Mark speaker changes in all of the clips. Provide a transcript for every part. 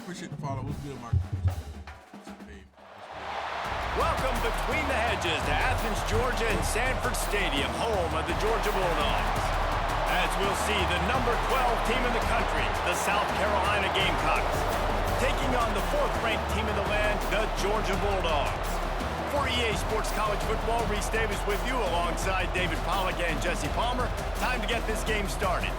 Speaker 1: Appreciate the follow. What's good, Mark?
Speaker 2: Welcome between the hedges to Athens, Georgia and Sanford Stadium, home of the Georgia Bulldogs. As we'll see, the number 12 team in the country, the South Carolina Gamecocks, taking on the 4th-ranked team in the land, the Georgia Bulldogs. For EA Sports College Football, Reese Davis with you alongside David Pollack and Jesse Palmer. Time to get this game started.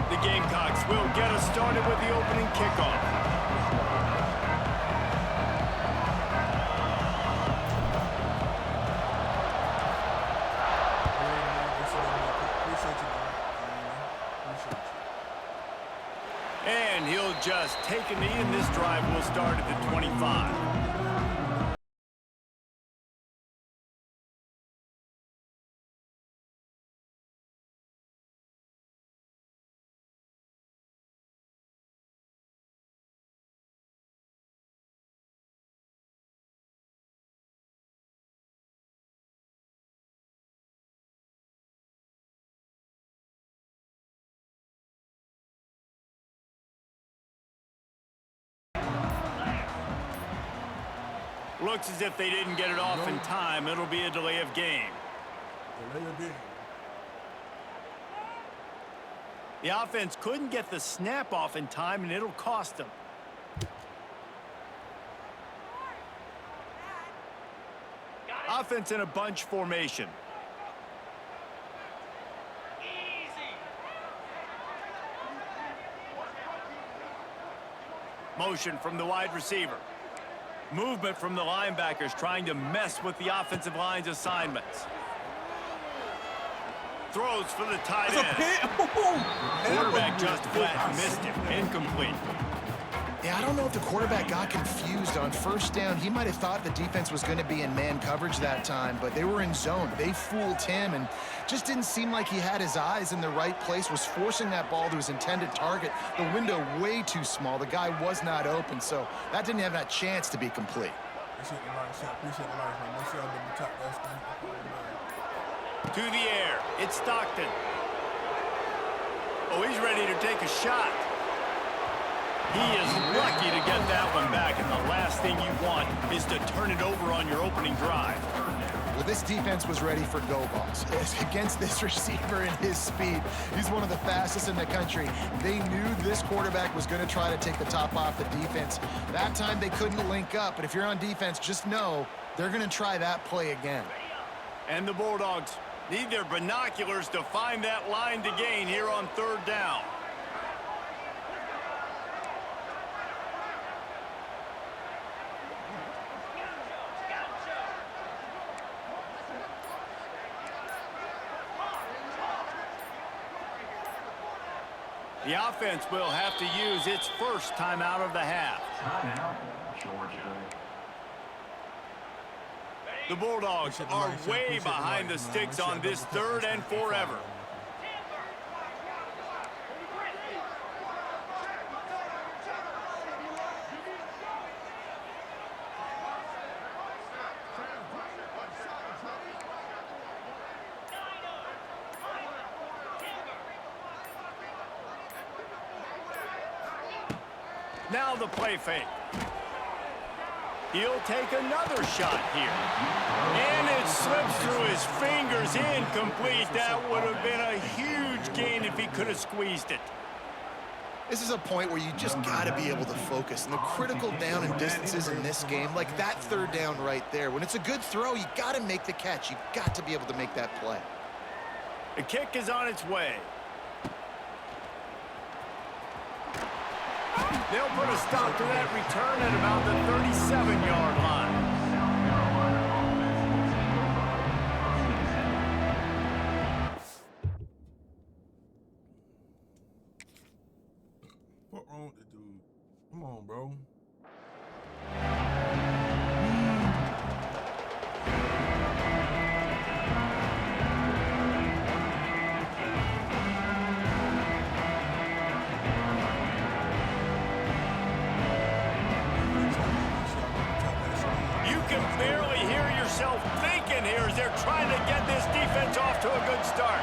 Speaker 2: The Gamecocks will get us started with the opening kickoff. And he'll just take a knee, and this drive will start at the 25. Looks as if they didn't get it off in time. It'll be a delay of game. The offense couldn't get the snap off in time, and it'll cost them. Offense in a bunch formation. Motion from the wide receiver. Movement from the linebackers trying to mess with the offensive line's assignments. Throws for the tight end. Quarterback just flat missed him. Incomplete.
Speaker 3: Yeah, I don't know if the quarterback got confused on first down. He might have thought the defense was going to be in man coverage that time, but they were in zone. They fooled him and just didn't seem like he had his eyes in the right place, was forcing that ball to his intended target. The window way too small. The guy was not open, so that didn't have that chance to be complete.
Speaker 2: To the air. It's Stockton. Oh, he's ready to take a shot. He is lucky to get that one back, and the last thing you want is to turn it over on your opening drive.
Speaker 3: Well, this defense was ready for go balls. Against this receiver and his speed, he's one of the fastest in the country. They knew this quarterback was going to try to take the top off the defense. That time they couldn't link up, but if you're on defense, just know they're going to try that play again.
Speaker 2: And the Bulldogs need their binoculars to find that line to gain here on 3rd down. The offense will have to use its first timeout of the half. The Bulldogs are way behind the sticks on this 3rd and forever. Now the play fake. He'll take another shot here. And it slips through his fingers, incomplete. That would have been a huge gain if he could have squeezed it.
Speaker 3: This is a point where you just got to be able to focus. And the critical down and distances in this game, like that 3rd down right there, when it's a good throw, you got to make the catch. You got to be able to make that play.
Speaker 2: The kick is on its way. They'll put a stop to that return at about the 37-yard line.
Speaker 1: What wrong with the dude? Come on, bro.
Speaker 2: can barely hear yourself thinking here as they're trying to get this defense off to a good start.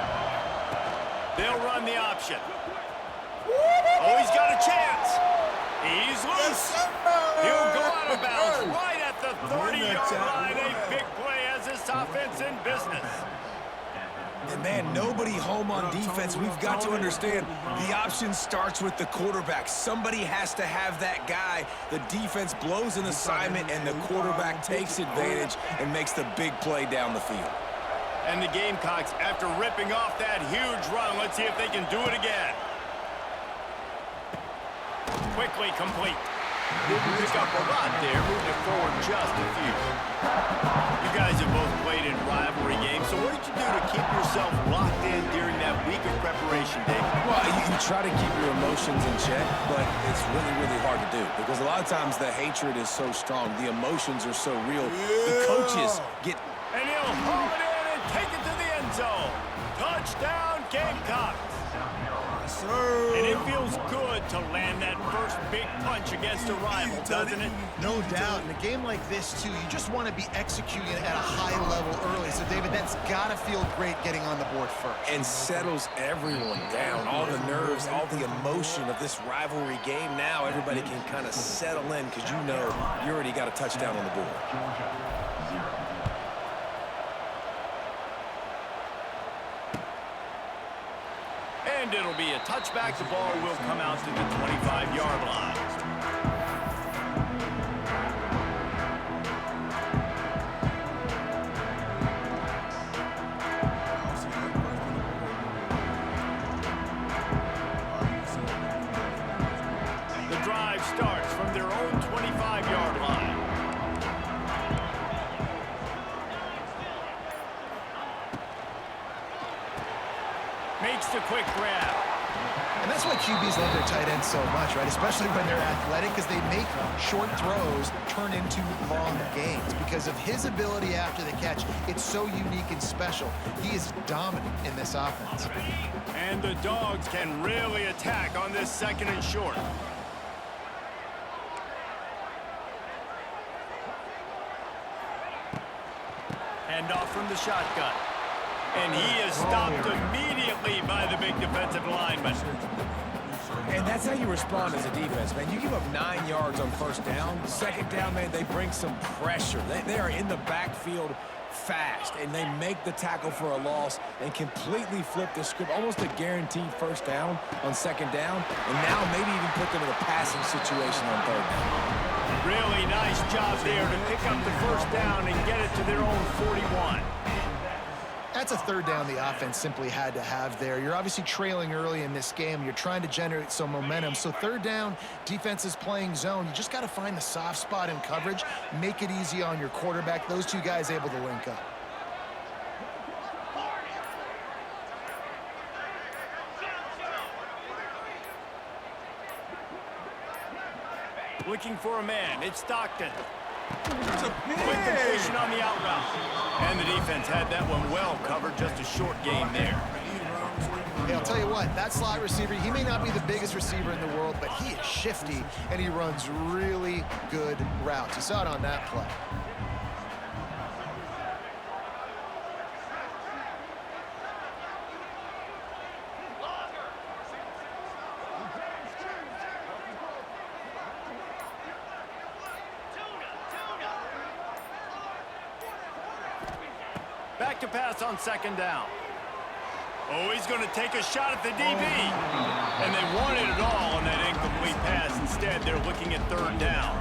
Speaker 2: They'll run the option. Oh, he's got a chance. He's loose. He'll go out of bounds right at the 30-yard line. A big play has this offense in business.
Speaker 4: And man, nobody home on defense. We've got to understand the option starts with the quarterback. Somebody has to have that guy. The defense blows an assignment, and the quarterback takes advantage and makes the big play down the field.
Speaker 2: And the Gamecocks, after ripping off that huge run, let's see if they can do it again. Quickly complete. Didn't pick up a lot there, moved it forward just a few. You guys have both played in rivalry games, so what did you do to keep yourself locked in during that week of preparation, David?
Speaker 4: Well, you try to keep your emotions in check, but it's really, really hard to do because a lot of times the hatred is so strong. The emotions are so real. The coaches get...
Speaker 2: And he'll haul it in and take it to the end zone. Touchdown, Gamecocks. And it feels good to land that first big punch against a rival, doesn't it?
Speaker 3: No doubt. In a game like this, too, you just want to be executing at a high level early. So, David, that's got to feel great getting on the board first.
Speaker 4: And settles everyone down. All the nerves, all the emotion of this rivalry game. Now everybody can kind of settle in because you know you already got a touchdown on the board.
Speaker 2: And it'll be a touchback. The ball will come out to the 25-yard line. The drive starts from their own 25-yard line. Makes the quick grab.
Speaker 3: And that's why QBs love their tight ends so much, right? Especially when they're athletic, because they make short throws turn into long gains. Because of his ability after the catch, it's so unique and special. He is dominant in this offense.
Speaker 2: And the Dogs can really attack on this second and short. Hand off from the shotgun. And he is stopped immediately by the big defensive lineman.
Speaker 4: And that's how you respond as a defense, man. You give up 9 yards on first down. Second down, man, they bring some pressure. They are in the backfield fast, and they make the tackle for a loss and completely flip the script. Almost a guaranteed first down on second down, and now maybe even put them in a passing situation on third down.
Speaker 2: Really nice job there to pick up the first down and get it to their own 41.
Speaker 3: That's a third down the offense simply had to have there. You're obviously trailing early in this game. You're trying to generate some momentum. So third down, defense is playing zone. You just got to find the soft spot in coverage, make it easy on your quarterback. Those two guys able to link up.
Speaker 2: Looking for a man. It's Stockton. Quick completion on the out route. And the defense had that one well covered. Just a short game there.
Speaker 3: Hey, I'll tell you what, that slot receiver, he may not be the biggest receiver in the world, but he is shifty, and he runs really good routes. You saw it on that play.
Speaker 2: Back to pass on second down. Oh, he's going to take a shot at the DB. And they wanted it all on that incomplete pass. Instead, they're looking at third down.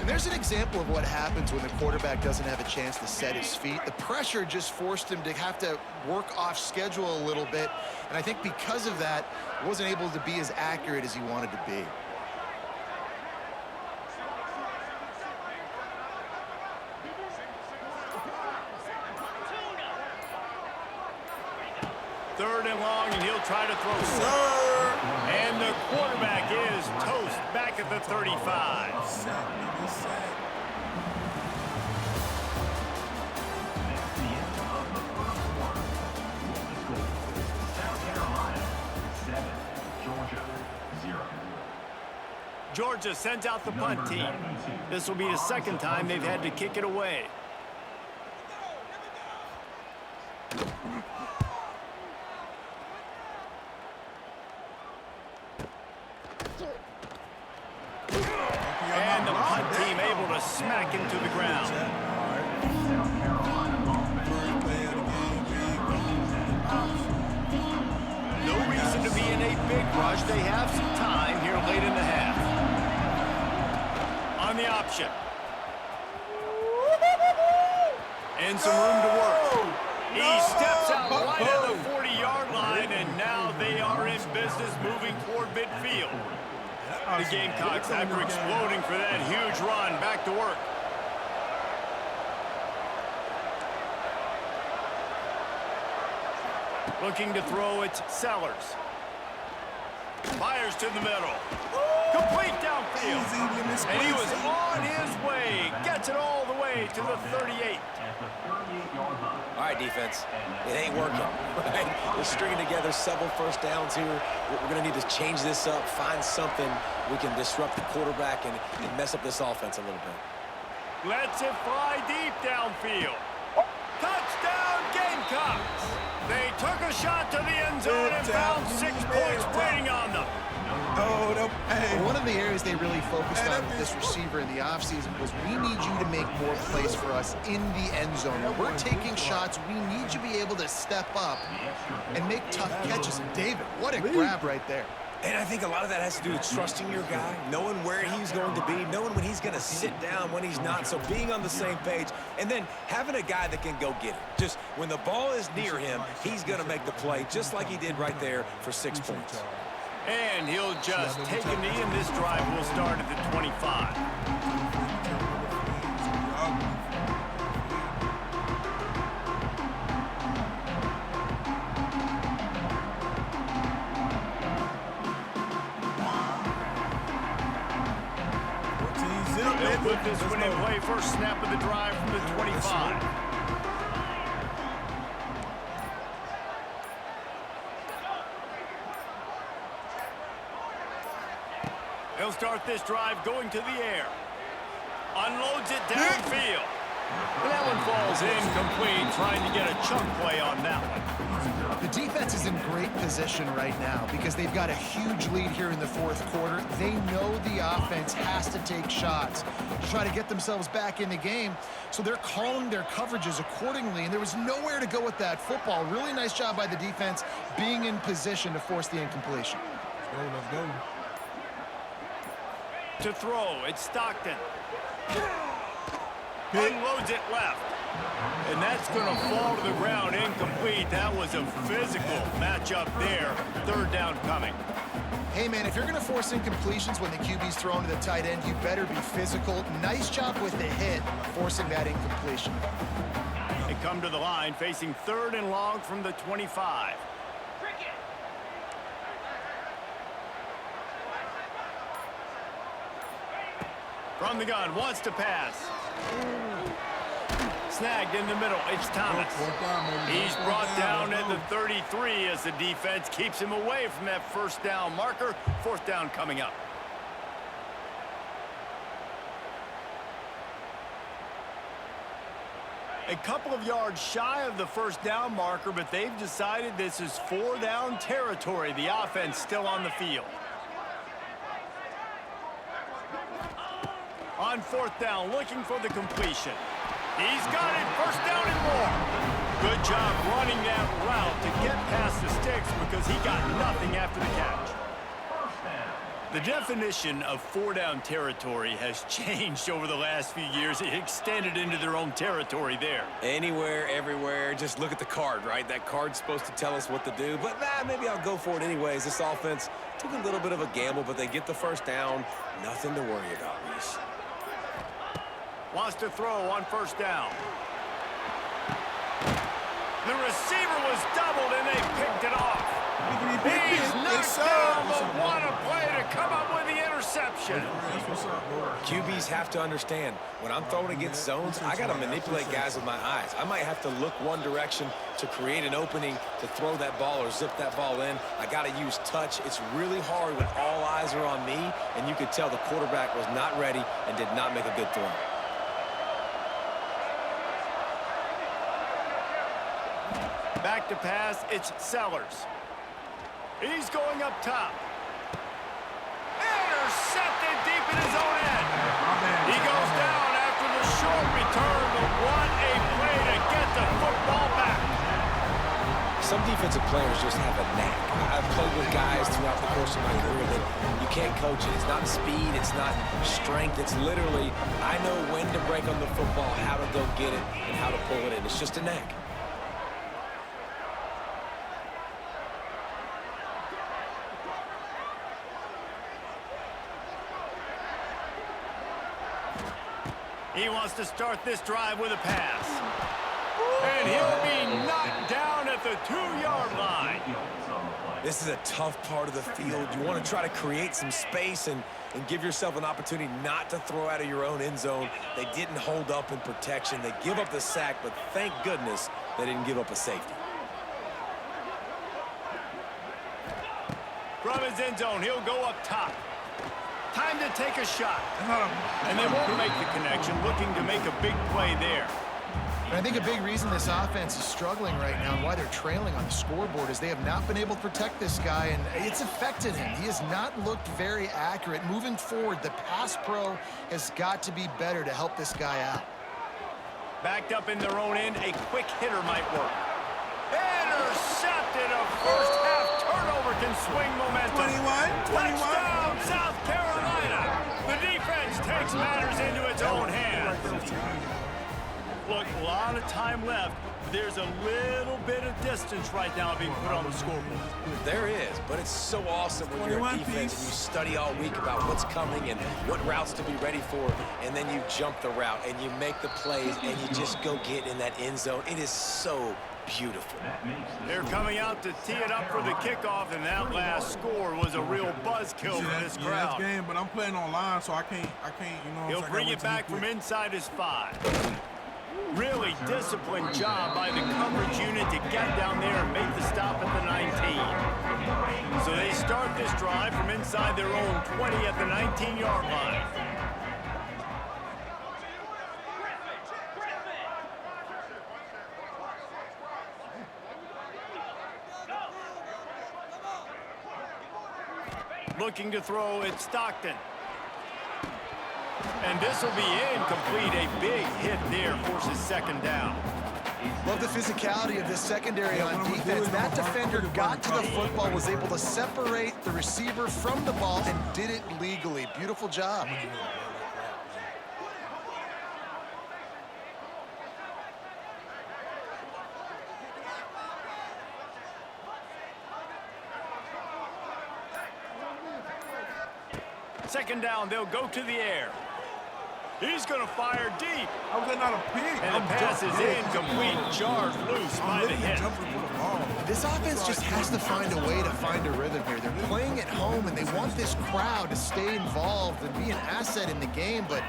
Speaker 3: And there's an example of what happens when the quarterback doesn't have a chance to set his feet. The pressure just forced him to have to work off schedule a little bit. And I think because of that, wasn't able to be as accurate as he wanted to be.
Speaker 2: Third and long, and he'll try to throw some. And the quarterback is toast back at the 35. Georgia sends out the punt team. This will be the second time they've had to kick it away. And the punt team able to smack him to the ground. No reason to be in a big rush. They have some time here late in the half. On the option. And some room to work. He steps out right at the 40-yard line, and now they are in business moving toward midfield. The Gamecocks, after exploding for that huge run, back to work. Looking to throw, it's Sellers. Fires to the middle. Complete downfield. And he was on his way. Gets it all the way to the 38.
Speaker 4: All right, defense. It ain't working. Right? We're stringing together several first downs here. We're going to need to change this up, find something we can disrupt the quarterback and mess up this offense a little bit.
Speaker 2: Lets it fly deep downfield. Touchdown, Gamecocks. They took a shot to the end zone and found 6 points waiting on them.
Speaker 3: One of the areas they really focused on with this receiver in the offseason was we need you to make more plays for us in the end zone. When we're taking shots, we need you to be able to step up and make tough catches. And David, what a grab right there.
Speaker 4: And I think a lot of that has to do with trusting your guy, knowing where he's going to be, knowing when he's going to sit down, when he's not, so being on the same page, and then having a guy that can go get it. Just when the ball is near him, he's going to make the play, just like he did right there for 6 points.
Speaker 2: And he'll just take a knee, and this drive will start at the 25. They'll put this one in play. First snap of the drive from the 25. He'll start this drive going to the air. Unloads it downfield. And that one falls incomplete, trying to get a chunk play on that one.
Speaker 3: The defense is in great position right now because they've got a huge lead here in the fourth quarter. They know the offense has to take shots to try to get themselves back in the game, so they're calling their coverages accordingly, and there was nowhere to go with that football. Really nice job by the defense being in position to force the incompletion.
Speaker 1: Let's go.
Speaker 2: To throw, it's Stockton. Unloads it left. And that's going to fall to the ground incomplete. That was a physical matchup there. Third down coming.
Speaker 3: Hey, man, if you're going to force incompletions when the QB's thrown to the tight end, you better be physical. Nice job with the hit, forcing that incompletion.
Speaker 2: They come to the line, facing 3rd and long from the 25. From the gun, wants to pass. Snagged in the middle, it's Thomas. He's brought down at the 33 as the defense keeps him away from that first down marker. 4th down coming up. A couple of yards shy of the first down marker, but they've decided this is 4 down territory. The offense still on the field. On 4th down, looking for the completion. He's got it, 1st down and more. Good job running that route to get past the sticks because he got nothing after the catch. The definition of 4 down territory has changed over the last few years. It extended into their own territory there.
Speaker 4: Anywhere, everywhere, just look at the card, right? That card's supposed to tell us what to do, but maybe I'll go for it anyways. This offense took a little bit of a gamble, but they get the 1st down. Nothing to worry about, Reese.
Speaker 2: Wants to throw on 1st down. The receiver was doubled, and they picked it off. He's knocked down, but what a play to come up with the interception.
Speaker 1: That's what's up, bro.
Speaker 4: QBs have to understand, when I'm throwing against zones, I got to manipulate guys with my eyes. I might have to look one direction to create an opening to throw that ball or zip that ball in. I got to use touch. It's really hard when all eyes are on me, and you could tell the quarterback was not ready and did not make a good throw.
Speaker 2: Back to pass, it's Sellers. He's going up top. Intercepted deep in his own end. He goes down after the short return, but what a play to get the football back.
Speaker 4: Some defensive players just have a knack. I've played with guys throughout the course of my career that you can't coach it. It's not speed, it's not strength. It's literally, I know when to break on the football, how to go get it, and how to pull it in. It's just a knack.
Speaker 2: He wants to start this drive with a pass. And he'll be knocked down at the 2-yard line.
Speaker 4: This is a tough part of the field. You want to try to create some space and give yourself an opportunity not to throw out of your own end zone. They didn't hold up in protection. They give up the sack, but thank goodness they didn't give up a safety.
Speaker 2: From his end zone, he'll go up top. Time to take a shot. And they won't make the connection, looking to make a big play there.
Speaker 3: And I think a big reason this offense is struggling right now and why they're trailing on the scoreboard is they have not been able to protect this guy, and it's affected him. He has not looked very accurate. Moving forward, the pass pro has got to be better to help this guy out.
Speaker 2: Backed up in their own end, a quick hitter might work. Intercepted. A first half turnover can swing momentum.
Speaker 1: 21.
Speaker 2: Touchdown, South Carolina. The defense takes matters into its own hands. Look, a lot of time left. There's a little bit of distance right now being put on the scoreboard.
Speaker 4: There is, but it's so awesome when you're a defense and you study all week about what's coming and what routes to be ready for, and then you jump the route and you make the plays and you just go get in that end zone. It is so beautiful.
Speaker 2: They're coming out to tee it up for the kickoff, and that last score was a real buzzkill for this crowd.
Speaker 1: That's game, but I'm playing online, so I can't, you know.
Speaker 2: He'll bring it back from inside his 5. Really disciplined job by the coverage unit to get down there and make the stop at the 19. So they start this drive from inside their own 20 at the 19-yard line. Looking to throw, it's Stockton. And this will be incomplete. A big hit there forces second down.
Speaker 3: Love the physicality of this secondary on defense. That defender got to the football, was able to separate the receiver from the ball, and did it legally. Beautiful job.
Speaker 2: Second down, they'll go to the air. He's going to fire deep.
Speaker 1: How was that not a pick?
Speaker 2: And the pass is incomplete, jarred loose by the hit.
Speaker 3: This offense just has to find a way to find a rhythm here. They're playing at home, and they want this crowd to stay involved and be an asset in the game, but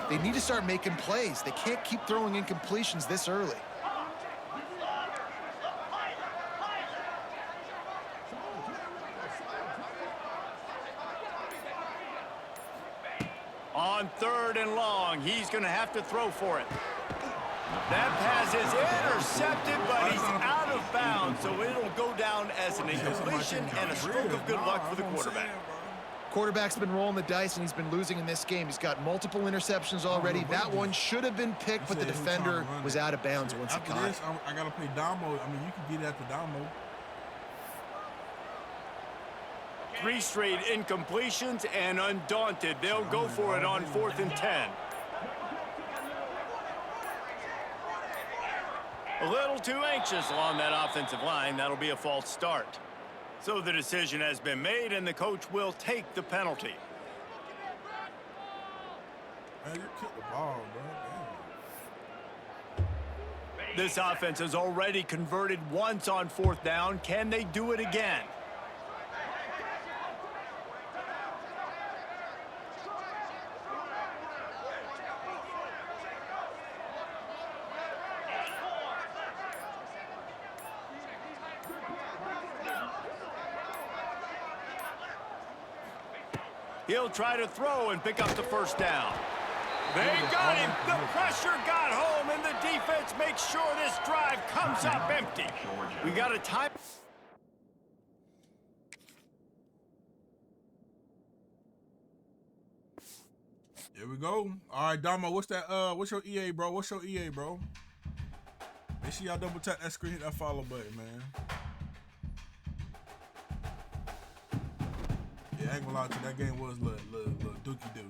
Speaker 3: they need to start making plays. They can't keep throwing incompletions this early.
Speaker 2: On 3rd and long, he's going to have to throw for it. That pass is intercepted, but he's out of bounds, so it'll go down as an incompletion and a stroke of good luck for the quarterback.
Speaker 3: Quarterback's been rolling the dice, and he's been losing in this game. He's got multiple interceptions already. That one should have been picked, but the defender was out of bounds once he caught it.
Speaker 1: I got to play Damo. I mean, you can get it at the Damo.
Speaker 2: 3 straight incompletions, and undaunted, they'll go for it on 4th and 10. A little too anxious along that offensive line. That'll be a false start. So the decision has been made, and the coach will take the penalty.
Speaker 1: Man, you kicked the ball, bro.
Speaker 2: This offense has already converted once on 4th down. Can they do it again? He'll try to throw and pick up the first down. They got him. The pressure got home, and the defense makes sure this drive comes up empty. We got a time.
Speaker 1: Here we go. All right, Damo, what's that? What's your EA, bro? What's your EA, bro? Make sure y'all double tap that screen, hit that follow button, man. Yeah, I ain't gonna lie to you, that game was little dookie doo.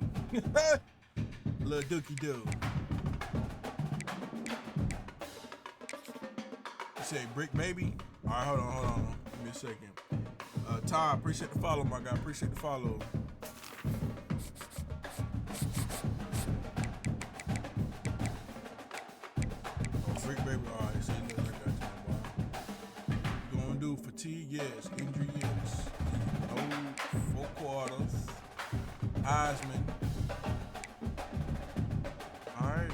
Speaker 1: Little dookie doo. You say brick baby? All right, hold on. Give me a second. Ty, appreciate the follow, my guy. Appreciate the follow. Brick baby, all right. See, look, I got you, boy. Gonna do fatigue, yes. Injury, yes. No 4 quarters. Heisman. All right.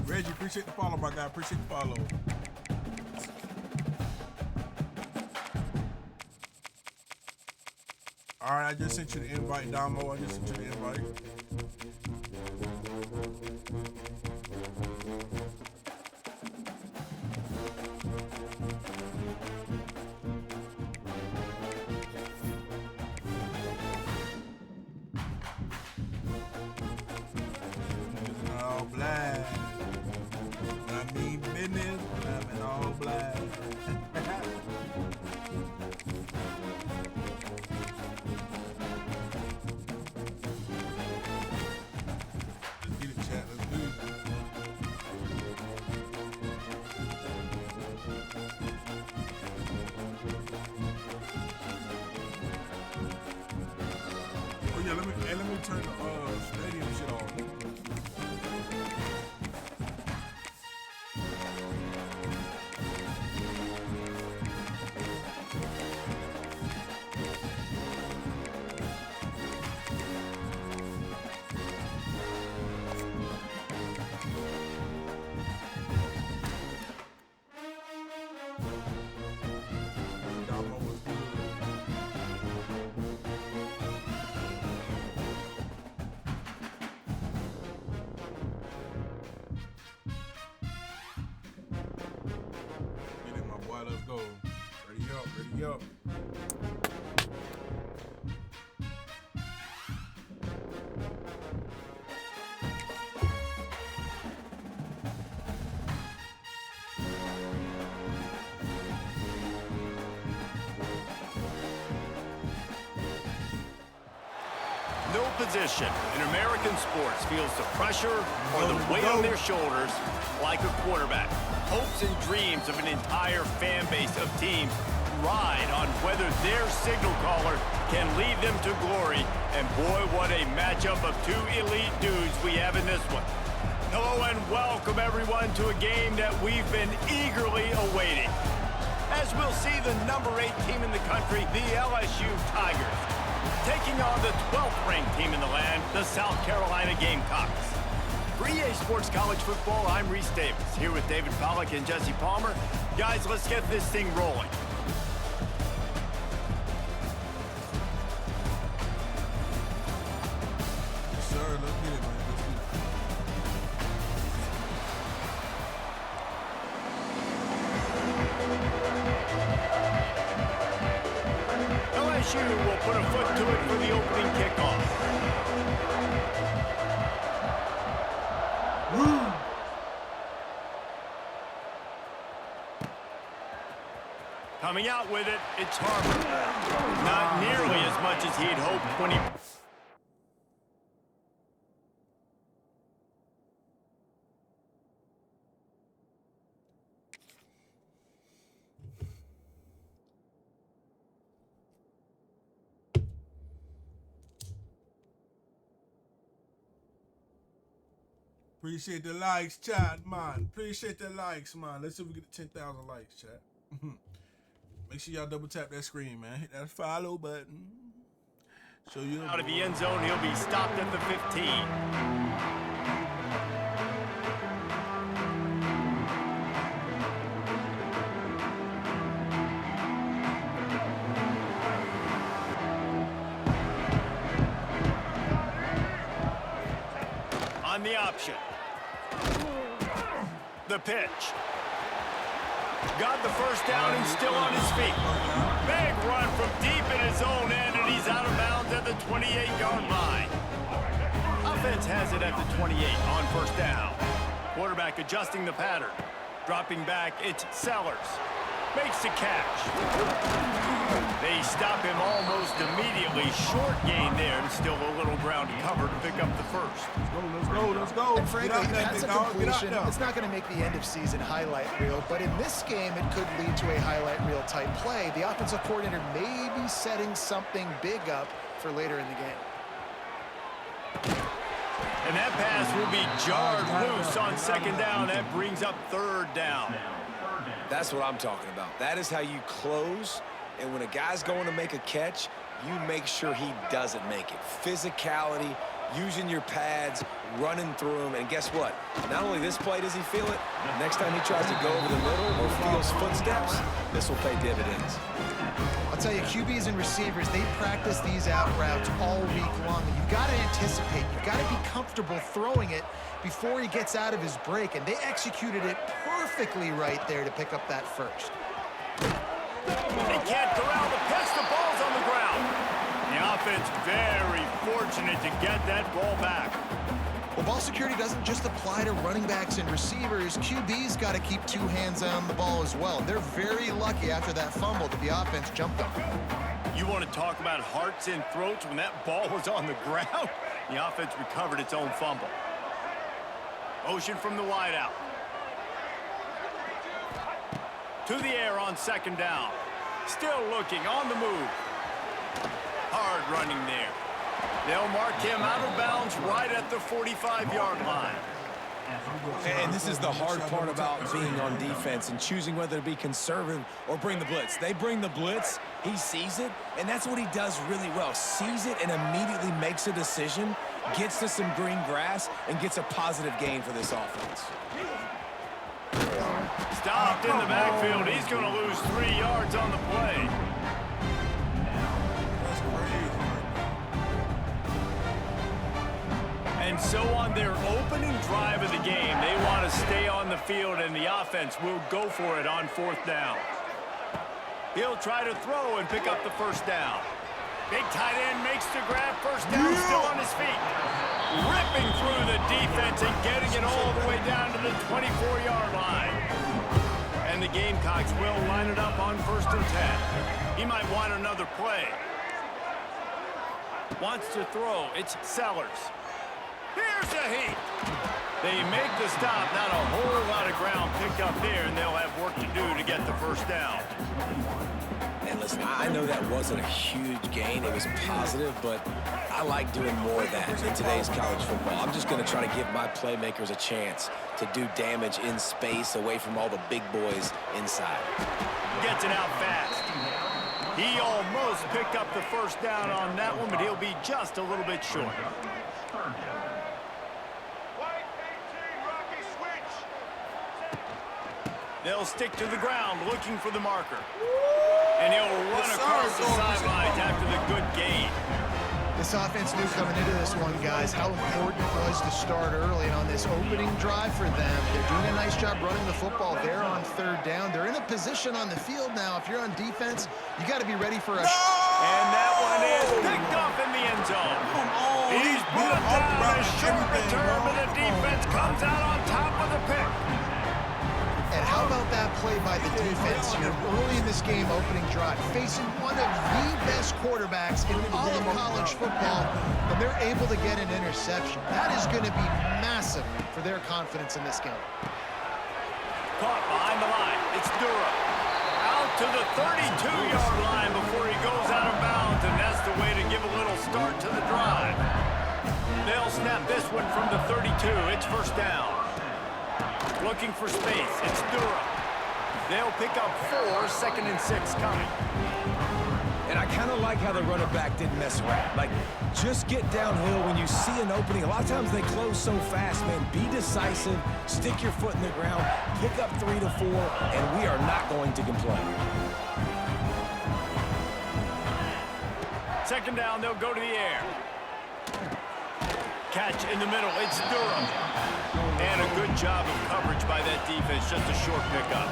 Speaker 1: Reggie, appreciate the follow, my guy. Appreciate the follow. All right, I just sent you the invite, Damo. I just sent you the invite. Niggas all black. I mean business, I'm in all black. Let me turn the stadium shit off. Let's go. Ready up.
Speaker 2: No position in American sports feels the pressure or the weight on their shoulders like a quarterback. Hopes and dreams of an entire fan base of teams ride on whether their signal caller can lead them to glory. And boy, what a matchup of 2 elite dudes we have in this one. Hello and welcome everyone to a game that we've been eagerly awaiting. As we'll see the number 8 team in the country, the LSU Tigers, taking on the 12th ranked team in the land, the South Carolina Gamecocks. For EA Sports College Football, I'm Reese Davis, here with David Pollack and Jesse Palmer. Guys, let's get this thing rolling.
Speaker 1: Yes, sir. Let's get it, man.
Speaker 2: LSU will put a foot to it for the opening kickoff. Coming out with it, it's Harvard. Not nearly as much as he'd hoped when he...
Speaker 1: Appreciate the likes, chat, man. Appreciate the likes, man. Let's see if we get to 10,000 likes, chat. Make sure y'all double tap that screen, man. Hit that follow button. Show you
Speaker 2: out of the end zone, he'll be stopped at the 15. option. The pitch. Got the first down and still on his feet. Big run from deep in his own end, and he's out of bounds at the 28-yard line. Offense has it at the 28 on first down. Quarterback adjusting the pattern. Dropping back, it's Sellers. Makes the catch. They stop him almost immediately. Short gain there, and still a little ground to cover to pick up the first.
Speaker 1: Let's go.
Speaker 3: And frankly, that's a completion. It's not going to make the end-of-season highlight reel, but in this game, it could lead to a highlight reel type play. The offensive coordinator may be setting something big up for later in the game.
Speaker 2: And that pass will be jarred loose on second down. That brings up third down.
Speaker 4: That's what I'm talking about. That is how you close, and when a guy's going to make a catch, you make sure he doesn't make it. Physicality, using your pads, running through them, and guess what? Not only this play does he feel it, next time he tries to go over the middle or feels footsteps, this will pay dividends.
Speaker 3: I'll tell you, QBs and receivers, they practice these out routes all week long. And you've got to anticipate. You've got to be comfortable throwing it before he gets out of his break. And they executed it perfectly right there to pick up that first.
Speaker 2: They can't corral the pitch. The ball's on the ground. The offense very fortunate to get that ball back.
Speaker 3: Well, ball security doesn't just apply to running backs and receivers. QB's got to keep two hands on the ball as well. They're very lucky after that fumble that the offense jumped on.
Speaker 2: You want to talk about hearts and throats when that ball was on the ground? The offense recovered its own fumble. Motion from the wideout. To the air on second down. Still looking on the move. Hard running there. They'll mark him out of bounds right at the 45-yard line.
Speaker 4: And this is the hard part about being on defense and choosing whether to be conservative or bring the blitz. They bring the blitz, he sees it, and that's what he does really well. Sees it and immediately makes a decision, gets to some green grass, and gets a positive gain for this offense.
Speaker 2: Stopped in the backfield. He's going to lose 3 yards on the play. And so on their opening drive of the game, they want to stay on the field, and the offense will go for it on fourth down. He'll try to throw and pick up the first down. Big tight end makes the grab. First down, still on his feet. Ripping through the defense and getting it all the way down to the 24-yard line. And the Gamecocks will line it up on 1st and 10. He might want another play. Wants to throw. It's Sellers. Here's a heat. They make the stop. Not a whole lot of ground picked up there, and they'll have work to do to get the first down.
Speaker 4: And listen, I know that wasn't a huge gain. It was positive, but I like doing more of that in today's college football. I'm just going to try to give my playmakers a chance to do damage in space away from all the big boys inside.
Speaker 2: Gets it out fast. He almost picked up the first down on that one, but he'll be just a little bit short. They'll stick to the ground looking for the marker. And he'll run across the sidelines after the good gain.
Speaker 3: This offense knew coming into this one, guys, how important it was to start early. And on this opening drive for them, they're doing a nice job running the football. They're on third down. They're in a position on the field now. If you're on defense, you got to be ready for a...
Speaker 2: And that one is picked up in the end zone. He's brought down a short return, but the defense comes out on top of the pick.
Speaker 3: And how about that play by the defense here early in this game, opening drive, facing one of the best quarterbacks in all of college football, and they're able to get an interception. That is going to be massive for their confidence in this game.
Speaker 2: Caught behind the line. It's Dura. Out to the 32-yard line before he goes out of bounds, and that's the way to give a little start to the drive. They'll snap this one from the 32. It's first down. Looking for space. It's Dura. They'll pick up 4, 2nd and 6 coming.
Speaker 4: And I kind of like how the running back didn't mess around. Like, just get downhill when you see an opening. A lot of times they close so fast, man. Be decisive. Stick your foot in the ground. Pick up 3 to 4, and we are not going to complain.
Speaker 2: Second down, they'll go to the air. Catch in the middle. It's Durham. And a good job of coverage by that defense. Just a short pickup.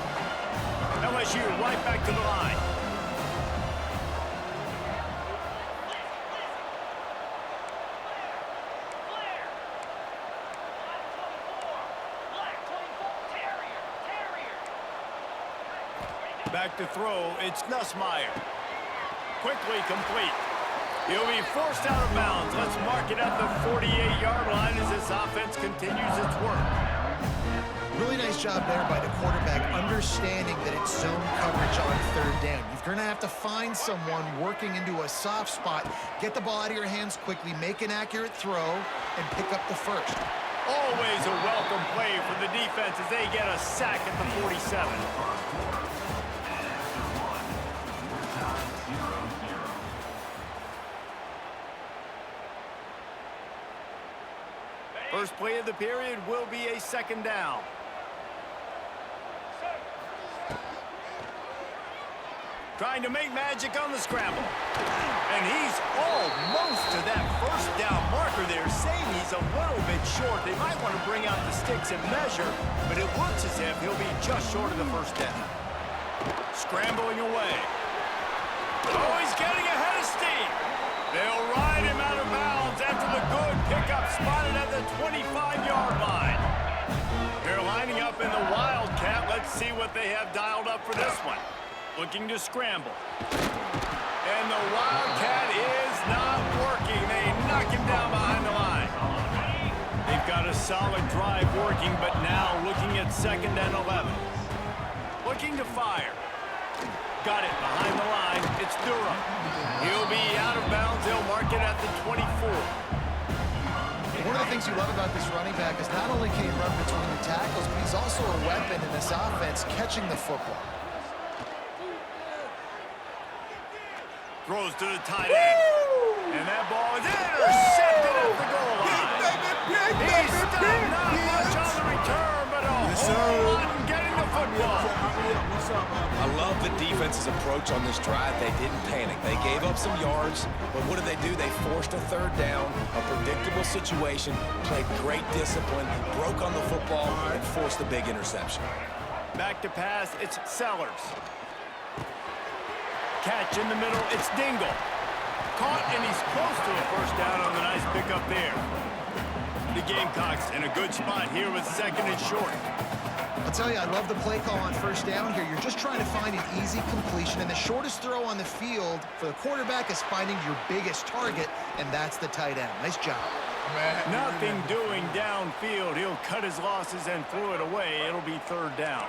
Speaker 2: LSU right back to the line. Back to throw. It's Nussmeier. Quickly complete. He'll be forced out of bounds. Let's mark it at the 48-yard line as this offense continues its work.
Speaker 3: Really nice job there by the quarterback, understanding that it's zone coverage on third down. You're going to have to find someone working into a soft spot, get the ball out of your hands quickly, make an accurate throw, and pick up the first.
Speaker 2: Always a welcome play for the defense as they get a sack at the 47. First play of the period will be a second down. Trying to make magic on the scramble. And he's almost to that first down marker there, saying he's a little bit short. They might want to bring out the sticks and measure, but it looks as if he'll be just short of the first down. Scrambling away. Oh, he's getting ahead of steam. They'll ride him out of bounds after the good pickup spotted at the 25-yard line. They're lining up in the Wildcat. Let's see what they have dialed up for this one. Looking to scramble. And the Wildcat is not working. They knock him down behind the line. They've got a solid drive working, but now looking at 2nd and 11. Looking to fire. Got it behind the line. It's Durham. He'll be out of bounds. They'll mark it at the 24.
Speaker 3: One of the things you love about this running back is not only can he run between the tackles, but he's also a weapon in this offense catching the football.
Speaker 2: Throws to the tight end. And that ball is intercepted at the goal line. He's still not much on the return, but a whole lot in getting the football.
Speaker 4: I love the defense's approach on this drive. They didn't panic. They gave up some yards, but what did they do? They forced a third down, a predictable situation, played great discipline, broke on the football, and forced a big interception.
Speaker 2: Back to pass, it's Sellers. Catch in the middle, it's Dingle. Caught, and he's close to a first down on the nice pickup there. The Gamecocks in a good spot here with 2nd and short.
Speaker 3: I'll tell you, I love the play call on first down here. You're just trying to find an easy completion, and the shortest throw on the field for the quarterback is finding your biggest target, and that's the tight end. Nice job.
Speaker 2: Nothing doing downfield. He'll cut his losses and throw it away. It'll be 3rd down.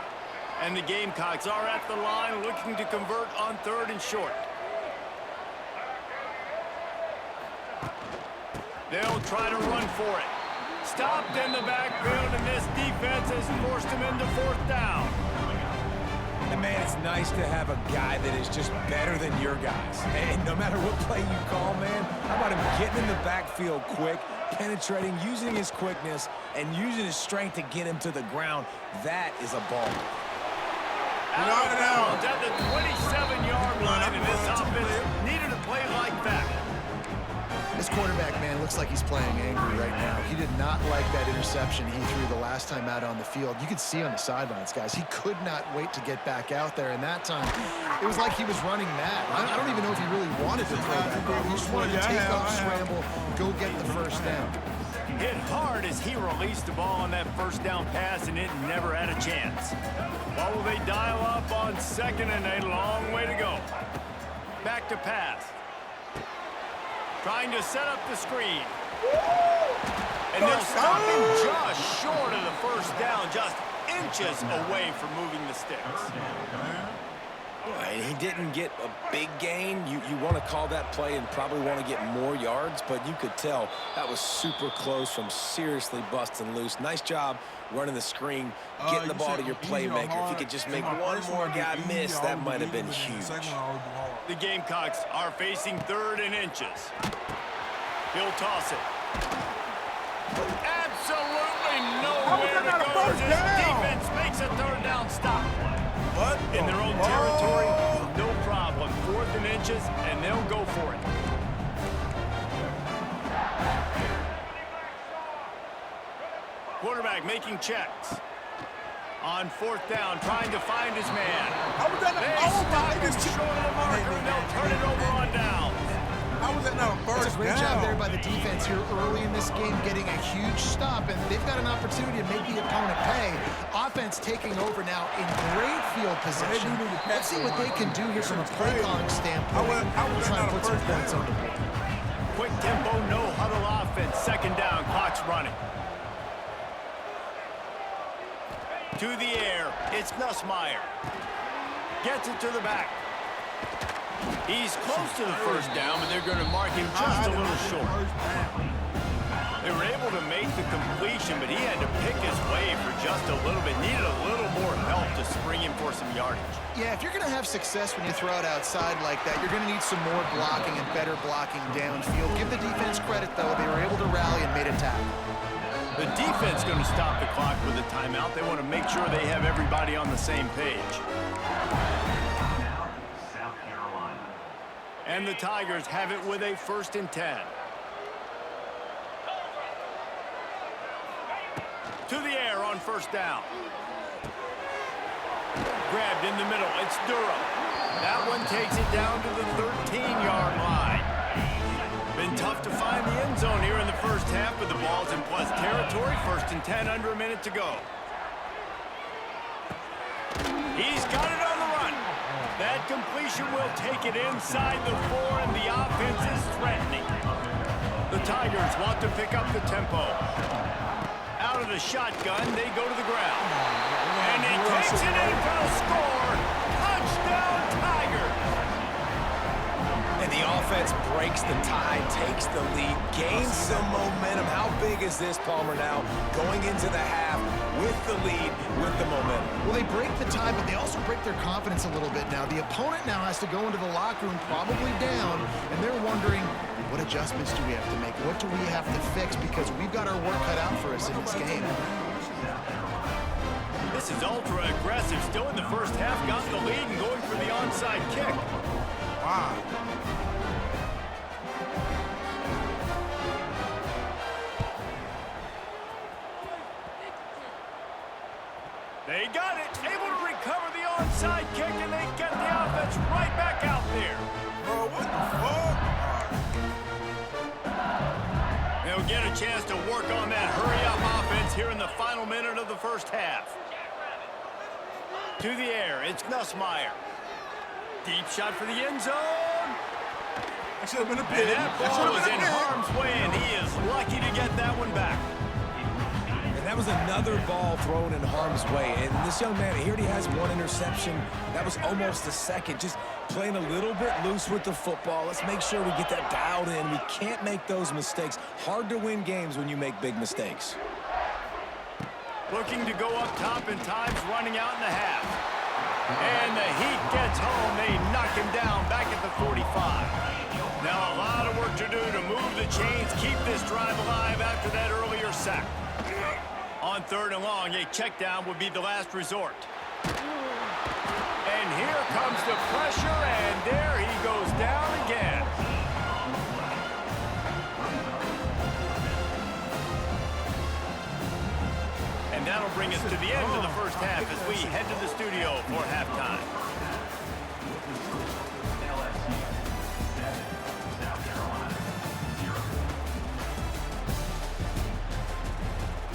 Speaker 2: And the Gamecocks are at the line looking to convert on 3rd and short. They'll try to run for it. Stopped in the backfield, and this defense has forced him into 4th down.
Speaker 4: And man, it's nice to have a guy that is just better than your guys. And no matter what play you call, man, how about him getting in the backfield quick, penetrating, using his quickness, and using his strength to get him to the ground. That is a ball.
Speaker 2: Out of bounds at the 27-yard line, and this offense needed a play like that.
Speaker 3: This quarterback, man, looks like he's playing angry right now. He did not like that interception he threw the last time out on the field. You could see on the sidelines, guys, he could not wait to get back out there. And that time, it was like he was running mad. I don't even know if he really wanted to throw that ball. He just wanted to take off, scramble, go get the first down.
Speaker 2: Hit hard as he released the ball on that first down pass, and it never had a chance. What will they dial up on 2nd and a long way to go? Back to pass. Trying to set up the screen. And they'll stop him just short of the first down, just inches away from moving the sticks.
Speaker 4: He didn't get a big gain. You want to call that play and probably want to get more yards, but you could tell that was super close from seriously busting loose. Nice job running the screen, getting the ball to your playmaker. If you could just make one more guy miss, that might have been huge.
Speaker 2: The Gamecocks are facing 3rd and inches. He'll toss it. Absolutely nowhere to go. This defense makes a 3rd down stop. In their own territory, no problem. 4th and inches, and they'll go for it. Quarterback making checks. On fourth down, trying to find his man.
Speaker 1: How was that not?
Speaker 2: They
Speaker 1: Oh
Speaker 2: stop
Speaker 1: my
Speaker 2: him
Speaker 1: goodness.
Speaker 2: short of the marker, and they'll turn it over on downs.
Speaker 1: How was that not a
Speaker 3: It's
Speaker 1: first
Speaker 3: a great
Speaker 1: down?
Speaker 3: job there by the defense here early in this game, getting a huge stop, and they've got an opportunity to make the opponent pay. Offense taking over now in great field possession. Let's see what they can do here from a play calling standpoint.
Speaker 1: How was
Speaker 3: Try
Speaker 1: that
Speaker 3: and
Speaker 1: not a
Speaker 3: put some
Speaker 1: first
Speaker 3: points
Speaker 1: down?
Speaker 3: on the board.
Speaker 2: Quick tempo, no huddle offense. Second down, clock's running. To the air, it's Nussmeier. Gets it to the back. He's close to the first down, but they're going to mark him just a little short. They were able to make the completion, but he had to pick his way for just a little bit. Needed a little more help to spring him for some yardage.
Speaker 3: Yeah, if you're going to have success when you throw it outside like that, you're going to need some more blocking and better blocking downfield. Give the defense credit, though. They were able to rally and made a tackle.
Speaker 2: The defense going to stop the clock with a timeout. They want to make sure they have everybody on the same page. And the Tigers have it with a 1st and 10. To the air on first down. Grabbed in the middle. It's Durham. That one takes it down to the 13-yard line. Been tough to find the end zone here in the first half, but the ball's in plus territory. 1st and 10, under a minute to go. He's got it on the run. That completion will take it inside the 4, and the offense is threatening. The Tigers want to pick up the tempo. Out of the shotgun, they go to the ground. And he takes it in for the score. Touchdown, Tigers!
Speaker 4: And the offense breaks the tie, takes the lead, gains some momentum. How big is this, Palmer, now? Going into the half with the lead, with the momentum.
Speaker 3: Well, they break the tie, but they also break their confidence a little bit now. The opponent now has to go into the locker room probably down, and they're wondering, what adjustments do we have to make? What do we have to fix? Because we've got our work cut out for us in this game.
Speaker 2: This is ultra aggressive. Still in the first half, got the lead and going for the onside kick.
Speaker 1: Wow.
Speaker 2: They got it. Able to recover the onside kick, and they get the offense right back out there.
Speaker 1: Bro, what the fuck?
Speaker 2: They'll get a chance to work on that hurry-up offense here in the final minute of the first half. To the air, it's Nussmeier. Deep shot for the end zone.
Speaker 1: That should have been a
Speaker 2: And
Speaker 1: pit.
Speaker 2: that ball was in harm's way, and he is lucky to get that one back.
Speaker 4: And that was another ball thrown in harm's way. And this young man, he already has one interception. That was almost a second. Just playing a little bit loose with the football. Let's make sure we get that dialed in. We can't make those mistakes. Hard to win games when you make big mistakes.
Speaker 2: Looking to go up top, and time's running out in the half. And the Heat gets home. They knock him down back at the 45. Now a lot of work to do to move the chains, keep this drive alive after that earlier sack. On 3rd and long, a check down would be the last resort. And here comes the pressure, and there he goes down again. And that'll bring us to the end of the first half as we head to the studio for halftime.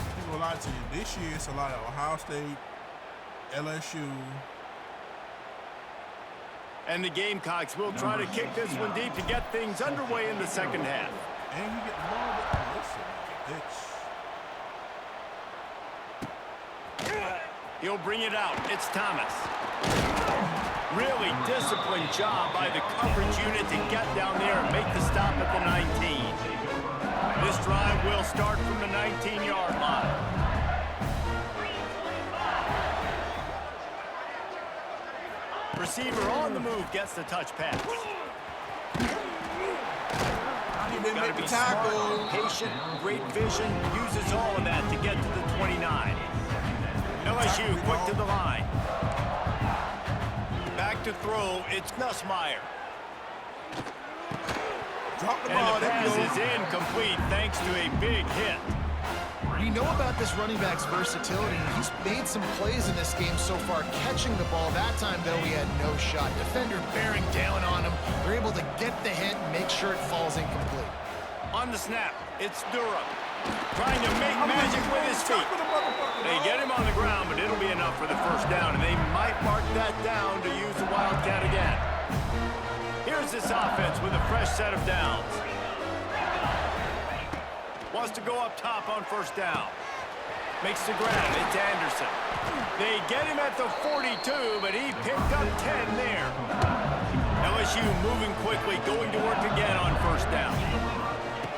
Speaker 1: I'm gonna lie to you. This year, it's a lot of Ohio State, LSU.
Speaker 2: And the Gamecocks will try to kick this one deep to get things underway in the second half.
Speaker 1: And you get the ball back. Listen,
Speaker 2: He'll bring it out. It's Thomas. Really disciplined job by the coverage unit to get down there and make the stop at the 19. This drive will start from the 19-yard line. Receiver on the move gets the touch pass. Got to be smart, patient, great vision, uses all of that to get to the 29. LSU quick to the line. Back to throw, it's Nussmeier.
Speaker 1: Drop the
Speaker 2: And
Speaker 1: ball.
Speaker 2: the pass is incomplete thanks to a big hit.
Speaker 3: We know about this running back's versatility. He's made some plays in this game so far, catching the ball. That time, though, he had no shot. Defender bearing down on him. They're able to get the hit and make sure it falls incomplete.
Speaker 2: On the snap, it's Durham. Trying to make magic with his feet. They get him on the ground, but it'll be enough for the first down, and they might mark that down to use the Wildcat again. Here's this offense with a fresh set of downs. Wants to go up top on first down. Makes the grab. It's Anderson. They get him at the 42, but he picked up 10 there. LSU moving quickly, going to work again on first down.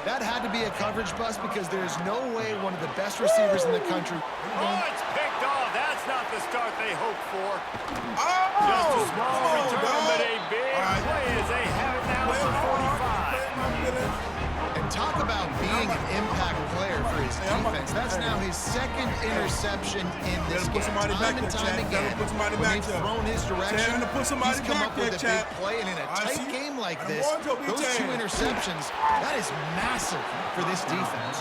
Speaker 3: That had to be a coverage bust because there's no way one of the best receivers in the country.
Speaker 2: Oh, it's picked off. That's not the start they hoped for.
Speaker 1: Oh,
Speaker 2: Just a small return,
Speaker 1: dog.
Speaker 2: but a big play as they have it now at the 45.
Speaker 3: And talk about being an impact player for his defense. That's now his second interception in this game. Time and time again, when they've thrown his direction, he's come up with a big play. And in a tight game like this, those 2 interceptions, that is massive for this defense.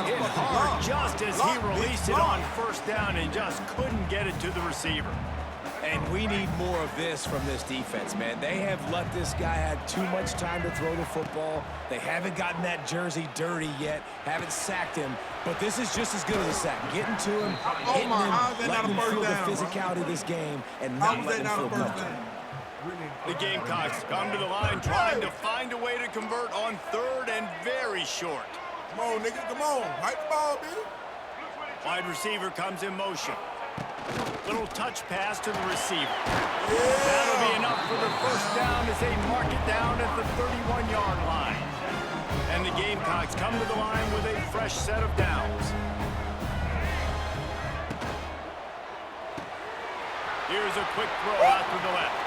Speaker 2: Hit hard just as he released it on first down and just couldn't get it to the receiver.
Speaker 4: And we need more of this from this defense, man. They have let this guy have too much time to throw the football. They haven't gotten that jersey dirty yet, haven't sacked him. But this is just as good as a sack. Getting to him, hitting him, letting him feel the physicality of this game, and not letting him feel comfortable.
Speaker 2: The Gamecocks come to the line trying to find a way to convert on third and very short.
Speaker 1: Come on, nigga. Come on. Hype the ball, baby.
Speaker 2: Wide receiver comes in motion. Little touch pass to the receiver. That'll be enough for the first down as they mark it down at the 31-yard line. And the Gamecocks come to the line with a fresh set of downs. Here's a quick throw out to the left.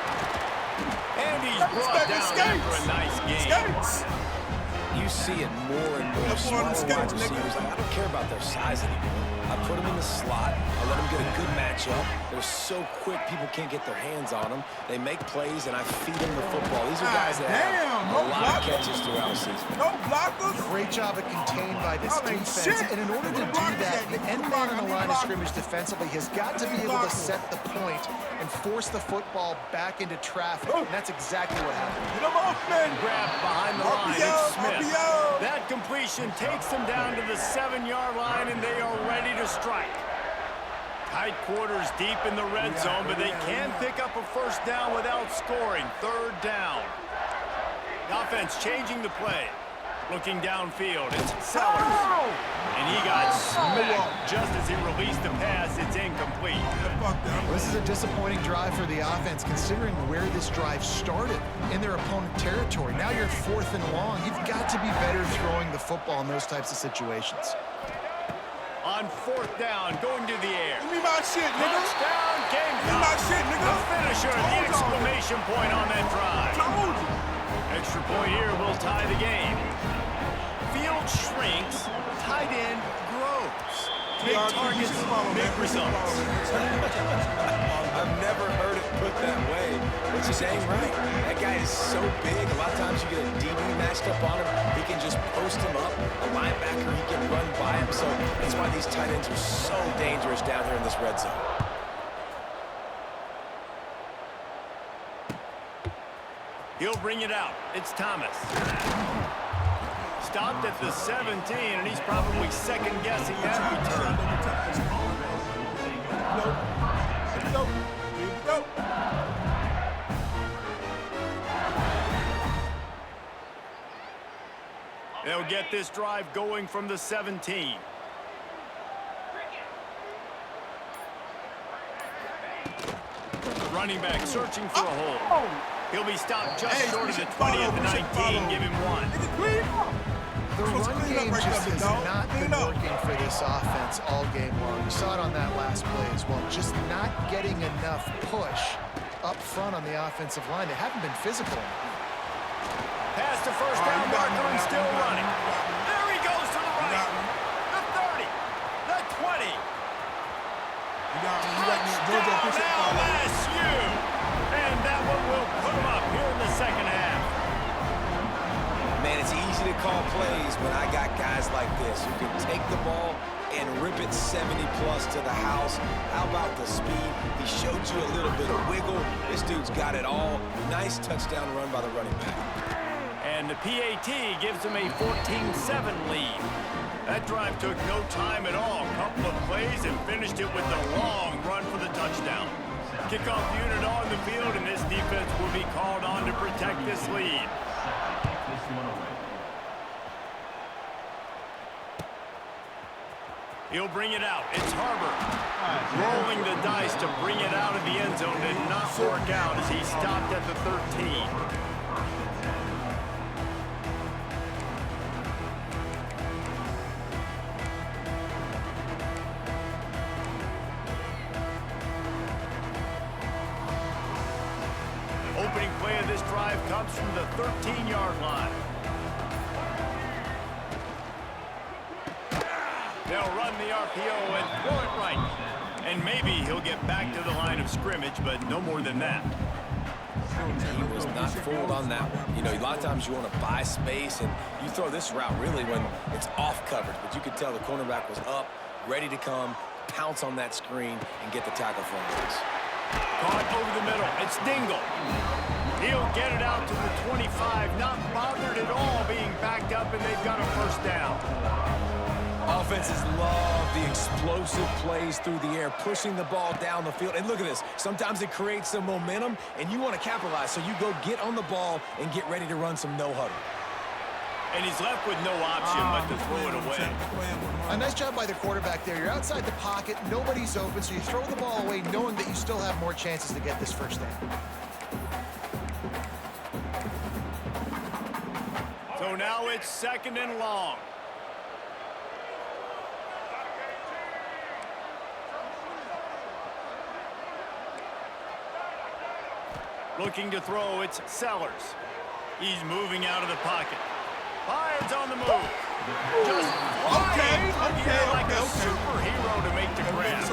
Speaker 2: And he's brought down after a nice game.
Speaker 4: You see it more and more. Smaller wide receivers, I don't care about their size anymore. I put them in the slot. I let them get a good matchup. They're so quick, people can't get their hands on them. They make plays, and I feed them the football. These are guys that have a lot of catches throughout the season.
Speaker 1: No blockers.
Speaker 3: Great job of contained by this defense. And in order to do that, the end man on the line of scrimmage defensively has got to be able to set the point and force the football back into traffic. And that's exactly what happened.
Speaker 1: Get him off, man.
Speaker 2: Grab behind the line. It's Smith. That completion takes them down to the 7-yard line, and they are ready to strike. Tight quarters deep in the red zone, but they can pick up a first down without scoring. Third down. The offense changing the play. Looking downfield, it's Sellers. And he got smacked just as he released the pass. It's incomplete.
Speaker 3: This is a disappointing drive for the offense, considering where this drive started in their opponent territory. Now you're 4th and long. You've got to be better throwing the football in those types of situations.
Speaker 2: On 4th down, going to the air.
Speaker 1: Give me my shit, nigga.
Speaker 2: Touchdown, Gamecocks.
Speaker 1: Give me my shit, nigga.
Speaker 2: The finisher, the exclamation point on that drive.
Speaker 1: Told you.
Speaker 2: Extra point here will tie the game. Field shrinks, tight end grows. Big targets, big results.
Speaker 4: I've never heard it put that way, which is dang right. That guy is so big. A lot of times you get a DB matched up on him. He can just post him up. A linebacker, he can run by him. So that's why these tight ends are so dangerous down here in this red zone.
Speaker 2: He'll bring it out. It's Thomas. Stopped at the 17, and he's probably second-guessing that return. They'll get this drive going from the 17. The running back searching for a hole. He'll be stopped just short of the 20 at the 19. Give him one.
Speaker 3: The run game just has not been working for this offense all game long. You saw it on that last play as well. Just not getting enough push up front on the offensive line. They haven't been physical.
Speaker 2: Pass to first down marker and still running. There he goes to the right. The 30. The 20. Touchdown LSU. And that one will put him up here in the second half.
Speaker 4: Man, it's easy to call plays when I got guys like this who can take the ball and rip it 70-plus to the house. How about the speed? He showed you a little bit of wiggle. This dude's got it all. Nice touchdown run by the running back.
Speaker 2: And the PAT gives them a 14-7 lead. That drive took no time at all. Couple of plays and finished it with a long run for the touchdown. Kickoff unit on the field, and this defense will be called on to protect this lead. He'll bring it out. It's Harbor. Rolling the dice to bring it out of the end zone did not work out as he stopped at the 13. Opening play of this drive comes from the 13-yard line. They'll run the RPO and throw it right. And maybe he'll get back to the line of scrimmage, but no more than that.
Speaker 4: He was not fooled on that one. You know, a lot of times you want to buy space, and you throw this route really when it's off coverage. But you could tell the cornerback was up, ready to come, pounce on that screen, and get the tackle for him.
Speaker 2: Caught over the middle. It's Dingle. He'll get it out to the 25, not bothered at all being backed up, and they've got a first down.
Speaker 4: Offenses love the explosive plays through the air, pushing the ball down the field. And look at this. Sometimes it creates some momentum, and you want to capitalize. So you go get on the ball and get ready to run some no-huddle.
Speaker 2: And he's left with no option but to throw it away.
Speaker 3: A nice job by the quarterback there. You're outside the pocket, nobody's open, so you throw the ball away knowing that you still have more chances to get this first down.
Speaker 2: So now it's 2nd and long. Looking to throw, it's Sellers. He's moving out of the pocket. Fires on the move. Just flying like a superhero to make the grab.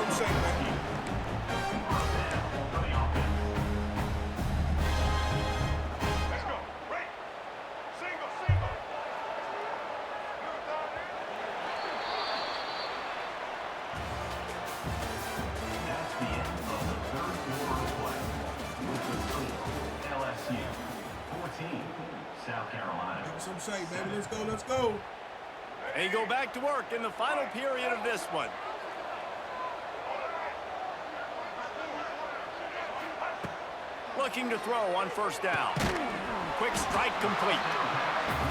Speaker 1: Some shape, baby. Let's go, let's go.
Speaker 2: They go back to work in the final period of this one. Looking to throw on first down. Quick strike complete.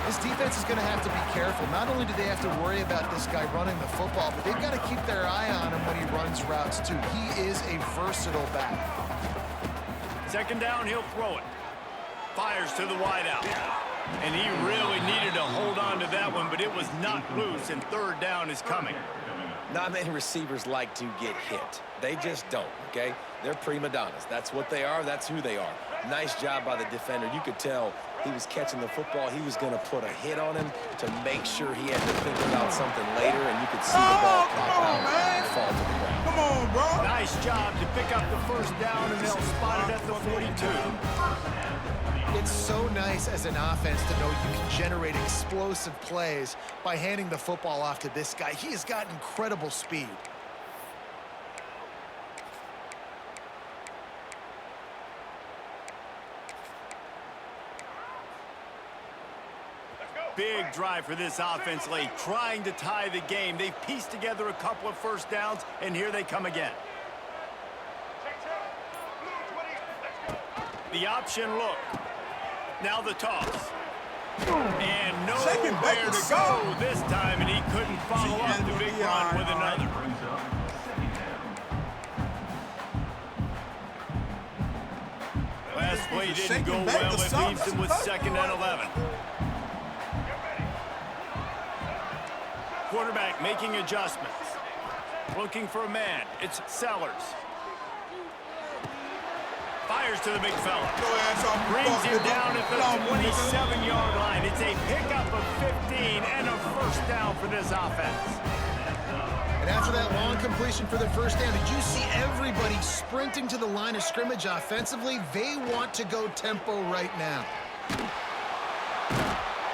Speaker 3: This defense is going to have to be careful. Not only do they have to worry about this guy running the football, but they've got to keep their eye on him when he runs routes, too. He is a versatile back.
Speaker 2: 2nd down, he'll throw it. Fires to the wideout. And he really needed to hold on to that one, but it was not loose, and 3rd down is coming.
Speaker 4: Not many receivers like to get hit. They just don't, okay? They're prima donnas. That's what they are. That's who they are. Nice job by the defender. You could tell he was catching the football. He was going to put a hit on him to make sure he had to think about something later, and you could see the ball pop out and fall to the ground.
Speaker 1: Come on, bro.
Speaker 2: Nice job to pick up the first down, and they'll spot it at the 42.
Speaker 3: It's so nice as an offense to know you can generate explosive plays by handing the football off to this guy. He has got incredible speed.
Speaker 2: Big drive for this offense late, trying to tie the game. They've pieced together a couple of first downs, and here they come again. The option look. Now the toss. And nowhere to go this time, and he couldn't follow up the big run with another. Last play didn't go well. It leaves him with 2nd and 11. Quarterback making adjustments. Looking for a man. It's Sellers. Fires to the big fella. Brings him down at the 27-yard line. It's a pickup of 15 and a first down for this offense.
Speaker 3: And after that long completion for the first down, did you see everybody sprinting to the line of scrimmage offensively? They want to go tempo right now.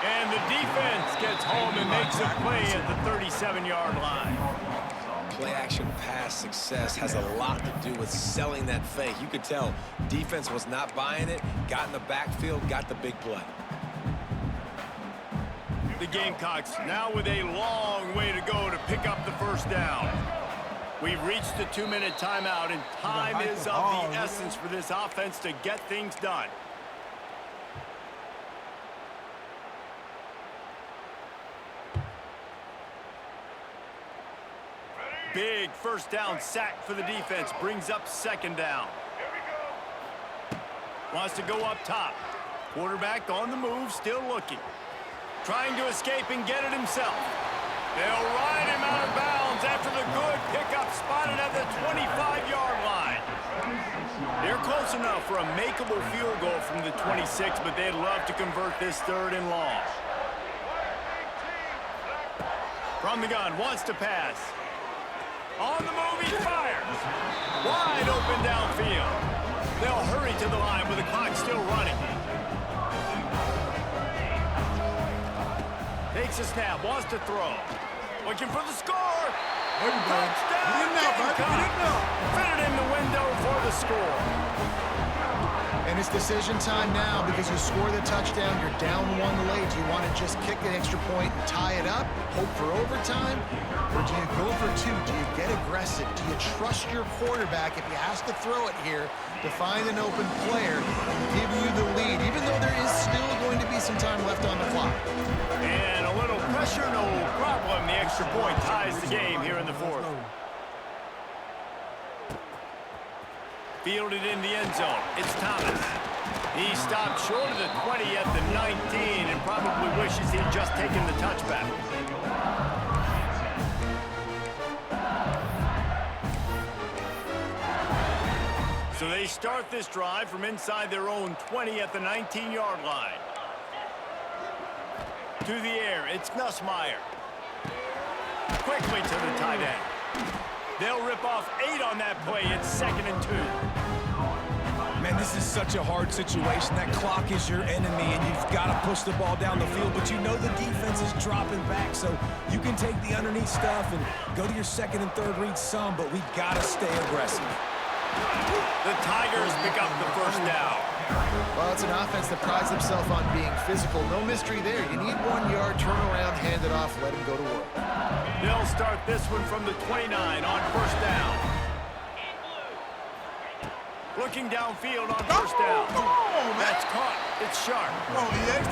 Speaker 2: And the defense gets home and makes a play at the 37-yard line.
Speaker 4: play-action pass success has a lot to do with selling that fake. You could tell defense was not buying it, got in the backfield, got the big play.
Speaker 2: The Gamecocks now with a long way to go to pick up the first down. We've reached the 2-minute timeout, and time is of the essence for this offense to get things done. Big first down sack for the defense, brings up second down. Wants to go up top. Quarterback on the move, still looking. Trying to escape and get it himself. They'll ride him out of bounds after the good pickup spotted at the 25-yard line. They're close enough for a makeable field goal from the 26, but they'd love to convert this 3rd and long. From the gun, wants to pass. On the move, he fires. Wide open downfield. They'll hurry to the line with the clock still running. Takes a snap, wants to throw. Looking for the score. Touchdown, Gamecock. Fit it in the window for the score.
Speaker 3: And it's decision time now because you score the touchdown, you're down 1 late. Do you want to just kick an extra point and tie it up, hope for overtime? Or do you go for 2? Do you get aggressive? Do you trust your quarterback if he has to throw it here to find an open player and give you the lead, even though there is still going to be some time left on the clock?
Speaker 2: And a little pressure, no problem. The extra point ties the game here in the 4th. Fielded in the end zone. It's Thomas. He stopped short of the 20 at the 19 and probably wishes he'd just taken the touchback. So they start this drive from inside their own 20 at the 19-yard line. To the air, it's Nussmeier. Quickly to the tight end. They'll rip off 8 on that play. It's 2nd and 2.
Speaker 4: Man, this is such a hard situation. That clock is your enemy, and you've got to push the ball down the field, but you know the defense is dropping back, so you can take the underneath stuff and go to your 2nd and 3rd read some, but we've got to stay aggressive.
Speaker 2: The Tigers pick up the first down.
Speaker 3: Well, it's an offense that prides themselves on being physical. No mystery there. You need 1 yard, turn around, hand it off, let him go to work.
Speaker 2: They'll start this one from the 29 on first down. Looking downfield on first down. That's caught. It's sharp.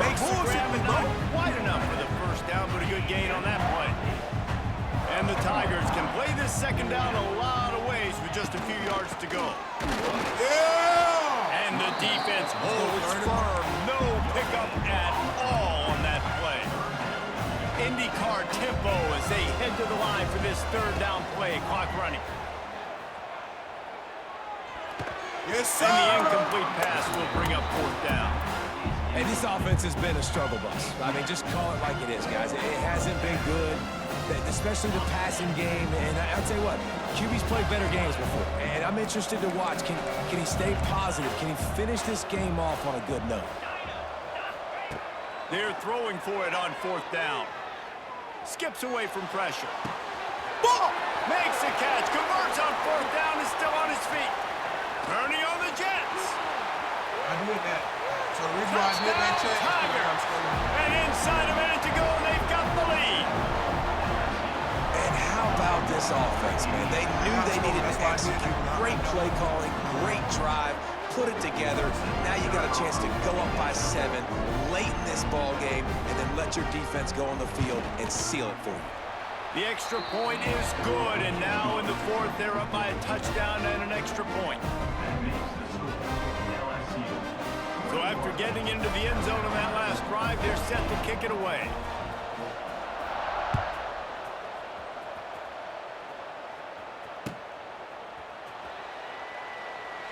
Speaker 2: Makes the grab and not quite enough for the first down, but a good gain on that play. And the Tigers can play this second down a lot of ways with just a few yards to go. Yeah! And the defense holds firm. No pickup at all on that play. IndyCar tempo as they head to the line for this 3rd down play. Clock running.
Speaker 1: Yes, sir!
Speaker 2: And the incomplete pass will bring up 4th down.
Speaker 4: Hey, this offense has been a struggle bus. I mean, just call it like it is, guys. It hasn't been good, especially the passing game. And I'll tell you what, QB's played better games before. And I'm interested to watch. Can he stay positive? Can he finish this game off on a good note?
Speaker 2: They're throwing for it on 4th down. Skips away from pressure.
Speaker 1: Ball!
Speaker 2: Makes the catch. Converts on 4th down. Is still on his feet. Turning on the Jets.
Speaker 1: I did that. So the reason why I did that check.
Speaker 2: Tigers. And inside a minute to go, they've got the lead.
Speaker 4: And how about this offense, man? They knew they needed to execute. Great play calling, great drive, put it together. Now you got a chance to go up by 7 late in this ball game and then let your defense go on the field and seal it for you.
Speaker 2: The extra point is good, and now in the 4th, they're up by a touchdown and an extra point. So after getting into the end zone on that last drive, they're set to kick it away.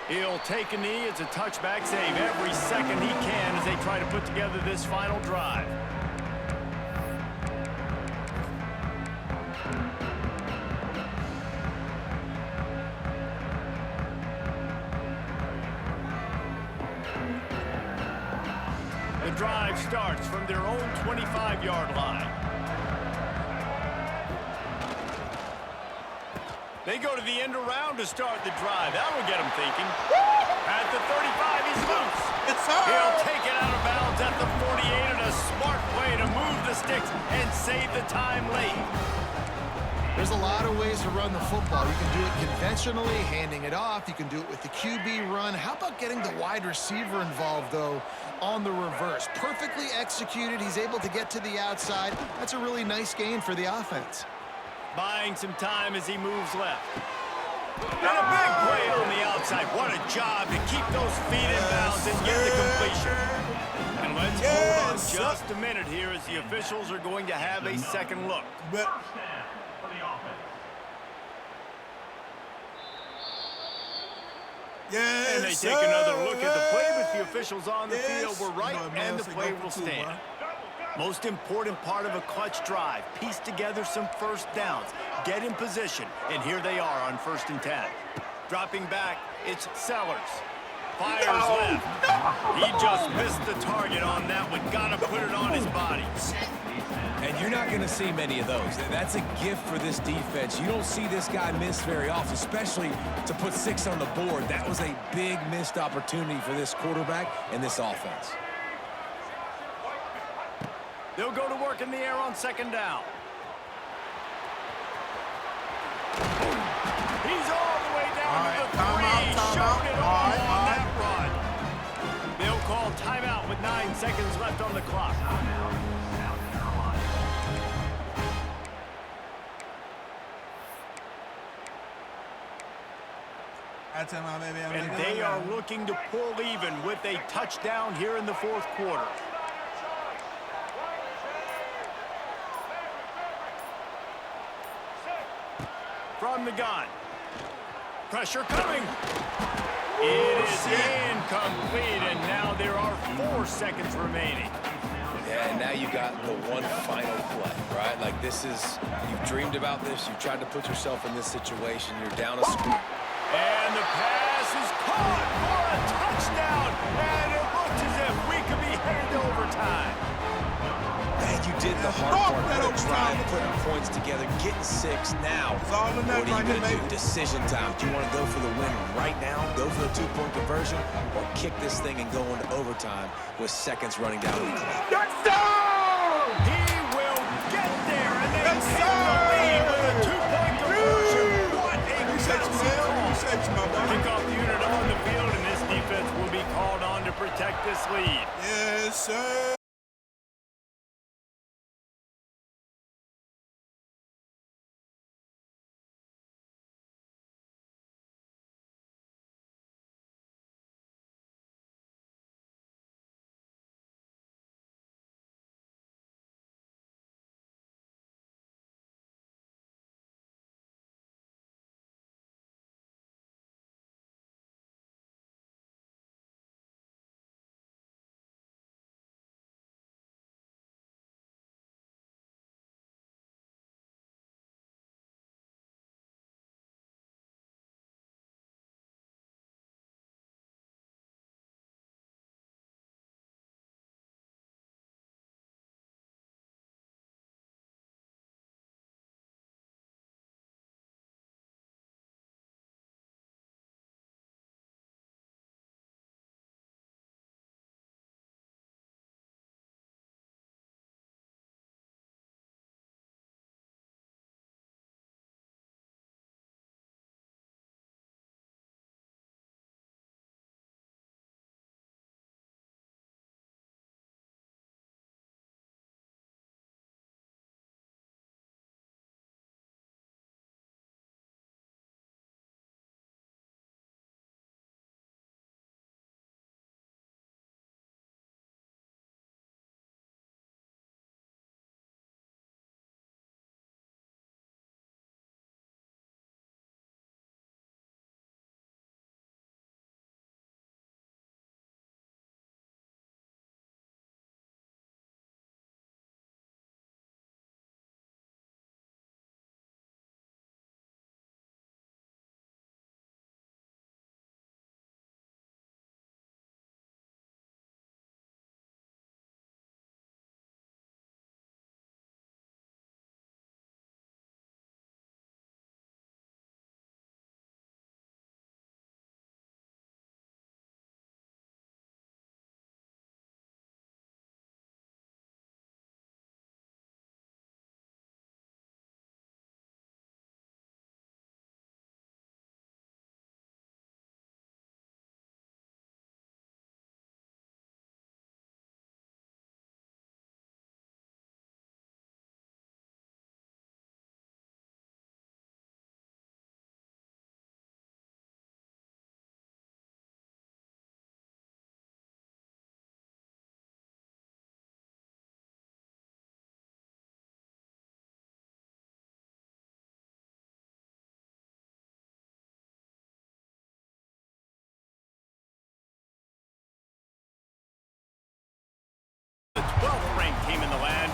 Speaker 2: He'll take a knee. It's a touchback save every second he can as they try to put together this final drive. The drive starts from their own 25-yard line. They go to the end around to start the drive. That will get them thinking. At the 35, he's loose.
Speaker 1: It's hard.
Speaker 2: He'll take it out of bounds at the 48, and a smart play to move the sticks and save the time late.
Speaker 3: There's a lot of ways to run the football. You can do it conventionally, handing it off. You can do it with the QB run. How about getting the wide receiver involved, though, on the reverse? Perfectly executed. He's able to get to the outside. That's a really nice gain for the offense.
Speaker 2: Buying some time as he moves left. And a big play on the outside. What a job to keep those feet in bounds and get the completion. And let's hold on just a minute here as the officials are going to have a second look.
Speaker 1: Yes,
Speaker 2: and they take another look at the play, but the officials on the field were right, and the play will stand. Most important part of a clutch drive, piece together some first downs, get in position, and here they are on 1st and 10. Dropping back, it's Sellers. Fires left. He just missed the target on that one. Gotta put it on his body.
Speaker 4: And you're not going to see many of those. That's a gift for this defense. You don't see this guy miss very often, especially to put 6 on the board. That was a big missed opportunity for this quarterback and this offense.
Speaker 2: They'll go to work in the air on 2nd down. He's all the way down to the 3. Showed it all on that run. They'll call timeout with 9 seconds left on the clock. And they are looking to pull even with a touchdown here in the 4th quarter. From the gun. Pressure coming. It is incomplete, and now there are 4 seconds remaining.
Speaker 4: Yeah, and now you got the one final play, right? Like this is, you've dreamed about this. You've tried to put yourself in this situation. You're down a score.
Speaker 2: And the pass is caught for a touchdown. And it looks as if we could be headed to overtime.
Speaker 4: Man, you did the hard part. Put a drive, putting points together, getting 6 now. What are you going to do? Decision time. Do you want to go for the win right now, go for the 2-point conversion, or kick this thing and go into overtime with seconds running down the clock?
Speaker 2: He will get there, and they take the lead with a 2-point conversion. What a kickoff unit on the field, and this defense will be called on to protect this lead.
Speaker 1: Yes, sir.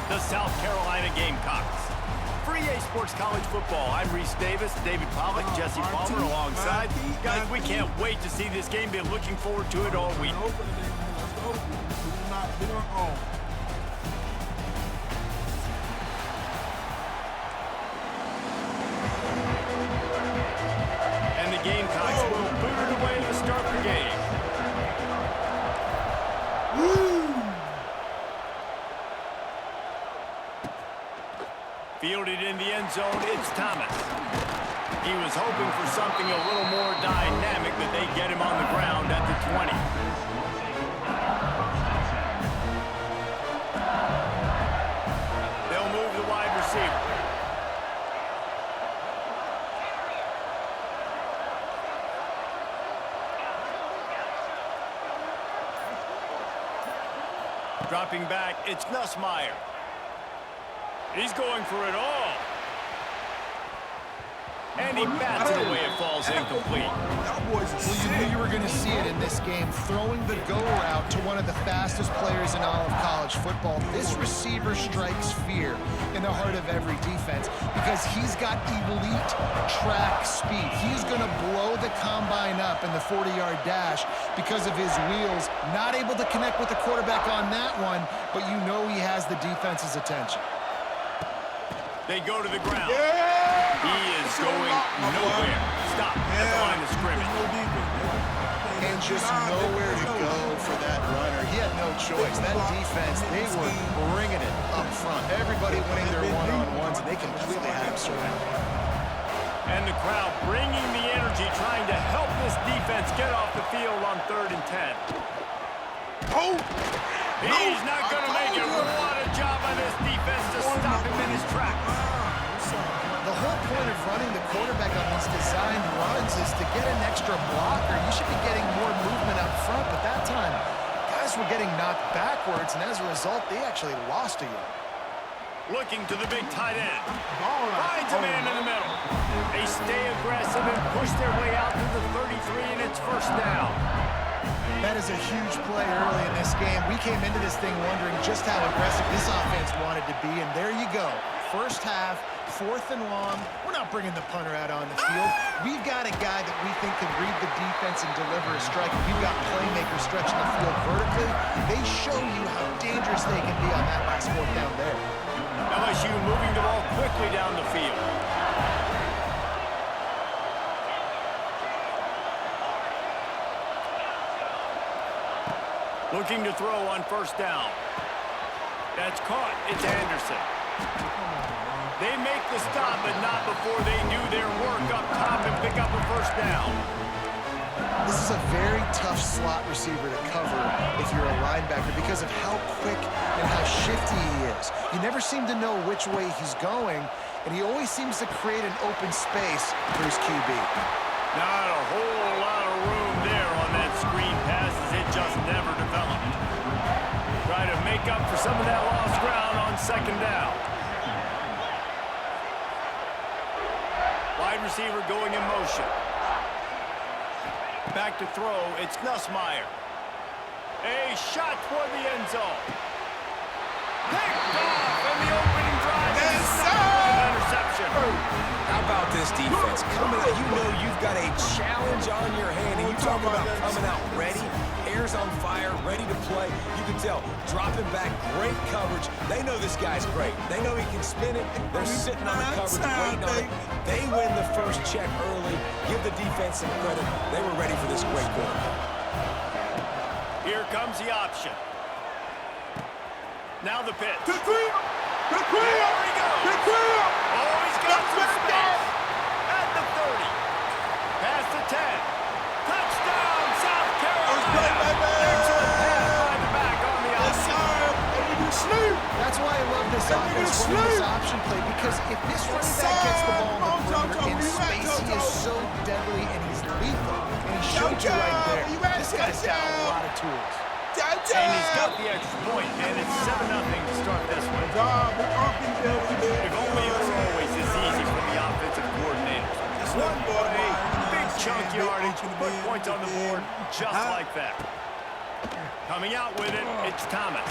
Speaker 2: the South Carolina Gamecocks. For EA Sports College Football, I'm Reese Davis, David Pollock, Jesse Palmer alongside. Guys, we can't wait to see this game. Been looking forward to it all week. And the Gamecocks will boot it away to start the game. Fielded in the end zone, it's Thomas. He was hoping for something a little more dynamic, but they get him on the ground at the 20. They'll move the wide receiver. Dropping back, it's Nussmeier. He's going for it all. And he bats it away. It falls incomplete.
Speaker 3: Well, you knew you were going to see it in this game. Throwing the go route to one of the fastest players in all of college football. This receiver strikes fear in the heart of every defense because he's got elite track speed. He's going to blow the combine up in the 40-yard dash because of his wheels. Not able to connect with the quarterback on that one, but you know he has the defense's attention.
Speaker 2: They go to the ground. Yeah! He is going nowhere. Stop at the line of scrimmage.
Speaker 3: And just nowhere to go for that runner. He had no choice. That defense, they were bringing it up front. Everybody winning their one-on-ones, and they completely had him surrounded.
Speaker 2: And the crowd bringing the energy, trying to help this defense get off the field on 3rd and 10.
Speaker 1: Oh!
Speaker 2: He's not going to make it. What a job on this defense to stop him in his tracks.
Speaker 3: The whole point of running the quarterback on these designed runs is to get an extra blocker. You should be getting more movement up front, but that time, guys were getting knocked backwards, and as a result, they actually lost a yard.
Speaker 2: Looking to the big tight end. Finds a man in the middle. They stay aggressive and push their way out to the 33, and it's 1st down.
Speaker 3: That is a huge play early in this game. We came into this thing wondering just how aggressive this offense wanted to be, and there you go. First half, 4th and long. We're not bringing the punter out on the field. We've got a guy that we think can read the defense and deliver a strike. We've got playmakers stretching the field vertically. They show you how dangerous they can be on that last 4th down there.
Speaker 2: LSU moving the ball quickly down the field. Looking to throw on 1st down. That's caught. It's Anderson. They make the stop, but not before they do their work up top and pick up a 1st down.
Speaker 3: This is a very tough slot receiver to cover if you're a linebacker because of how quick and how shifty he is. You never seem to know which way he's going, and he always seems to create an open space for his QB.
Speaker 2: Not a whole lot of room there on that screen pass as it just never developed. Try to make up for some of that lost ground on 2nd down. Wide receiver going in motion. Back to throw, it's Nussmeier. A shot toward the end zone. Picked off, and the opening drive is an interception.
Speaker 4: How about this defense? Coming out, you know you've got a challenge on your hand, and you talk about coming out ready, hair's on fire, ready to play. You can tell, dropping back, great coverage. They know this guy's great. They know he can spin it. They're sitting on the coverage, waiting on it. They win the first check early. Give the defense some credit. They were ready for this great quarterback.
Speaker 2: Here comes the option. Now the pitch.
Speaker 1: The clear! The clear!
Speaker 2: There he goes.
Speaker 1: The clear!
Speaker 2: Oh, he's got some space. At the 30. Past the 10. Touchdown, South Carolina. Excellent pass by the back on the outside.
Speaker 3: That's why I love this offense running this option play, because if this running back gets the ball on the perimeter in space, he is so deadly and he's lethal. And he showed you right there. This guy's got a lot of tools.
Speaker 2: And he's got the extra point, and it's 7-0 to start this one. If only it were always this easy for the offensive coordinators. One play, big chunk yardage, put points on the board just like that. Coming out with it, it's Thomas.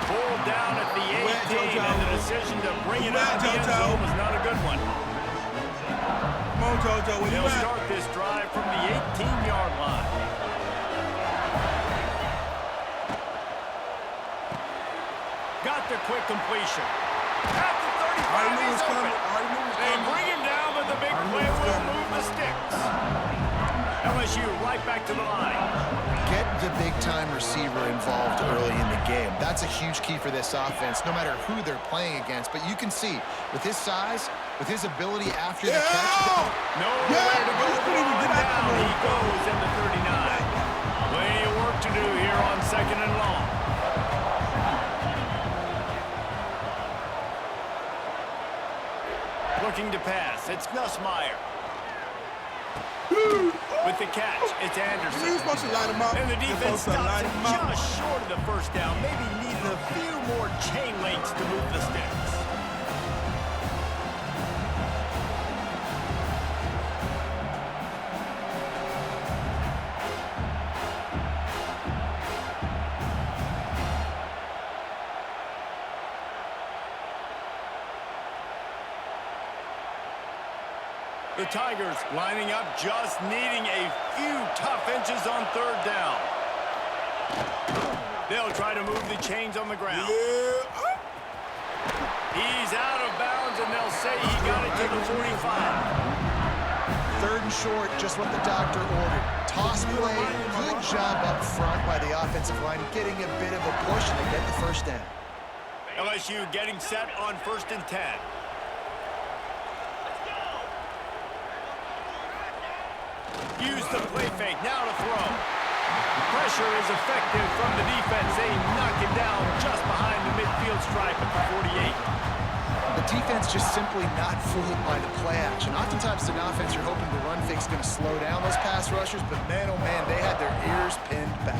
Speaker 2: Pulled down at the 8,
Speaker 1: JoJo.
Speaker 2: and the decision to bring it out of the end
Speaker 1: JoJo.
Speaker 2: zone was not a good one.
Speaker 1: Come on, JoJo. Where you
Speaker 2: They'll
Speaker 1: at?
Speaker 2: start this drive from the 18-yard line. Got the quick completion. At the 35, he's open. They bring him down, but the big play will move the sticks. LSU right back to the line.
Speaker 3: Get the big-time receiver involved early in the game. That's a huge key for this offense, no matter who they're playing against. But you can see, with his size, with his ability after the catch...
Speaker 2: Nowhere to go. Down he goes in the 39. Plenty of work to do here on 2nd and long. Looking to pass. It's Nussmeier. With the catch, it's Anderson.
Speaker 1: You're supposed to light him up.
Speaker 2: And the defense stops it
Speaker 1: him up.
Speaker 2: just short of the first down. Maybe needed a few more chain links to move the sticks. The Tigers lining up, just needing a few tough inches on 3rd down. They'll try to move the chains on the ground.
Speaker 1: Yeah.
Speaker 2: He's out of bounds, and they'll say he got it to the 45.
Speaker 3: 3rd and short, just what the doctor ordered. Toss play, good job up front by the offensive line, getting a bit of a push, and they get the 1st down.
Speaker 2: LSU getting set on 1st and 10. Use the play fake, now to throw. Pressure is effective from the defense. They knock him down just behind the midfield stripe at the 48.
Speaker 3: The defense just simply not fooled by the play action. Oftentimes, an offense, you're hoping the run fake's going to slow down those pass rushers, but man, oh man, they had their ears pinned back.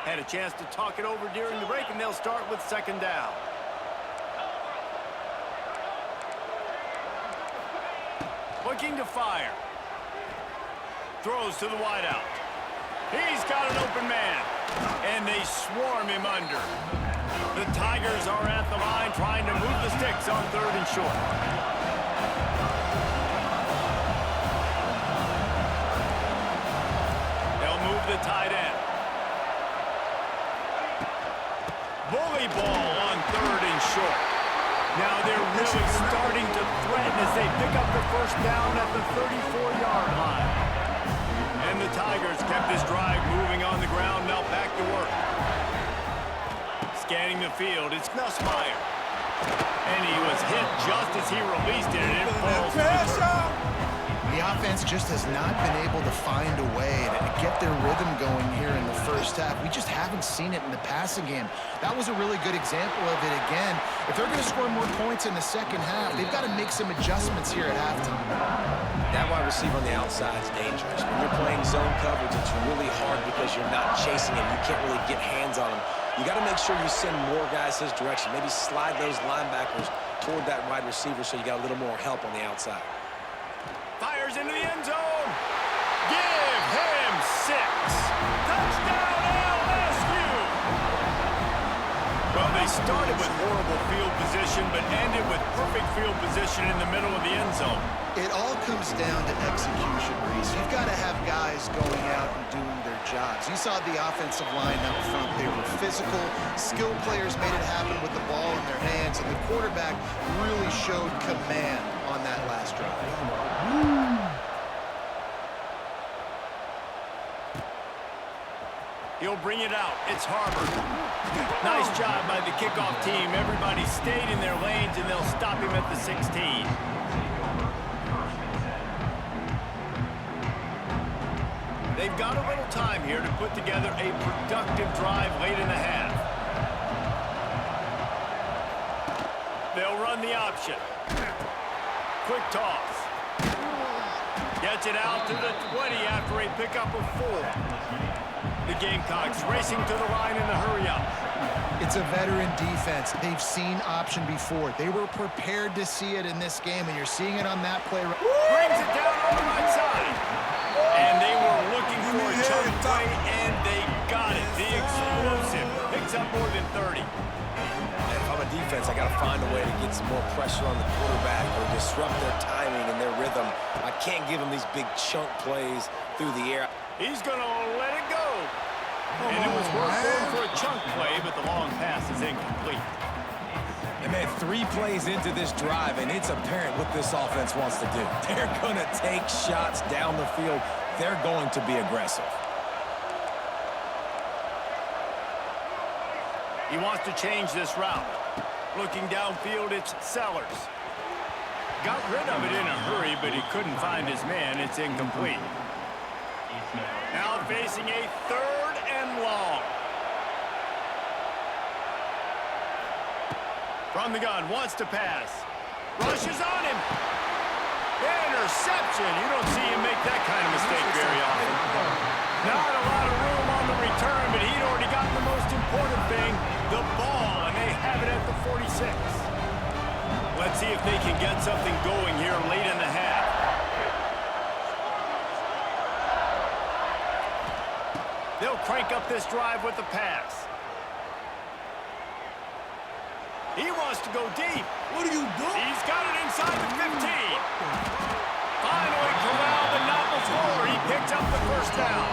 Speaker 2: Had a chance to talk it over during the break, and they'll start with 2nd down. Looking to fire. Throws to the wideout. He's got an open man, and they swarm him under. The Tigers are at the line trying to move the sticks on 3rd and short. They'll move the tight end. Bully ball on 3rd and short. Now they're really starting to threaten as they pick up the 1st down at the 34-yard line. And the Tigers kept this drive moving on the ground, now back to work. Scanning the field, it's Nussmeier. And he was hit just as he released it, and it falls to the turf.
Speaker 3: The offense just has not been able to find a way to get their rhythm going here in the 1st half. We just haven't seen it in the passing game. That was a really good example of it again. If they're going to score more points in the 2nd half, they've got to make some adjustments here at halftime.
Speaker 4: That wide receiver on the outside is dangerous. When you're playing zone coverage, it's really hard because you're not chasing him. You can't really get hands on him. You got to make sure you send more guys his direction. Maybe slide those linebackers toward that wide receiver so you got a little more help on the outside.
Speaker 2: Fires into the end zone. Give him 6. Touchdown, LSU. Well, they started with horrible field position, but ended with perfect field position in the middle of the end zone.
Speaker 3: It all comes down to execution, Reese. You've got to have guys going out and doing their jobs. You saw the offensive line up front. They were physical. Skilled players made it happen with the ball in their hands, and the quarterback really showed command on that last drive.
Speaker 2: He'll bring it out. It's Harvard. Nice job by the kickoff team. Everybody stayed in their lanes, and they'll stop him at the 16. They've got a little time here to put together a productive drive late in the half. They'll run the option. Quick toss. Gets it out to the 20 after a pickup of 4. The Gamecocks racing to the line in the hurry-up.
Speaker 3: It's a veteran defense. They've seen option before. They were prepared to see it in this game, and you're seeing it on that play.
Speaker 2: Brings it down on the right side. And they were looking for a chunk play, and they got it. The explosive picks up more than 30.
Speaker 4: And if I'm a defense, I got to find a way to get some more pressure on the quarterback or disrupt their timing and their rhythm. I can't give them these big chunk plays through the air.
Speaker 2: He's going to let it go. And it was worth going for a chunk play, but the long pass is incomplete.
Speaker 4: And man, 3 plays into this drive, and it's apparent what this offense wants to do. They're going to take shots down the field. They're going to be aggressive.
Speaker 2: He wants to change this route. Looking downfield, it's Sellers. Got rid of it in a hurry, but he couldn't find his man. It's incomplete. Now facing a 3rd and long. From the gun, wants to pass. Rushes on him. Interception. You don't see him make that kind of mistake very often. Not a lot of room on the return, but he'd already gotten the most important thing, the ball, and they have it at the 46. Let's see if they can get something going here late in the half. They'll crank up this drive with the pass. He wants to go deep.
Speaker 1: What are you doing?
Speaker 2: He's got it inside the 15. Finally corralled, but not before. He picked up the first down.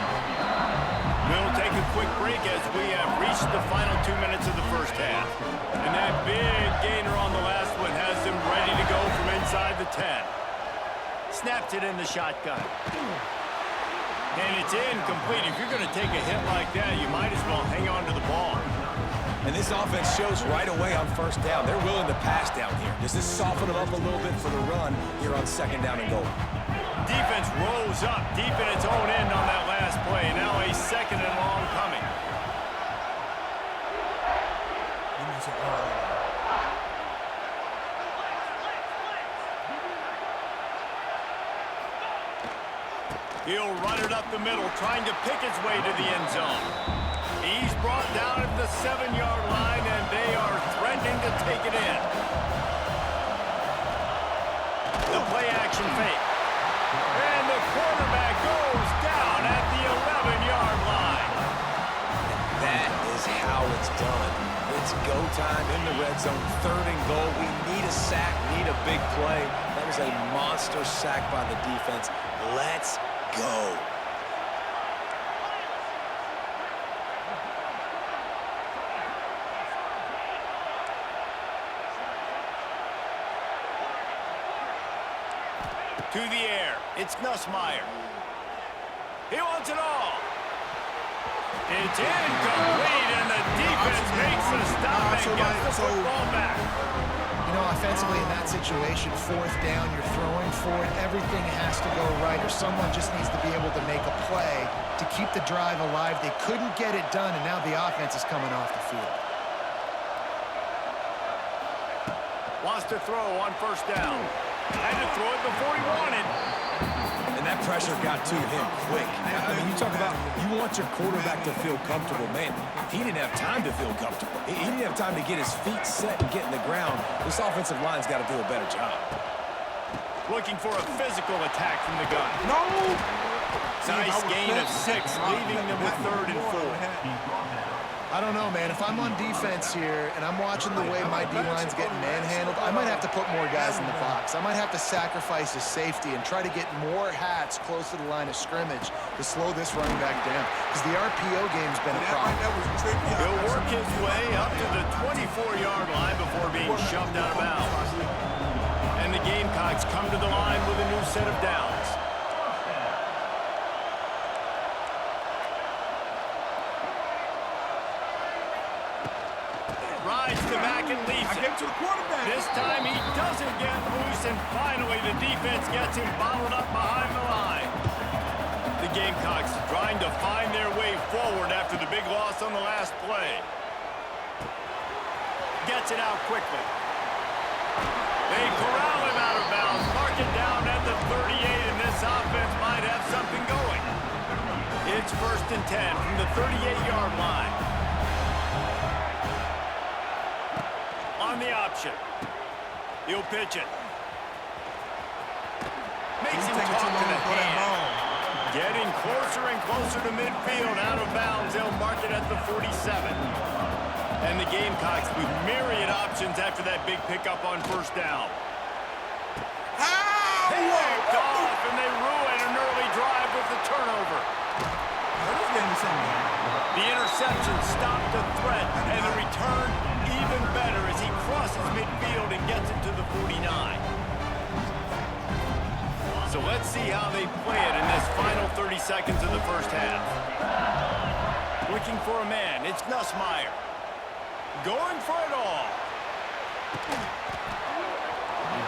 Speaker 2: We'll take a quick break as we have reached the final 2 minutes of the first half. And that big gainer on the last one has him ready to go from inside the 10. Snaps it in the shotgun. And it's incomplete. If you're going to take a hit like that, you might as well hang on to the ball.
Speaker 4: And this offense shows right away on first down. They're willing to pass down here. Does this soften them up a little bit for the run here on 2nd down and goal?
Speaker 2: Defense rose up deep in its own end on that last play. Now a 2nd and long coming. He'll run it up the middle, trying to pick his way to the end zone. He's brought down at the 7-yard line, and they are threatening to take it in. The play-action fake. And the quarterback goes down at the 11-yard line.
Speaker 4: That is how it's done. It's go time in the red zone, 3rd and goal. We need a sack, need a big play. That was a monster sack by the defense. Let's go.
Speaker 2: To the air. It's Nussmeier. He wants it all. It's incomplete, and the defense makes a stop and gets the football back.
Speaker 3: You know, offensively in that situation, 4th down, you're throwing for it. Everything has to go right, or someone just needs to be able to make a play to keep the drive alive. They couldn't get it done, and now the offense is coming off the field.
Speaker 2: Wants to throw on first down. Had to throw it before he wanted.
Speaker 4: And that pressure got to him quick. I mean, you talk about you want your quarterback to feel comfortable. Man, he didn't have time to feel comfortable. He didn't have time to get his feet set and get in the ground. This offensive line's got to do a better job.
Speaker 2: Looking for a physical attack from the gun.
Speaker 1: No!
Speaker 2: Nice gain of 6, leaving them with 3rd and 4.
Speaker 3: I don't know, man. If I'm on defense here and I'm watching the way my D-line's getting manhandled, I might have to put more guys in the box. I might have to sacrifice his safety and try to get more hats close to the line of scrimmage to slow this running back down, because the RPO game's been a problem.
Speaker 2: He'll work his way up to the 24-yard line before being shoved out of bounds. And the Gamecocks come to the line with a new set of downs. Rides the back and leaves it.
Speaker 1: To the quarterback.
Speaker 2: This time he doesn't get loose, and finally the defense gets him bottled up behind the line. The Gamecocks trying to find their way forward after the big loss on the last play. Gets it out quickly. They corral him out of bounds, mark it down at the 38, and this offense might have something going. It's 1st and 10 from the 38-yard line. the option. He'll pitch it. Makes him talk to the hand. Getting closer and closer to midfield. Out of bounds. They'll mark it at the 47. And the Gamecocks with myriad options after that big pickup on first down. Picked off, and they ruin an early drive with the turnover. The interception stopped the threat, and the return even better as he crosses midfield and gets it to the 49. So let's see how they play it in this final 30 seconds of the first half. Looking for a man, it's Nussmeier. Going for it all.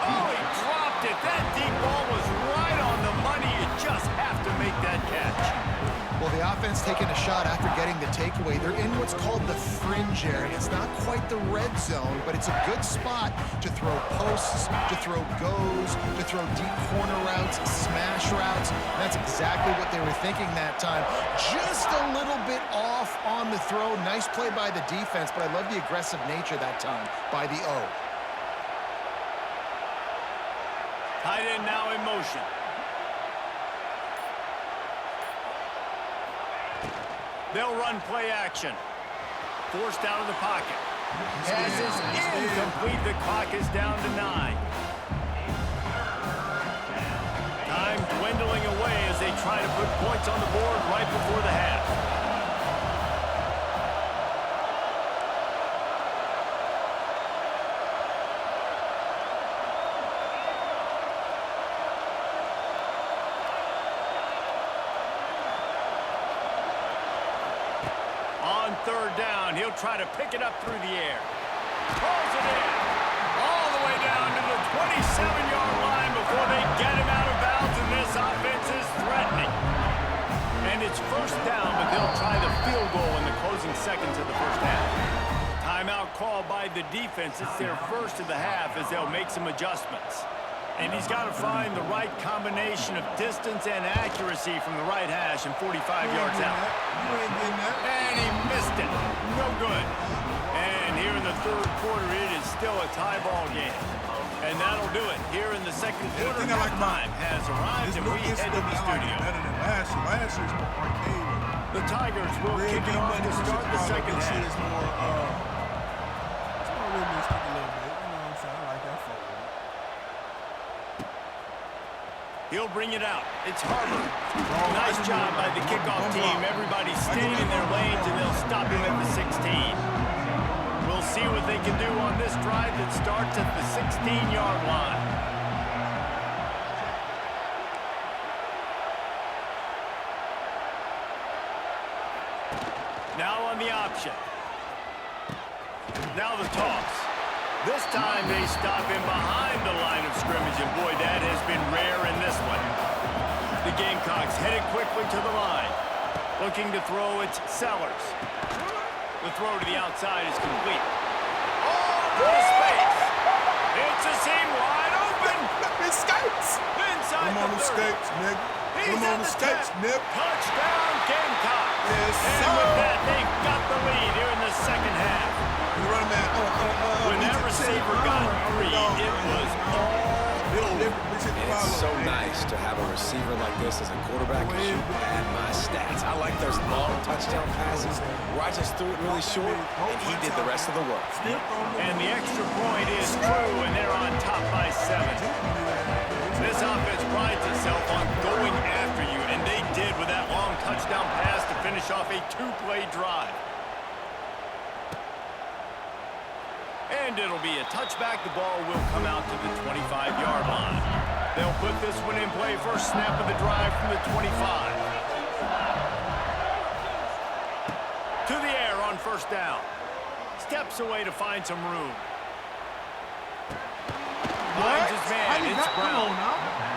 Speaker 2: Oh, he dropped it. That deep ball was right on the money. You just have to make that catch.
Speaker 3: Well, the offense taking a shot after getting the takeaway. They're in what's called the fringe area. It's not quite the red zone, but it's a good spot to throw posts, to throw goes, to throw deep corner routes, smash routes. And that's exactly what they were thinking that time. Just a little bit off on the throw. Nice play by the defense, but I love the aggressive nature that time by the O.
Speaker 2: Tight end now in motion. They'll run play action. Forced out of the pocket. Pass is incomplete. The clock is down to 9. Time dwindling away as they try to put points on the board right before the half. Third down, he'll try to pick it up through the air. Pulls it in. All the way down to the 27-yard line before they get him out of bounds, and this offense is threatening. And it's first down, but they'll try the field goal in the closing seconds of the first half. Timeout called by the defense. It's their first of the half as they'll make some adjustments. And he's got to find the right combination of distance and accuracy from the right hash and 45 yards out. And he missed it. No good. And here in the third quarter, it is still a tie ball game. And that'll do it. Here in the second quarter, halftime has arrived, and we head to the studio. The Tigers will kick it off to start the second half.
Speaker 1: It's more realistic a little bit. You know what I'm saying? I like that football.
Speaker 2: He'll bring it out. It's Harvard. Nice job by the kickoff team. Everybody's staying in their lanes, and they'll stop him at the 16. We'll see what they can do on this drive that starts at the 16-yard line. Now on the option. Now the toss. This time they stop him behind the line of scrimmage, and boy, that has been rare in this one. The Gamecocks headed quickly to the line. Looking to throw, it's Sellers. The throw to the outside is complete. Oh, to space. It's a seam wide open.
Speaker 1: It skates.
Speaker 2: Inside
Speaker 1: Come on
Speaker 2: the
Speaker 1: the
Speaker 2: 30.
Speaker 1: skates, nigga.
Speaker 2: He's
Speaker 1: Come on
Speaker 2: at
Speaker 1: the
Speaker 2: the
Speaker 1: skates,
Speaker 2: 10.
Speaker 1: nigga.
Speaker 2: Touchdown, Gamecocks.
Speaker 1: Yes,
Speaker 2: and
Speaker 1: sir.
Speaker 2: with that, they've got the lead here in the second half.
Speaker 1: You run, man.
Speaker 2: When that receiver got free, it was all over.
Speaker 4: And it's so nice to have a receiver like this as a quarterback who should pad my stats. I like those long touchdown passes where I just threw it really short, and he did the rest of the work.
Speaker 2: And the extra point is true, and they're on top by 7. This offense prides itself on going after you, and they did with that long touchdown pass to finish off a 2-play drive. And it'll be a touchback. The ball will come out to the 25-yard line. They'll put this one in play. First snap of the drive from the 25. To the air on first down. Steps away to find some room. Finds his man. It's Brown.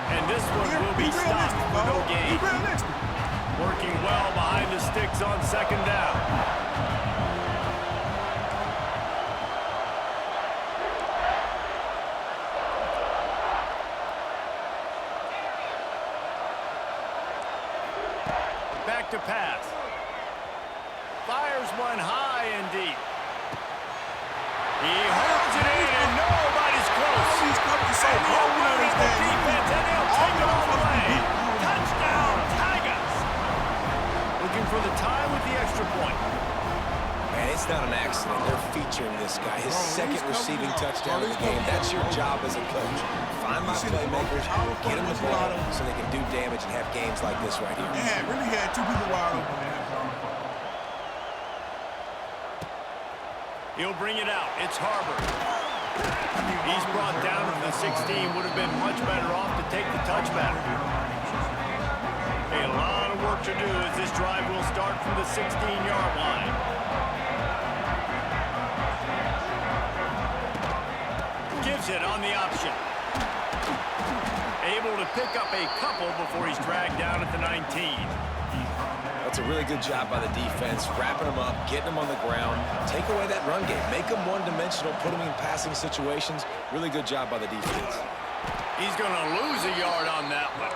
Speaker 2: And this one will be stopped for no gain. Working well behind the sticks on second down. Back to pass. Fires one high and deep. He holds it in, the defense, and they'll take it all the way. Touchdown, Tigers. Looking for the tie with the extra point.
Speaker 4: Man, it's not an accident. They're featuring this guy. His second receiving touchdown of the game. That's your job as a coach. Find my playmakers, get them the ball so they can do damage and have games like this right here.
Speaker 1: Yeah, really had two people wide open there.
Speaker 2: He'll bring it out. It's Harvard. He's brought down to the 16. Would have been much better off to take the touchback. A lot of work to do as this drive will start from the 16-yard line. Gives it on the option. Able to pick up a couple before he's dragged down at the 19.
Speaker 4: That's a really good job by the defense, wrapping them up, getting them on the ground. Take away that run game. Make them one-dimensional, put them in passing situations. Really good job by the defense.
Speaker 2: He's going to lose a yard on that one.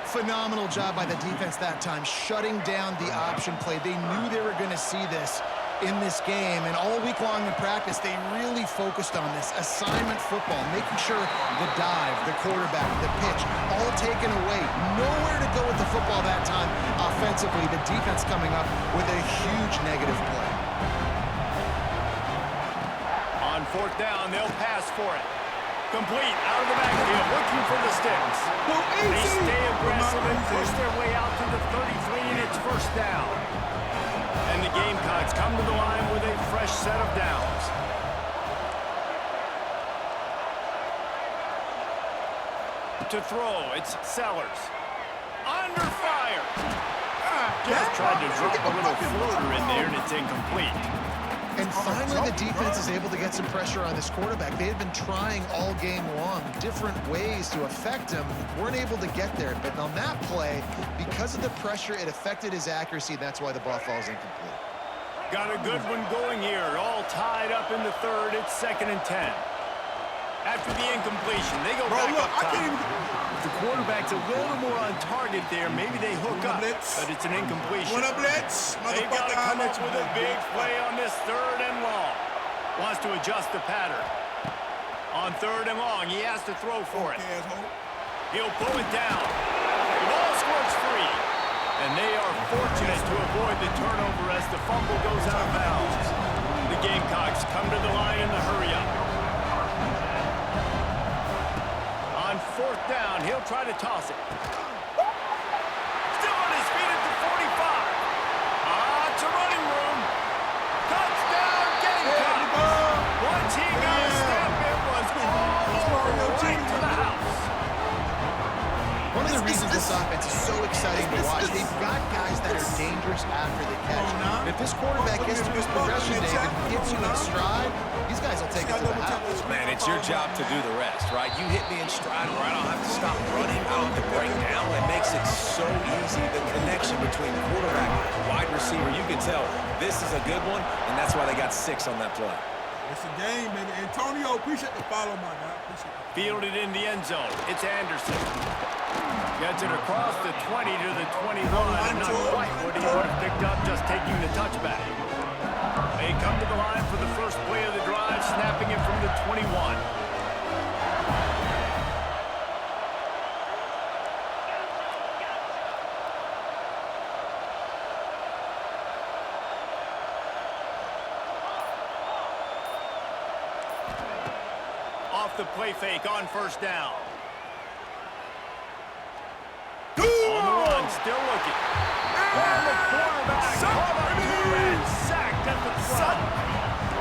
Speaker 3: Phenomenal job by the defense that time, shutting down the option play. They knew they were going to see this in this game, and all week long in practice, they really focused on this assignment football, making sure the dive, the quarterback, the pitch, all taken away. Nowhere to go with the football that time offensively. The defense coming up with a huge negative play.
Speaker 2: On fourth down, they'll pass for it. Complete out of the backfield, looking for the sticks. They stay aggressive and push their way out to the 33, and it's first down. And the Gamecocks come to the line with a fresh set of downs. To throw, it's Sellers. Under fire. Just tried to drop a little floater in there, and it's incomplete.
Speaker 3: And finally, the defense is able to get some pressure on this quarterback. They had been trying all game long, different ways to affect him, weren't able to get there. But on that play, because of the pressure, it affected his accuracy. That's why the ball falls incomplete.
Speaker 2: Got a good one going here. All tied up in the third. It's 2nd and 10. After the incompletion, they go back up top. The quarterback's a little more on target there. Maybe they hook up, but it's an incompletion.
Speaker 1: Wanna blitz?
Speaker 2: They've got to come up with a big play on this 3rd and long. Wants to adjust the pattern. On 3rd and long, he has to throw for it. He'll pull it down. The ball squirts free. And they are fortunate to avoid the turnover as the fumble goes out of bounds. The Gamecocks come to the line in the hurry-up. On 4th down, he'll try to toss it. Still on his feet at the 45. It's a running room. Touchdown, Gamecocks. Once he got a step, it was all over right to the house.
Speaker 3: One of the reasons this offense is so exciting to watch, they've got guys that are dangerous after the catch. And if this quarterback gets through his progression, David, gets you in stride, these guys will take it to the house.
Speaker 4: Man, it's your job to do the rest, right? You hit me in stride where I don't have to stop running, I don't have to break down. It makes it so easy. The connection between quarterback and wide receiver, you can tell this is a good one, and that's why they got 6 on that play.
Speaker 1: It's a game, baby. Antonio, appreciate the follow, my guy. Appreciate it.
Speaker 2: Fielded in the end zone. It's Anderson. Gets it across the 20 to the 21, and not quite what he would have picked up just taking the touchback. They come to the line for the first play of the drive, snapping it from the 21. Off the play fake on 1st down. On the run, still looking. And the quarterback caught up to and sacked at the front.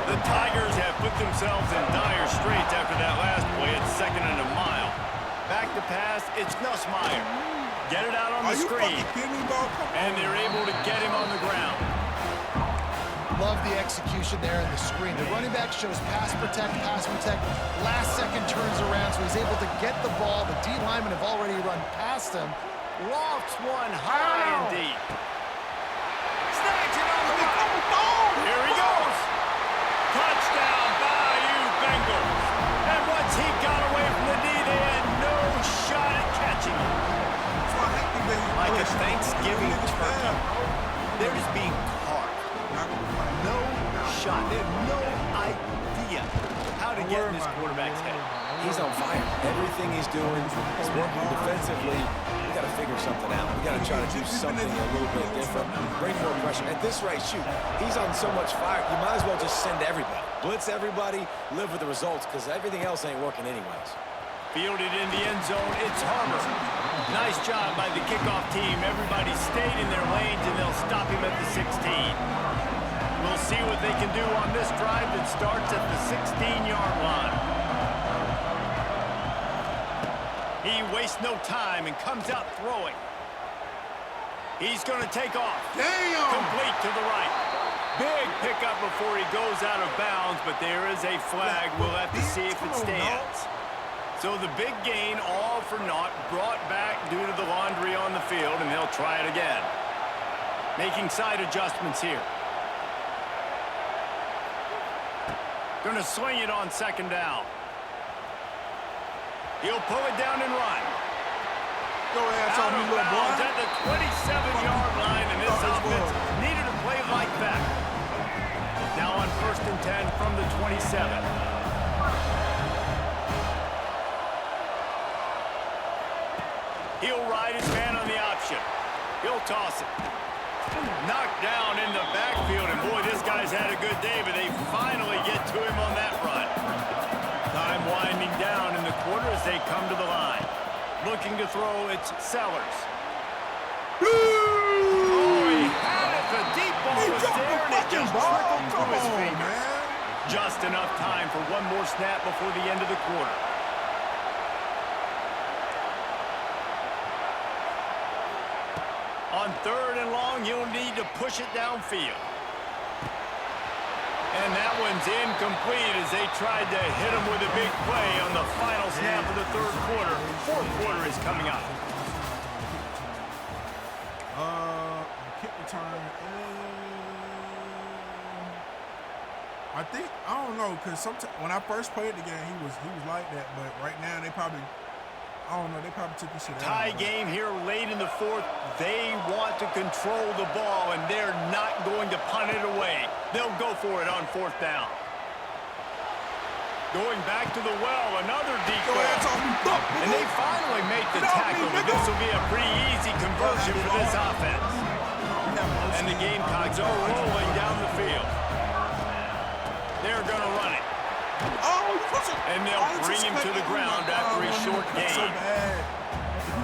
Speaker 2: The Tigers have put themselves in dire straits after that last play. It's 2nd and a mile. Back to pass, it's Nussmeier. Get it out on the screen. And they're able to get him on the ground.
Speaker 3: Love the execution there in the screen. The running back shows pass protect, last second turns around, so he's able to get the ball. The D linemen have already run past him.
Speaker 2: Lofts one high and deep. Snags it on the ball. Here he goes. Touchdown, Bayou Bengals. And once he got away from the D, they had no shot at catching him. Like a Thanksgiving turkey. They're just being carved. No shot. They have no idea how to get in this quarterback's head.
Speaker 4: He's on fire. Everything he's doing is working defensively. We got to figure something out. We got to try to do something a little bit different. Bring more pressure. At this rate, shoot, he's on so much fire, you might as well just send everybody. Blitz everybody, live with the results, because everything else ain't working anyways.
Speaker 2: Fielded in the end zone, it's Harmer. Nice job by the kickoff team. Everybody stayed in their lanes, and they'll stop him at the 16. We'll see what they can do on this drive that starts at the 16-yard line. He wastes no time and comes out throwing. He's going to take off.
Speaker 1: Damn!
Speaker 2: Complete to the right. Big pickup before he goes out of bounds, but there is a flag. We'll have to see if it stands. So the big gain, all for naught, brought back due to the laundry on the field, and they'll try it again. Making side adjustments here. Going to swing it on second down. He'll pull it down and run.
Speaker 1: Go ahead,
Speaker 2: Out of bounds at the 27-yard line, and this offense needed to play like that. Now on 1st and 10 from the 27. He'll ride his man on the option. He'll toss it. Knocked down in the backfield, and boy, this guy's had a good day, but they finally get to him on that run. Time winding down in the quarter as they come to the line. Looking to throw, it's Sellers. Oh, he had it. The deep ball was there, and it just trickled through his fingers. Just enough time for one more snap before the end of the quarter. On 3rd and long, you'll need to push it downfield. And that one's incomplete as they tried to hit him with a big play on the final snap of the 3rd quarter. 4th quarter is coming up.
Speaker 1: Kick return. I think, I don't know, because sometimes when I first played the game, he was like that, but right now they probably, I don't know, they probably took this shit out.
Speaker 2: Tie game here late in the 4th. They want to control the ball, and they're not going to punt it away. They'll go for it on 4th down. Going back to the well, another deep ball. And they finally make the tackle, but this will be a pretty easy conversion for this offense. And the Gamecocks are rolling down the field. They're going to run it. And they'll bring him to the ground after a short gain.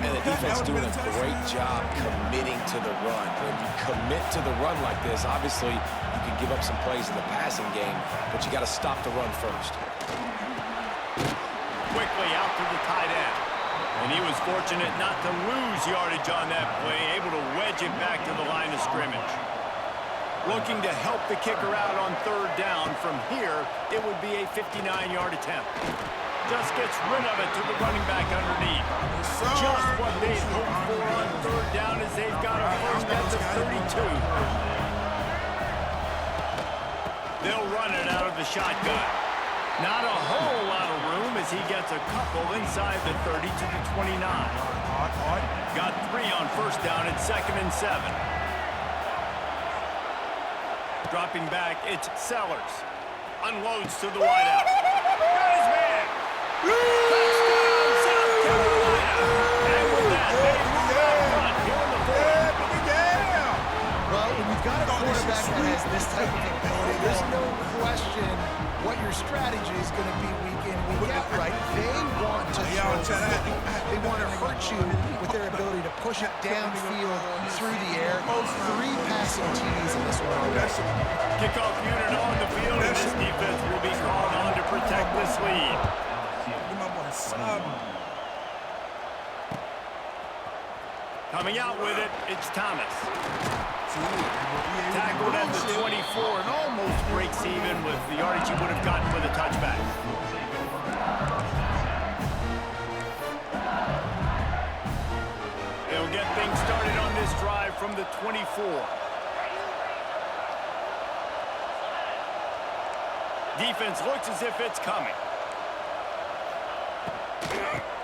Speaker 4: And the defense doing a great job committing to the run. When you commit to the run like this, obviously you can give up some plays in the passing game, but you got to stop the run first.
Speaker 2: Quickly out to the tight end. And he was fortunate not to lose yardage on that play, able to wedge it back to the line of scrimmage. Looking to help the kicker out on 3rd down. From here, it would be a 59-yard attempt. Just gets rid of it to the running back underneath. Just what they hoped for on 3rd down as they've got a first at the 32. They'll run it out of the shotgun. Not a whole lot of room as he gets a couple inside the 30 to the 29. Got 3 on 1st down at 2nd and 7. Dropping back, it's Sellers. Unloads to the wideout. Got his man. Touchdown, South Carolina. And with that, they move out front here in the 4th.
Speaker 3: Well, when you've got a quarterback that has this type of ability, there's no question what your strategy is going to be week in, week out, right? They want to they want to hurt you with their ability to push it downfield through the air. 3 passing TDs in this one already.
Speaker 2: Kickoff unit on the field, and this defense will be called on to protect this lead. Coming out with it, it's Thomas. Tackled at the 24 and almost breaks even with the yardage he would have gotten with a touchback. They'll get things started on this drive from the 24. Defense looks as if it's coming.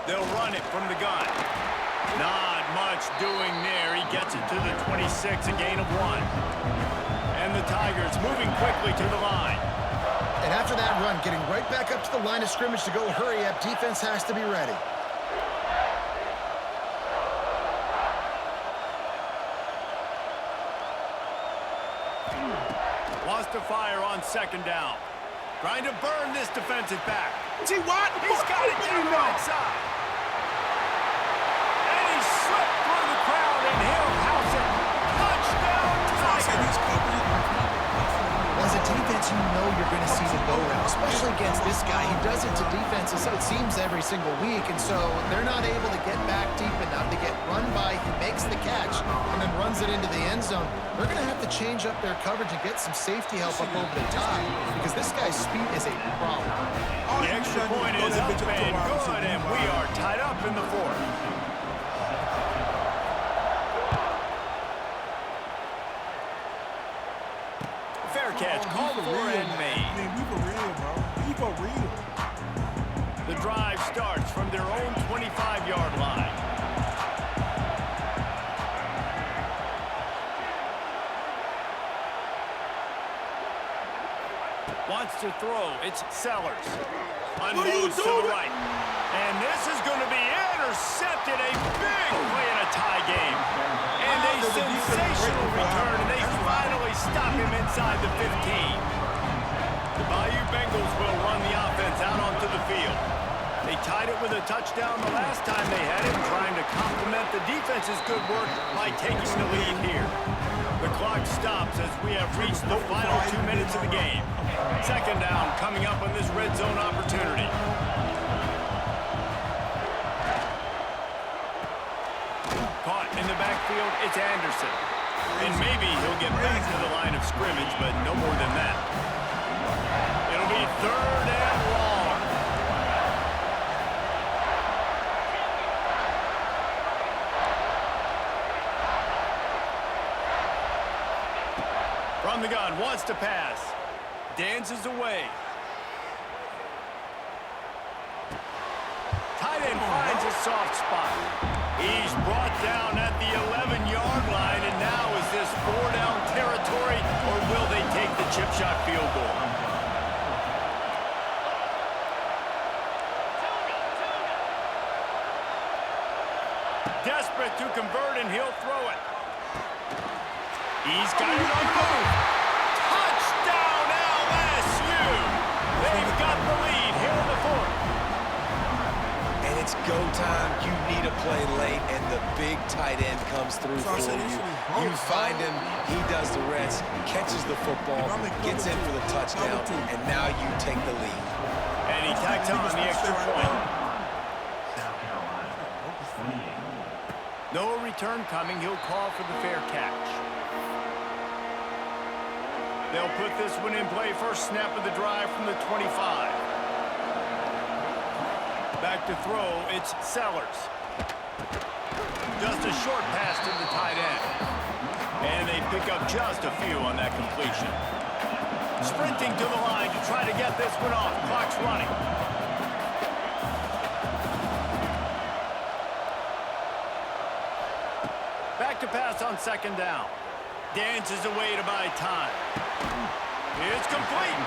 Speaker 2: They'll run it from the gun. Not much doing there. He gets it to the 26, a gain of 1. And the Tigers moving quickly to the line.
Speaker 3: And after that run, getting right back up to the line of scrimmage to go hurry up, defense has to be ready.
Speaker 2: Wants to fire on second down. Trying to burn this defensive back.
Speaker 1: See what?
Speaker 2: He's got it down the right side. And he slipped through the crowd, and he'll house it. Touchdown, Tigers.
Speaker 3: As a defense, you know you're going to see the go route, especially against this guy. He does it to defenses, it seems, every single week, and so they're not able to get back deep enough to get run by. He makes the catch and then runs it into the end zone. They're going to have to change up their coverage and get some safety help up over the top because this guy's speed is a problem.
Speaker 2: The extra point is up and good, and we are tied up in the fourth. Fair catch, called for and made.
Speaker 1: Man, we for real, bro. We for real.
Speaker 2: The drive starts from their own 25-yard line. Wants to throw. It's Sellers. Unloads to the right. And this is going to be intercepted. A big play in a tie game. And a sensational return. And they finally stop him inside the 15. The Bayou Bengals will run the offense out onto the field. They tied it with a touchdown the last time they had it, trying to complement the defense's good work by taking the lead here. The clock stops as we have reached the final 2 minutes of the game. Second down coming up on this red zone opportunity. Caught in the backfield, it's Anderson. And maybe he'll get back to the line of scrimmage, but no more than that. It'll be third and long. From the gun, wants to pass. Dances away. Tight end finds a soft spot. He's brought down at the 11-yard line, and now is this 4-down territory, or will they take the chip shot field goal? Desperate to convert, and he'll throw it. He's got it on the move. Touchdown, LSU! They've got the lead here in the fourth.
Speaker 4: And it's go time. You need a play late, and the big tight end comes through for you. You find him, he does the rest, catches the football, gets in for the touchdown, and now you take the lead.
Speaker 2: And he tacks on the extra point. No return coming. He'll call for the fair catch. They'll put this one in play. First snap of the drive from the 25. Back to throw, it's Sellers. Just a short pass to the tight end. And they pick up just a few on that completion. Sprinting to the line to try to get this one off. Clock's running. Back to pass on second down. Dances away to buy time. It's complete.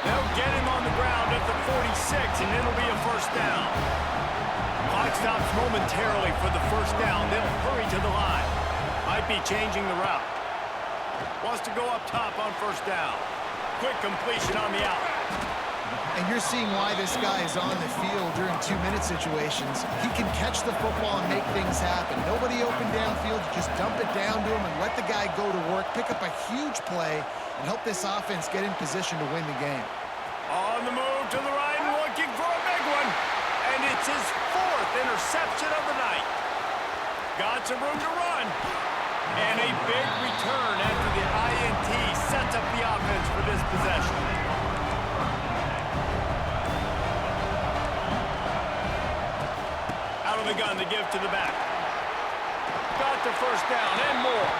Speaker 2: They'll get him on the ground at the 46, and it'll be a first down. Clock stops momentarily for the first down. They'll hurry to the line. Might be changing the route. Wants to go up top on first down. Quick completion on the out.
Speaker 3: And you're seeing why this guy is on the field during 2-minute situations. He can catch the football and make things happen. Nobody open downfield. You just dump it down to him and let the guy go to work, pick up a huge play, and help this offense get in position to win the game.
Speaker 2: On the move to the right and looking for a big one. And it's his fourth interception of the night. Got some room to run. And a big return after the INT sets up the offense for this possession. Out of the gun to give to the back. Got the first down and more.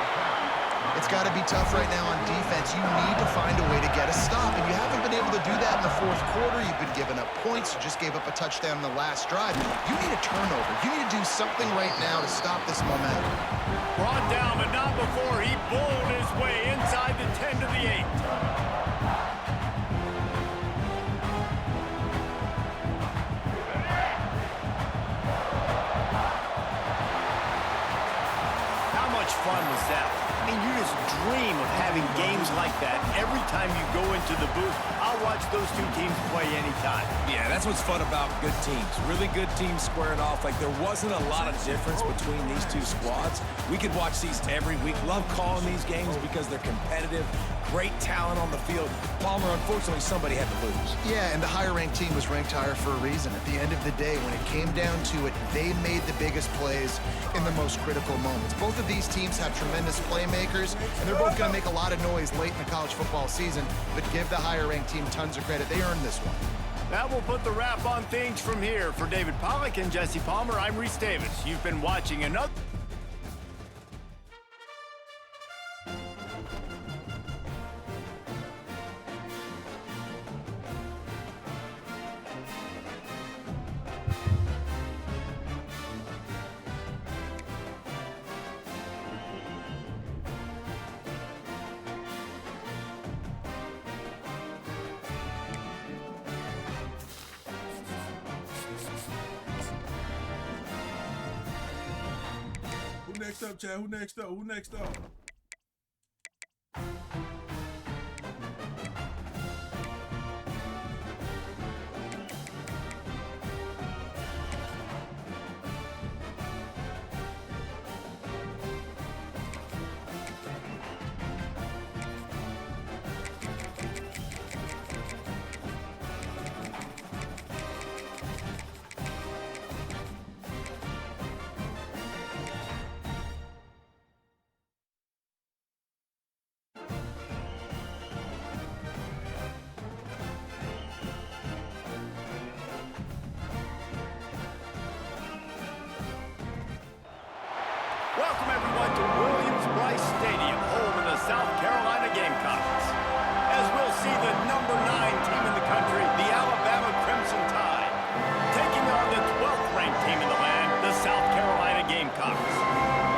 Speaker 3: It's got to be tough right now on defense. You need to find a way to get a stop, and you haven't been able to do that in the fourth quarter. You've been giving up points. You just gave up a touchdown in the last drive. You need a turnover. You need to do something right now to stop this momentum.
Speaker 2: Brought down, but not before he bowled his way inside the 10 to the 8. that. Every time you go into the booth, I'll watch those two teams play anytime.
Speaker 4: Yeah, that's what's fun about good teams. Really good teams squaring off. Like, there wasn't a lot of difference between these two squads. We could watch these every week. Love calling these games because they're competitive. Great talent on the field. Palmer, unfortunately, somebody had to lose.
Speaker 3: Yeah, and the higher-ranked team was ranked higher for a reason. At the end of the day, when it came down to it, they made the biggest plays in the most critical moments. Both of these teams have tremendous playmakers, and they're both going to make a lot of noise late in the college football season, but give the higher-ranked team tons of credit. They earned this one.
Speaker 2: That will put the wrap on things from here. For David Pollack and Jesse Palmer, I'm Reese Davis. You've been watching another...
Speaker 1: Who next up, Chad? Who next up? Who next up?
Speaker 2: Welcome, everyone, to Williams-Brice Stadium, home of the South Carolina Gamecocks. As we'll see the number 9 team in the country, the Alabama Crimson Tide, taking on the 12th ranked team in the land, the South Carolina Gamecocks.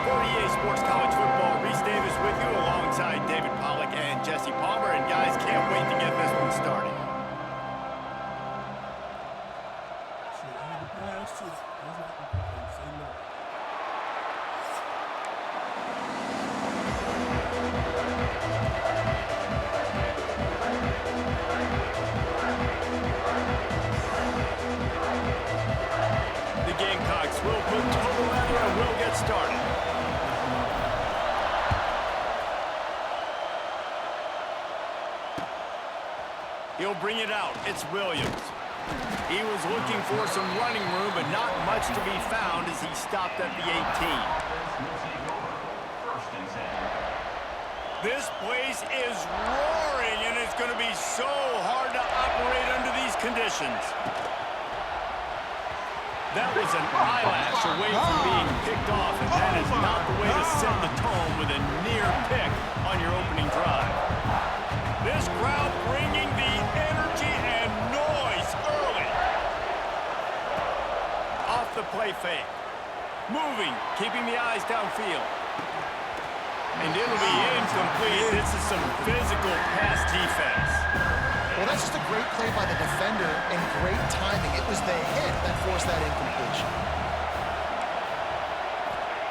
Speaker 2: For EA Sports College Football, Reese Davis with you alongside David Pollack and Jesse Palmer. And guys, can't wait to get this one started. We'll put total leather and we'll get started. He'll bring it out. It's Williams. He was looking for some running room, but not much to be found as he stopped at the 18. This place is roaring, and it's going to be so hard to operate under these conditions. That was an eyelash away from being picked off, and that is not the way to set the tone with a near pick on your opening drive. This crowd bringing the energy and noise early. Off the play fake. Moving, keeping the eyes downfield. And it'll be incomplete. This is some physical pass defense.
Speaker 3: Well, that's just a great play by the defender and great timing. It was the hit that forced that incompletion.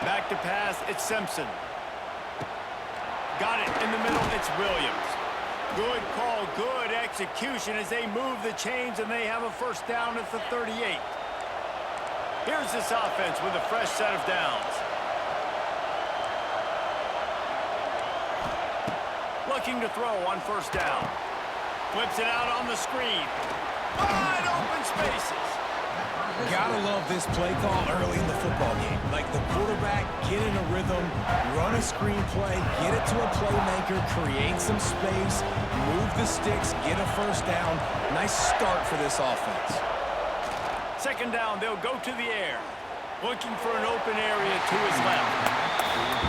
Speaker 2: Back to pass, it's Simpson. Got it in the middle, it's Williams. Good call, good execution as they move the chains and they have a first down at the 38. Here's this offense with a fresh set of downs. Looking to throw on first down. Flips it out on the screen. Wide open spaces.
Speaker 4: Gotta love this play call early in the football game. Like the quarterback, get in a rhythm, run a screen play, get it to a playmaker, create some space, move the sticks, get a first down. Nice start for this offense.
Speaker 2: Second down, they'll go to the air. Looking for an open area to his left.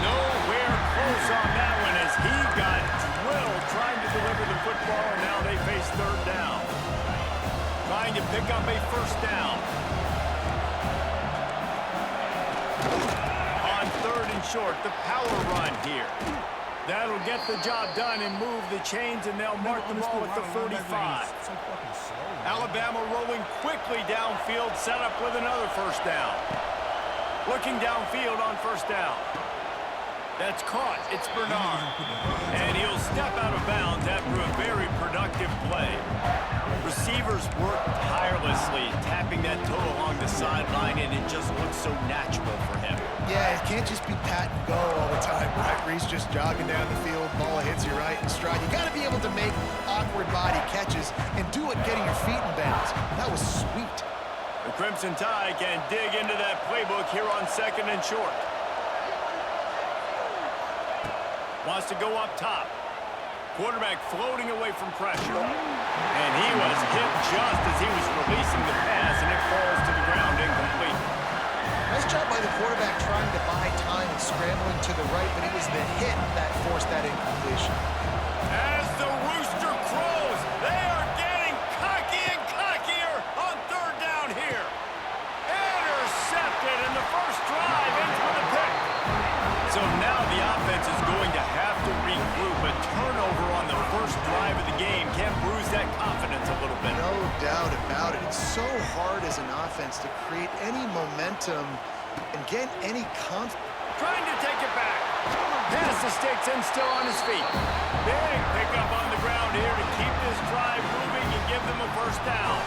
Speaker 2: Nowhere close on that one as he got drilled trying to deliver the football, and now they face third down. Trying to pick up a first down. On third and short, the power run here. That'll get the job done and move the chains, and they'll mark the ball at the 45. Alabama rolling quickly downfield, set up with another first down. Looking downfield on first down. That's caught. It's Bernard. And he'll step out of bounds after a very productive play. Receivers work tirelessly, tapping that toe along the sideline, and it just looks so natural for him.
Speaker 3: Yeah, it can't just be pat and go all the time, right? Reese just jogging down the field, ball hits you right in stride. You got to be able to make awkward body catches and do it getting your feet in bounds. That was sweet.
Speaker 2: The Crimson Tide can dig into that playbook here on 2nd and short. Wants to go up top. Quarterback floating away from pressure. And he was hit just as he was releasing the pass, and it falls to the ground incomplete.
Speaker 3: Nice job by the quarterback trying to buy time and scrambling to the right, but it was the hit that forced that incompletion.
Speaker 2: As the rooster crows, they are getting cocky and cockier on 3rd down here. Intercepted in the first drive into the pick. So now the offense is going to have to regroup. A turnover on the first drive of the game can bruise that confidence a little bit.
Speaker 3: No doubt about it. It's so hard as an offense to create any momentum and get any confidence.
Speaker 2: Trying to take it back. Pass the sticks and still on his feet. Big pickup on the ground here to keep this drive moving and give them a first down.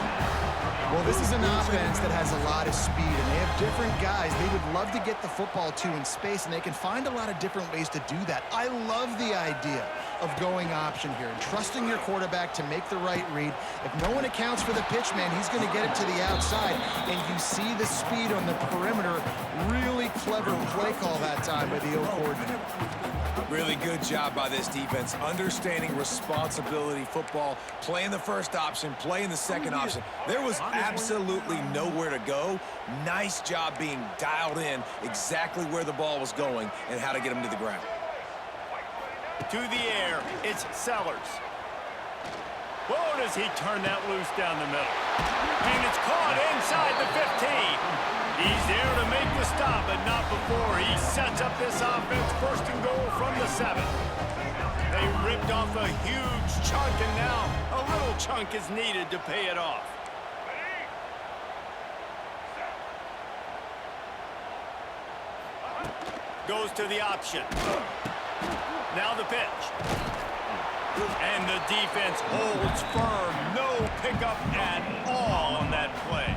Speaker 3: Well, this is an offense that has a lot of speed, and they have different guys they would love to get the football to in space, and they can find a lot of different ways to do that. I love the idea of going option here and trusting your quarterback to make the right read. If no one accounts for the pitch, man, he's going to get it to the outside, and you see the speed on the perimeter. Really clever play call that time by the O coordinator.
Speaker 4: Really good job by this defense, understanding responsibility football, playing the first option, playing the second option. There was absolutely nowhere to go. Nice job being dialed in exactly where the ball was going and how to get him to the ground.
Speaker 2: To the air, it's Sellers. Whoa, does he turn that loose down the middle. And it's caught inside the 15. He's there to make the stop, but not before he sets up this offense 1st and goal from the 7. They ripped off a huge chunk, and now a little chunk is needed to pay it off. Goes to the option. Now the pitch. And the defense holds firm. No pickup at all on that play.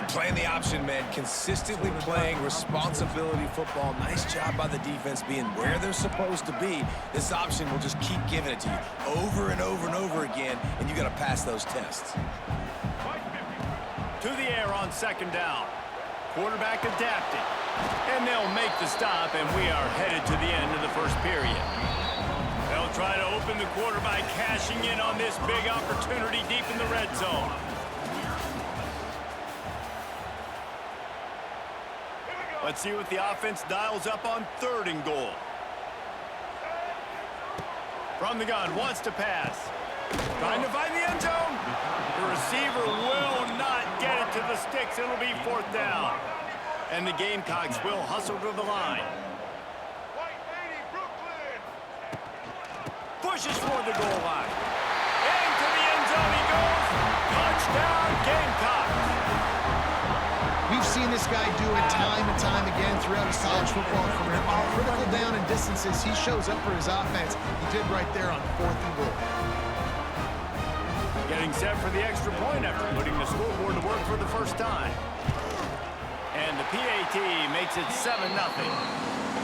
Speaker 4: Playing the option, man, consistently playing responsibility football. Nice job by the defense being where they're supposed to be. This option will just keep giving it to you over and over and over again, and you got to pass those tests.
Speaker 2: To the air on 2nd down. Quarterback adapting. And they'll make the stop, and we are headed to the end of the first period. They'll try to open the quarter by cashing in on this big opportunity deep in the red zone. Let's see what the offense dials up on 3rd and goal. From the gun, wants to pass. Trying to find the end zone. The receiver will not get it to the sticks. It'll be 4th down. And the Gamecocks will hustle to the line. Pushes for the goal line. Into the end zone he goes. Touchdown, Gamecocks.
Speaker 3: We've seen this guy do it time and time again throughout his college football career. On critical down and distances, he shows up for his offense. He did right there on 4th and goal.
Speaker 2: Getting set for the extra point effort, putting the scoreboard to work for the first time. And the PAT makes it 7-0.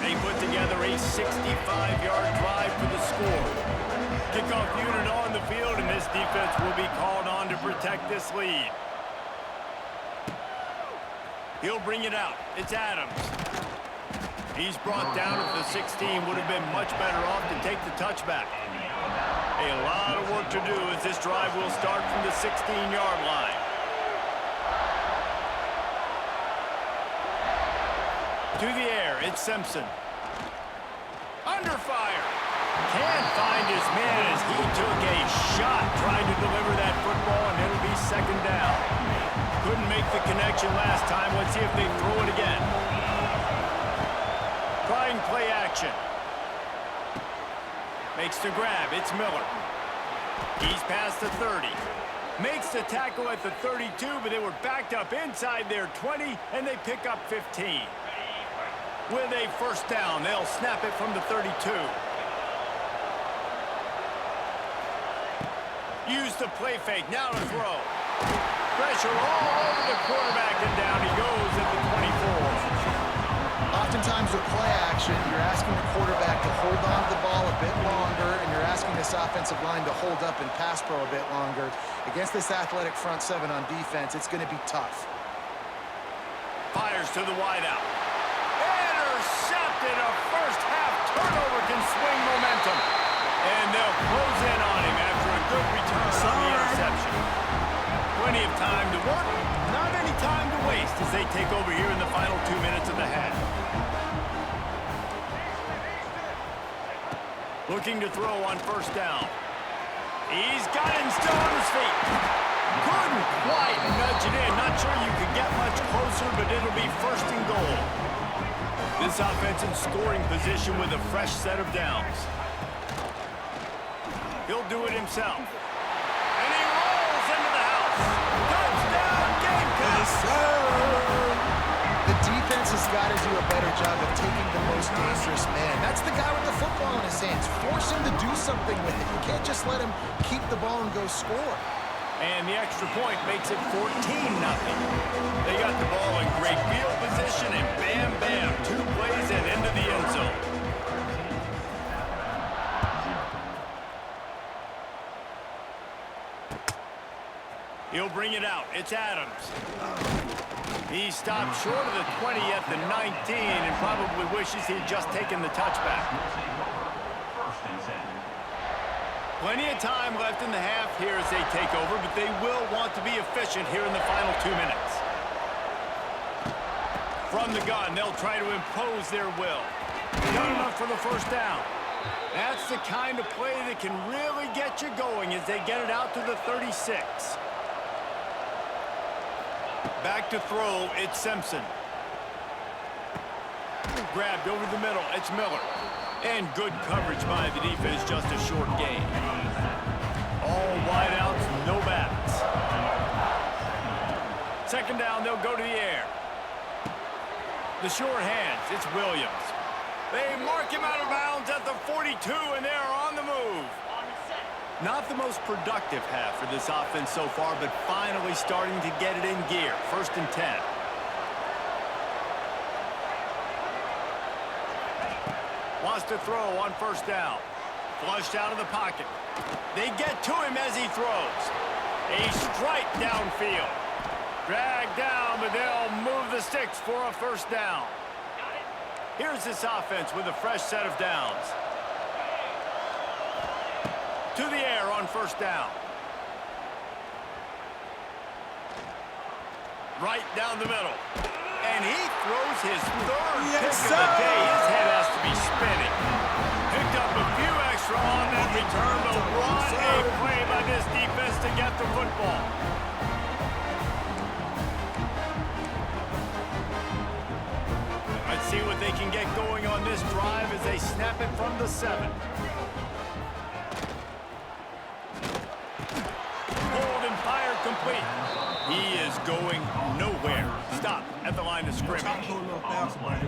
Speaker 2: They put together a 65-yard drive for the score. Kickoff unit on the field, and this defense will be called on to protect this lead. He'll bring it out. It's Adams. He's brought down at the 16. Would have been much better off to take the touchback. A lot of work to do as this drive will start from the 16-yard line. To the air, it's Simpson. Under fire. Can't find his man as he took a shot trying to deliver that football, and it'll be 2nd down. Couldn't make the connection last time. Let's see if they throw it again. Trying play action. Makes the grab. It's Miller. He's past the 30. Makes the tackle at the 32, but they were backed up inside their 20, and they pick up 15. with a first down. They'll snap it from the 32. Use the play fake. Now to throw. Pressure all over the quarterback, and down he goes at the 24.
Speaker 3: Oftentimes with play action, you're asking the quarterback to hold on to the ball a bit longer, and you're asking this offensive line to hold up and pass pro a bit longer. Against this athletic front seven on defense, it's going to be tough.
Speaker 2: Fires to the wideout. Intercepted. A first-half turnover can swing momentum. And they'll close in on him after a good return on the interception. Plenty of time to work. Not any time to waste as they take over here in the final 2 minutes of the half. Looking to throw on first down. He's got him still on his feet. Couldn't quite nudge it in. Not sure you could get much closer, but it'll be first and goal. This offense in scoring position with a fresh set of downs. He'll do it himself. And he rolls into the house. Touchdown, Gamecocks!
Speaker 3: The defense has got to do a better job of taking the most dangerous man. That's the guy with the football in his hands. Force him to do something with it. You can't just let him keep the ball and go score.
Speaker 2: And the extra point makes it 14-0. They got the ball in great field position, and bam, bam, 2 plays and into the end zone. He'll bring it out. It's Adams. He stopped short of the 20 at the 19 and probably wishes he'd just taken the touchback. Plenty of time left in the half here as they take over, but they will want to be efficient here in the final 2 minutes. From the gun, they'll try to impose their will. Done enough for the first down. That's the kind of play that can really get you going as they get it out to the 36. Back to throw, it's Simpson. Grabbed over the middle, it's Miller. And good coverage by the defense, just a short gain. All wideouts, no bats. Second down, they'll go to the air. The short hands, it's Williams. They mark him out of bounds at the 42, and they're on the move. Not the most productive half for this offense so far, but finally starting to get it in gear. First and 10. Wants to throw on first down. Flushed out of the pocket. They get to him as he throws. A strike downfield. Dragged down, but they'll move the sticks for a first down. Here's this offense with a fresh set of downs. To the air on first down. Right down the middle. And he throws his third pick of the day. His head has to be spinning. Picked up a few extra on that return, but what a play by this defense to get the football. Let's see what they can get going on this drive as they snap it from the 7. Complete. He is going nowhere. Stop at the line of scrimmage.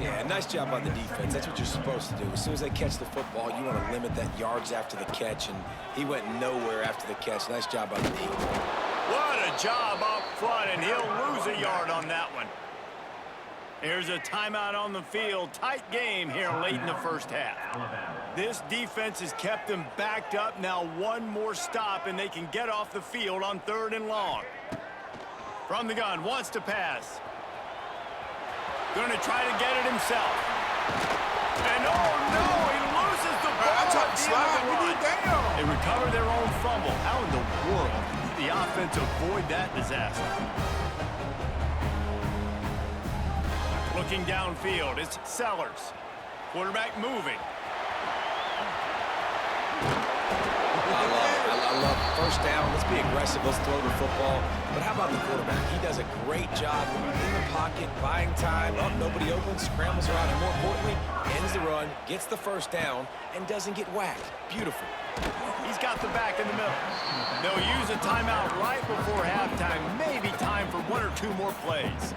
Speaker 4: Yeah, nice job on the defense. That's what you're supposed to do. As soon as they catch the football, you want to limit that yards after the catch, and he went nowhere after the catch. Nice job on the D.
Speaker 2: What a job up front, and he'll lose a yard on that one. Here's a timeout on the field. Tight game here late in the first half. This defense has kept them backed up. Now one more stop, and they can get off the field on 3rd and long. From the gun, wants to pass. Going to try to get it himself. And oh no, he loses the ball at the end of the run. They recover their own fumble. How in the world did the offense avoid that disaster? Looking downfield, it's Sellers. Quarterback moving.
Speaker 4: I love it. First down, let's be aggressive, let's throw the football. But how about the quarterback? He does a great job in the pocket, buying time, nobody open, scrambles around, and more importantly, ends the run, gets the first down, and doesn't get whacked. Beautiful.
Speaker 2: He's got the back in the middle. They'll use a timeout right before halftime, maybe time for 1 or 2 more plays.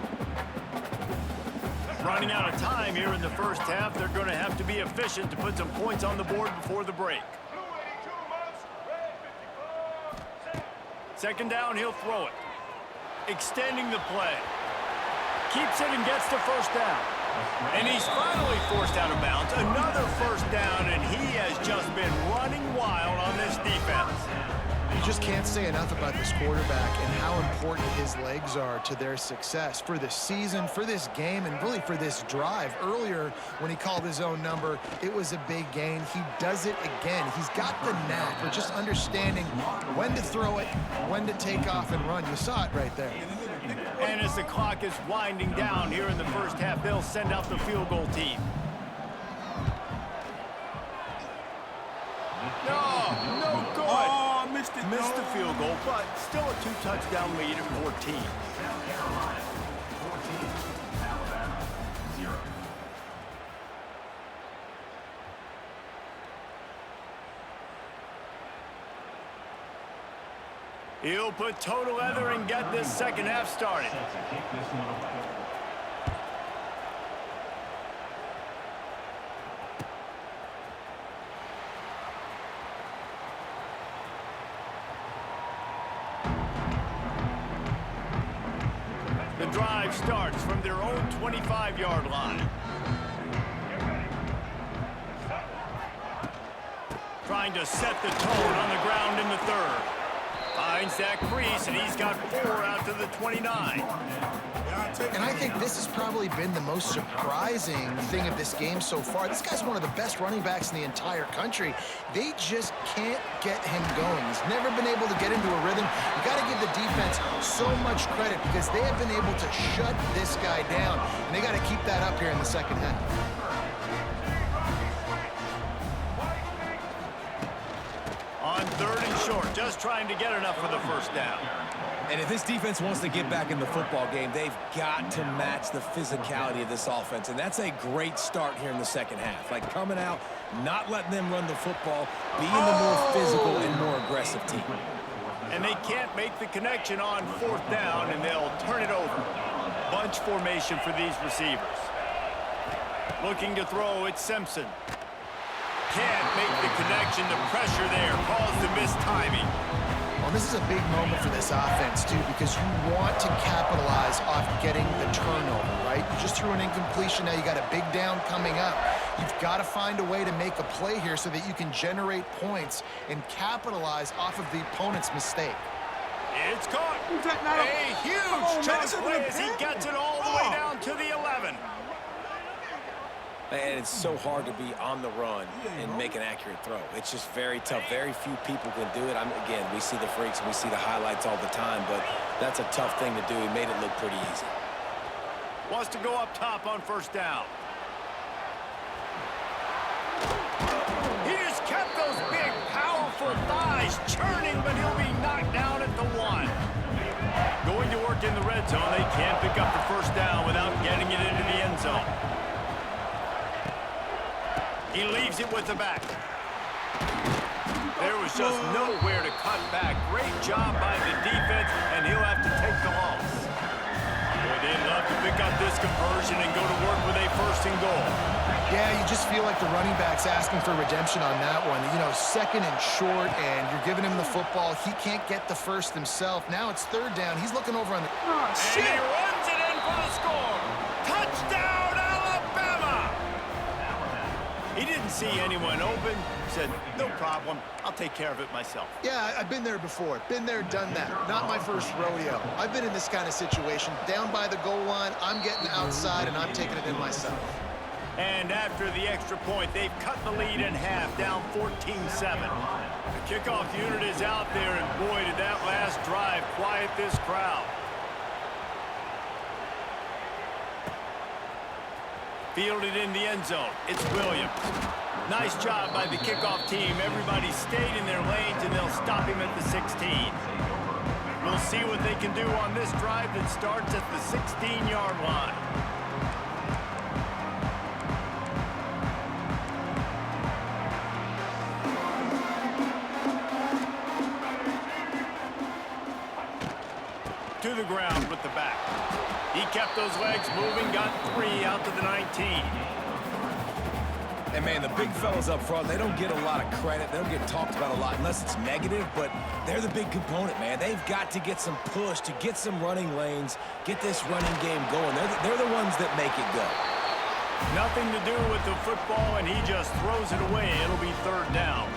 Speaker 2: Running out of time here in the first half. They're going to have to be efficient to put some points on the board before the break. Second down, he'll throw it. Extending the play. Keeps it and gets to first down. And he's finally forced out of bounds. Another first down, and he has just been running wild on this defense.
Speaker 3: You just can't say enough about this quarterback and how important his legs are to their success for this season, for this game, and really for this drive. Earlier, when he called his own number, it was a big gain. He does it again. He's got the knack for just understanding when to throw it, when to take off and run. You saw it right there.
Speaker 2: And as the clock is winding down here in the first half, they'll send out the field goal team. No good.
Speaker 1: Oh, missed it.
Speaker 2: Missed the field goal, but still a 2-touchdown lead at 14. He'll put total leather and get this second half started. The drive starts from their own 25-yard line. Trying to set the tone on the ground in the third. Finds that crease, and he's got 4 out to the 29.
Speaker 3: And I think this has probably been the most surprising thing of this game so far. This guy's one of the best running backs in the entire country. They just can't get him going. He's never been able to get into a rhythm. You got to give the defense so much credit because they have been able to shut this guy down. And they got to keep that up here in the second half.
Speaker 2: On third and short, just trying to get enough for the first down.
Speaker 4: And if this defense wants to get back in the football game, they've got to match the physicality of this offense. And that's a great start here in the second half. Like coming out, not letting them run the football, being the more physical and more aggressive team.
Speaker 2: And they can't make the connection on fourth down, and they'll turn it over. Bunch formation for these receivers. Looking to throw, it's Simpson. Can't make the connection. The pressure there caused the missed timing.
Speaker 3: Well, this is a big moment for this offense, too, because you want to capitalize off getting the turnover, right? You just threw an incompletion. Now you got a big down coming up. You've got to find a way to make a play here so that you can generate points and capitalize off of the opponent's mistake.
Speaker 2: It's caught. A huge chunk play as he gets it all the way down to the 11.
Speaker 4: And it's so hard to be on the run and make an accurate throw. It's just very tough. Very few people can do it. Again, we see the freaks and we see the highlights all the time, but that's a tough thing to do. He made it look pretty easy.
Speaker 2: Wants to go up top on first down. He just kept those big, powerful thighs churning, but he'll be knocked down at the 1. Going to work in the red zone. They can't pick up the first down without getting it into the end zone. He leaves it with the back. There was just nowhere to cut back. Great job by the defense, and he'll have to take the loss. Boy, they'd love to pick up this conversion and go to work with a first and goal.
Speaker 3: Yeah, you just feel like the running back's asking for redemption on that one. You know, second and short, and you're giving him the football. He can't get the first himself. Now it's third down. He's looking over on the...
Speaker 2: And he runs it in for the score. Touchdown, Alabama! He didn't see anyone open. Said, no problem. I'll take care of it myself.
Speaker 3: Yeah, I've been there before. Been there, done that. Not my first rodeo. I've been in this kind of situation. Down by the goal line, I'm getting outside, and I'm taking it in myself.
Speaker 2: And after the extra point, they've cut the lead in half, down 14-7. The kickoff unit is out there, and boy, did that last drive quiet this crowd. Fielded in the end zone. It's Williams. Nice job by the kickoff team. Everybody stayed in their lanes, and they'll stop him at the 16. We'll see what they can do on this drive that starts at the 16-yard line. To the ground with the back. He kept those legs moving, got 3 out to the 19.
Speaker 4: And, man, the big fellas up front, they don't get a lot of credit. They don't get talked about a lot unless it's negative, but they're the big component, man. They've got to get some push, to get some running lanes, get this running game going. They're the ones that make it go.
Speaker 2: Nothing to do with the football, and he just throws it away. It'll be 3rd down.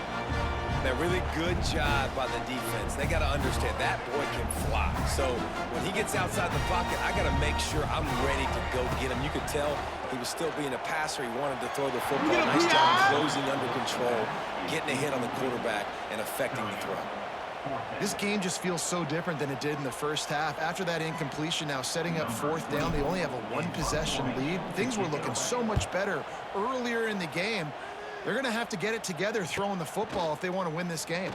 Speaker 4: That really good job by the defense. They got to understand that boy can fly. So when he gets outside the pocket, I got to make sure I'm ready to go get him. You could tell he was still being a passer. He wanted to throw the football. Nice job closing under control, getting a hit on the quarterback, and affecting the throw.
Speaker 3: This game just feels so different than it did in the first half. After that incompletion, now setting up 4th down, they only have a 1-possession lead. Things were looking so much better earlier in the game. They're going to have to get it together throwing the football if they want to win this game.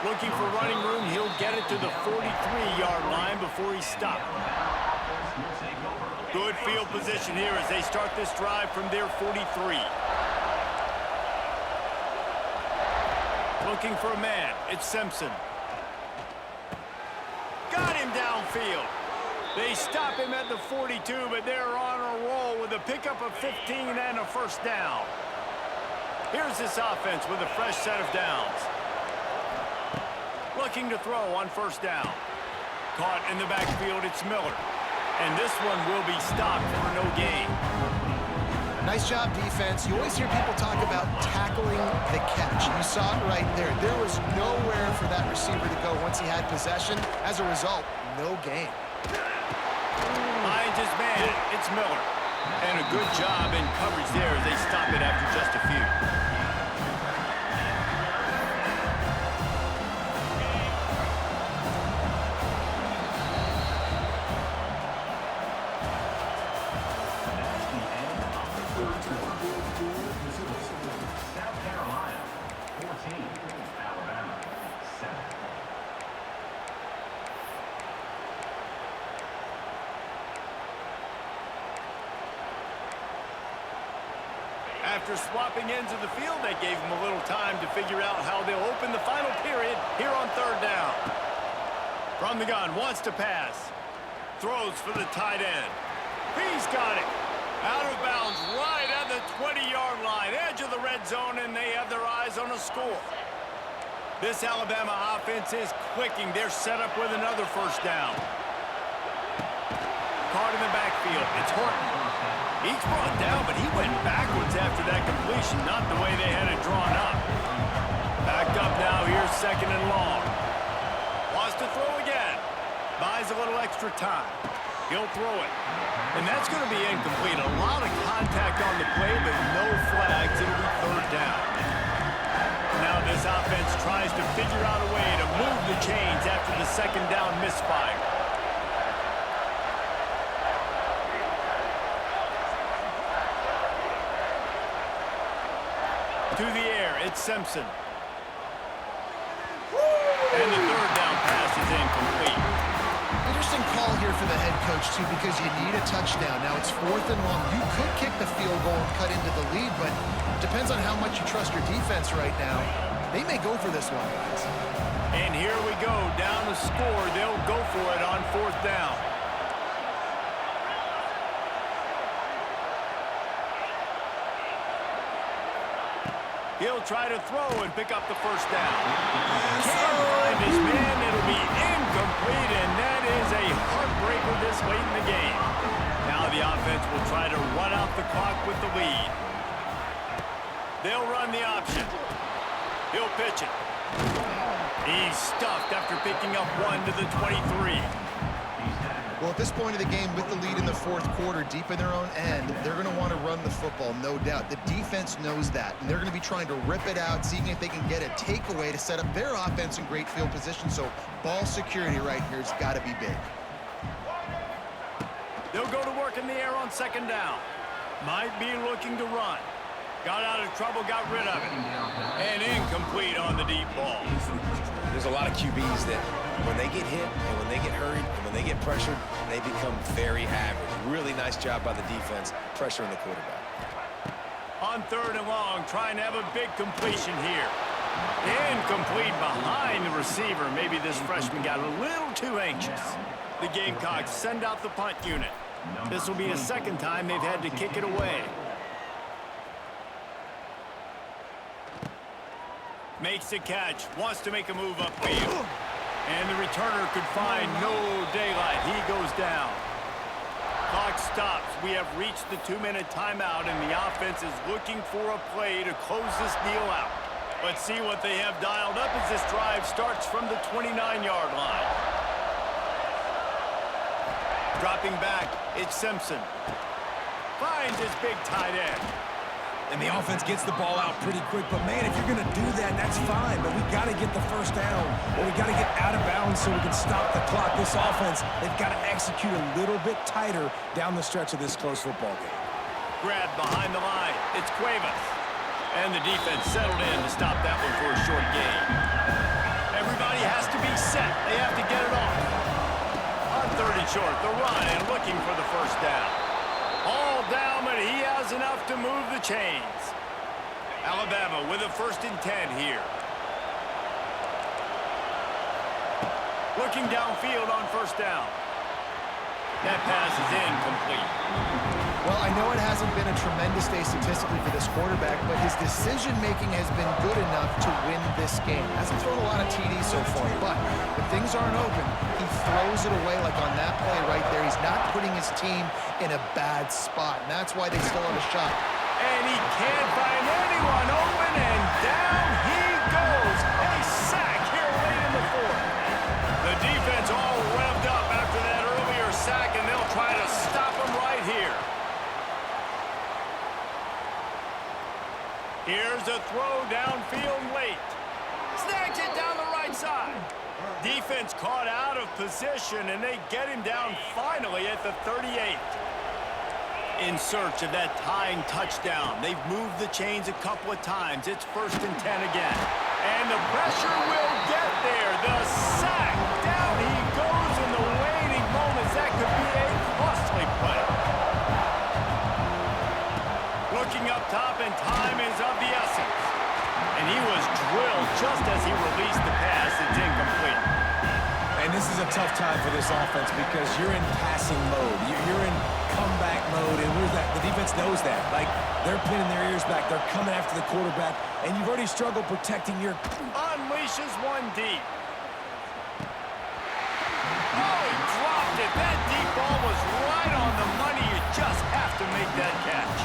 Speaker 2: Looking for running room. He'll get it to the 43-yard line before he stopped. Good field position here as they start this drive from their 43. Looking for a man. It's Simpson. Got him downfield. They stop him at the 42, but they're on a roll with a pickup of 15 and a 1st down. Here's this offense with a fresh set of downs. Looking to throw on 1st down. Caught in the backfield, it's Miller. And this one will be stopped for no gain.
Speaker 3: Nice job, defense. You always hear people talk about tackling the catch. You saw it right there. There was nowhere for that receiver to go once he had possession. As a result, no gain.
Speaker 2: Finds his man, it's Miller. And a good job in coverage there as they stop it after just a few.
Speaker 5: South Carolina, 14, Alabama, 7.
Speaker 2: After swapping ends of the field, that gave them a little time to figure out how they'll open the final period here on 3rd down. From the gun, wants to pass. Throws for the tight end. He's got it. Out of bounds right at the 20-yard line. Edge of the red zone, and they have their eyes on a score. This Alabama offense is clicking. They're set up with another 1st down. Caught in the backfield. It's Horton. He's brought down, but he went backwards after that completion, not the way they had it drawn up. Backed up now, here's 2nd and long. Wants to throw again. Buys a little extra time. He'll throw it. And that's going to be incomplete. A lot of contact on the play, but no flags. It'll be 3rd down. Now this offense tries to figure out a way to move the chains after the 2nd down misfire. To the air, it's Simpson. And the 3rd down pass is incomplete.
Speaker 3: Interesting call here for the head coach, too, because you need a touchdown. Now it's 4th and long. You could kick the field goal and cut into the lead, but it depends on how much you trust your defense right now. They may go for this one, guys.
Speaker 2: And here we go, down the score. They'll go for it on 4th down. He'll try to throw and pick up the 1st down. Can't find his man. It'll be incomplete, and that is a heartbreaker this late in the game. Now the offense will try to run out the clock with the lead. They'll run the option. He'll pitch it. He's stuffed after picking up 1 to the 23.
Speaker 3: Well, at this point of the game, with the lead in the 4th quarter, deep in their own end, they're going to want to run the football, no doubt. The defense knows that, and they're going to be trying to rip it out, seeing if they can get a takeaway to set up their offense in great field position. So ball security right here has got to be big.
Speaker 2: They'll go to work in the air on 2nd down. Might be looking to run. Got out of trouble, got rid of it. And incomplete on the deep ball.
Speaker 4: There's a lot of QBs that when they get hit and when they get hurried and when they get pressured, they become very average. Really nice job by the defense pressuring the quarterback.
Speaker 2: On 3rd and long, trying to have a big completion here. Incomplete behind the receiver. Maybe this freshman got a little too anxious. The Gamecocks send out the punt unit. This will be the second time they've had to kick it away. Makes the catch, wants to make a move upfield. And the returner could find no daylight. He goes down. Clock stops. We have reached the 2-minute timeout, and the offense is looking for a play to close this deal out. Let's see what they have dialed up as this drive starts from the 29-yard line. Dropping back, it's Simpson. Finds his big tight end.
Speaker 4: And the offense gets the ball out pretty quick. But, man, if you're going to do that, that's fine. But we got to get the first down, or we got to get out of bounds so we can stop the clock. This offense, they've got to execute a little bit tighter down the stretch of this close football game.
Speaker 2: Grab behind the line. It's Cuevas. And the defense settled in to stop that one for a short gain. Everybody has to be set. They have to get it off. On 30 short, the run and looking for the first down. All down, but he has enough to move the chains. Alabama with a 1st and 10 here. Looking downfield on first down. That pass is incomplete.
Speaker 3: Well, I know it hasn't been a tremendous day statistically for this quarterback, but his decision-making has been good enough to win this game. Hasn't thrown a lot of TDs so far, but when things aren't open, he throws it away like on that play right there. He's not putting his team in a bad spot, and that's why they still have a shot.
Speaker 2: And he can't find anyone open, and down he goes. A sack here late in the 4th. The defense all revved up after that earlier sack, and they'll try to stop him right here. Here's a throw downfield late. Snags it down the right side. Defense caught out of position, and they get him down finally at the 38. In search of that tying touchdown. They've moved the chains a couple of times. It's 1st and 10 again. And the pressure will get there. The sack. Down he goes in the waiting moments. That could be a costly play. Looking up top, and time is of the essence. And he was drilled just as he released the pass. It's incomplete.
Speaker 4: And this is a tough time for this offense because you're in passing mode. You're in comeback mode, and the defense knows that. Like, they're pinning their ears back. They're coming after the quarterback, and you've already struggled protecting your...
Speaker 2: Unleashes one deep. Oh, he dropped it. That deep ball was right on the money. You just have to make that catch.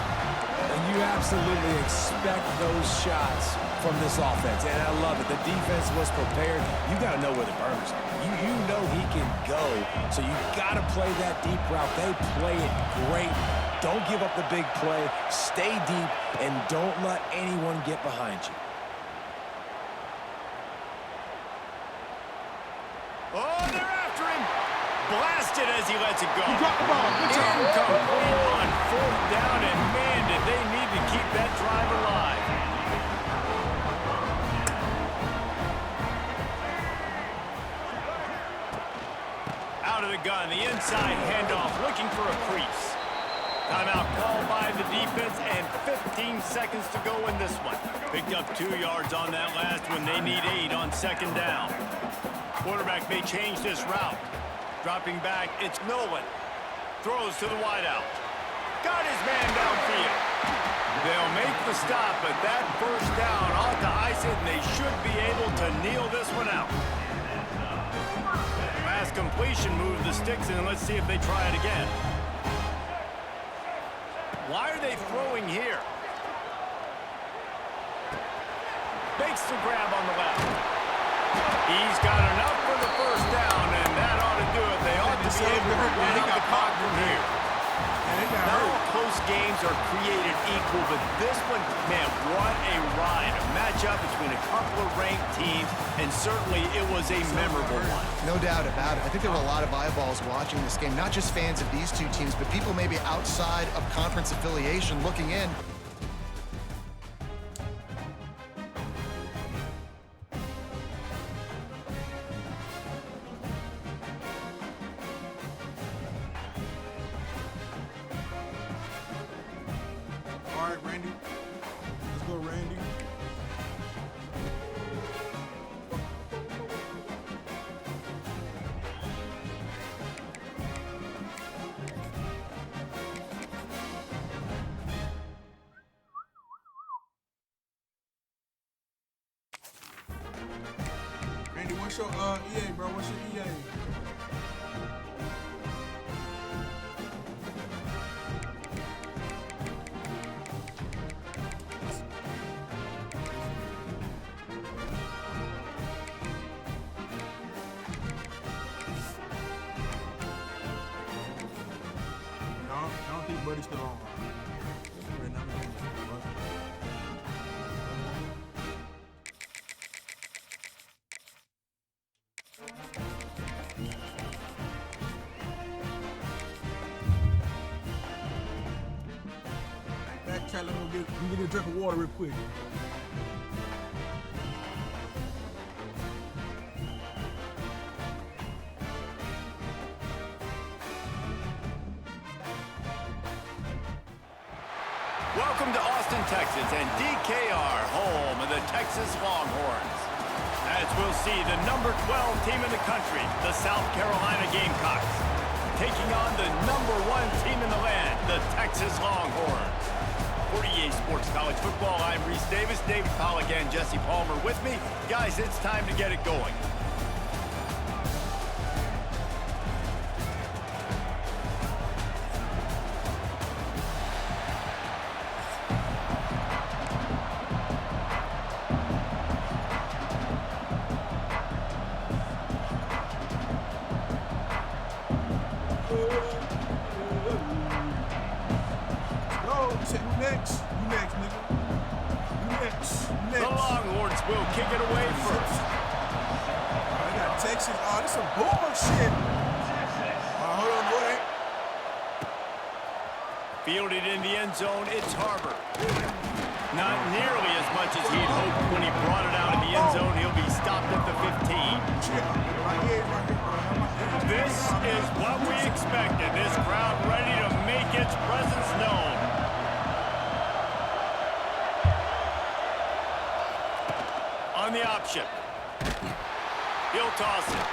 Speaker 4: And you absolutely expect those shots from this offense, and I love it. The defense was prepared. You got to know where the burners are. You know he can go, so you got to play that deep route. They play it great. Don't give up the big play. Stay deep, and don't let anyone get behind you.
Speaker 2: Oh, they're after him. Blasted as he lets it go.
Speaker 1: You got the ball. Good job.
Speaker 2: Incomplete on 4th down, and man, did they need to keep that drive alive. Out of the gun, the inside handoff, looking for a crease. Timeout called by the defense, and 15 seconds to go in this one. Picked up 2 yards on that last one. They need 8 on 2nd down. Quarterback may change this route. Dropping back, it's Nolan. Throws to the wideout. Got his man downfield. They'll make the stop, but that first down ought to ice it, and they should be able to kneel this one out. Pass completion, move the sticks, and let's see if they try it again. Why are they throwing here? Makes the grab on the left. He's got enough for the first down, and that ought to do it. They ought to be able to run out the clock from here. Not all close games are created equal, but this one, man, what a ride. A matchup between a couple of ranked teams, and certainly it was a memorable one.
Speaker 3: No doubt about it. I think there were a lot of eyeballs watching this game, not just fans of these two teams, but people maybe outside of conference affiliation looking in.
Speaker 1: All right, Randy. Let's go, Randy. What's your EA, bro? What's your EA? I don't think Buddy's still on. Right now, back chat, let me get a drink of water real quick.
Speaker 2: Welcome to Austin, Texas, and DKR, home of the Texas Longhorns. As we'll see, the number 12 team in the country, the South Carolina Gamecocks, taking on the number 1 team in the land, the Texas Longhorns. For EA Sports College Football, I'm Reese Davis, David Pollock, and Jesse Palmer with me. Guys, it's time to get it going. The Longhorns will kick it away first.
Speaker 1: I got Texas. Oh, this some bullshit. Hold on, boy.
Speaker 2: Fielded in the end zone, it's Harbor. Not nearly as much as he'd hoped when he brought it out of the end zone. He'll be stopped at the 15. This is what we expected. This crowd ready to make its presence known. On the option. He'll toss it.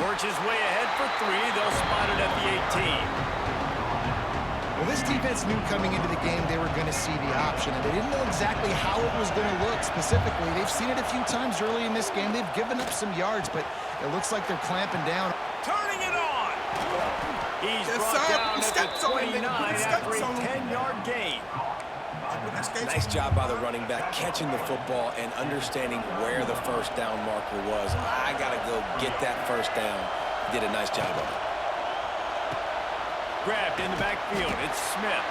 Speaker 2: Works his way ahead for 3. They'll spot it at the 18.
Speaker 3: Well, this defense knew coming into the game they were going to see the option, and they didn't know exactly how it was going to look specifically. They've seen it a few times early in this game. They've given up some yards, but it looks like they're clamping down.
Speaker 2: Turning it on! He's brought down at the 29 after a 10-yard gain.
Speaker 4: Nice job by the running back, catching the football and understanding where the first down marker was. I got to go get that first down. Did a nice job of it.
Speaker 2: Grabbed in the backfield, it's Smith.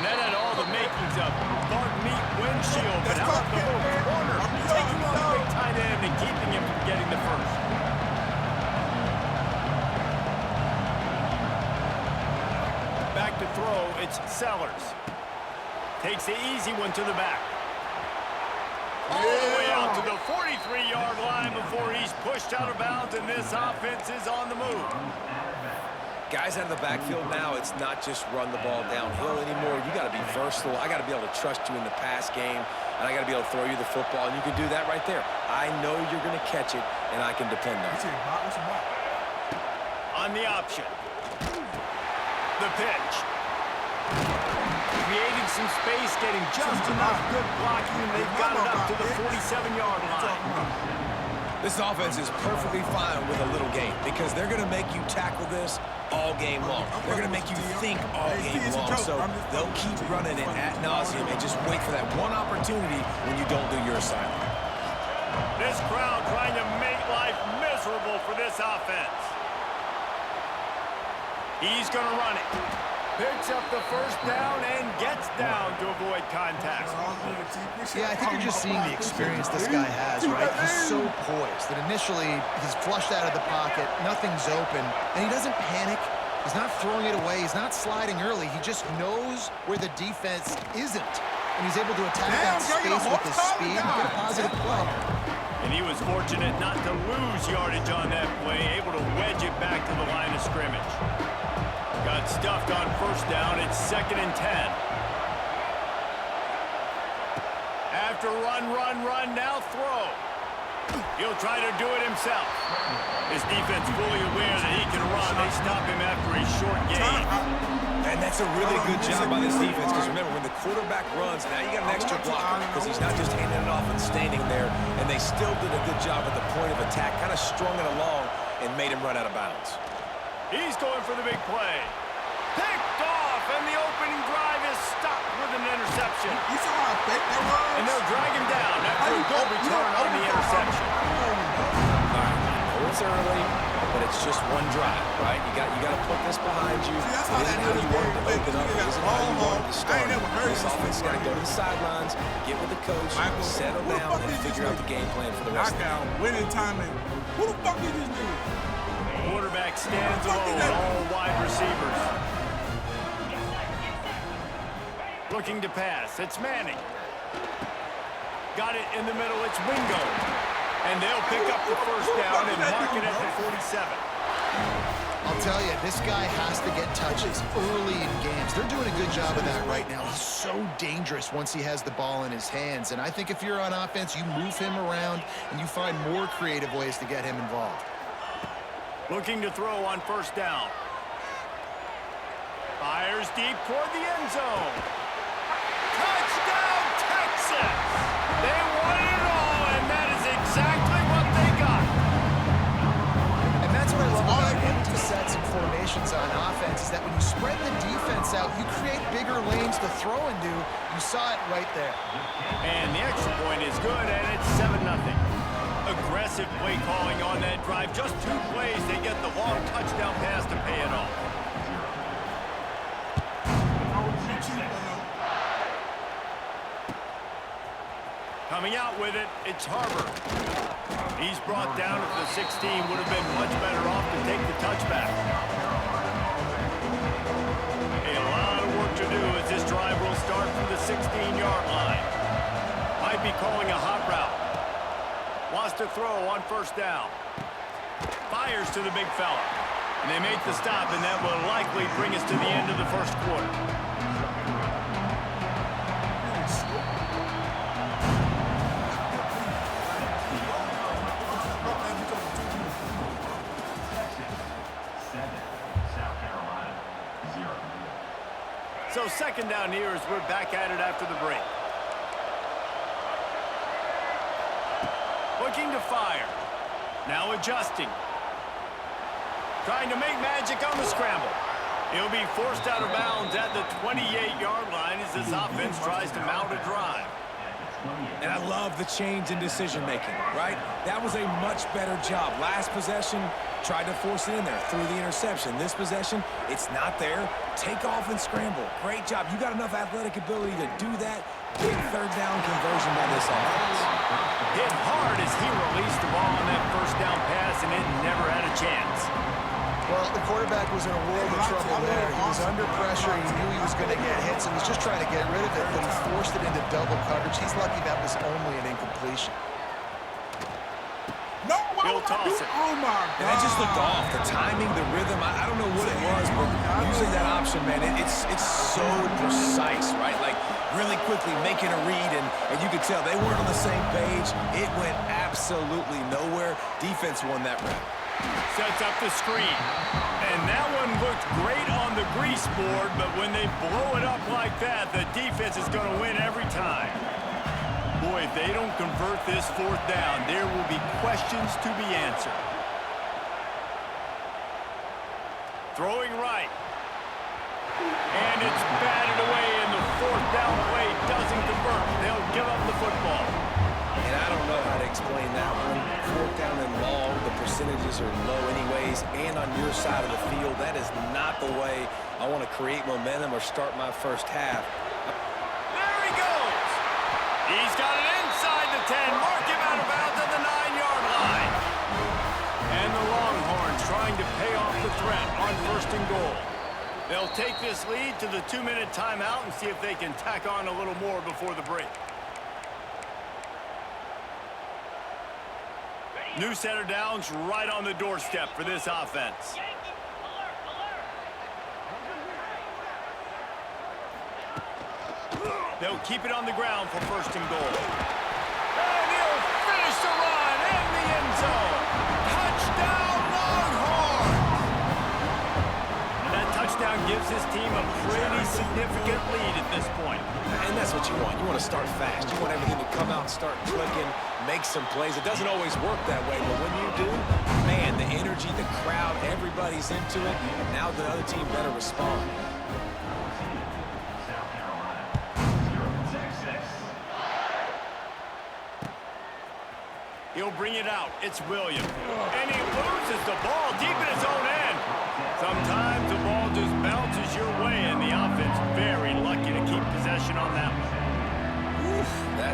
Speaker 2: That had all the makings of Bart Meat windshield, but how about the little corner? Taking on the big tight end and keeping him from getting the first. Back to throw, it's Sellers. Takes the easy one to the back. All the way out to the 43-yard line before he's pushed out of bounds, and this offense is on the move.
Speaker 4: Guys out of the backfield now, it's not just run the ball downhill anymore. You got to be versatile. I got to be able to trust you in the pass game, and I got to be able to throw you the football, and you can do that right there. I know you're going to catch it, and I can depend on it.
Speaker 2: On the option. The pitch. Creating some space, getting just enough good blocking, and they've got it up to the 47-yard line.
Speaker 4: This offense is perfectly fine with a little game because they're going to make you tackle this all game long. They're going to make you think all game long. So they'll keep running it ad nauseum and just wait for that one opportunity when you don't do your assignment.
Speaker 2: This crowd trying to make life miserable for this offense. He's going to run it. Picks up the first down and gets down to avoid contact.
Speaker 3: Yeah, I think you're just seeing the experience this guy has, right? He's so poised that initially he's flushed out of the pocket, nothing's open, and he doesn't panic. He's not throwing it away. He's not sliding early. He just knows where the defense isn't, and he's able to attack that space with his speed and get a positive play.
Speaker 2: And he was fortunate not to lose yardage on that play, able to wedge it back to the line of scrimmage. Got stuffed on first down. It's 2nd and 10. After run, now throw. He'll try to do it himself. His defense fully aware that he can run. They stop him after a short gain.
Speaker 4: And that's a really good job by this defense because remember, when the quarterback runs, now you got an extra blocker because he's not just handing it off and standing there. And they still did a good job at the point of attack, kind of strung it along and made him run out of bounds.
Speaker 2: He's going for the big play. Picked off, and the opening drive is stopped with an interception.
Speaker 1: You saw how fake that was?
Speaker 2: And they'll drag him down after a good return on the interception.
Speaker 4: All right, I know it's early, but it's just one drive, right? You got to put this behind you.
Speaker 1: See, that's
Speaker 4: It
Speaker 1: how
Speaker 4: isn't
Speaker 1: that
Speaker 4: how
Speaker 1: is,
Speaker 4: you wanted to
Speaker 1: man.
Speaker 4: open up. It
Speaker 1: They
Speaker 4: isn't
Speaker 1: got
Speaker 4: how you wanted to
Speaker 1: I
Speaker 4: start.
Speaker 1: ain't never heard
Speaker 4: This
Speaker 1: this
Speaker 4: offense got to go to the sidelines, get with the coach,
Speaker 1: Michael,
Speaker 4: settle
Speaker 1: who the
Speaker 4: down,
Speaker 1: fuck
Speaker 4: and
Speaker 1: is this
Speaker 4: figure out
Speaker 1: nigga?
Speaker 4: the game plan for the rest of the
Speaker 1: Knockout, winning timing. Who the fuck is this nigga?
Speaker 2: Quarterback stands
Speaker 1: Fuck is
Speaker 2: alone,
Speaker 1: that?
Speaker 2: all wide receivers. Looking to pass. It's Manning. Got it in the middle. It's Wingo. And they'll pick up the first down and mark it at the 47.
Speaker 3: I'll tell you, this guy has to get touches early in games. They're doing a good job of that right now. He's so dangerous once he has the ball in his hands. And I think if you're on offense, you move him around and you find more creative ways to get him involved.
Speaker 2: Looking to throw on first down. Fires deep toward the end zone. Touchdown, Texas! They won it all, and that is exactly what they got.
Speaker 3: And that's what I love about empty sets and formations on offense is that when you spread the defense out, you create bigger lanes to throw into. You saw it right there.
Speaker 2: And the extra point is good, and it's 7-0. Aggressive play calling on that drive. Just 2 plays, they get the long touchdown pass to pay it off. Coming out with it, it's Harbor. He's brought down at the 16. Would have been much better off to take the touchback. A lot of work to do as this drive will start from the 16-yard line. Might be calling a hot route. Wants to throw on first down. Fires to the big fella. And they make the stop, and that will likely bring us to the end of the first quarter. So second down here as we're back at it after the break. Looking to fire. Now adjusting. Trying to make magic on the scramble. He'll be forced out of bounds at the 28-yard line as this offense tries to mount a drive.
Speaker 4: And I love the change in decision-making, right? That was a much better job. Last possession, tried to force it in there, threw the interception. This possession, it's not there. Take off and scramble. Great job. You got enough athletic ability to do that. Big third down conversion by this offense.
Speaker 2: Hit hard as he released the ball on that first down pass, and it never had a chance.
Speaker 3: Well, the quarterback was in a world of trouble there. He was under pressure. He knew he was going to get hits and was just trying to get rid of it, but he forced it into double coverage. He's lucky that was only an incompletion.
Speaker 1: No,
Speaker 2: He'll toss it.
Speaker 1: Oh, my God.
Speaker 4: And that just looked off. The timing, the rhythm, I don't know what it was, but using that option, man, it's so precise, right? Like, really quickly making a read, and you could tell they weren't on the same page. It went absolutely nowhere. Defense won that round.
Speaker 2: Sets up the screen. And that one looked great on the grease board, but when they blow it up like that, the defense is going to win every time. Boy, if they don't convert this fourth down, there will be questions to be answered. Throwing right. And it's batted away, and the fourth down play doesn't convert. They'll give up the football.
Speaker 4: And I don't know how to explain that one. Fourth down and long, the percentages are low anyways, and on your side of the field, that is not the way I want to create momentum or start my first half.
Speaker 2: There he goes. He's got it inside the 10. Mark him out of bounds at the 9-yard line. And the Longhorns trying to pay off the threat on first and goal. They'll take this lead to the 2-minute timeout and see if they can tack on a little more before the break. New center downs right on the doorstep for this offense. They'll keep it on the ground for first and goal. And he'll finish the run in the end zone. Touchdown, Longhorns! gives his team a pretty significant lead at this point.
Speaker 4: And that's what you want. You want to start fast. You want everything to come out and start clicking, make some plays. It doesn't always work that way, but when you do, man, the energy, the crowd, everybody's into it. Now the other team better respond.
Speaker 5: South Carolina, 0-6.
Speaker 2: He'll bring it out. It's Williams. And he loses the ball deep in his own end. Sometimes the ball just bounces your way, and the offense very lucky to keep possession on that one.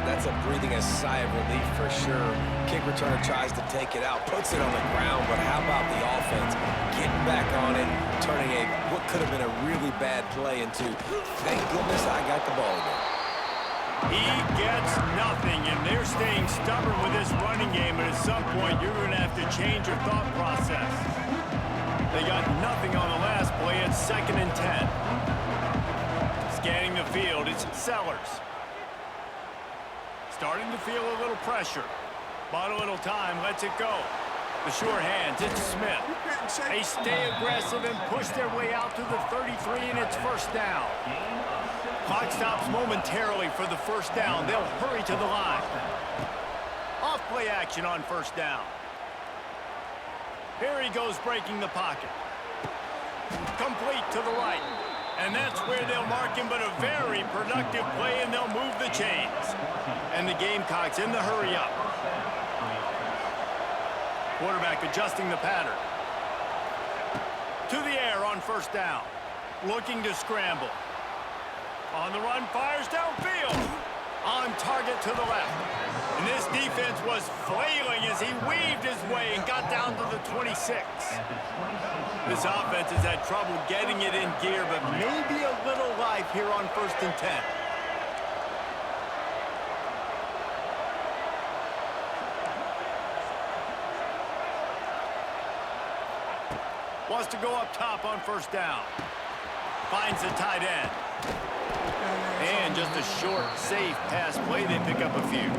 Speaker 4: That's a breathing a sigh of relief for sure. Kick returner tries to take it out, puts it on the ground, but how about the offense getting back on it, turning what could have been a really bad play into, thank goodness I got the ball again.
Speaker 2: He gets nothing, and they're staying stubborn with this running game, and at some point you're going to have to change your thought process. They got nothing on the last play. It's 2nd and 10. Scanning the field, it's Sellers. Starting to feel a little pressure. Bought a little time, lets it go. The sure hands, it's Smith. They stay aggressive and push their way out to the 33, and it's 1st down. Clock stops momentarily for the 1st down. They'll hurry to the line. Off-play action on 1st down. Here he goes breaking the pocket. Complete to the right. And that's where they'll mark him, but a very productive play, and they'll move the chains. And the Gamecocks in the hurry up. Quarterback adjusting the pattern. To the air on 1st down. Looking to scramble. On the run, fires downfield. On target to the left. And this defense was flailing as he weaved his way and got down to the 26. This offense has had trouble getting it in gear, but maybe a little life here on 1st and 10. Wants to go up top on 1st down. Finds the tight end. And just a short, safe pass play. They pick up a few.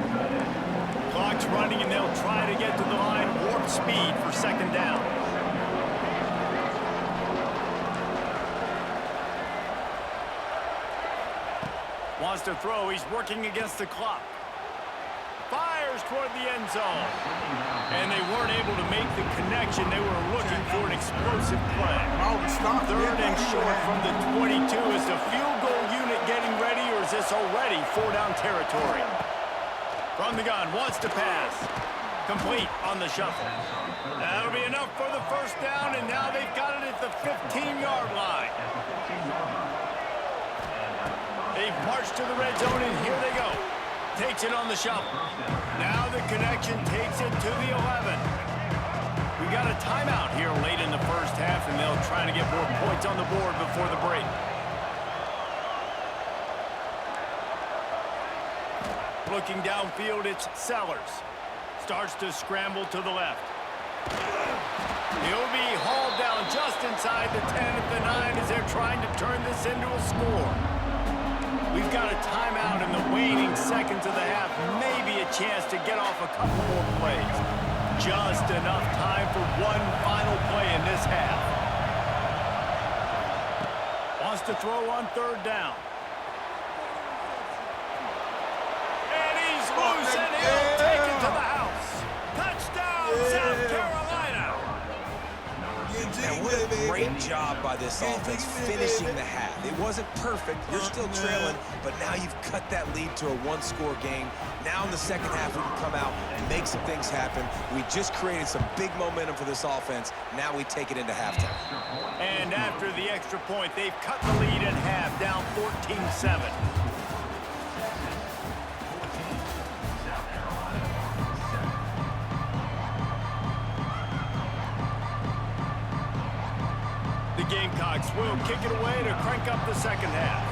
Speaker 2: Clock's running, and they'll try to get to the line. Warp speed for 2nd down. Wants to throw. He's working against the clock. Fires toward the end zone. And they weren't able to make the connection. They were looking for an explosive play. 3rd and short from the 22. Is the field goal unit getting ready, or is this already 4-down territory? From the gun, wants to pass. Complete on the shuffle. That'll be enough for the 1st down, and now they've got it at the 15-yard line. They've marched to the red zone, and here they go. Takes it on the shuffle. Now the connection takes it to the 11. We got a timeout here late in the 1st half, and they'll try to get more points on the board before the break. Looking downfield, it's Sellers. Starts to scramble to the left. He'll be hauled down just inside the 10 at the 9 as they're trying to turn this into a score. We've got a timeout in the waning seconds of the half. Maybe a chance to get off a couple more plays. Just enough time for one final play in this half. Wants to throw on 3rd down. And he's loose, and he'll take it to the house. Touchdown, South Carolina.
Speaker 4: And what a great job by this offense finishing the half. It wasn't perfect. You're still trailing, but now you've cut that lead to a 1-score game. Now in the 2nd half, we can come out and make some things happen. We just created some big momentum for this offense. Now we take it into halftime.
Speaker 2: And after the extra point, they've cut the lead in half, down 14-7. The Gamecocks will kick it away to crank up the 2nd half.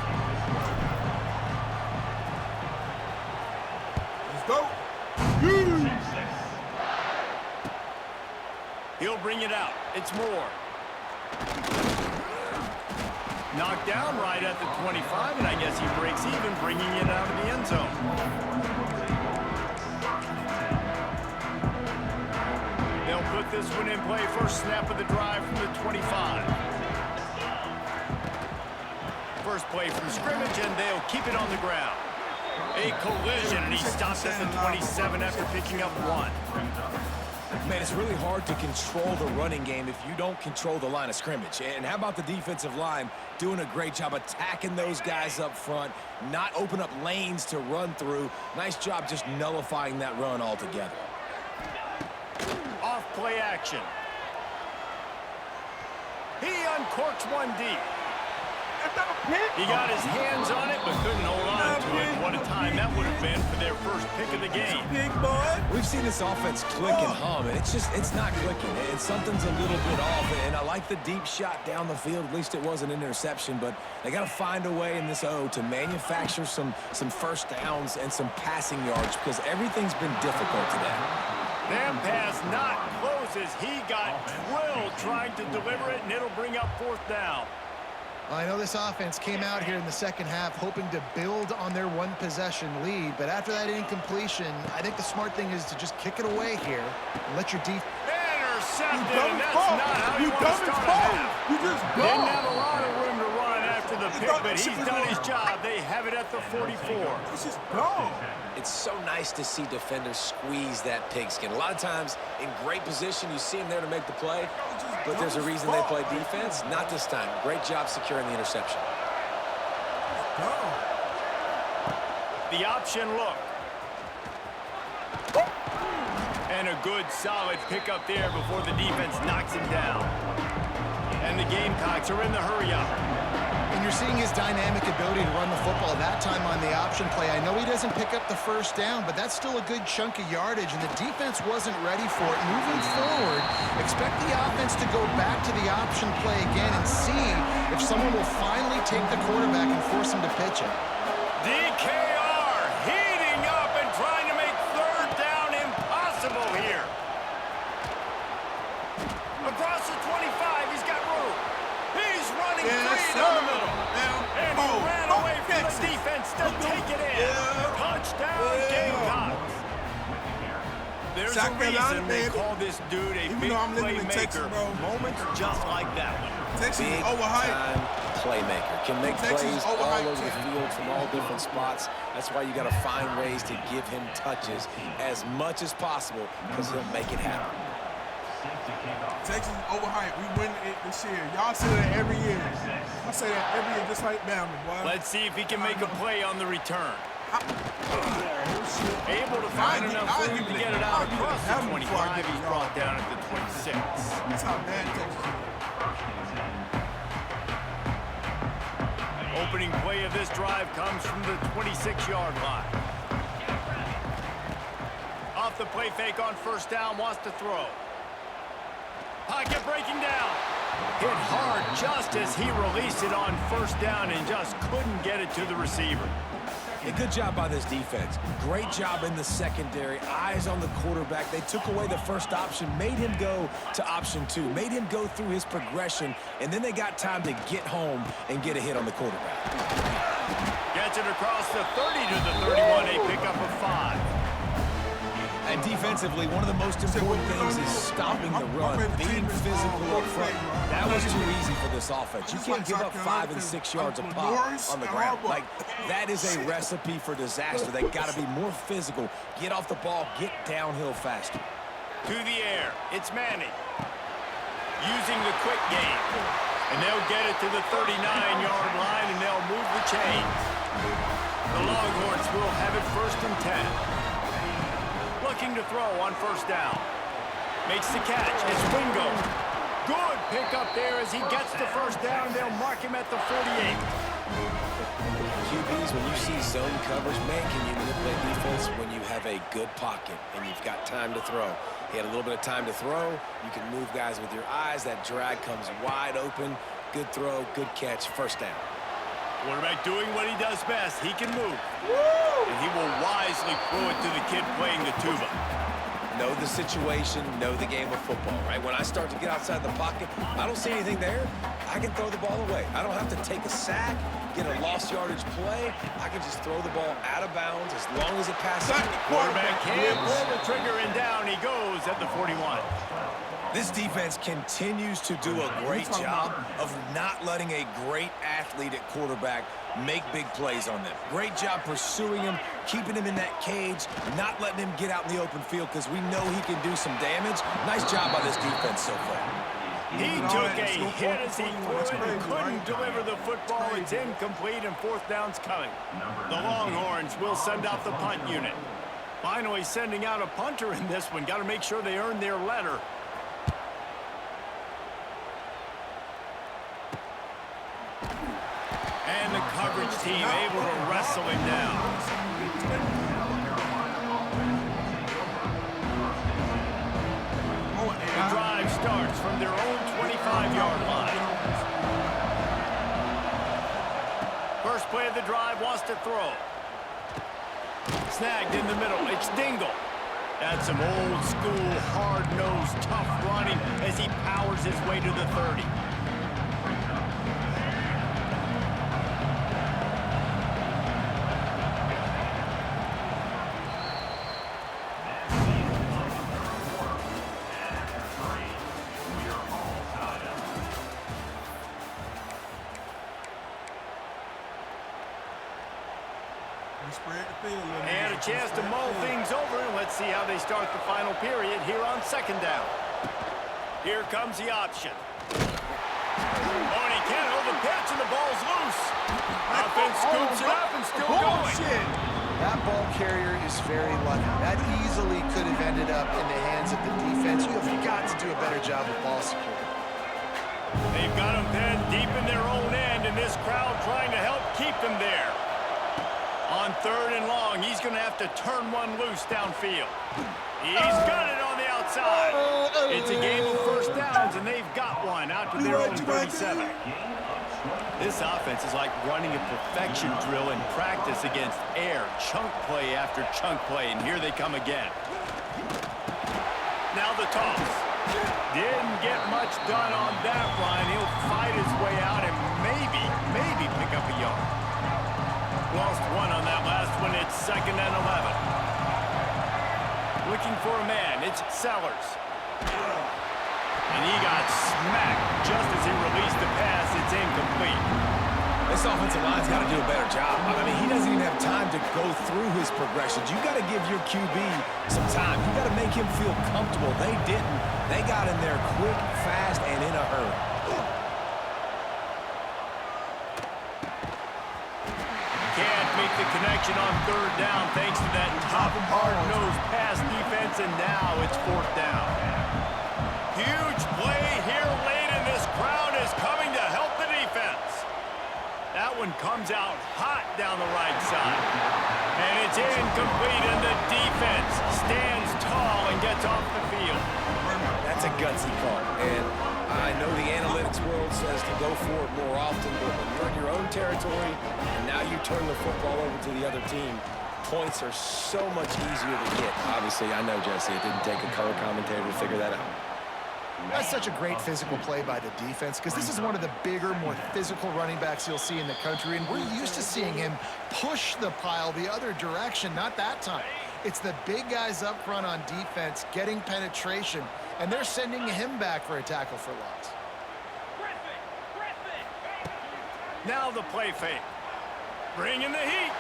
Speaker 1: Let's go.
Speaker 2: He'll bring it out. It's Moore. Knocked down right at the 25, and I guess he breaks even, bringing it out of the end zone. They'll put this one in play. First snap of the drive from the 25. first play from scrimmage, and they'll keep it on the ground. A collision, and he stops at the 27 after picking up 1.
Speaker 4: Man, it's really hard to control the running game if you don't control the line of scrimmage. And how about the defensive line doing a great job attacking those guys up front, not open up lanes to run through. Nice job just nullifying that run altogether.
Speaker 2: Off play action. He uncorks one deep. He got his hands on it, but couldn't hold on to it. What a time that would have been for their first pick of the game.
Speaker 1: Big boy.
Speaker 4: We've seen this offense click and hum, and it's not clicking. And something's a little bit off. And I like the deep shot down the field. At least it wasn't an interception, but they got to find a way in this O to manufacture some first downs and some passing yards because everything's been difficult today.
Speaker 2: That pass not close as he got drilled trying to deliver it, and it'll bring up 4th down.
Speaker 3: Well, I know this offense came out here in the second half hoping to build on their one-possession lead, but after that incompletion, I think the smart thing is to just kick it away here and let your defense...
Speaker 2: Intercepted, and that's not how you want to start a half.
Speaker 1: You just
Speaker 2: didn't have a lot of room to run after the pick, but he's done his job. They have it at the 44.
Speaker 1: This is gone.
Speaker 6: It's so nice to see defenders squeeze that pigskin. A lot of times, in great position, you see them there to make the play, but there's a reason they play defense. Not this time. Great job securing the interception.
Speaker 2: The option look. And a good, solid pickup there before the defense knocks him down. And the Gamecocks are in the hurry-up.
Speaker 3: And you're seeing his dynamic ability to run the football that time on the option play. I know he doesn't pick up the first down, but that's still a good chunk of yardage, and the defense wasn't ready for it. Moving forward, expect the offense to go back to the option play again and see if someone will finally take the quarterback and force him to pitch it.
Speaker 2: DKR heating up and trying to make 3rd down impossible here. Across the 25, he's got room. He's running free down the middle. And he ran away from the defense to take it in. Touchdown, Gamecocks. There's a reason they call this dude a big playmaker. Moments just like that one.
Speaker 1: Texas
Speaker 6: Big
Speaker 1: overhyped.
Speaker 6: time playmaker. Can make
Speaker 1: Texas
Speaker 6: plays all
Speaker 1: overhyped,
Speaker 6: over the
Speaker 1: Texas.
Speaker 6: field from all different spots. That's why you got to find ways to give him touches as much as possible because he'll make it happen.
Speaker 1: Texas is overhyped. We win it this year. Y'all say that every year. I say that every year, just like Bama, boy.
Speaker 2: Let's see if he can make a play on the return. Able to find enough room to get it out across the 25. He's brought down at the 26.
Speaker 1: That's how bad Texas is.
Speaker 2: Opening play of this drive comes from the 26-yard line. Off the play fake on 1st down, wants to throw. Pocket breaking down. Hit hard just as he released it on 1st down and just couldn't get it to the receiver.
Speaker 4: A good job by this defense. Great job in the secondary. Eyes on the quarterback. They took away the first option, made him go to option 2, made him go through his progression, and then they got time to get home and get a hit on the quarterback.
Speaker 2: Gets it across the 30 to the 31, a pickup of 5.
Speaker 4: And defensively, one of the most important things is stopping the run, being physical up front. That was too easy for this offense. You can't give up 5 and 6 yards a pop on the ground. Like, that is a recipe for disaster. They got to be more physical, get off the ball, get downhill faster.
Speaker 2: To the air, it's Manning. Using the quick game. And they'll get it to the 39-yard line, and they'll move the chains. The Longhorns will have it 1st and 10. Looking to throw on 1st down. Makes the catch. It's Wingo. Good pickup there as he gets the 1st down. They'll mark him at the 48.
Speaker 6: QBs, when you see zone coverage, man, can you manipulate defense when you have a good pocket and you've got time to throw? He had a little bit of time to throw. You can move guys with your eyes. That drag comes wide open. Good throw, good catch, 1st down.
Speaker 2: Quarterback doing what he does best. He can move. And he will wisely throw it to the kid playing the tuba.
Speaker 6: Know the situation, know the game of football, right? When I start to get outside the pocket, I don't see anything there, I can throw the ball away. I don't have to take a sack, get a lost yardage play. I can just throw the ball out of bounds as long as it passes.
Speaker 2: Quarterback can't pull the trigger, and down he goes at the 41.
Speaker 6: This defense continues to do a great job of not letting a great athlete at quarterback make big plays on them. Great job pursuing him, keeping him in that cage, not letting him get out in the open field because we know he can do some damage. Nice job by this defense so far.
Speaker 2: He took a hit as he threw it and couldn't deliver the football. It's incomplete and fourth down's coming. The Longhorns will send out the punt unit. Finally sending out a punter in this one. Got to make sure they earn their letter. And the coverage team able to wrestle him down. The drive starts from their own 25-yard line. First play of the drive, wants to throw. Snagged in the middle. It's Dingle. That's some old-school, hard-nosed, tough running as he powers his way to the 30. And a chance to mull things over, and let's see how they start the final period here on second down. Here comes the option. Oh, and he can't hold the pitch, and the ball's loose. Offense scoops it up and still going.
Speaker 3: That ball carrier is very lucky. That easily could have ended up in the hands of the defense. You have got to do a better job of ball support.
Speaker 2: They've got him pinned deep in their own end, and this crowd trying to help keep them there. On third and long, he's going to have to turn one loose downfield. He's got it on the outside. It's a game of first downs, and they've got one out to their own 37. This offense is like running a perfection drill in practice against air, chunk play after chunk play, and here they come again. Now the toss. Didn't get much done on that run. He'll fight his way out and maybe pick up a yard. Lost one on that last one. It's second and 11. Looking for a man. It's Sellers. And he got smacked just as he released the pass. It's incomplete.
Speaker 6: This offensive line's got to do a better job. I mean, he doesn't even have time to go through his progressions. You got to give your QB some time. You got to make him feel comfortable. They didn't. They got in there quick, fast, and in a hurry.
Speaker 2: The connection on third down thanks to that top hard-nosed pass defense, and now it's fourth down. Huge play here late, and this crowd is coming to help the defense. That one comes out hot down the right side. And it's incomplete, and the defense stands tall and gets off the field.
Speaker 6: That's a gutsy call, and I know the analytics world says to go for it more often, but when you're in your own territory and now you turn the football over to the other team, points are so much easier to get. Obviously, I know, Jesse, it didn't take a color commentator to figure that out.
Speaker 3: That's such a great physical play by the defense because this is one of the bigger, more physical running backs you'll see in the country, and we're used to seeing him push the pile the other direction, not that time. It's the big guys up front on defense getting penetration, and they're sending him back for a tackle for loss.
Speaker 2: Now the play fake. Bringing the heat.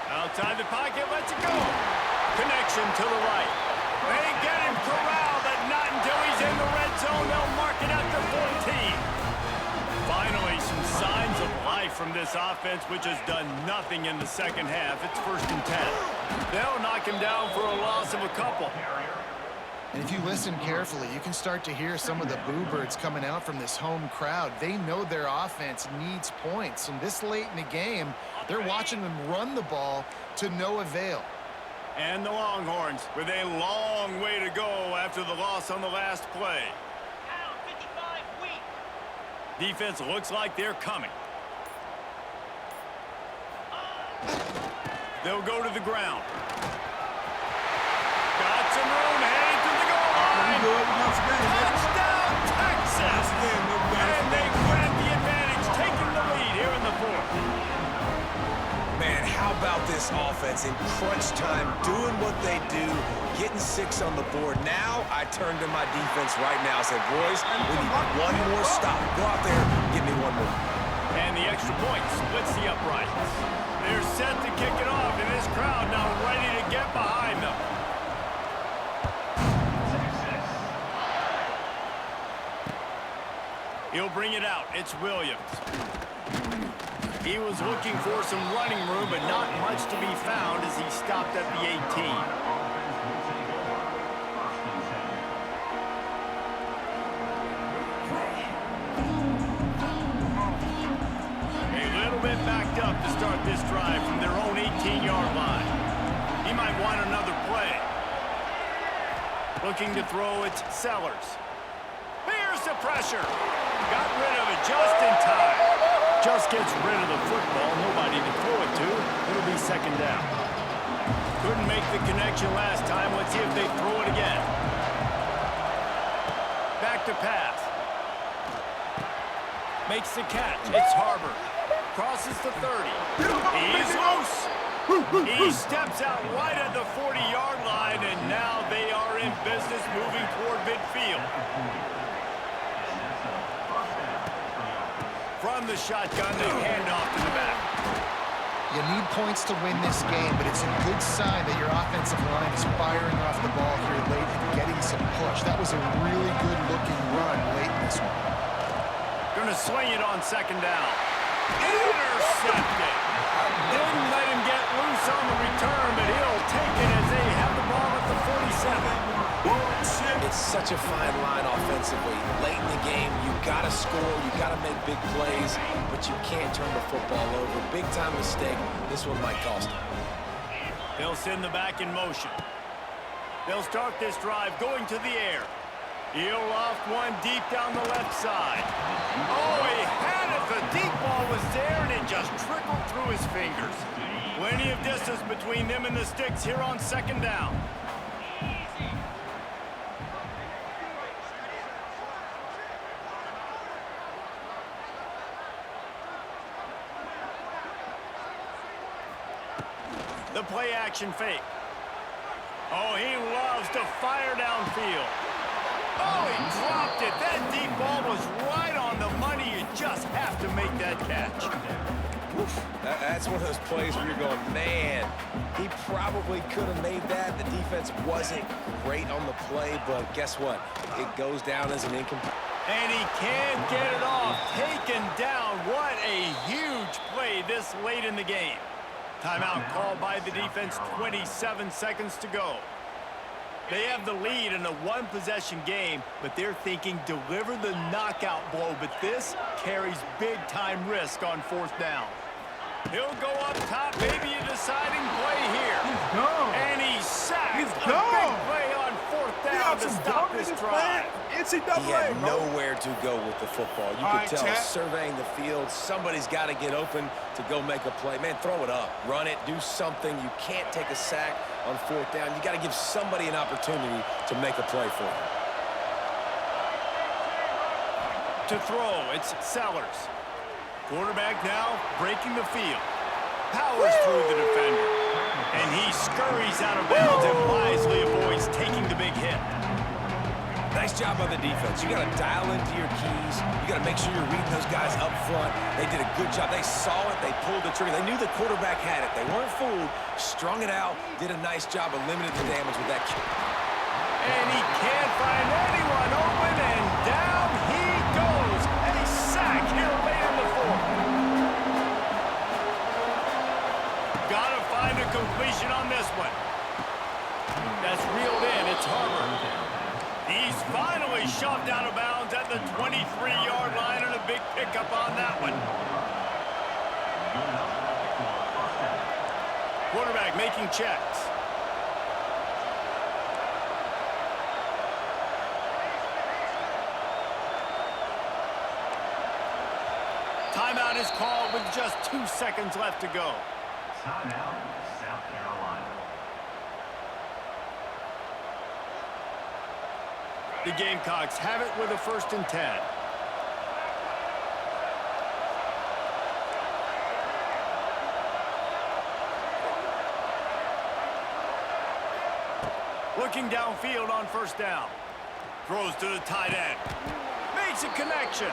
Speaker 2: Outside the pocket, lets it go. Connection to the right. They get him corralled, but not until he's in the red zone. They'll mark it at the 14. Finally, some signs of life from this offense, which has done nothing in the second half. It's first and 10. They'll knock him down for a loss of a couple.
Speaker 3: And if you listen carefully, you can start to hear some of the boo birds coming out from this home crowd. They know their offense needs points, and this late in the game, they're watching them run the ball to no avail.
Speaker 2: And the Longhorns with a long way to go after the loss on the last play. Defense looks like they're coming. They'll go to the ground. Got some room, headed to the goal line. Touchdown, Texas! And they grab the advantage, taking the lead here in the fourth.
Speaker 6: Man, how about this offense? defense in crunch time, doing what they do, getting 6 on the board. Now I turn to my defense right now. I said, boys, we need one more stop. Go out there, give me one more.
Speaker 2: And the extra point splits the uprights. They're set to kick it off, and this crowd now ready to get behind them. He'll bring it out. It's Williams. He was looking for some running room, but not much to be found as he stopped at the 18. A little bit backed up to start this drive from their own 18-yard line. He might want another play. Looking to throw, it's Sellers. Here's the pressure. Got rid of it just in time. Just gets rid of the football. Nobody to throw it to. It'll be second down. Couldn't make the connection last time. Let's see if they throw it again. Back to pass. Makes the catch. It's Harbor. Crosses the 30. He's loose. He steps out right at the 40-yard line, and now they are in business moving toward midfield. From the shotgun, they hand off to the back.
Speaker 3: You need points to win this game, but it's a good sign that your offensive line is firing off the ball here late and getting some push. That was a really good-looking run late in this one.
Speaker 2: Gonna swing it on second down. Intercepted. Didn't let him get loose on the return, but he'll take it as they have the ball at the 47.
Speaker 6: It's such a fine line offensively. Late in the game, you got to score, you got to make big plays, but you can't turn the football over. Big-time mistake. This one might cost them.
Speaker 2: They'll send the back in motion. They'll start this drive going to the air. He'll loft one deep down the left side. Oh, he had it. The deep ball was there, and it just trickled through his fingers. Plenty of distance between them and the sticks here on second down. The play action fake. Oh, he loves to fire downfield. Oh, he dropped it. That deep ball was right on the money. You just have to make that catch.
Speaker 6: Oof. That's one of those plays where you're going, man, he probably could have made that. The defense wasn't great on the play, but guess what? It goes down as an incomplete.
Speaker 2: And he can't get it off. Taken down. What a huge play this late in the game. Timeout called by the defense, 27 seconds to go. They have the lead in a one-possession game, but they're thinking deliver the knockout blow, but this carries big-time risk on fourth down. He'll go up top, maybe a deciding play here.
Speaker 1: He's gone.
Speaker 2: And he's sacked.
Speaker 1: He's
Speaker 2: a
Speaker 1: gone.
Speaker 2: big play on fourth down to stop this drive.
Speaker 1: NCAA,
Speaker 6: He had
Speaker 1: bro.
Speaker 6: nowhere to go with the football. You
Speaker 1: All
Speaker 6: could
Speaker 1: right,
Speaker 6: tell,
Speaker 1: chat.
Speaker 6: surveying the field, somebody's got to get open to go make a play. Man, throw it up, run it, do something. You can't take a sack on fourth down. You got to give somebody an opportunity to make a play for you.
Speaker 2: To throw, it's Sellers. Quarterback now breaking the field. Powers through the defender. And he scurries out of bounds and wisely avoids taking the big hit.
Speaker 6: Nice job by the defense. You got to dial into your keys. You got to make sure you're reading those guys up front. They did a good job. They saw it. They pulled the trigger. They knew the quarterback had it. They weren't fooled. Strung it out. Did a nice job of limiting the damage with that kick.
Speaker 2: And he can't find anyone open, and down he goes. A sack here late in the fourth. Gotta find a completion on this one. That's reeled in. It's Harbor. He's finally shoved out of bounds at the 23-yard line, and a big pickup on that one. Quarterback making checks. Timeout is called with just 2 seconds left to go.
Speaker 5: Timeout, South Carolina.
Speaker 2: The Gamecocks have it with a 1st and 10. Looking downfield on first down. Throws to the tight end. Makes a connection.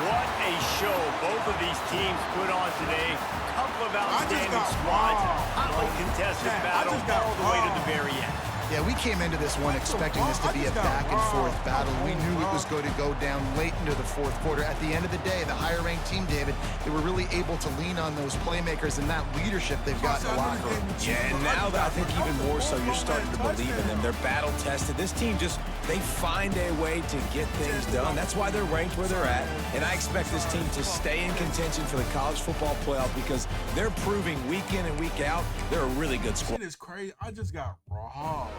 Speaker 2: What a show both of these teams put on today. Couple of outstanding squads. Hotly contested battle all the way to the very end.
Speaker 3: Yeah, we came into this one expecting this to be a back-and-forth battle. We knew it was going to go down late into the fourth quarter. At the end of the day, the higher-ranked team, David, they were really able to lean on those playmakers and that leadership they've got in the locker room.
Speaker 4: Yeah, and now that I think even more so, you're starting to believe in them. They're battle-tested. This team just, they find a way to get things done. That's why they're ranked where they're at. And I expect this team to stay in contention for the college football playoff because they're proving week in and week out they're a really good squad.
Speaker 1: Shit is crazy. I just got robbed.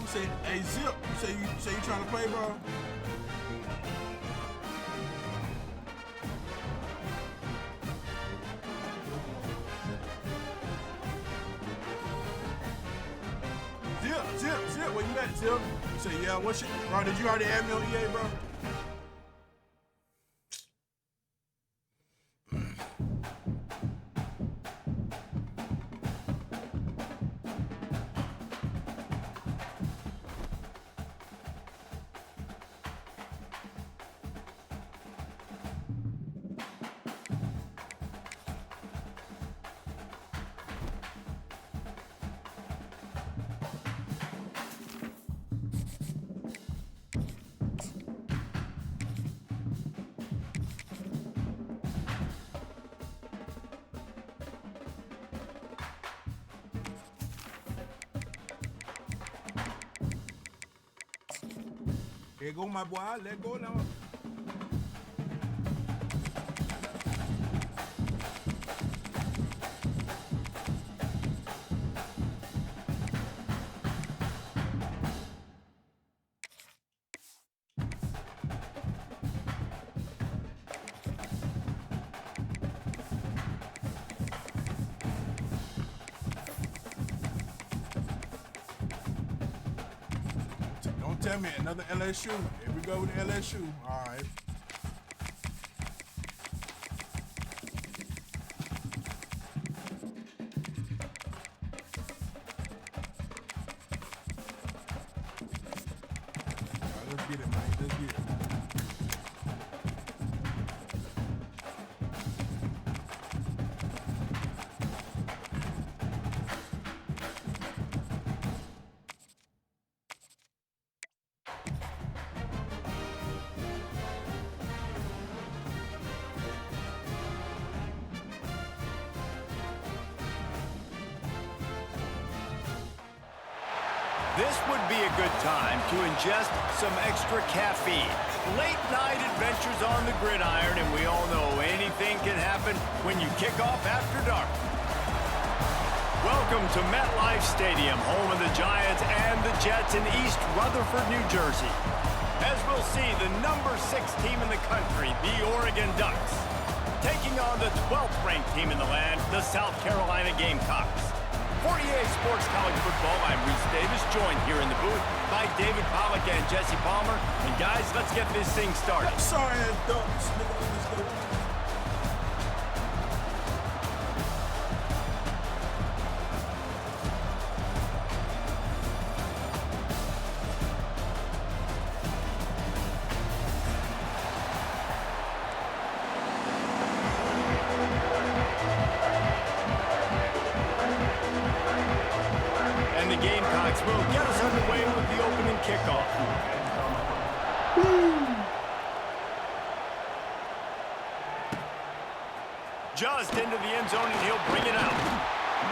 Speaker 1: Who say, hey Zip, you say you trying to play, bro? Zip, where you at, Zip? You say, yeah, what's your, bro, did you already add me on EA, bro? There go my boy, let go now. Tell me another LSU. Here we go with LSU. All right. Let's get it, man. Let's get it.
Speaker 2: This would be a good time to ingest some extra caffeine. Late night adventures on the gridiron, and we all know anything can happen when you kick off after dark. Welcome to MetLife Stadium, home of the Giants and the Jets in East Rutherford, New Jersey. As we'll see, the number 6 team in the country, the Oregon Ducks, taking on the 12th ranked team in the land, the South Carolina Gamecocks. For EA Sports College Football, I'm Reese Davis, joined here in the booth by David Pollack and Jesse Palmer. And guys, let's get this thing started.
Speaker 1: I'm sorry, Ducks.
Speaker 2: And the Gamecocks will get us underway with the opening kickoff. Just into the end zone, and he'll bring it out.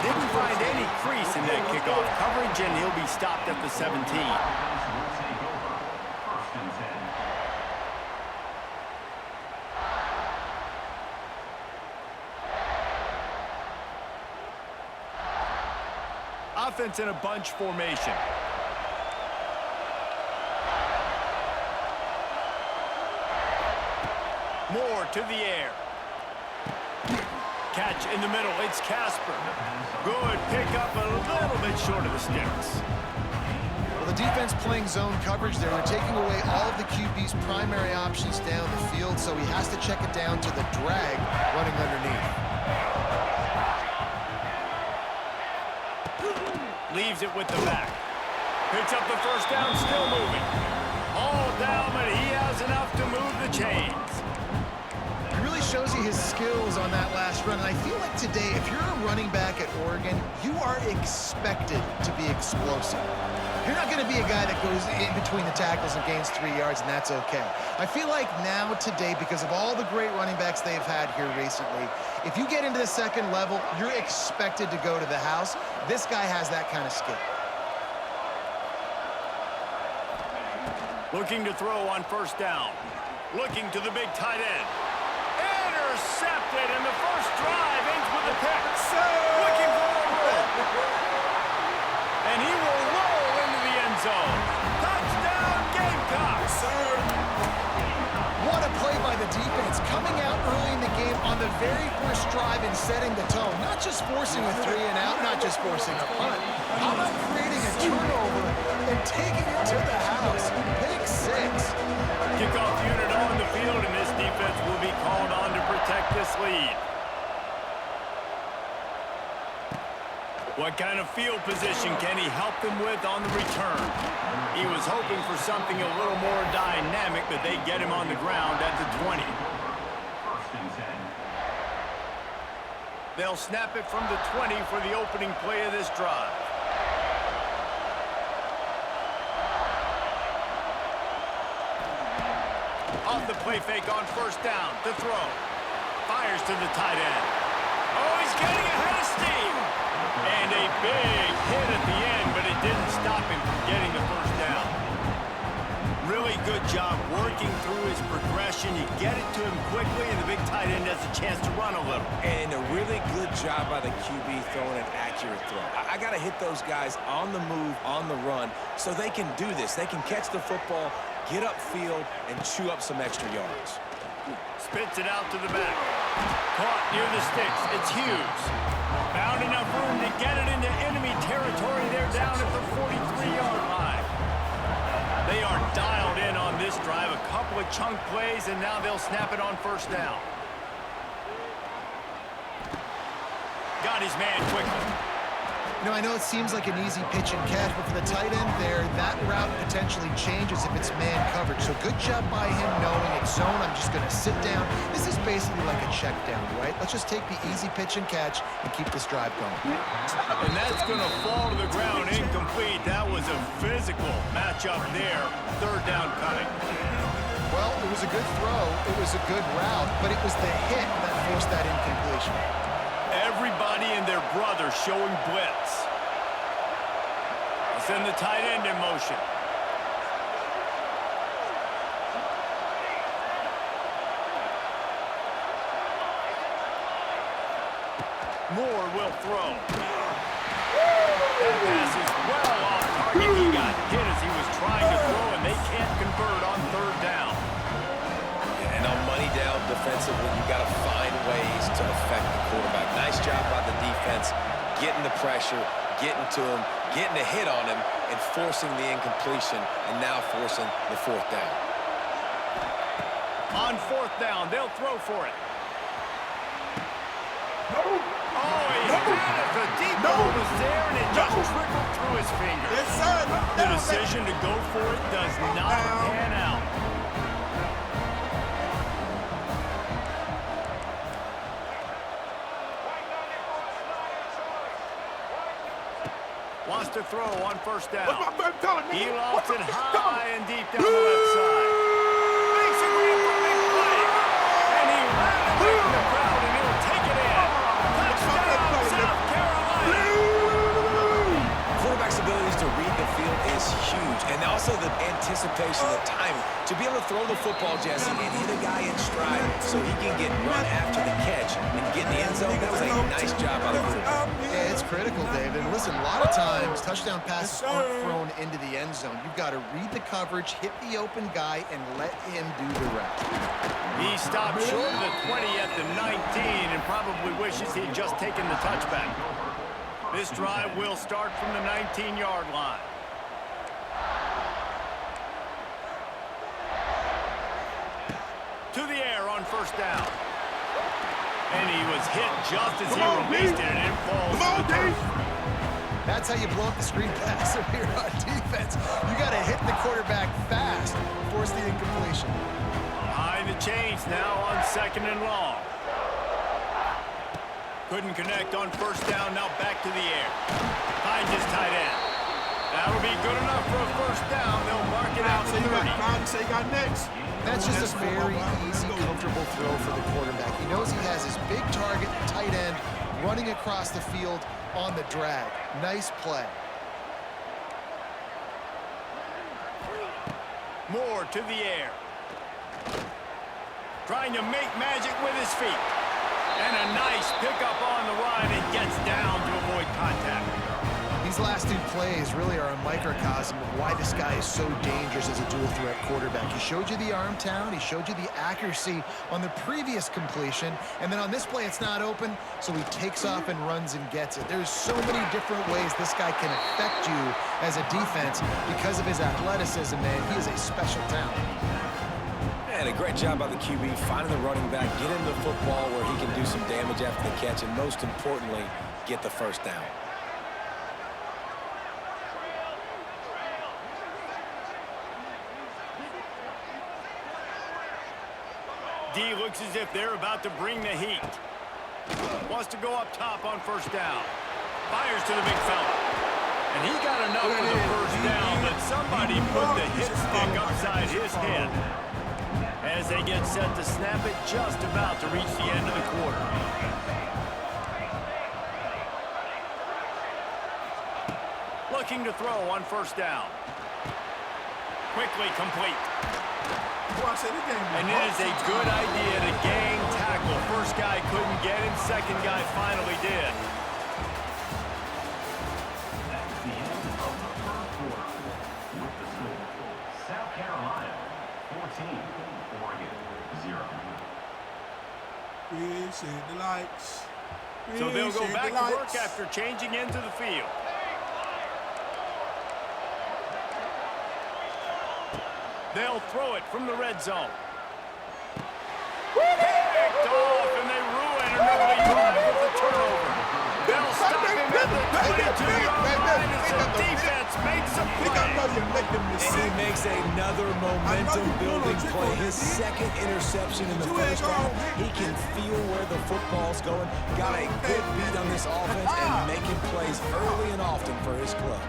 Speaker 2: Didn't find any crease in that kickoff coverage, and he'll be stopped at the 17. Offense in a bunch formation. Moore to the air. Catch in the middle. It's Casper. Good pick up, a little bit short of the sticks.
Speaker 3: defense playing zone coverage there. They're taking away all of the QB's primary options down the field, so he has to check it down to the drag running underneath.
Speaker 2: Leaves it with the back. Picks up the first down, still moving. All down, but he has enough to move the chains.
Speaker 3: He really shows you his skills on that last run, and I feel like today, if you're a running back at Oregon, you are expected to be explosive. You're not going to be a guy that goes in between the tackles and gains 3 yards, and that's okay. I feel like now, today, because of all the great running backs they've had here recently, if you get into the second level, you're expected to go to the house. This guy has that kind of skill.
Speaker 2: Looking to throw on first down. Looking to the big tight end. Intercepted, and the first drive ends with a pick. Looking for a roll. And he will roll into the end zone. Touchdown, Gamecocks.
Speaker 3: What a play by the defense, coming out early in the game on the very first drive and setting the tone. Not just forcing a 3 and out, not just forcing a punt. How about creating a turnover and taking it to the house? Pick 6.
Speaker 2: Kickoff unit on the field, and this defense will be called on to protect this lead. What kind of field position can he help them with on the return? He was hoping for something a little more dynamic, but they get him on the ground at the 20.
Speaker 5: First and 10.
Speaker 2: They'll snap it from the 20 for the opening play of this drive. Off the play fake on first down to throw. Fires to the tight end. Oh, he's getting ahead of steam. And a big hit at the end, but it didn't stop him from getting the first down. Really good job working through his progression. You get it to him quickly, and the big tight end has a chance to run a little.
Speaker 4: And a really good job by the QB throwing an accurate throw. I got to hit those guys on the move, on the run, so they can do this. They can catch the football, get upfield, and chew up some extra yards.
Speaker 2: Spits it out to the back. Caught near the sticks. It's Hughes. Found enough room to get it into enemy territory. They're down at the 43-yard line. They are dialed in on this drive. A couple of chunk plays, and now they'll snap it on first down. Got his man quickly.
Speaker 3: You know, I know it seems like an easy pitch and catch, but for the tight end there, that route potentially changes if it's man coverage. So good job by him knowing it's zone. I'm just going to sit down. This is basically like a check down, right? Let's just take the easy pitch and catch and keep this drive going.
Speaker 2: And that's going to fall to the ground incomplete. That was a physical matchup there. Third down coming.
Speaker 3: Well, it was a good throw. It was a good route, but it was the hit that forced that incompletion.
Speaker 2: Everybody and their brother showing blitz. Send the tight end in motion. Moore will throw. That pass is well off target. He got hit as he was trying to throw, and they can't convert on third down.
Speaker 6: And on money down defensively, you got to find ways to affect the quarterback. Nice job by the defense, getting the pressure, getting to him, getting a hit on him, and forcing the incompletion, and now forcing the fourth down.
Speaker 2: On fourth down, they'll throw for it. Oh, he had it. The deep ball was there, and it just trickled through his fingers.
Speaker 1: Yes, sir.
Speaker 2: The decision to go for it does not pan out. Wants to throw on first down. He lofts it high and deep down the left side. Makes a grab for a big play. And he ran away from the crowd, and he'll take it in. Touchdown, South Carolina.
Speaker 6: Quarterback's abilities to read the field is huge, and also the anticipation, the timing. To be able to throw the football, Jesse, and hit a guy in stride so he can get run after the catch and get in the end zone, that was a nice job by the quarterback.
Speaker 3: Yeah, it's critical, David. And listen, a lot of times, touchdown passes aren't thrown into the end zone. You've got to read the coverage, hit the open guy, and let him do the rest.
Speaker 2: He stopped short of the 20 at the 19 and probably wishes he'd just taken the touchback. This drive will start from the 19-yard line. first down. And he was hit just as he released it, and it falls to the turf.
Speaker 3: That's how you blow up the screen pass if you're on defense. You got to hit the quarterback fast, force the incompletion.
Speaker 2: Behind the chains now on 2nd and long. Couldn't connect on first down, now back to the air. Finds his tight end. That'll be good enough for a first down. They'll mark it out to 30.
Speaker 1: Say got next.
Speaker 3: That's just a very easy, comfortable throw for the quarterback. He knows he has his big target, tight end, running across the field on the drag. Nice play.
Speaker 2: Moore to the air. Trying to make magic with his feet. And a nice pickup on the run and gets down to avoid contact.
Speaker 3: These last 2 plays really are a microcosm of why this guy is so dangerous as a dual-threat quarterback. He showed you the arm talent, he showed you the accuracy on the previous completion, and then on this play it's not open, so he takes off and runs and gets it. There's so many different ways this guy can affect you as a defense because of his athleticism, man. He is a special talent.
Speaker 6: And a great job by the QB finding the running back, get him the football where he can do some damage after the catch, and most importantly, get the first down.
Speaker 2: D looks as if they're about to bring the heat. Wants to go up top on first down. Fires to the big fella. And he got enough for the first down that somebody put the hit stick upside his head. As they get set to snap it, just about to reach the end of the quarter. Looking to throw on first down. Quickly complete. And it is a good idea to gang tackle. First guy couldn't get him, second guy finally did.
Speaker 5: That's the end of the first quarter. With the score, South Carolina 14, Oregon 0.
Speaker 1: Appreciate the likes.
Speaker 2: So they'll go
Speaker 1: Appreciate
Speaker 2: back
Speaker 1: the
Speaker 2: to
Speaker 1: likes.
Speaker 2: work after changing into the field. They'll throw it from the red zone. Picked off, and they ruin an early drive with the turnover. They'll stop him at the 22-yard line as the defense makes a play.
Speaker 4: And he makes another momentum-building play. His second interception in the first half. He can feel where the football's going. Got a good beat on this offense and making plays early and often for his club.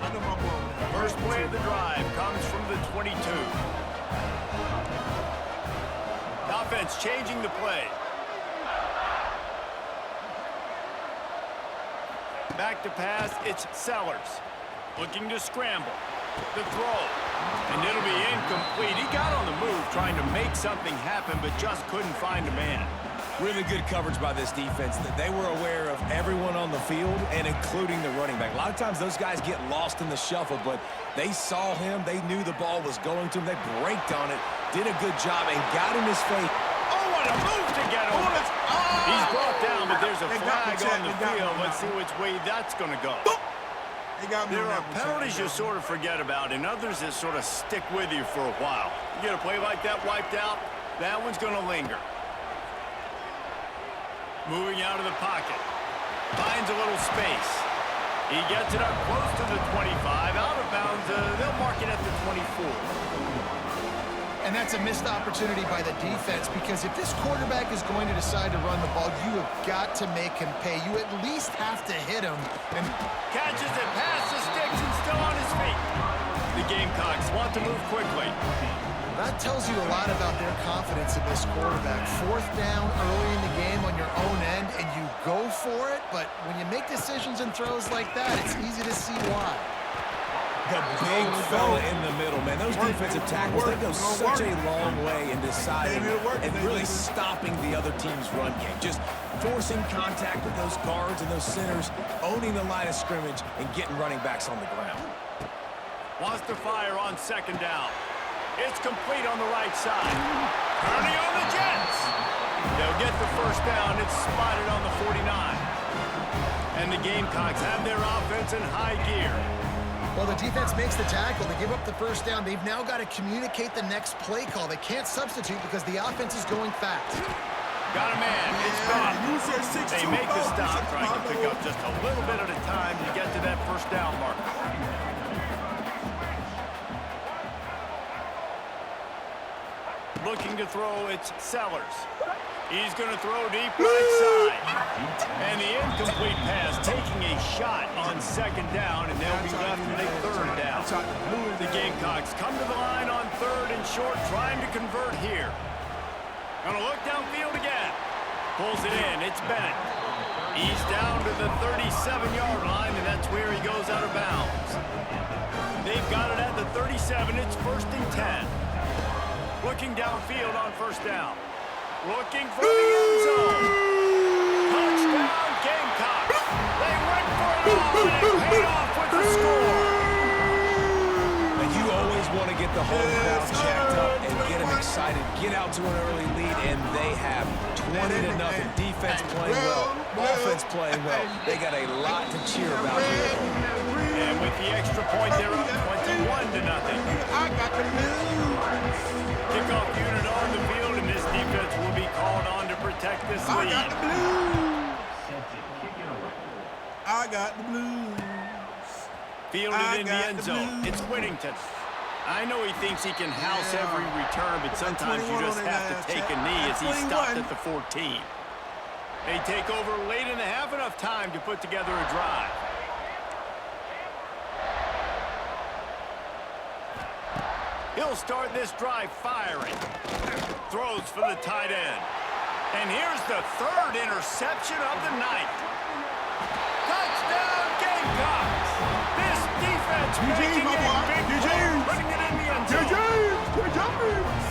Speaker 1: I know my ball.
Speaker 2: First play of the drive comes from the 22. Offense changing the play. Back to pass, it's Sellers. Looking to scramble. The throw. And it'll be incomplete. He got on the move trying to make something happen, but just couldn't find a man.
Speaker 4: Really good coverage by this defense. That they were aware of everyone on the field and including the running back. A lot of times those guys get lost in the shuffle, but they saw him. They knew the ball was going to him. They braked on it, did a good job, and got in his face.
Speaker 2: Oh, what a move to get him. He's brought down, but there's a flag on the field. Let's see which way that's going to go. There are penalties you sort of forget about, and others that sort of stick with you for a while. You get a play like that wiped out, that one's going to linger. Moving out of the pocket. Finds a little space. He gets it up close to the 25. Out of bounds, they'll mark it at the 24.
Speaker 3: And that's a missed opportunity by the defense, because if this quarterback is going to decide to run the ball, you have got to make him pay. You at least have to hit him. And
Speaker 2: catches it past the sticks and still on his feet. The Gamecocks want to move quickly.
Speaker 3: that tells you a lot about their confidence in this quarterback. Fourth down early in the game on your own end, and you go for it, but when you make decisions and throws like that, it's easy to see why.
Speaker 4: The big fella in the middle, man. Those defensive tackles, they go such a long way in deciding and really stopping the other team's run game. Just forcing contact with those guards and those centers, owning the line of scrimmage, and getting running backs on the ground.
Speaker 2: Wants to fire on second down. It's complete on the right side. Turning on the Jets. They'll get the first down. It's spotted on the 49. And the Gamecocks have their offense in high gear.
Speaker 3: Well, the defense makes the tackle. They give up the first down. They've now got to communicate the next play call. They can't substitute because the offense is going fast.
Speaker 2: Got a man. It's Bennett. They make the stop, trying to pick up just a little bit at a time to get to that first down marker. Looking to throw, it's Sellers. He's going to throw deep right side. And the incomplete pass taking a shot on second down, and they'll be left with a third down. The Gamecocks come to the line on third and short, trying to convert here. Going to look downfield again. Pulls it in. It's Bennett. He's down to the 37-yard line, and that's where he goes out of bounds. They've got it at the 37. It's 1st and 10. Looking downfield on first down. Looking for the end zone. Touchdown, Gamecocks. They went for it all, and it paid off with the score.
Speaker 4: And you always want to get the home crowd jacked up and get them excited. Get out to an early lead, and they have 20-0. Defense playing well, offense playing well. They got a lot to cheer about here.
Speaker 2: And with the extra point, they're up 21-0.
Speaker 1: I got the news.
Speaker 2: Kickoff unit on the field, and this defense will be called on to protect this
Speaker 1: I
Speaker 2: lead.
Speaker 1: got the blues.
Speaker 5: Set to kick it away.
Speaker 1: I got the blues.
Speaker 2: Fielded in the end zone. It's Whittington. I know he thinks he can house every return, but sometimes you just have to take a knee as he stopped at the 14. They take over late in the half, enough time to put together a drive. He'll start this drive firing. Throws for the tight end. And here's the third interception of the night. Touchdown, Gamecocks! This defense making a big play, putting it in the end zone.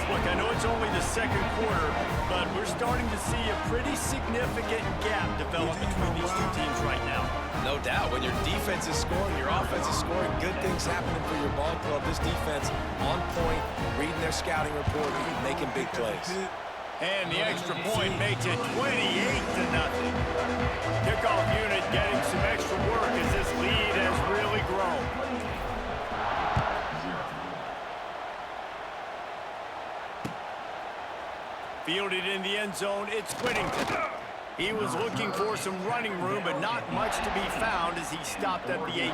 Speaker 2: Look, I know it's only the second quarter, but we're starting to see a pretty significant gap develop between these two teams right now.
Speaker 6: No doubt. When your defense is scoring, your offense is scoring, good things happening for your ball club. This defense on point, reading their scouting report, making big plays.
Speaker 2: And the extra point makes it 28-0. Kickoff unit getting some extra work as this lead has really grown. Fielded in the end zone, it's Whittington. He was looking for some running room, but not much to be found as he stopped at the 18.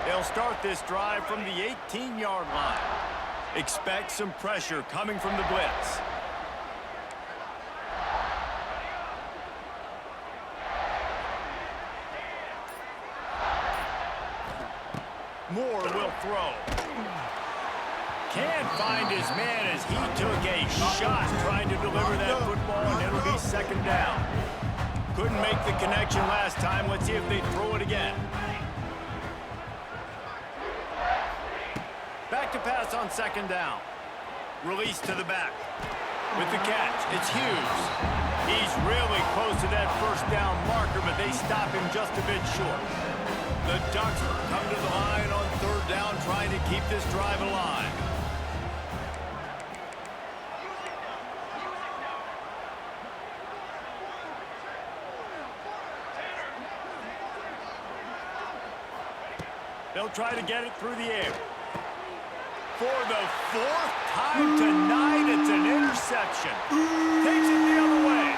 Speaker 2: They'll start this drive from the 18-yard line. Expect some pressure coming from the blitz. Moore will throw. Can't find his man as he took a shot trying to deliver that football, and it'll be second down. Couldn't make the connection last time. Let's see if they throw it again. Back to pass on second down. Release to the back. With the catch, it's Hughes. He's really close to that first down marker, but they stop him just a bit short. The Ducks come to the line on third down, trying to keep this drive alive. They'll try to get it through the air. For the fourth time tonight, it's an interception. Takes it the other way.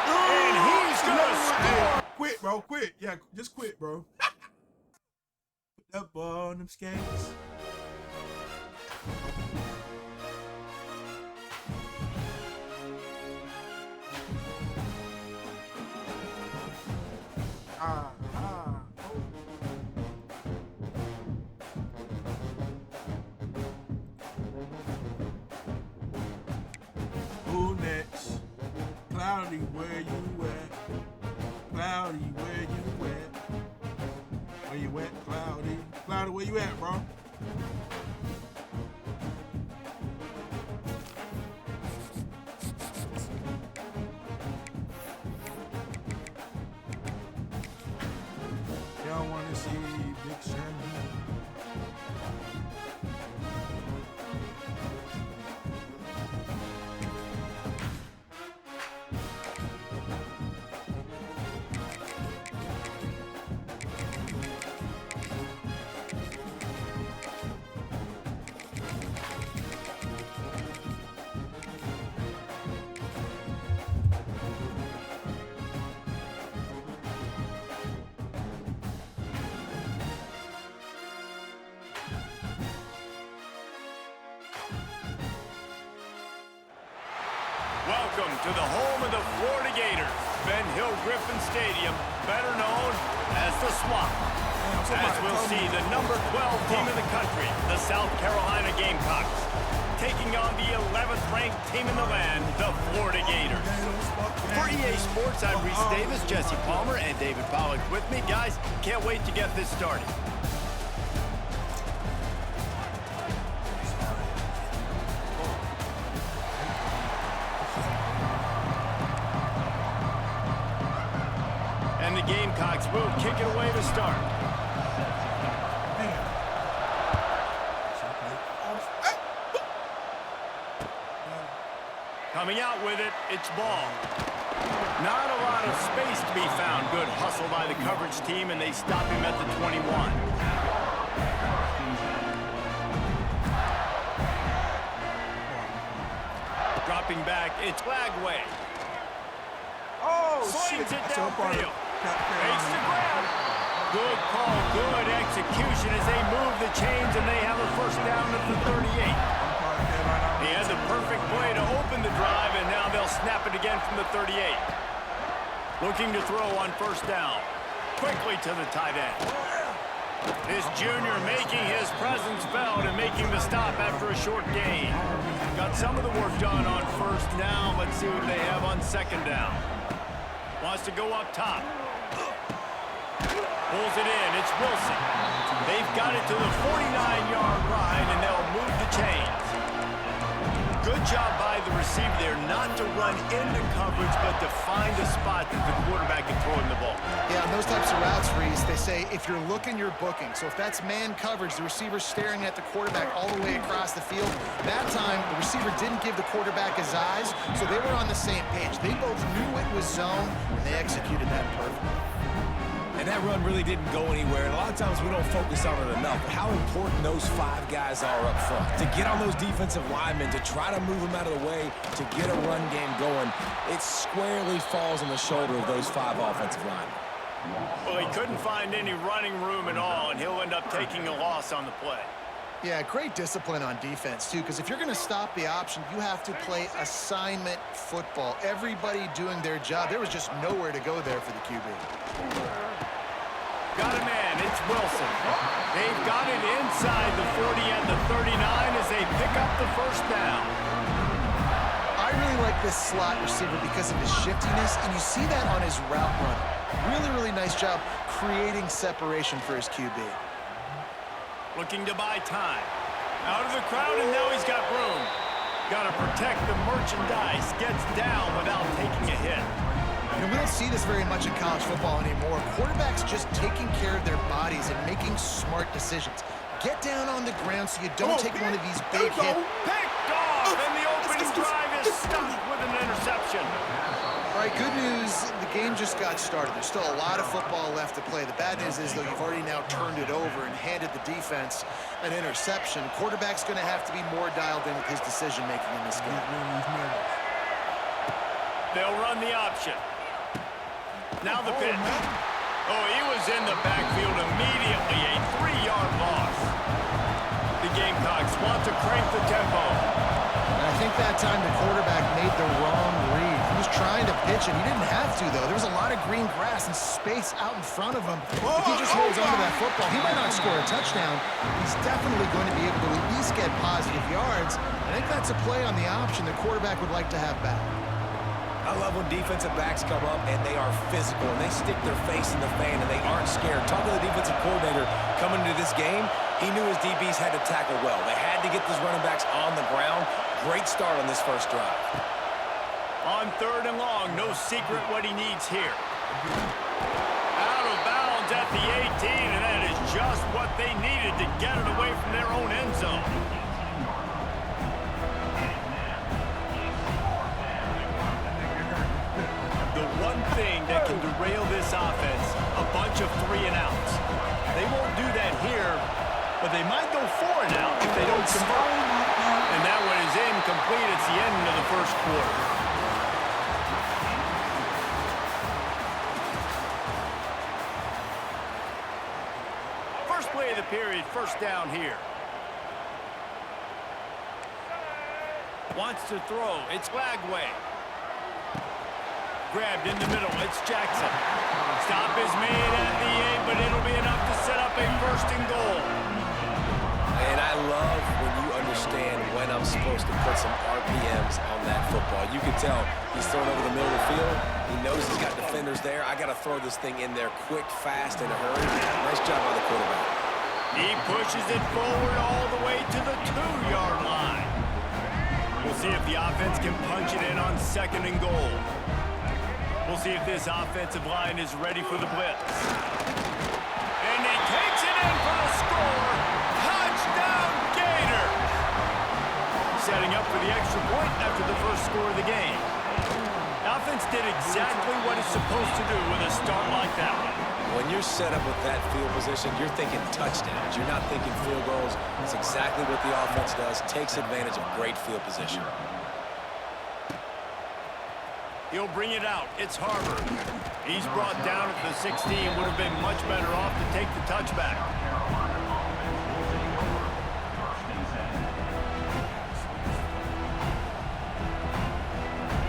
Speaker 2: And he's going to score.
Speaker 1: Quit, bro. Quit. Yeah, just quit, bro. Put that ball on them skates. Who next? Cloudy, where you at? Cloudy, where you at? Where you at, Cloudy? Cloudy, where you at, bro? Y'all want to see Big Sherman?
Speaker 2: Welcome to the home of the Florida Gators, Ben Hill Griffin Stadium, better known as the Swamp. As we'll see the number 12 team in the country, the South Carolina Gamecocks, taking on the 11th ranked team in the land, the Florida Gators. For EA Sports, I'm Reese Davis, Jesse Palmer, and David Pollack with me. Guys, can't wait to get this started. And the Gamecocks will kick it away to start. Coming out with it, it's ball. Not a lot of space to be found. Good hustle by the coverage team, and they stop him at the 21. Dropping back, it's Lagway. Slings it downfield. Makes the grab. Good call, good execution as they move the chains, and they have a first down at the 38. He had the perfect play to open the drive, and now they'll snap it again from the 38. Looking to throw on first down. Quickly to the tight end. This junior making his presence felt and making the stop after a short gain. Got some of the work done on first down. Let's see what they have on second down. Wants to go up top. Pulls it in. It's Wilson. They've got it to the 49-yard line, and they'll move the chains. Good job by the receiver there not to run into coverage, but to find a spot that the quarterback can throw in the ball.
Speaker 3: Yeah, on those types of routes, Reese, they say if you're looking, you're booking. So if that's man coverage, the receiver's staring at the quarterback all the way across the field. That time, the receiver didn't give the quarterback his eyes, so they were on the same page. They both knew it was zone, and they executed that perfectly.
Speaker 4: And that run really didn't go anywhere. And a lot of times we don't focus on it enough. But how important those 5 guys are up front. To get on those defensive linemen, to try to move them out of the way, to get a run game going, it squarely falls on the shoulder of those 5 offensive linemen.
Speaker 2: Well, he couldn't find any running room at all, and he'll end up taking a loss on the play.
Speaker 3: Yeah, great discipline on defense, too, because if you're going to stop the option, you have to play assignment football. Everybody doing their job. There was just nowhere to go there for the QB.
Speaker 2: Got a man, it's Wilson. They've got it inside the 40 and the 39 as they pick up the first down.
Speaker 3: I really like this slot receiver because of his shiftiness, and you see that on his route run. Really, really nice job creating separation for his QB.
Speaker 2: Looking to buy time. Out of the crowd, and now he's got room. Got to protect the merchandise. Gets down without taking a hit.
Speaker 3: You know, we don't see this very much in college football anymore. Quarterbacks just taking care of their bodies and making smart decisions. Get down on the ground so you don't take one of these big hits.
Speaker 2: Picked off, and the opening drive is stopped with an interception.
Speaker 3: All right, good news. The game just got started. There's still a lot of football left to play. The bad news is, though, you've already now turned it over and handed the defense an interception. Quarterback's going to have to be more dialed in with his decision-making in this game.
Speaker 2: They'll run the option. Now the pitch. Oh, he was in the backfield immediately. A 3-yard loss. The Gamecocks want to crank the tempo.
Speaker 3: And I think that time the quarterback made the wrong read. He was trying to pitch it. He didn't have to, though. There was a lot of green grass and space out in front of him. If he just holds on to that football, he might not score a touchdown. He's definitely going to be able to at least get positive yards. I think that's a play on the option the quarterback would like to have back.
Speaker 4: I love when defensive backs come up and they are physical and they stick their face in the fan and they aren't scared. Talk to the defensive coordinator coming into this game. He knew his DBs had to tackle well. They had to get those running backs on the ground. Great start on this first drive.
Speaker 2: On 3rd and long, no secret what he needs here. Out of bounds at the 18, and that is just what they needed to get it away from their own end zone. The one thing that can derail this offense, a bunch of 3-and-outs. They won't do that here, but they might go 4-and-out if they don't convert. And that one is incomplete. It's the end of the first quarter. First play of the period, first down here. Wants to throw. It's Lagway. Grabbed in the middle. It's Jackson. Stop is made at the 8, but it'll be enough to set up a first and goal.
Speaker 6: And I love when you understand when I'm supposed to put some RPMs on that football. You can tell he's throwing over the middle of the field. He knows he's got defenders there. I got to throw this thing in there quick, fast, in a hurry. Nice job by the quarterback.
Speaker 2: He pushes it forward all the way to the 2-yard line. We'll see if the offense can punch it in on second and goal. We'll see if this offensive line is ready for the blitz. And he takes it in for the score. Touchdown, Gator! Setting up for the extra point after the first score of the game. Offense did exactly what it's supposed to do with a start like that one.
Speaker 6: When you're set up with that field position, you're thinking touchdowns. You're not thinking field goals. It's exactly what the offense does. Takes advantage of great field position.
Speaker 2: He'll bring it out. It's Harvard. He's brought down at the 16. Would have been much better off to take the touchback.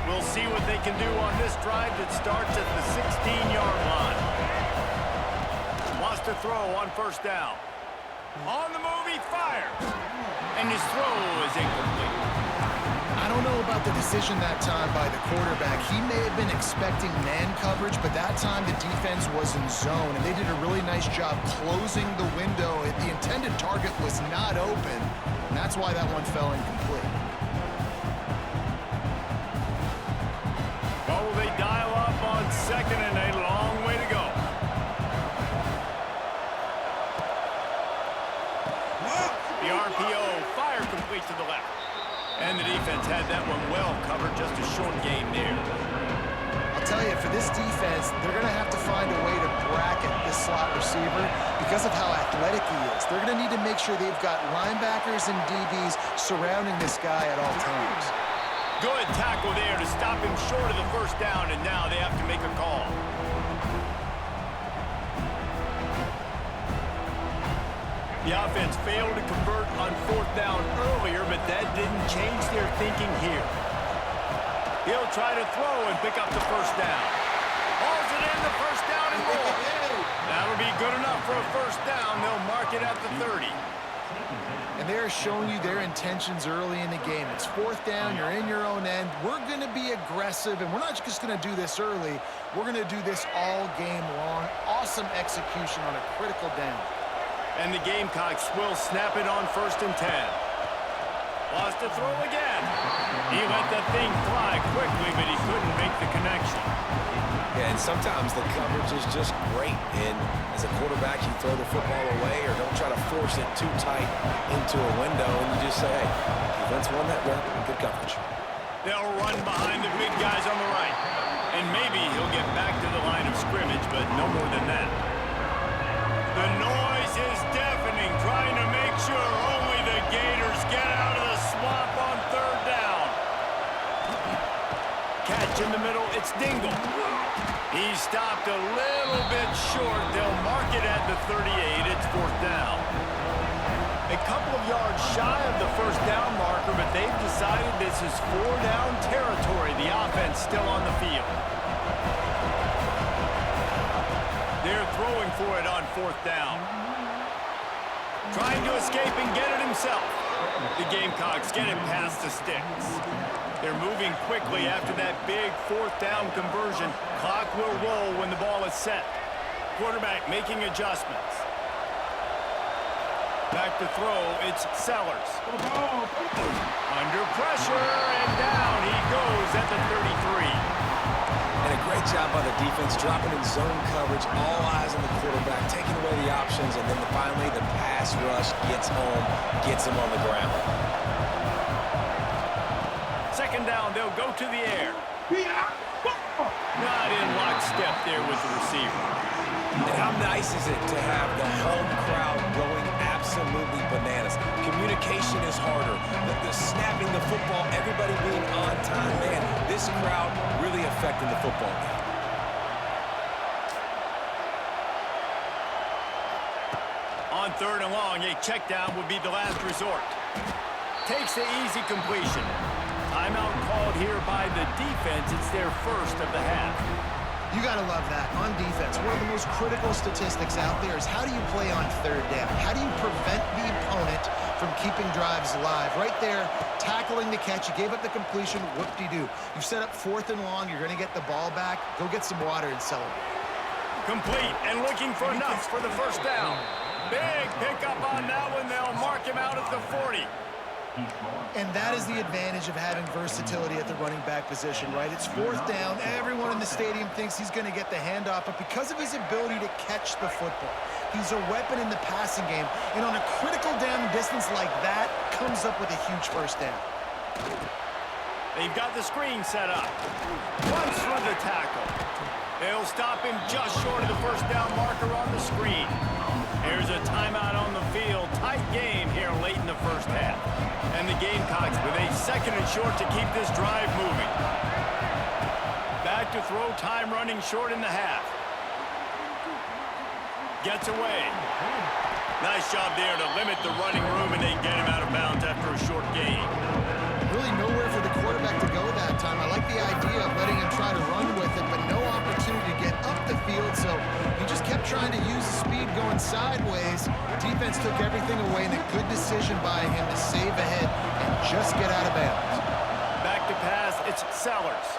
Speaker 2: We'll see what they can do on this drive that starts at the 16-yard line. Wants to throw on first down. On the move, he fires. And his throw is incomplete.
Speaker 3: I don't know about the decision that time by the quarterback. He may have been expecting man coverage, but that time the defense was in zone, and they did a really nice job closing the window. The intended target was not open, and that's why that one fell incomplete.
Speaker 2: Well, will they dial up on second and a long way to go? The RPO, fire complete to the left. And the defense had that one well covered, just a short game there.
Speaker 3: I'll tell you, for this defense, they're going to have to find a way to bracket this slot receiver because of how athletic he is. They're going to need to make sure they've got linebackers and DBs surrounding this guy at all times.
Speaker 2: Good tackle there to stop him short of the first down, and now they have to make a call. The offense failed to convert on fourth down earlier, but that didn't change their thinking here. He'll try to throw and pick up the first down. Hauls it in, the first down and more. That'll be good enough for a first down. They'll mark it at the 30.
Speaker 3: And they're showing you their intentions early in the game. It's fourth down, you're in your own end. We're going to be aggressive, and we're not just going to do this early. We're going to do this all game long. Awesome execution on a critical down.
Speaker 2: And the Gamecocks will snap it on first and 10. Lost to throw again. He let that thing fly quickly, but he couldn't make the connection.
Speaker 6: Yeah, and sometimes the coverage is just great. And as a quarterback, you throw the football away or don't try to force it too tight into a window, and you just say, hey, defense won that rep, good coverage.
Speaker 2: They'll run behind the big guys on the right. And maybe he'll get back to the line of scrimmage, but no more than that. The noise is deafening, trying to make sure only the Gators get out of the swamp on third down. Catch in the middle, it's Dingle. He stopped a little bit short. They'll mark it at the 38. It's fourth down. A couple of yards shy of the first down marker, but they've decided this is four-down territory. The offense still on the field. They're throwing for it on fourth down. Trying to escape and get it himself. The Gamecocks get it past the sticks. They're moving quickly after that big fourth down conversion. Clock will roll when the ball is set. Quarterback making adjustments. Back to throw, it's Sellers. Under pressure, and down he goes at the 33.
Speaker 6: And a great job by the defense, dropping in zone coverage, all eyes on the quarterback, taking away the options, and then finally the pass rush gets home, gets him on the ground.
Speaker 2: Second down, they'll go to the air. Not in lockstep there with the receiver.
Speaker 6: And how nice is it to have the home crowd going absolutely bananas? Communication is harder. The snapping the football, everybody being on time, man, this crowd really affecting the football game.
Speaker 2: On third and long, a check down would be the last resort. Takes the easy completion. Time timeout called here by the defense. It's their first of the half.
Speaker 3: You got to love that. On defense, one of the most critical statistics out there is how do you play on third down? How do you prevent the opponent from keeping drives alive? Right there, tackling the catch. You gave up the completion. Whoop-de-doo. You set up 4th and long. You're going to get the ball back. Go get some water and celebrate.
Speaker 2: Complete and looking for enough for the first down. Big pickup on that one. They'll mark him out at the 40.
Speaker 3: And that is the advantage of having versatility at the running back position, right? It's 4th down. Everyone in the stadium thinks he's going to get the handoff, but because of his ability to catch the football, he's a weapon in the passing game. And on a critical down distance like that, comes up with a huge first down.
Speaker 2: They've got the screen set up. Runs through the tackle. They'll stop him just short of the first down marker on the screen. Here's a timeout on the field. Tight game here late in the first half. And the Gamecocks with a 2nd and short to keep this drive moving. Back to throw, time running short in the half. Gets away. Nice job there to limit the running room, and they get him out of bounds after a short gain.
Speaker 3: Really nowhere for the quarterback to go that time. I like the idea of letting him try to run with it, but no opportunity to get up the field, so he just kept trying to use the speed going sideways. Defense took everything away, and a good decision by him to save ahead and just get out of bounds.
Speaker 2: Back to pass, it's Sellers.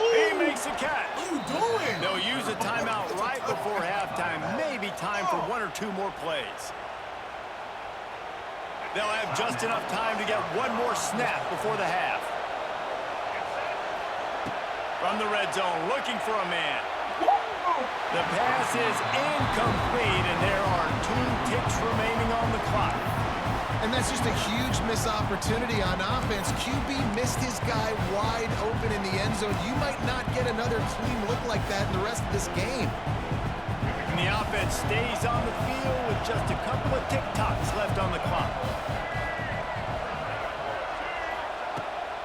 Speaker 2: He makes a catch.
Speaker 1: What are you doing?
Speaker 2: They'll use a timeout right before halftime. Maybe time for 1 or 2 more plays. They'll have just enough time to get one more snap before the half. From the red zone, looking for a man. The pass is incomplete, and there are 2 ticks remaining on the clock.
Speaker 3: And that's just a huge missed opportunity on offense. QB missed his guy wide open in the end zone. You might not get another clean look like that in the rest of this game.
Speaker 2: And the offense stays on the field with just a couple of tick-tocks left on the clock.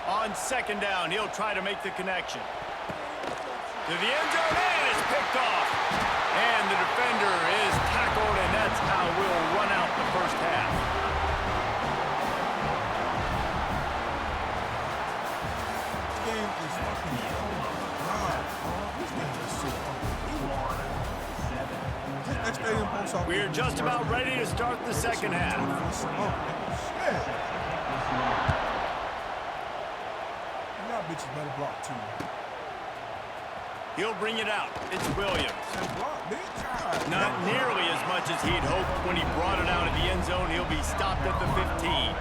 Speaker 2: On 2nd down, he'll try to make the connection. To the end zone, and it's picked off. And the defender is tackled, and that's how we'll run out the first half. We're just about ready to start the second half.
Speaker 1: Y'all bitches better block too.
Speaker 2: He'll bring it out. It's Williams.
Speaker 1: Block, bitch.
Speaker 2: Not nearly as much as he'd hoped when he brought it out of the end zone. He'll be stopped at the 15.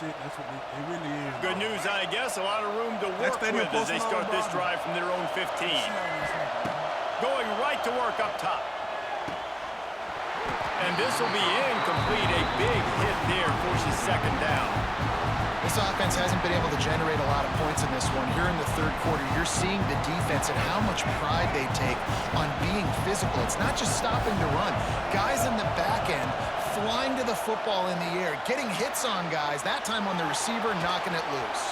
Speaker 1: That's what they really is.
Speaker 2: Good news, I guess. A lot of room to work with as they start this drive from their own 15. Going right to work up top. And this will be incomplete. A big hit there forces 2nd down.
Speaker 3: This offense hasn't been able to generate a lot of points in this one. Here in the 3rd quarter, you're seeing the defense and how much pride they take on being physical. It's not just stopping to run. Guys in the back end flying to the football in the air, getting hits on guys, that time on the receiver, knocking it loose.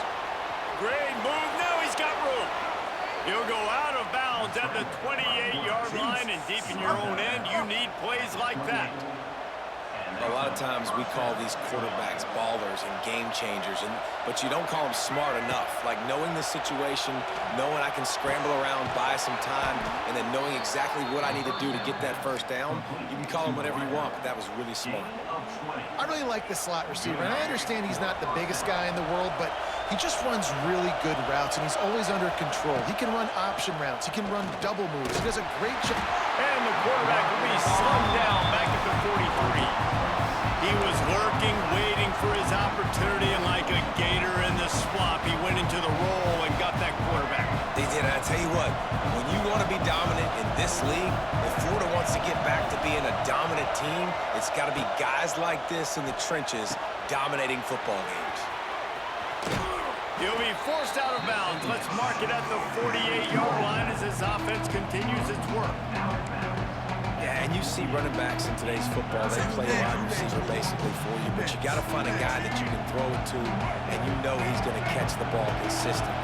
Speaker 2: Great move. Now he's got room. He'll go out of bounds at the 28-yard line, and deep in your own end, you need plays like that.
Speaker 6: A lot of times we call these quarterbacks ballers and game changers, but you don't call them smart enough. Like knowing the situation, knowing I can scramble around, buy some time, and then knowing exactly what I need to do to get that first down. You can call him whatever you want, but that was really smart.
Speaker 3: I really like the slot receiver, and I understand he's not the biggest guy in the world, but he just runs really good routes, and he's always under control. He can run option routes. He can run double moves. He does a great job.
Speaker 2: And the quarterback will be slowed down back at the 43. He was lurking, waiting for his opportunity, and like a gator in the slop, he went into the roll and got that quarterback.
Speaker 6: They did, and I tell you what, when you want to be dominant in this league, if Florida wants to get back to being a dominant team, it's got to be guys like this in the trenches dominating football games.
Speaker 2: He'll be forced out of bounds. Let's mark it at the 48-yard line as his offense continues its work.
Speaker 6: Yeah, and you see running backs in today's football, they play a wide receiver basically for you, but you got to find a guy that you can throw it to, and you know he's going to catch the ball consistently.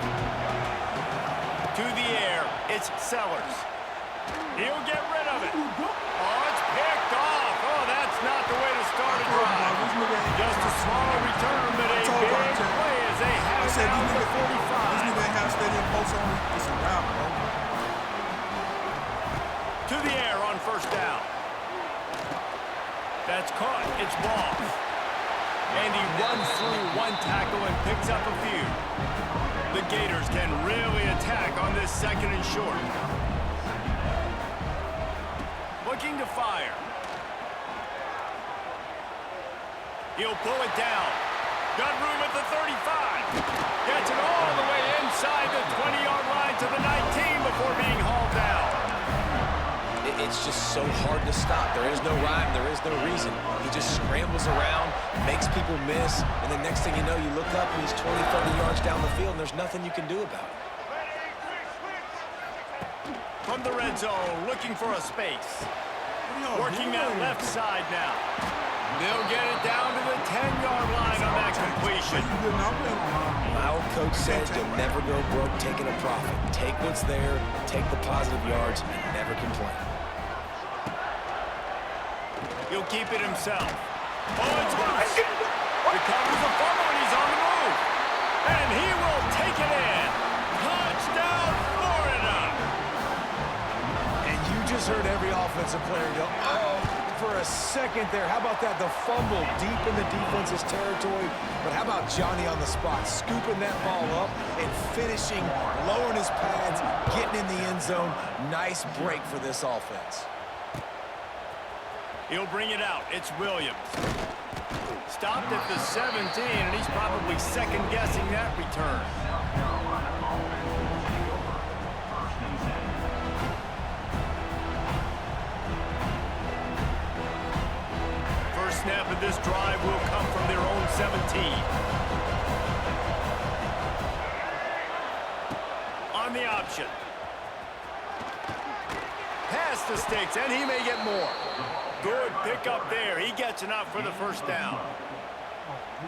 Speaker 2: To the air, it's Sellers. He'll get rid of it. Oh, it's picked off. Oh, that's not the way to start a drive. Just a small return, but a big play as they have it down to 45.
Speaker 1: This nigga ain't have stadium posts on. It's a wrap, bro.
Speaker 2: To the air on first down. That's caught. It's ball. And he runs through one tackle and picks up a few. The Gators can really attack on this second and short. Looking to fire. He'll pull it down. Got room at the 35. Gets it all the way inside the 20-yard line to the 19 before being hauled down.
Speaker 6: It's just so hard to stop. There is no rhyme. There is no reason. He just scrambles around, makes people miss, and the next thing you know, you look up and he's 20, 30 yards down the field, and there's nothing you can do about it.
Speaker 2: From the red zone, looking for a space. Working that left side now. They'll get it down to the 10-yard line on that completion.
Speaker 6: My old coach says you'll never go broke taking a profit. Take what's there, take the positive yards, and never complain.
Speaker 2: He'll keep it himself. Oh, it's loose. Recovers the fumble, and he's on the move. And he will take it in. Touchdown, Florida.
Speaker 4: And you just heard every offensive player go, oh, for a second there. How about that? The fumble deep in the defense's territory. But how about Johnny on the spot, scooping that ball up and finishing, lowering his pads, getting in the end zone. Nice break for this offense.
Speaker 2: He'll bring it out. It's Williams. Stopped at the 17, and he's probably second-guessing that return. First snap of this drive will come from their own 17. On the option. Past the sticks, and he may get more. Good pick up there. He gets enough for the first down.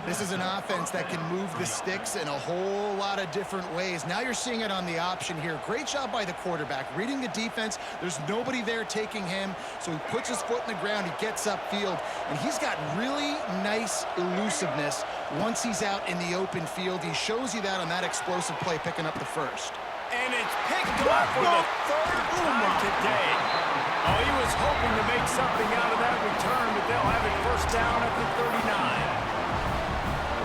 Speaker 3: This is an offense that can move the sticks in a whole lot of different ways. Now you're seeing it on the option here. Great job by the quarterback. Reading the defense, there's nobody there taking him, so he puts his foot in the ground, he gets upfield, and he's got really nice elusiveness once he's out in the open field. He shows you that on that explosive play, picking up the first.
Speaker 2: And it's picked off for the third time today. Oh, he was hoping to make something out of that return, but they'll have it first down at the 39.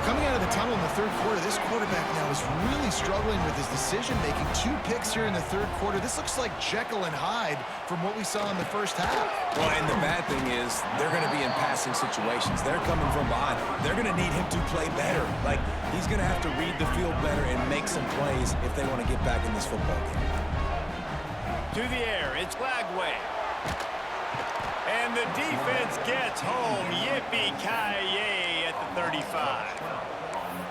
Speaker 3: Coming out of the tunnel in the third quarter, this quarterback now is really struggling with his decision-making. 2 picks here in the third quarter. This looks like Jekyll and Hyde from what we saw in the first half.
Speaker 6: Well, and the bad thing is they're going to be in passing situations. They're coming from behind. They're going to need him to play better. Like, he's going to have to read the field better and make some plays if they want to get back in this football game.
Speaker 2: To the air, it's Lagway. And the defense gets home. Yippee-ki-yay at the 35.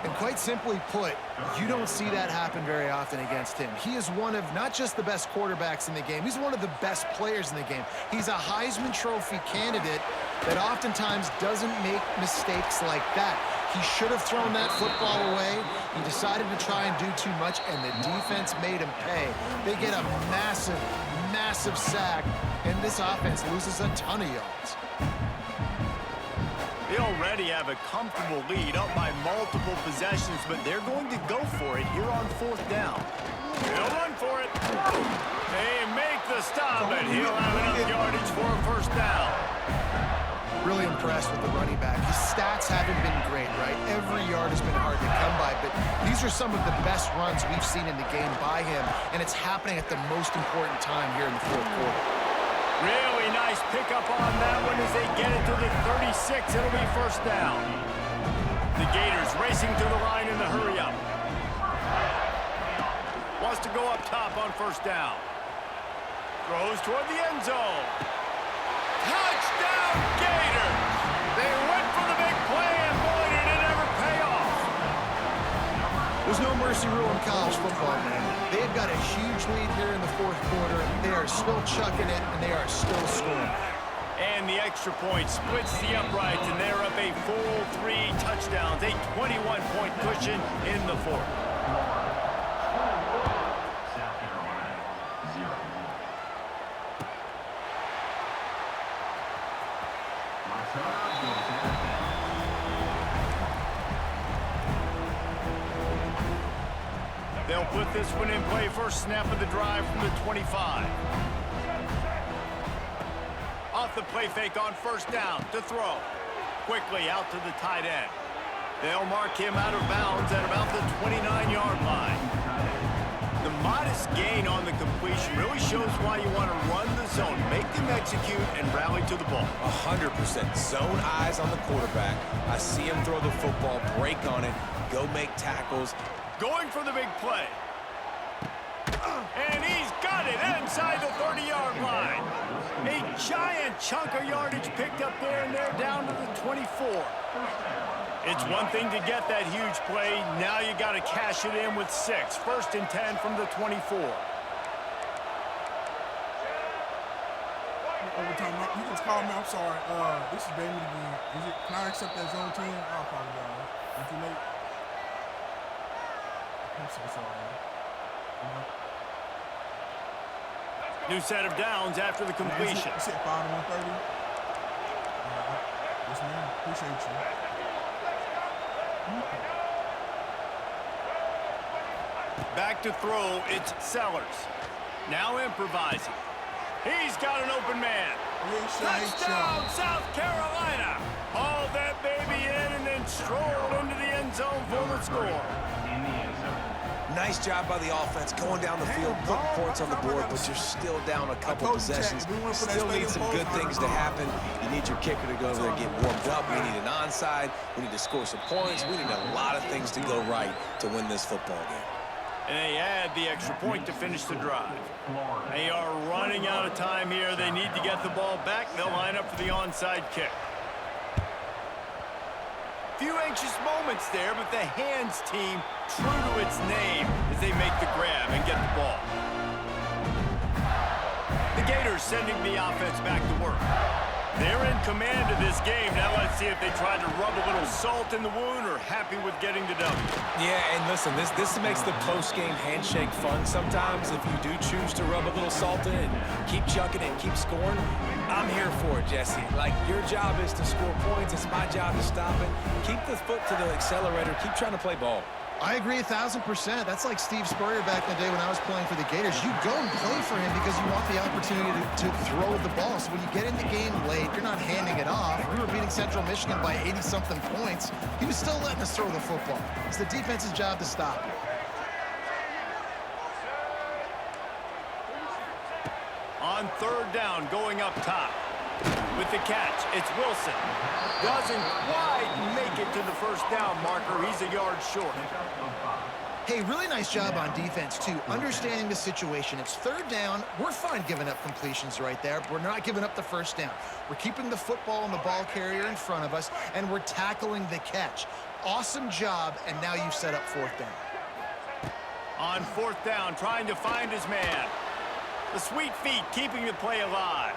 Speaker 3: And quite simply put, you don't see that happen very often against him. He is one of not just the best quarterbacks in the game, he's one of the best players in the game. He's a Heisman Trophy candidate that oftentimes doesn't make mistakes like that. He should have thrown that football away. He decided to try and do too much, and the defense made him pay. They get a massive, massive sack, and this offense loses a ton of yards.
Speaker 2: They already have a comfortable lead up by multiple possessions, but they're going to go for it here on fourth down. They'll run for it. They make the stop, and he'll have enough yardage for a first down.
Speaker 3: Really impressed with the running back. His stats haven't been great, right? Every yard has been hard to come by, but these are some of the best runs we've seen in the game by him, and it's happening at the most important time here in the fourth quarter.
Speaker 2: Really nice pickup on that one as they get it to the 36. It'll be first down. The Gators racing to the line in the hurry-up. Wants to go up top on first down. Throws toward the end zone. Touchdown, Gators! They went for the big play, and boy, did it ever pay off.
Speaker 3: There's no mercy rule in college football, man. They've got a huge lead here in the fourth quarter. They are still chucking it, and they are still scoring.
Speaker 2: And the extra point splits the uprights, and they're up a full 3 touchdowns, a 21-point cushion in the fourth.
Speaker 5: South Carolina, 0.
Speaker 2: They'll put this one in play first snap of the drive from the 25. Off the play fake on first down to throw. Quickly out to the tight end. They'll mark him out of bounds at about the 29-yard line. The modest gain on the completion really shows why you want to run the zone, make them execute, and rally to the ball.
Speaker 6: 100% zone eyes on the quarterback. I see him throw the football, break on it, go make tackles.
Speaker 2: Going for the big play. And he's got it inside the 30-yard line. A giant chunk of yardage picked up there, and they're down to the 24. It's one thing to get that huge play. Now you got to cash it in with 6. 1st and 10 from the 24.
Speaker 1: Overtime. You can call me. I'm sorry. This is Bailey again. Can I accept that zone 10? I apologize. Is it too late? I'm so sorry.
Speaker 2: New set of downs after the completion.
Speaker 1: You said 5 to 130? Yes, ma'am. Appreciate you.
Speaker 2: Back to throw, it's Sellers. Now improvising. He's got an open man. Touchdown, South Carolina. Haul that baby in and then stroll into the end zone for the score.
Speaker 5: In the end zone.
Speaker 6: Nice job by the offense going down the field, putting points on the board, but you're still down a couple possessions. Still need some good things to happen. You need your kicker to go over there and get warmed up. We need an onside. We need to score some points. We need a lot of things to go right to win this football game.
Speaker 2: And they add the extra point to finish the drive. They are running out of time here. They need to get the ball back. They'll line up for the onside kick. Few anxious moments there, but the hands team, true to its name, as they make the grab and get the ball. The Gators sending the offense back to work. They're in command of this game. Now let's see if they try to rub a little salt in the wound or happy with getting the W.
Speaker 6: Yeah, and listen, this makes the post-game handshake fun sometimes. If you do choose to rub a little salt in and keep chucking and keep scoring, I'm here for it, Jesse. Like, your job is to score points. It's my job to stop it. Keep the foot to the accelerator. Keep trying to play ball.
Speaker 3: I agree 1,000%. That's like Steve Spurrier back in the day when I was playing for the Gators. You go and play for him because you want the opportunity to throw the ball. So when you get in the game late, you're not handing it off. We were beating Central Michigan by 80-something points. He was still letting us throw the football. It's the defense's job to stop it.
Speaker 2: On 3rd down, going up top. With the catch, it's Wilson. Doesn't quite make it to the first down marker. He's a yard short.
Speaker 3: Hey, really nice job on defense, too. Understanding the situation. It's 3rd down. We're fine giving up completions right there, but we're not giving up the first down. We're keeping the football and the ball carrier in front of us, and we're tackling the catch. Awesome job, and now you've set up 4th down.
Speaker 2: On 4th down, trying to find his man. The sweet feet keeping the play alive.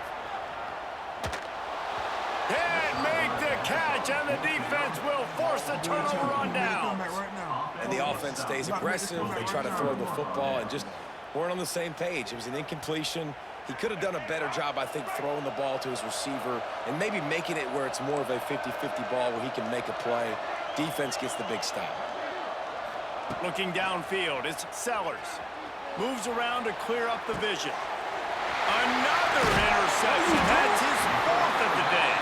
Speaker 2: Can't make the catch, and the defense will force a turnover on down.
Speaker 6: And the offense stays aggressive. They try to throw the football and just weren't on the same page. It was an incompletion. He could have done a better job, I think, throwing the ball to his receiver and maybe making it where it's more of a 50-50 ball where he can make a play. Defense gets the big stop.
Speaker 2: Looking downfield, it's Sellers. Moves around to clear up the vision. Another interception. That's his 4th of the day.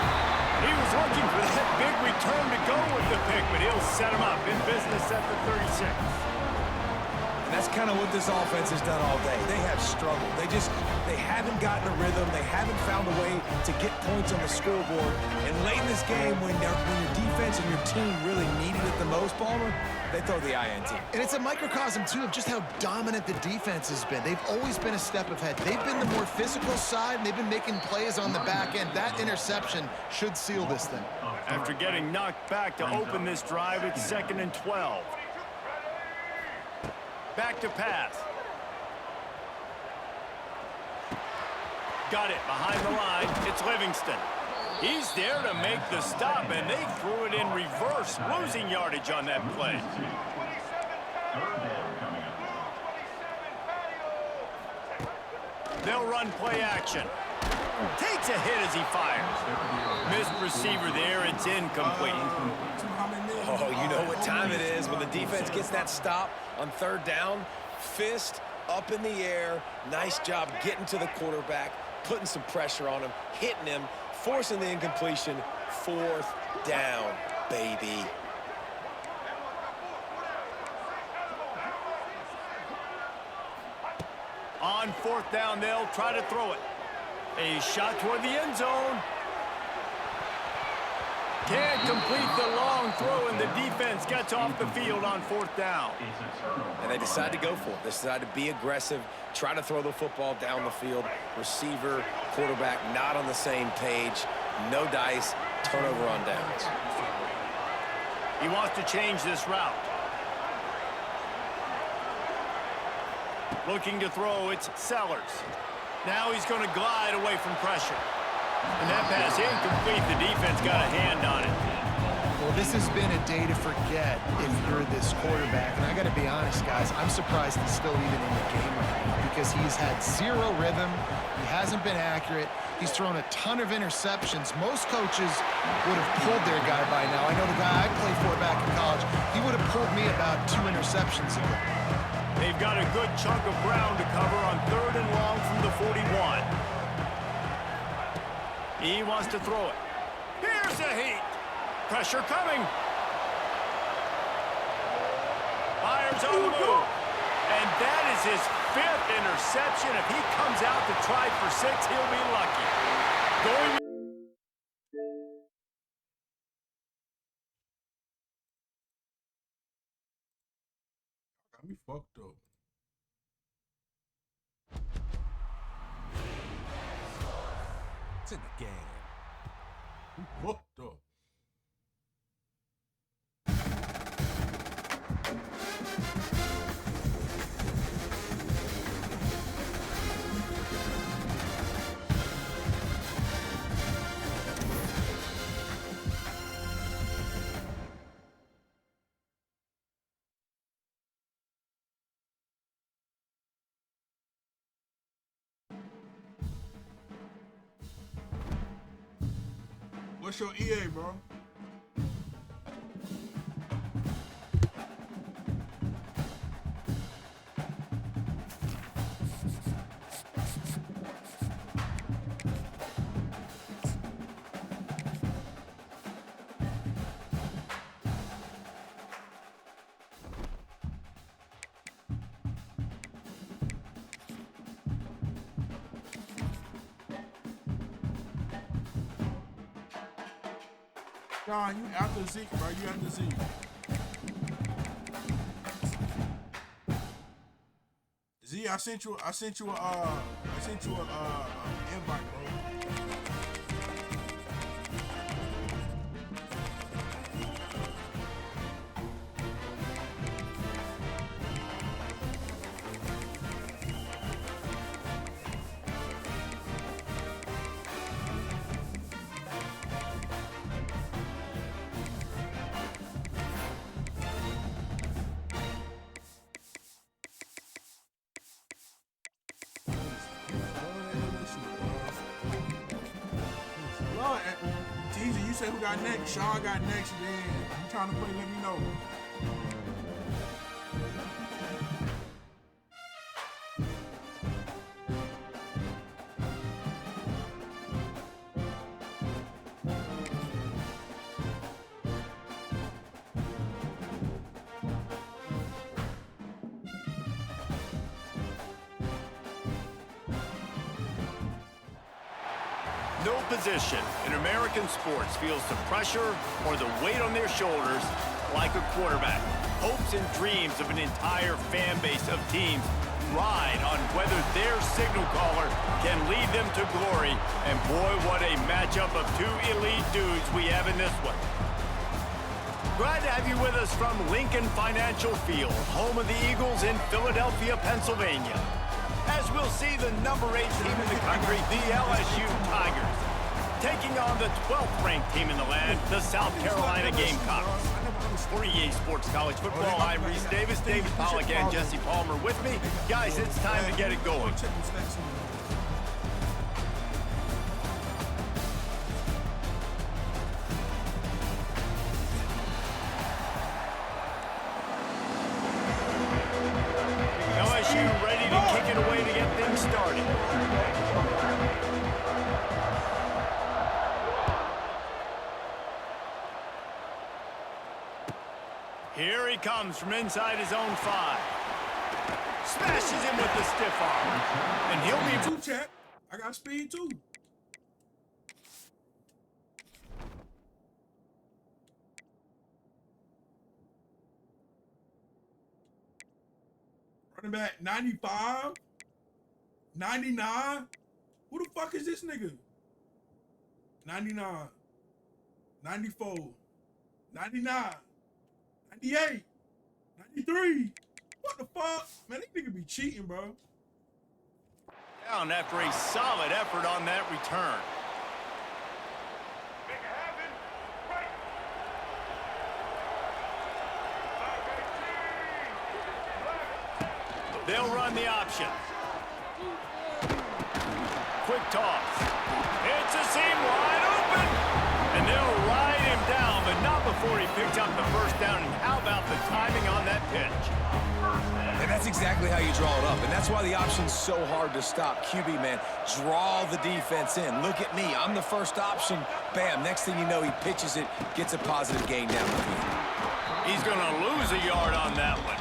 Speaker 2: He was looking for that big return to go with the pick, but he'll set him up in business at the 36.
Speaker 4: And that's kind of what this offense has done all day. They have struggled. They haven't gotten a rhythm. They haven't found a way to get points on the scoreboard. And late in this game, when your defense and your team really needed it the most, Palmer, they throw the INT.
Speaker 3: And it's a microcosm, too, of just how dominant the defense has been. They've always been a step ahead. They've been the more physical side, and they've been making plays on the back end. That interception should seal this thing.
Speaker 2: After getting knocked back to open this drive, it's 2nd and 12. Back to pass. Got it behind the line. It's Livingston. He's there to make the stop, and they threw it in reverse, losing yardage on that play.
Speaker 5: Third down coming up.
Speaker 2: They'll run play action. Takes a hit as he fires. Missed receiver there. It's incomplete.
Speaker 6: Oh, you know what time it is when the defense gets that stop on third down. Fist up in the air. Nice job getting to the quarterback, putting some pressure on him, hitting him, forcing the incompletion. Fourth down, baby.
Speaker 2: On fourth down, they'll try to throw it. A shot toward the end zone. Can't complete the long throw, and the defense gets off the field on fourth down.
Speaker 6: And they decide to go for it. They decide to be aggressive, try to throw the football down the field. Receiver, quarterback, not on the same page. No dice, turnover on downs.
Speaker 2: He wants to change this route. Looking to throw, it's Sellers. Now he's going to glide away from pressure. And that pass incomplete. The defense got a hand on it.
Speaker 3: Well, this has been a day to forget if you're this quarterback. And I got to be honest, guys, I'm surprised he's still even in the game right now because he's had zero rhythm. He hasn't been accurate. He's thrown a ton of interceptions. Most coaches would have pulled their guy by now. I know the guy I played for back in college, he would have pulled me about 2 interceptions ago.
Speaker 2: They've got a good chunk of ground to cover on third and long from the 41. He wants to throw it. Here's a heat. Pressure coming. Fires on the move. And that is his 5th interception. If he comes out to try for 6, he'll be lucky. Going.
Speaker 1: Got me fucked up.
Speaker 4: It's in the game.
Speaker 1: I'm fucked up. What's your EA, bro? Nah, you after Zeke, bro. You after Zeke. Z, I sent you a invite, bro. Teaser, you say who got next? Shaw got next, then you trying to play, let me know.
Speaker 2: No position in American sports feels the pressure or the weight on their shoulders like a quarterback. Hopes and dreams of an entire fan base of teams ride on whether their signal caller can lead them to glory. And boy, what a matchup of 2 elite dudes we have in this one. Glad to have you with us from Lincoln Financial Field, home of the Eagles in Philadelphia, Pennsylvania. As we'll see the number 8 team in the country, the LSU Tigers, taking on the 12th ranked team in the land, the South Carolina Gamecocks. For EA Sports College Football, I'm Reese Davis, David Pollack, and Jesse Palmer with me. Guys, it's time to get it going. LSU ready to kick it away to get things started. Here he comes from inside his own 5. Smashes him with the stiff arm. And he'll be...
Speaker 1: Too, chat. I got speed too. Running back 95, 99. Who the fuck is this nigga? 99, 94, 99. 98, 93. What the fuck? Man, these niggas be cheating, bro.
Speaker 2: Down after a solid effort on that return. They'll run the option. Quick toss. It's a seam wide open. And they'll ride him down, but not before he picks up the first down. And how about the timing on that pitch?
Speaker 4: And that's exactly how you draw it up. And that's why the option's so hard to stop. QB, man, draw the defense in. Look at me. I'm the first option. Bam. Next thing you know, he pitches it, gets a positive gain down the field.
Speaker 2: He's going to lose a yard on that one.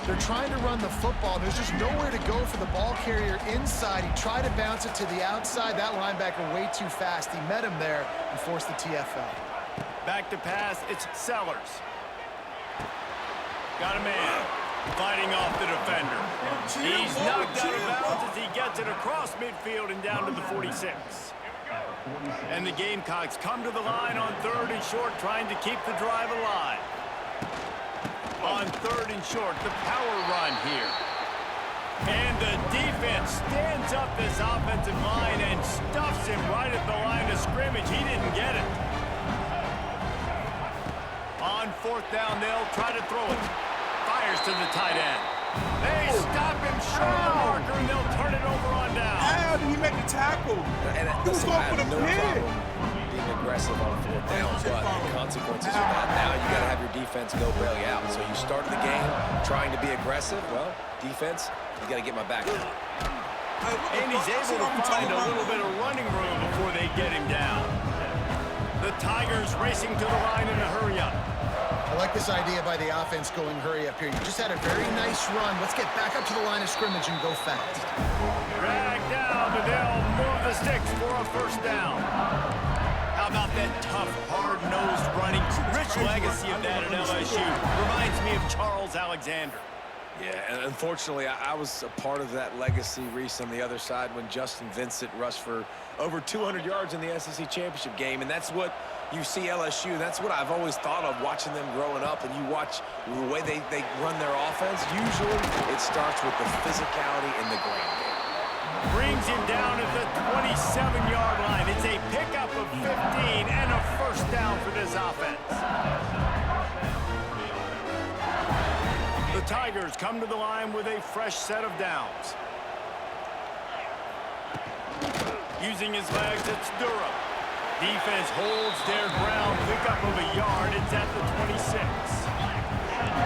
Speaker 3: They're trying to run the football. There's just nowhere to go for the ball carrier inside. He tried to bounce it to the outside. That linebacker way too fast. He met him there and forced the TFL.
Speaker 2: Back to pass, it's Sellers. Got a man fighting off the defender. He's knocked out of bounds as he gets it across midfield and down to the 46. And the Gamecocks come to the line on 3rd and short, trying to keep the drive alive. On 3rd and short, the power run here. And the defense stands up this offensive line and stuffs him right at the line of scrimmage. He didn't get it. On 4th down, they'll try to throw it. Fires to the tight end. They stop him short of the marker, and they'll turn it over on down.
Speaker 1: How did he make the tackle?
Speaker 4: And
Speaker 1: He was going for the pin.
Speaker 4: Being aggressive on 4th down, but the consequences of that, now you got to have your defense go bail you out. So you started the game trying to be aggressive. Well, defense, you got to get my back.
Speaker 2: And he's able to find a little bit of running room before they get him down. The Tigers racing to the line in a hurry up.
Speaker 3: I like this idea by the offense going hurry up here. You just had a very nice run. Let's get back up to the line of scrimmage and go fast.
Speaker 2: Drag down, but they'll move the sticks for a first down. How about that tough, hard-nosed running? Rich legacy of that at LSU. Reminds me of Charles Alexander.
Speaker 4: Yeah, and unfortunately, I was a part of that legacy, Reese, on the other side when Justin Vincent rushed for over 200 yards in the SEC championship game, and that's what you see LSU. That's what I've always thought of watching them growing up, and you watch the way they run their offense. Usually, it starts with the physicality in the ground game.
Speaker 2: Brings him down at the 27-yard line. It's a pickup of 15 and a first down for this offense. The Tigers come to the line with a fresh set of downs. Using his legs, it's Durham. Defense holds their ground. Pickup of a yard. It's at the 26.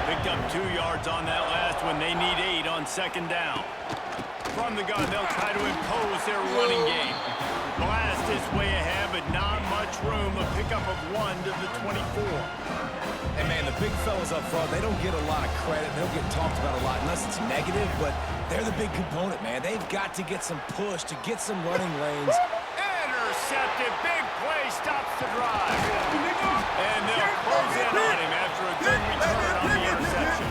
Speaker 2: Picked up 2 yards on that last one. They need 8 on 2nd down. From the gun, they'll try to impose their running game. Blast is way ahead, but not much room. A pickup of 1 to the 24.
Speaker 4: Hey, man, the big fellas up front, they don't get a lot of credit. They don't get talked about a lot unless it's negative, but they're the big component, man. They've got to get some push to get some running lanes.
Speaker 2: Intercepted. Big play stops the drive. And they'll close in on him after a good return on the interception.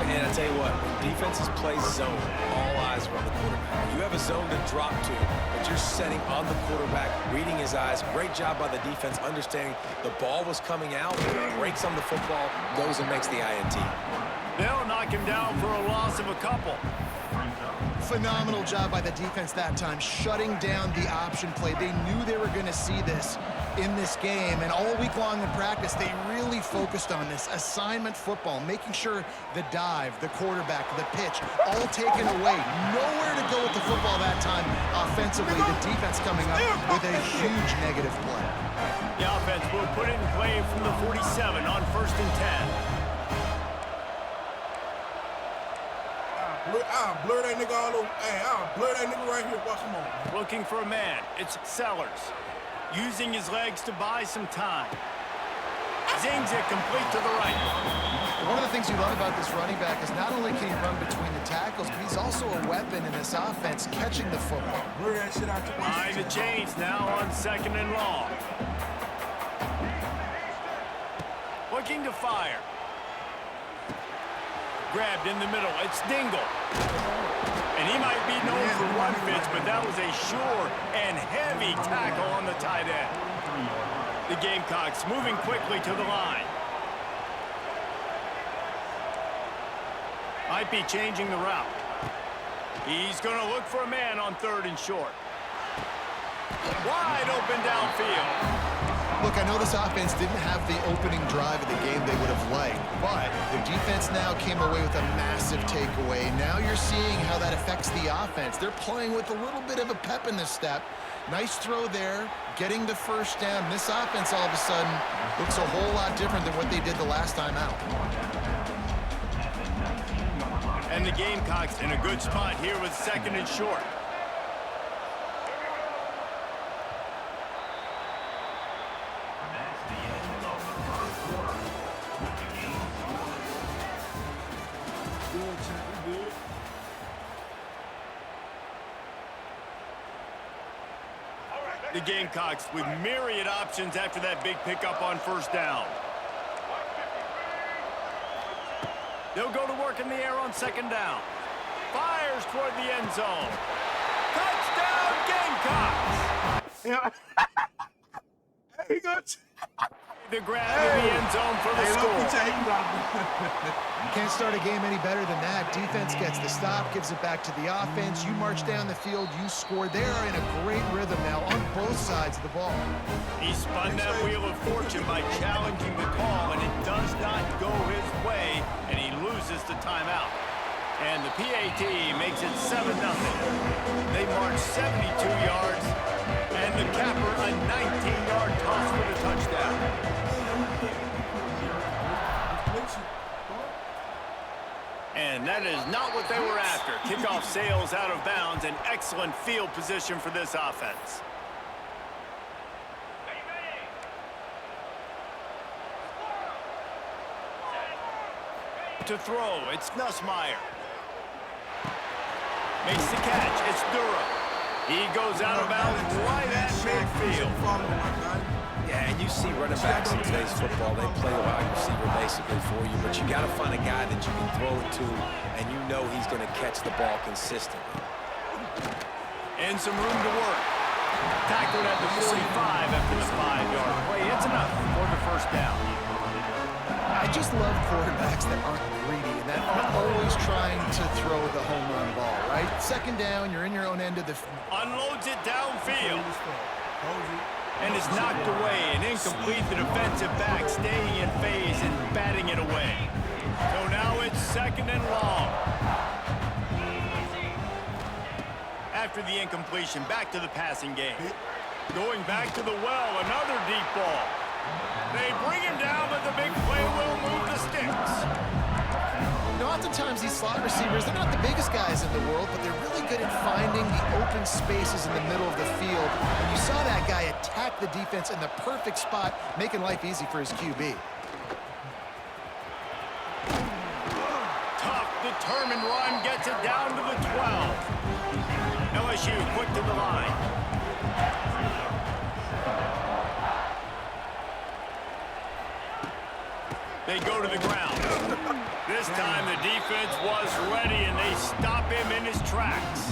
Speaker 4: And I tell you what,
Speaker 6: Defenses play zone. All eyes are on the quarterback. You have a zone to drop to, but you're setting on the quarterback, reading his eyes. Great job by the defense, understanding the ball was coming out, breaks on the football, goes and makes the INT.
Speaker 2: They'll knock him down for a loss of a couple.
Speaker 3: Phenomenal job by the defense that time, shutting down the option play. They knew they were going to see this in this game, and all week long in practice, they really focused on this assignment football, making sure the dive, the quarterback, the pitch, all taken away. Nowhere to go with the football that time offensively. The defense coming up with a huge negative play.
Speaker 2: The offense will put it in play from the 47 on 1st and 10.
Speaker 1: I'll blur that nigga all over. Hey, I'll blur that nigga right here. Watch him on.
Speaker 2: Looking for a man. It's Sellers. Using his legs to buy some time. Zings it complete to the right.
Speaker 3: One of the things you love about this running back is not only can he run between the tackles, but he's also a weapon in this offense, catching the football.
Speaker 1: Blur that shit out your
Speaker 2: Behind the chains now on 2nd and long. Looking to fire. Grabbed in the middle. It's Dingle. And he might be known for run fits, but that was a sure and heavy tackle on the tight end. The Gamecocks moving quickly to the line. Might be changing the route. He's going to look for a man on 3rd and short. Wide open downfield.
Speaker 3: Look, I know this offense didn't have the opening drive of the game they would have liked, but the defense now came away with a massive takeaway. Now you're seeing how that affects the offense. They're playing with a little bit of a pep in the step. Nice throw there, getting the 1st down. This offense all of a sudden looks a whole lot different than what they did the last time out.
Speaker 2: And the Gamecocks in a good spot here with 2nd and short. The Gamecocks with myriad options after that big pickup on 1st down. They'll go to work in the air on 2nd down. Fires toward the end zone. Touchdown, Gamecocks!
Speaker 1: Yeah. Hey, he got
Speaker 2: The grab in the end zone for the score.
Speaker 3: Can't start a game any better than that. Defense gets the stop, gives it back to the offense. You march down the field, you score. They are in a great rhythm now on both sides of the ball.
Speaker 2: He spun that wheel of fortune by challenging the call, and it does not go his way, and he loses the timeout. And the PAT makes it 7-0. They march 72 yards, and the capper a 19-yard toss for the touchdown. And that is not what they were after. Kickoff sails out of bounds, and excellent field position for this offense. To throw, it's Nussmeier. Makes the catch, it's Durham. He goes out of bounds right at midfield.
Speaker 6: Yeah, and you see running backs in today's football, they play a wide receiver basically for you, but you got to find a guy that you can throw it to, and you know he's going to catch the ball consistently.
Speaker 2: And some room to work. Tackled at the 45 after the 5-yard play. It's enough for the 1st down.
Speaker 3: I just love quarterbacks that aren't greedy and that aren't always trying to throw the home run ball, right? 2nd down, you're in your own end of the...
Speaker 2: Unloads it downfield. And is knocked away and incomplete. The defensive back staying in phase and batting it away. So now it's 2nd and long. After the incompletion, back to the passing game. Going back to the well, another deep ball. They bring him down, but the big play will move the sticks.
Speaker 3: You know, oftentimes these slot receivers, they're not the biggest guys in the world, but they're really good at finding the open spaces in the middle of the field. And you saw that guy attack the defense in the perfect spot, making life easy for his QB.
Speaker 2: Tough, determined run gets it down to the 12. LSU quick to the line. They go to the ground. This time the defense was ready, and they stop him in his tracks.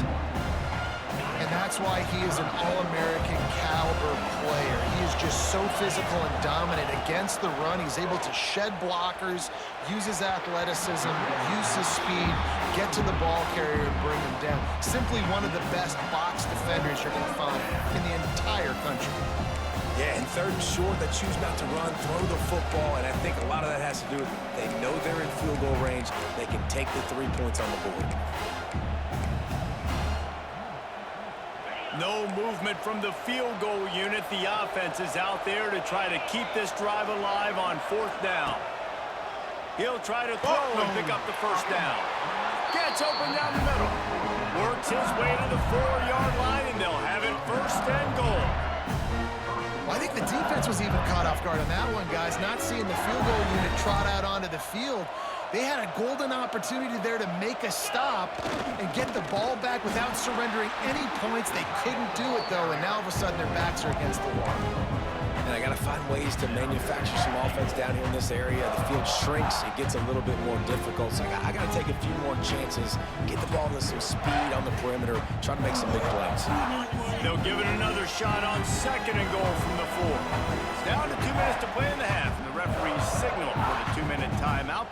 Speaker 3: And that's why he is an All-American caliber player. He is just so physical and dominant against the run. He's able to shed blockers, use his athleticism, use his speed, get to the ball carrier and bring him down. Simply one of the best box defenders you're going to find in the entire country.
Speaker 6: Yeah, and third and short, they choose not to run, throw the football, and I think a lot of that has to do with they know they're in field goal range. They can take the 3 points on the board.
Speaker 2: No movement from the field goal unit. The offense is out there to try to keep this drive alive on 4th down. He'll try to throw and pick up the first down. Gets open down the middle. Works his way to the 4-yard line, and they'll have it 1st and goal.
Speaker 3: Well, I think the defense was even caught off guard on that one, guys. Not seeing the field goal unit trot out onto the field. They had a golden opportunity there to make a stop and get the ball back without surrendering any points. They couldn't do it, though, and now all of a sudden their backs are against the wall.
Speaker 6: And I got to find ways to manufacture some offense down here in this area. The field shrinks. It gets a little bit more difficult. So I got to take a few more chances, get the ball to some speed on the perimeter, try to make some big plays.
Speaker 2: They'll give it another shot on 2nd and goal from the 4. It's down to 2 minutes to play in the half, and the referee's signal for the 2-minute timeout.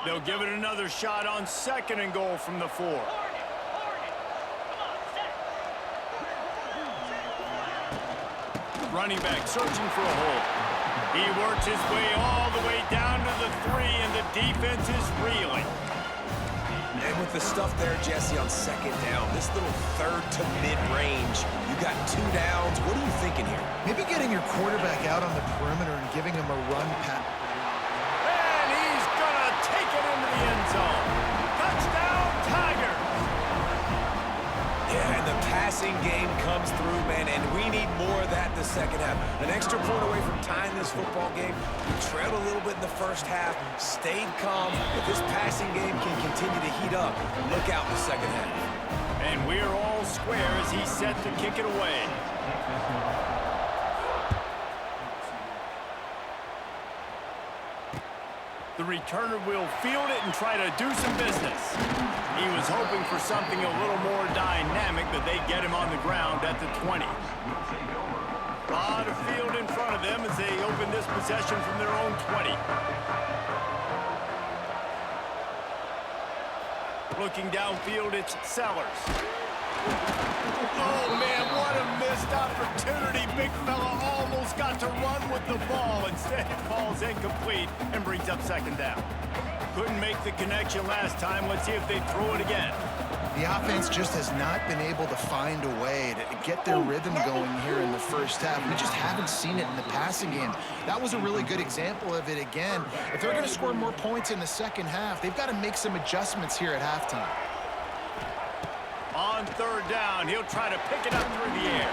Speaker 2: They'll give it another shot on 2nd and goal from the 4. Running back searching for a hole. He works his way all the way down to the 3, and the defense is reeling.
Speaker 6: And with the stuff there, Jesse, on 2nd down, this little 3rd to mid-range, you got 2 downs. What are you thinking here?
Speaker 3: Maybe getting your quarterback out on the perimeter and giving him a run pass.
Speaker 2: End zone. Touchdown, Tigers!
Speaker 6: Yeah, and the passing game comes through, man, and we need more of that in the second half. An extra point away from tying this football game. We trailed a little bit in the first half, stayed calm. If this passing game can continue to heat up, look out in the second half.
Speaker 2: And we're all square as he's set to kick it away. The returner will field it and try to do some business. He was hoping for something a little more dynamic, but they get him on the ground at the 20. A lot of field in front of them as they open this possession from their own 20. Looking downfield, it's Sellers. Oh, man, what a missed opportunity. Big fella almost got to run with the ball. Instead, it falls incomplete and brings up 2nd down. Couldn't make the connection last time. Let's see if they throw it again.
Speaker 3: The offense just has not been able to find a way to get their rhythm going here in the first half. We just haven't seen it in the passing game. That was a really good example of it again. If they're going to score more points in the second half, they've got to make some adjustments here at halftime.
Speaker 2: On 3rd down, he'll try to pick it up through the air.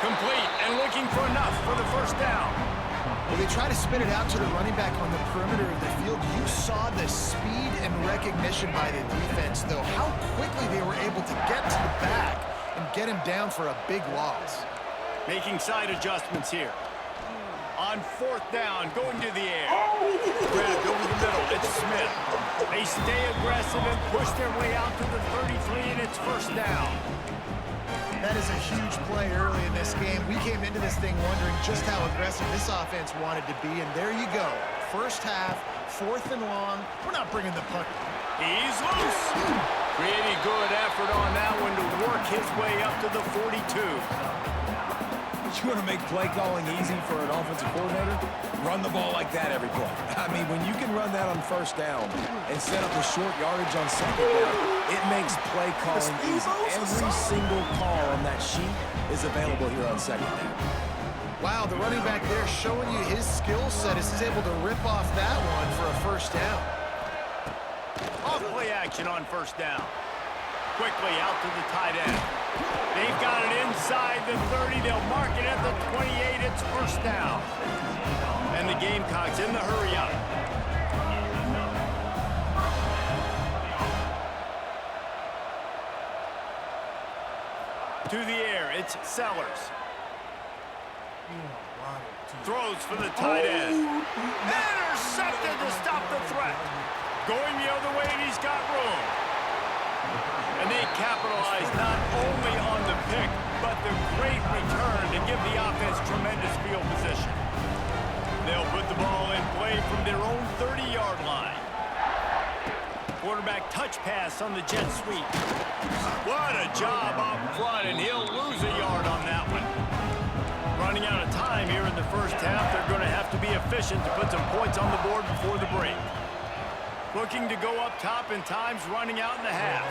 Speaker 2: Complete and looking for enough for the 1st down.
Speaker 3: Well, they try to spin it out to the running back on the perimeter of the field. You saw the speed and recognition by the defense, though. How quickly they were able to get to the back and get him down for a big loss.
Speaker 2: Making side adjustments here. On 4th down, going to the air. Grabbed over the middle, it's Smith. They stay aggressive and push their way out to the 33, and it's 1st down.
Speaker 3: That is a huge play early in this game. We came into this thing wondering just how aggressive this offense wanted to be, and there you go. First half, 4th and long. We're not bringing the punt.
Speaker 2: He's loose. Pretty good effort on that one to work his way up to the 42.
Speaker 4: You want to make play calling easy for an offensive coordinator? Run the ball like that every play. I mean, when you can run that on 1st down and set up a short yardage on 2nd down, it makes play calling easy. Every single call on that sheet is available here on 2nd down.
Speaker 3: Wow, the running back there showing you his skill set as he's able to rip off that one for a 1st down.
Speaker 2: Off play action on 1st down. Quickly out to the tight end. They've got it inside the 30. They'll mark it at the 28. It's 1st down. And the Gamecocks in the hurry up. To the air, it's Sellers.
Speaker 1: Wow.
Speaker 2: Throws for the tight end. Intercepted to stop the threat. Going the other way, and he's got room. And they capitalize not only on the pick, but the great return to give the offense tremendous field position. They'll put the ball in play from their own 30-yard line. Quarterback touch pass on the jet sweep. What a job up front, and he'll lose a yard on that one. Running out of time here in the first half, they're going to have to be efficient to put some points on the board before the break. Looking to go up top, and time's running out in the half.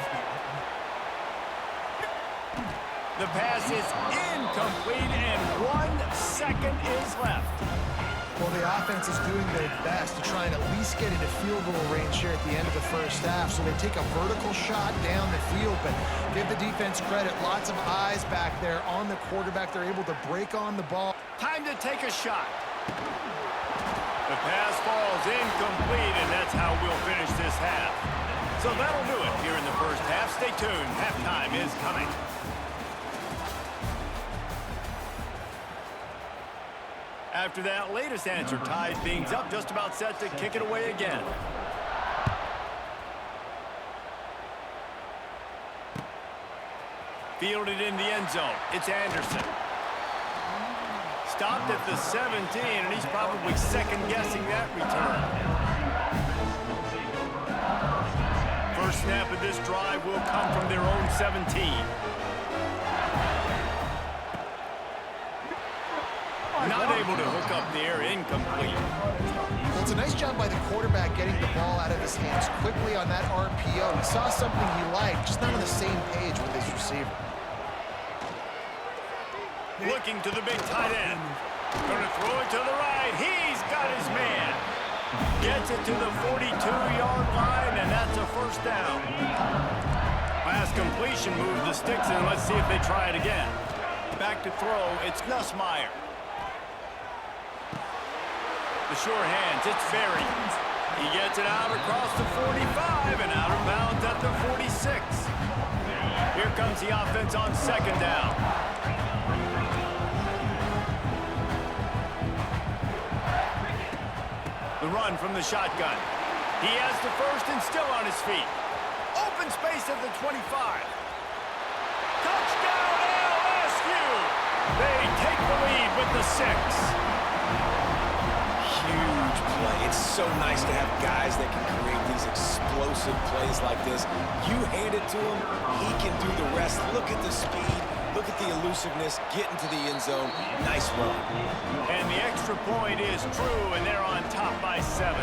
Speaker 2: The pass is incomplete, and 1 second is left.
Speaker 3: Well, the offense is doing their best to try and at least get into field goal range here at the end of the first half. So they take a vertical shot down the field, but give the defense credit. Lots of eyes back there on the quarterback. They're able to break on the ball.
Speaker 2: Time to take a shot. The pass falls incomplete, and that's how we'll finish this half. So that'll do it here in the first half. Stay tuned. Halftime is coming. After that latest answer tied things up, just about set to kick it away again. Fielded in the end zone. It's Anderson. Stopped at the 17, and he's probably second-guessing that return. First snap of this drive will come from their own 17. Not able to hook up there, incomplete.
Speaker 3: Well, it's a nice job by the quarterback getting the ball out of his hands quickly on that RPO. He saw something he liked, just not on the same page with his receiver.
Speaker 2: Looking to the big tight end. Going to throw it to the right. He's got his man. Gets it to the 42-yard line, and that's a first down. Pass completion moves the sticks, and let's see if they try it again. Back to throw, it's Nussmeier. The sure hands, it's Berry. He gets it out across the 45 and out of bounds at the 46. Here comes the offense on second down. The run from the shotgun. He has the first and still on his feet. Open space at the 25. Touchdown LSU! They take the lead with the 6.
Speaker 6: Huge play. It's so nice to have guys that can create these explosive plays like this. You hand it to him, he can do the rest. Look at the speed. Look at the elusiveness. Get into the end zone. Nice run.
Speaker 2: And the extra point is true, and they're on top by 7.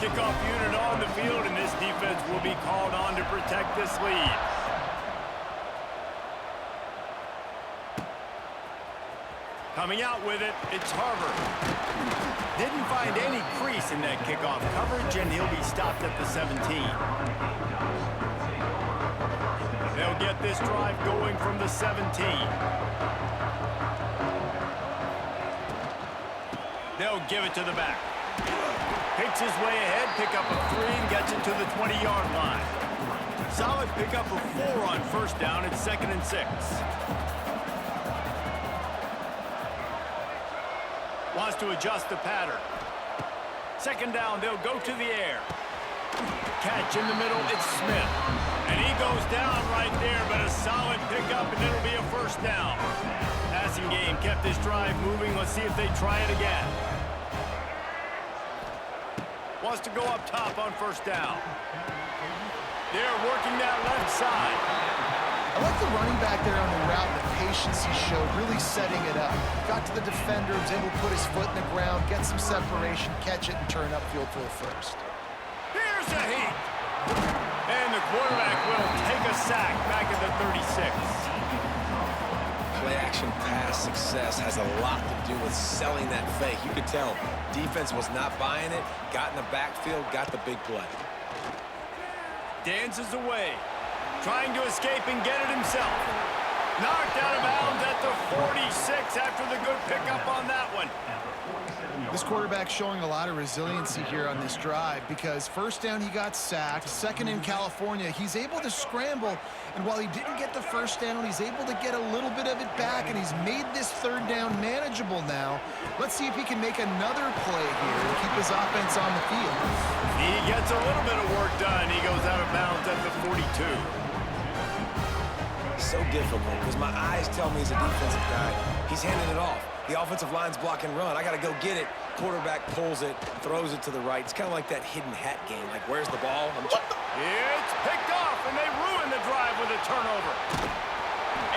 Speaker 2: Kickoff unit on the field, and this defense will be called on to protect this lead. Coming out with it, it's Harvard. Didn't find any crease in that kickoff coverage, and he'll be stopped at the 17. They'll get this drive going from the 17. They'll give it to the back. Picks his way ahead, pick up a 3, and gets it to the 20-yard line. Solid pickup of 4 on first down. It's 2nd and 6. Wants to adjust the pattern. Second down, they'll go to the air. Catch in the middle, it's Smith. And he goes down right there, but a solid pickup, and it'll be a first down. Passing game kept this drive moving. Let's see if they try it again. Wants to go up top on first down. They're working that left side.
Speaker 3: I like the running back there on the route, the patience he showed, really setting it up. Got to the defender, was able to put his foot in the ground, get some separation, catch it, and turn upfield for the first.
Speaker 2: Here's a heat. And the quarterback will take a sack back at the 36.
Speaker 6: Play-action pass success has a lot to do with selling that fake. You could tell defense was not buying it, got in the backfield, got the big play.
Speaker 2: Dances away. Trying to escape and get it himself. Knocked out of bounds at the 46 after the good pickup on that one.
Speaker 3: This quarterback's showing a lot of resiliency here on this drive because first down he got sacked, second in California, he's able to scramble, and while he didn't get the first down, he's able to get a little bit of it back, and he's made this third down manageable now. Let's see if he can make another play here and keep his offense on the field.
Speaker 2: He gets a little bit of work done. He goes out of bounds at the 42.
Speaker 6: So difficult because my eyes tell me he's a defensive guy. He's handing it off. The offensive line's block and run. I got to go get it. Quarterback pulls it, throws it to the right. It's kind of like that hidden hat game. Like, where's the ball?
Speaker 2: It's picked off, and they ruin the drive with a turnover.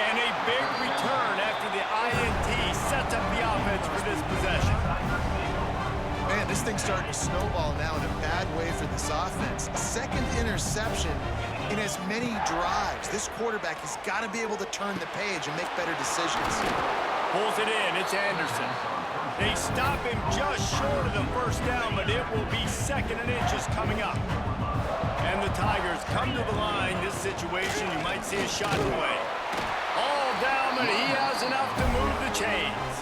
Speaker 2: And a big return after the INT sets up the offense for this possession.
Speaker 3: Man, this thing's starting to snowball now in a bad way for this offense. Second interception in as many drives. This quarterback has got to be able to turn the page and make better decisions.
Speaker 2: Pulls it in. It's Anderson. They stop him just short of the first down, but it will be second and inches coming up. And the Tigers come to the line. This situation, you might see a shot away. All down, but he has enough to move the chains.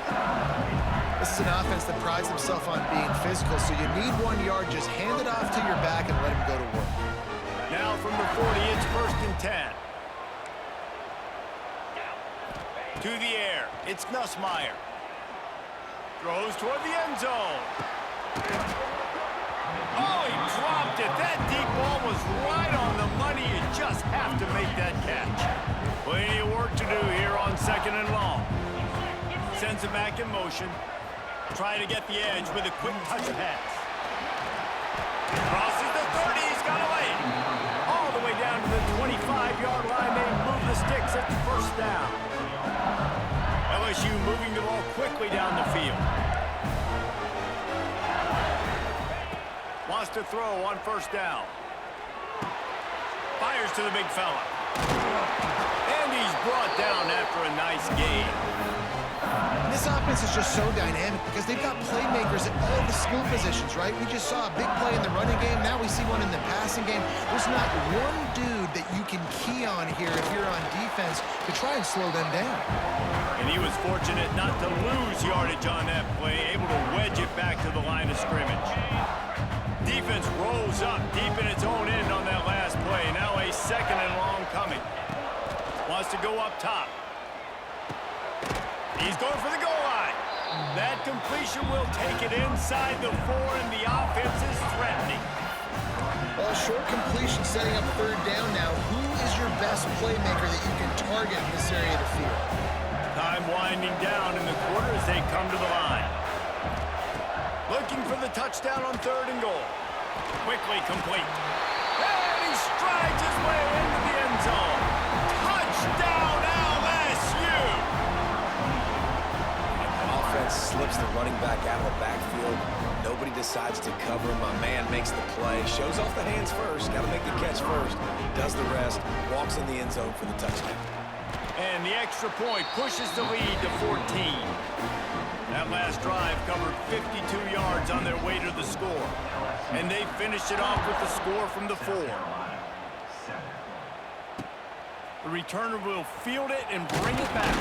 Speaker 3: This is an offense that prides himself on being physical, so you need 1 yard. Just hand it off to your back and let him go to work.
Speaker 2: Now from the 40, it's first and 10. To the air, it's Nussmeier. Throws toward the end zone. Oh, he dropped it. That deep ball was right on the money. You just have to make that catch. Plenty of work to do here on second and long. Sends it back in motion. Trying to get the edge with a quick touch pass. Crosses the 30. He's got away. All the way down to the 25-yard line. They move the sticks at the first down. LSU moving the ball quickly down the field. Wants to throw on first down. Fires to the big fella. And he's brought down after a nice gain.
Speaker 3: This offense is just so dynamic because they've got playmakers at all the skill positions, right? We just saw a big play in the running game. Now we see one in the passing game. There's not one dude that you can key on here if you're on defense to try and slow them down.
Speaker 2: And he was fortunate not to lose yardage on that play, able to wedge it back to the line of scrimmage. Defense rolls up deep in its own end on that last play. Now a second and long coming. Wants to go up top. He's going for the goal line. That completion will take it inside the 4, and the offense is threatening.
Speaker 3: Well, short completion setting up third down now. Who is your best playmaker that you can target in this area of the field?
Speaker 2: Time winding down in the quarter as they come to the line. Looking for the touchdown on third and goal. Quickly complete. And he strides his way into the end zone. Touchdown LSU!
Speaker 6: Offense slips the running back out of the backfield. Nobody decides to cover him. My man makes the play. Shows off the hands first. Got to make the catch first. Does the rest. Walks in the end zone for the touchdown.
Speaker 2: And the extra point pushes the lead to 14. That last drive covered 52 yards on their way to the score. And they finished it off with the score from the 4. The returner will field it and bring it back.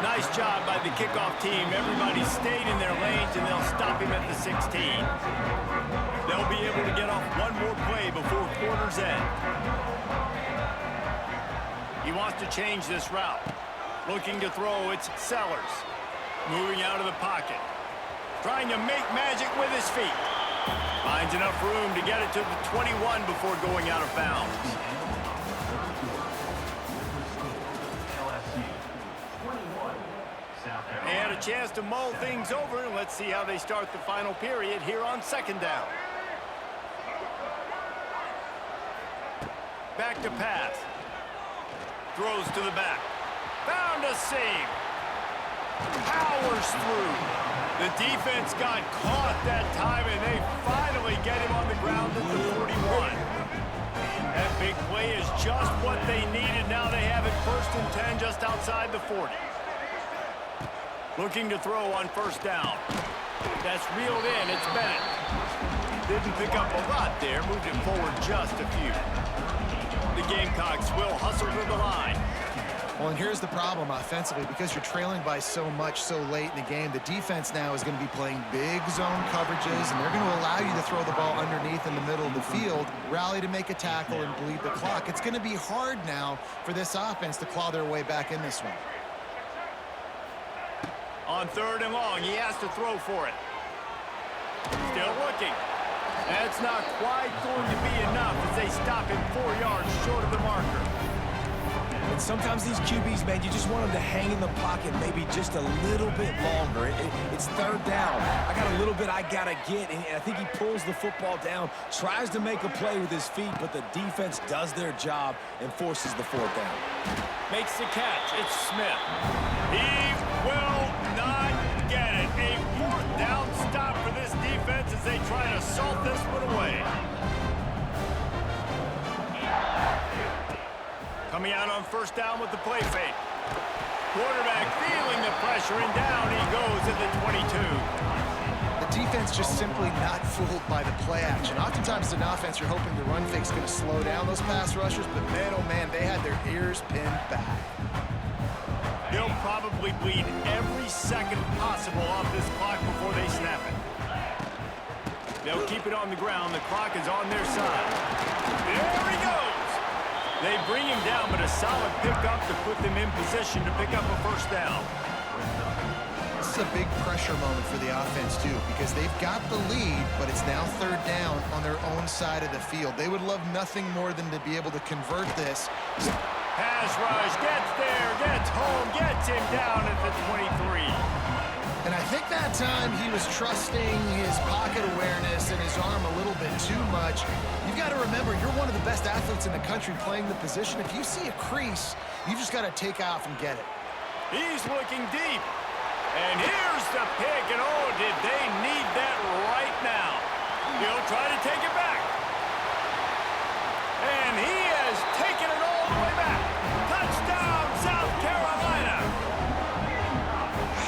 Speaker 2: Nice job by the kickoff team. Everybody stayed in their lanes, and they'll stop him at the 16. They'll be able to get off one more play before quarter's end. He wants to change this route. Looking to throw, it's Sellers. Moving out of the pocket. Trying to make magic with his feet. Finds enough room to get it to the 21 before going out of bounds. They had a chance to mull things over. Let's see how they start the final period here on second down. Back to pass. Throws to the back. Found a seam. Powers through. The defense got caught that time, and they finally get him on the ground at the 41. That big play is just what they needed. Now they have it first and 10 just outside the 40. Looking to throw on first down. That's reeled in. It's Bennett. Didn't pick up a lot there. Moved it forward just a few. The Gamecocks will hustle to the line.
Speaker 3: Well, and here's the problem offensively. Because you're trailing by so much so late in the game, the defense now is going to be playing big zone coverages, and they're going to allow you to throw the ball underneath in the middle of the field, rally to make a tackle, and bleed the clock. It's going to be hard now for this offense to claw their way back in this one.
Speaker 2: On 3rd and long, he has to throw for it. Still looking. That's not quite going to be enough as they stop him 4 yards short of the marker.
Speaker 4: And sometimes these QBs, man, you just want them to hang in the pocket maybe just a little bit longer. It's 3rd down. I got a little bit I got to get, and I think he pulls the football down, tries to make a play with his feet, but the defense does their job and forces the 4th down.
Speaker 2: Makes the catch. It's Smith. He will not get it. A 4th down stop for this defense as they try to salt this one away. Coming out on 1st down with the play fake. Quarterback feeling the pressure, and down he goes at the 22.
Speaker 3: The defense just simply not fooled by the play action. Oftentimes as an offense, you're hoping the run fake's going to slow down those pass rushers, but man, oh man, they had their ears pinned back.
Speaker 2: They'll probably bleed every second possible off this clock before they snap it. They'll keep it on the ground. The clock is on their side. There he goes. They bring him down, but a solid pickup to put them in position to pick up a 1st down.
Speaker 3: This is a big pressure moment for the offense, too, because they've got the lead, but it's now 3rd down on their own side of the field. They would love nothing more than to be able to convert this.
Speaker 2: Pass rush, gets there, gets home, gets him down at the 23.
Speaker 3: And I think that time he was trusting his pocket awareness and his arm a little bit too much. You've got to remember, you're one of the best athletes in the country playing the position. If you see a crease, you just got to take off and get it.
Speaker 2: He's looking deep. And here's the pick, and oh, did they need that right now. He'll try to take it back. And he has taken it all the way back. Touchdown, South Carolina.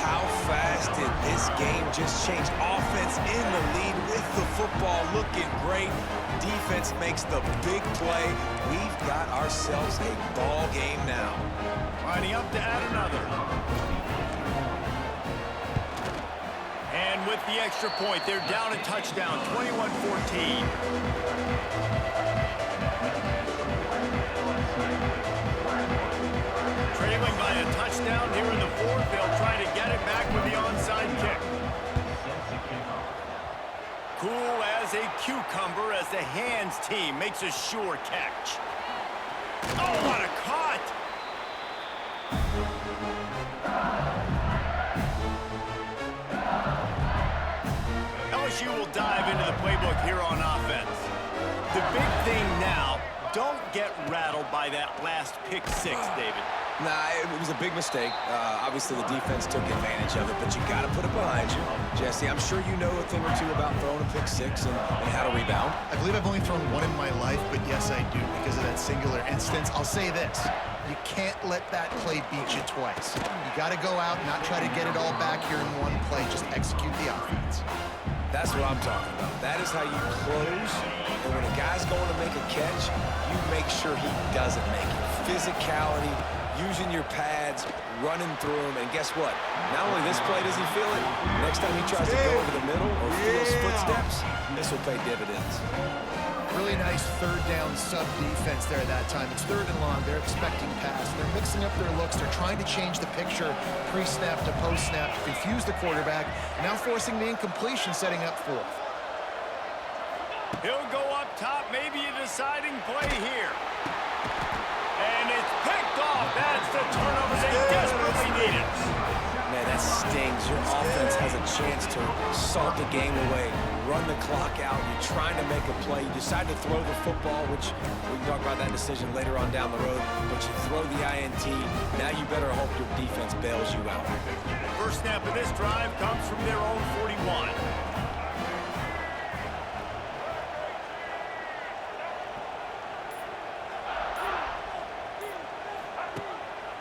Speaker 6: How fast did this game just change? Offense in the lead with the football, looking great. Defense makes the big play. We've got ourselves a ball game now.
Speaker 2: Lining up to add another. And with the extra point, they're down a touchdown, 21-14. Trailing by a touchdown here in the 4th. They'll try to get it back with the onside kick. Cool as a cucumber as the hands team makes a sure catch. Oh, what a cut! LSU will dive into the playbook here on offense. The big thing now, don't get rattled by that last pick 6, David.
Speaker 6: Nah, it was a big mistake. Obviously, the defense took advantage of it, but you got to put it behind you. Jesse, I'm sure you know a thing or two about throwing a pick 6 and how to rebound.
Speaker 3: I believe I've only thrown one in my life, but yes, I do because of that singular instance. I'll say this. You can't let that play beat you twice. You got to go out and not try to get it all back here in one play. Just execute the offense.
Speaker 6: That's what I'm talking about. That is how you close. And when a guy's going to make a catch, you make sure he doesn't make it. Physicality, using your pads, running through them, and guess what? Not only this play does he feel it, next time he tries to go over the middle or feels footsteps, this will pay dividends.
Speaker 3: Really nice 3rd down sub defense there that time. It's 3rd and long. They're expecting pass. They're mixing up their looks. They're trying to change the picture pre-snap to post-snap to confuse the quarterback. Now forcing the incompletion, setting up 4th.
Speaker 2: He'll go up top, maybe a deciding play here. And it's picked off. That's the turnover they desperately needed.
Speaker 6: Man, that stings. Your offense has a chance to salt the game away, run the clock out. You're trying to make a play. You decide to throw the football, which we can talk about that decision later on down the road, but you throw the INT. Now you better hope your defense bails you out.
Speaker 2: First snap of this drive comes from their own 41.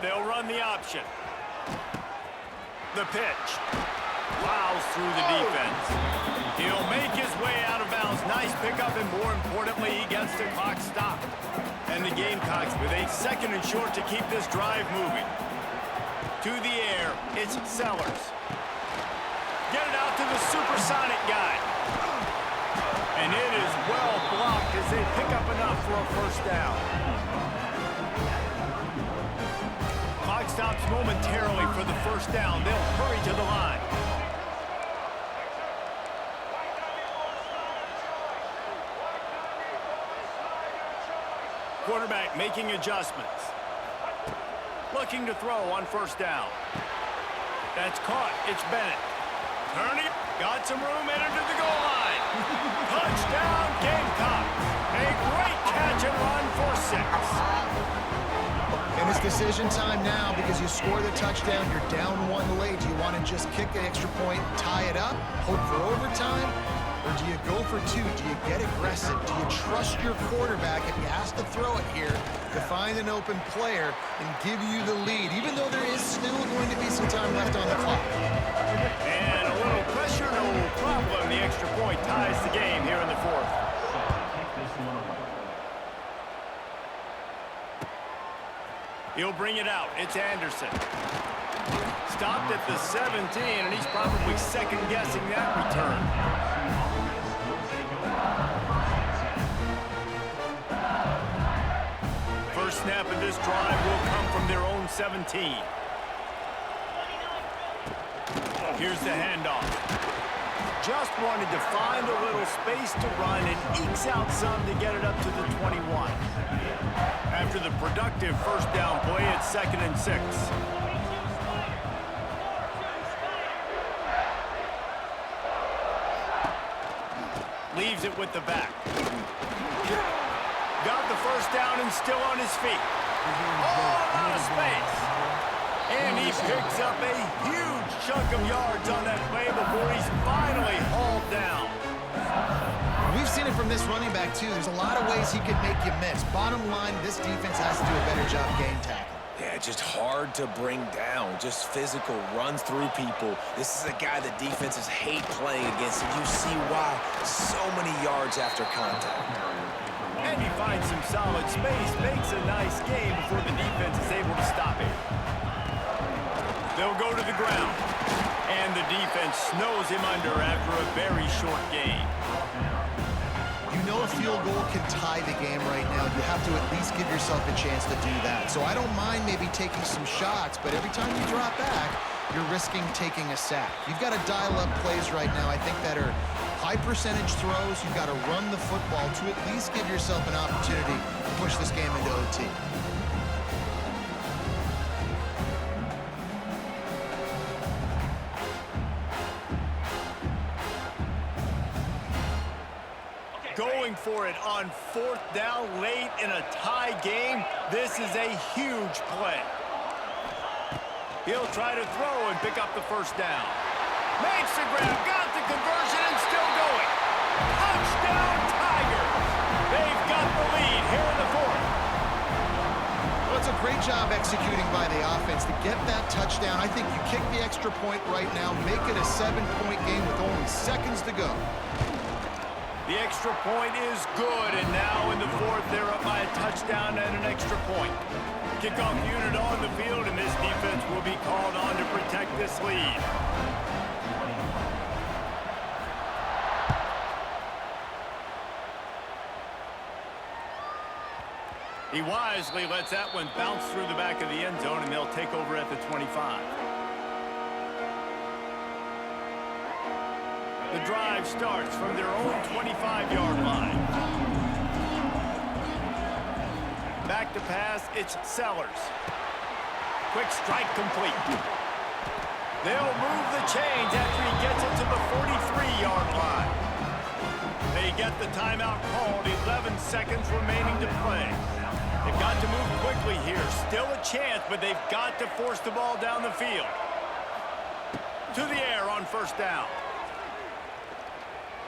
Speaker 2: They'll run the option. The pitch. Plows through the defense. He'll make his way out of bounds. Nice pickup, and more importantly, he gets the clock stopped. And the Gamecocks with a second and short to keep this drive moving. To the air, it's Sellers. Get it out to the supersonic guy. And it is well blocked as they pick up enough for a first down. Clock stops momentarily for the first down. They'll hurry to the line. Quarterback making adjustments. Looking to throw on first down. That's caught. It's Bennett. Turning. Got some room and into the goal line. Touchdown, Gamecocks. A great catch and run for 6.
Speaker 3: And it's decision time now because you score the touchdown, you're down 1 late. Do you want to just kick the extra point, tie it up, hope for overtime? Or do you go for 2? Do you get aggressive? Do you trust your quarterback if he has to throw it here to find an open player and give you the lead, even though there is still going to be some time left on the clock?
Speaker 2: And a little pressure, no problem. The extra point ties the game here in the 4th. He'll bring it out. It's Anderson. Stopped at the 17, and he's probably second-guessing that return. First snap of this drive will come from their own 17. Here's the handoff. Just wanted to find a little space to run and ekes out some to get it up to the 21. After the productive first down play, it's 2nd and 6. Leaves it with the back. Got the first down and still on his feet. All out of space. And he picks up a huge chunk of yards on that play before he's finally hauled down.
Speaker 3: We've seen it from this running back, too. There's a lot of ways he could make you miss. Bottom line, this defense has to do a better job game tackling.
Speaker 6: Yeah, just hard to bring down. Just physical, runs through people. This is a guy that defenses hate playing against, and you see why. So many yards after contact.
Speaker 2: And he finds some solid space, makes a nice game before the defense is able to stop it. They'll go to the ground. And the defense snows him under after a very short game.
Speaker 3: You know a field goal can tie the game right now. You have to at least give yourself a chance to do that. So I don't mind maybe taking some shots, but every time you drop back, you're risking taking a sack. You've got to dial up plays right now, I think, that are high percentage throws. You've got to run the football to at least give yourself an opportunity to push this game into OT.
Speaker 2: Going for it on 4th down late in a tie game. This is a huge play. He'll try to throw and pick up the first down. Makes the grab, got the conversion, and still going. Touchdown, Tigers! They've got the lead here in the 4th.
Speaker 3: Well, it's a great job executing by the offense to get that touchdown. I think you kick the extra point right now, make it a 7-point game with only seconds to go.
Speaker 2: The extra point is good, and now in the 4th, they're up by a touchdown and an extra point. Kickoff unit on the field, and this defense will be called on to protect this lead. He wisely lets that one bounce through the back of the end zone, and they'll take over at the 25. The drive starts from their own 25-yard line. Back to pass, it's Sellers. Quick strike complete. They'll move the chains after he gets it to the 43-yard line. They get the timeout called, 11 seconds remaining to play. They've got to move quickly here. Still a chance, but they've got to force the ball down the field. To the air on first down.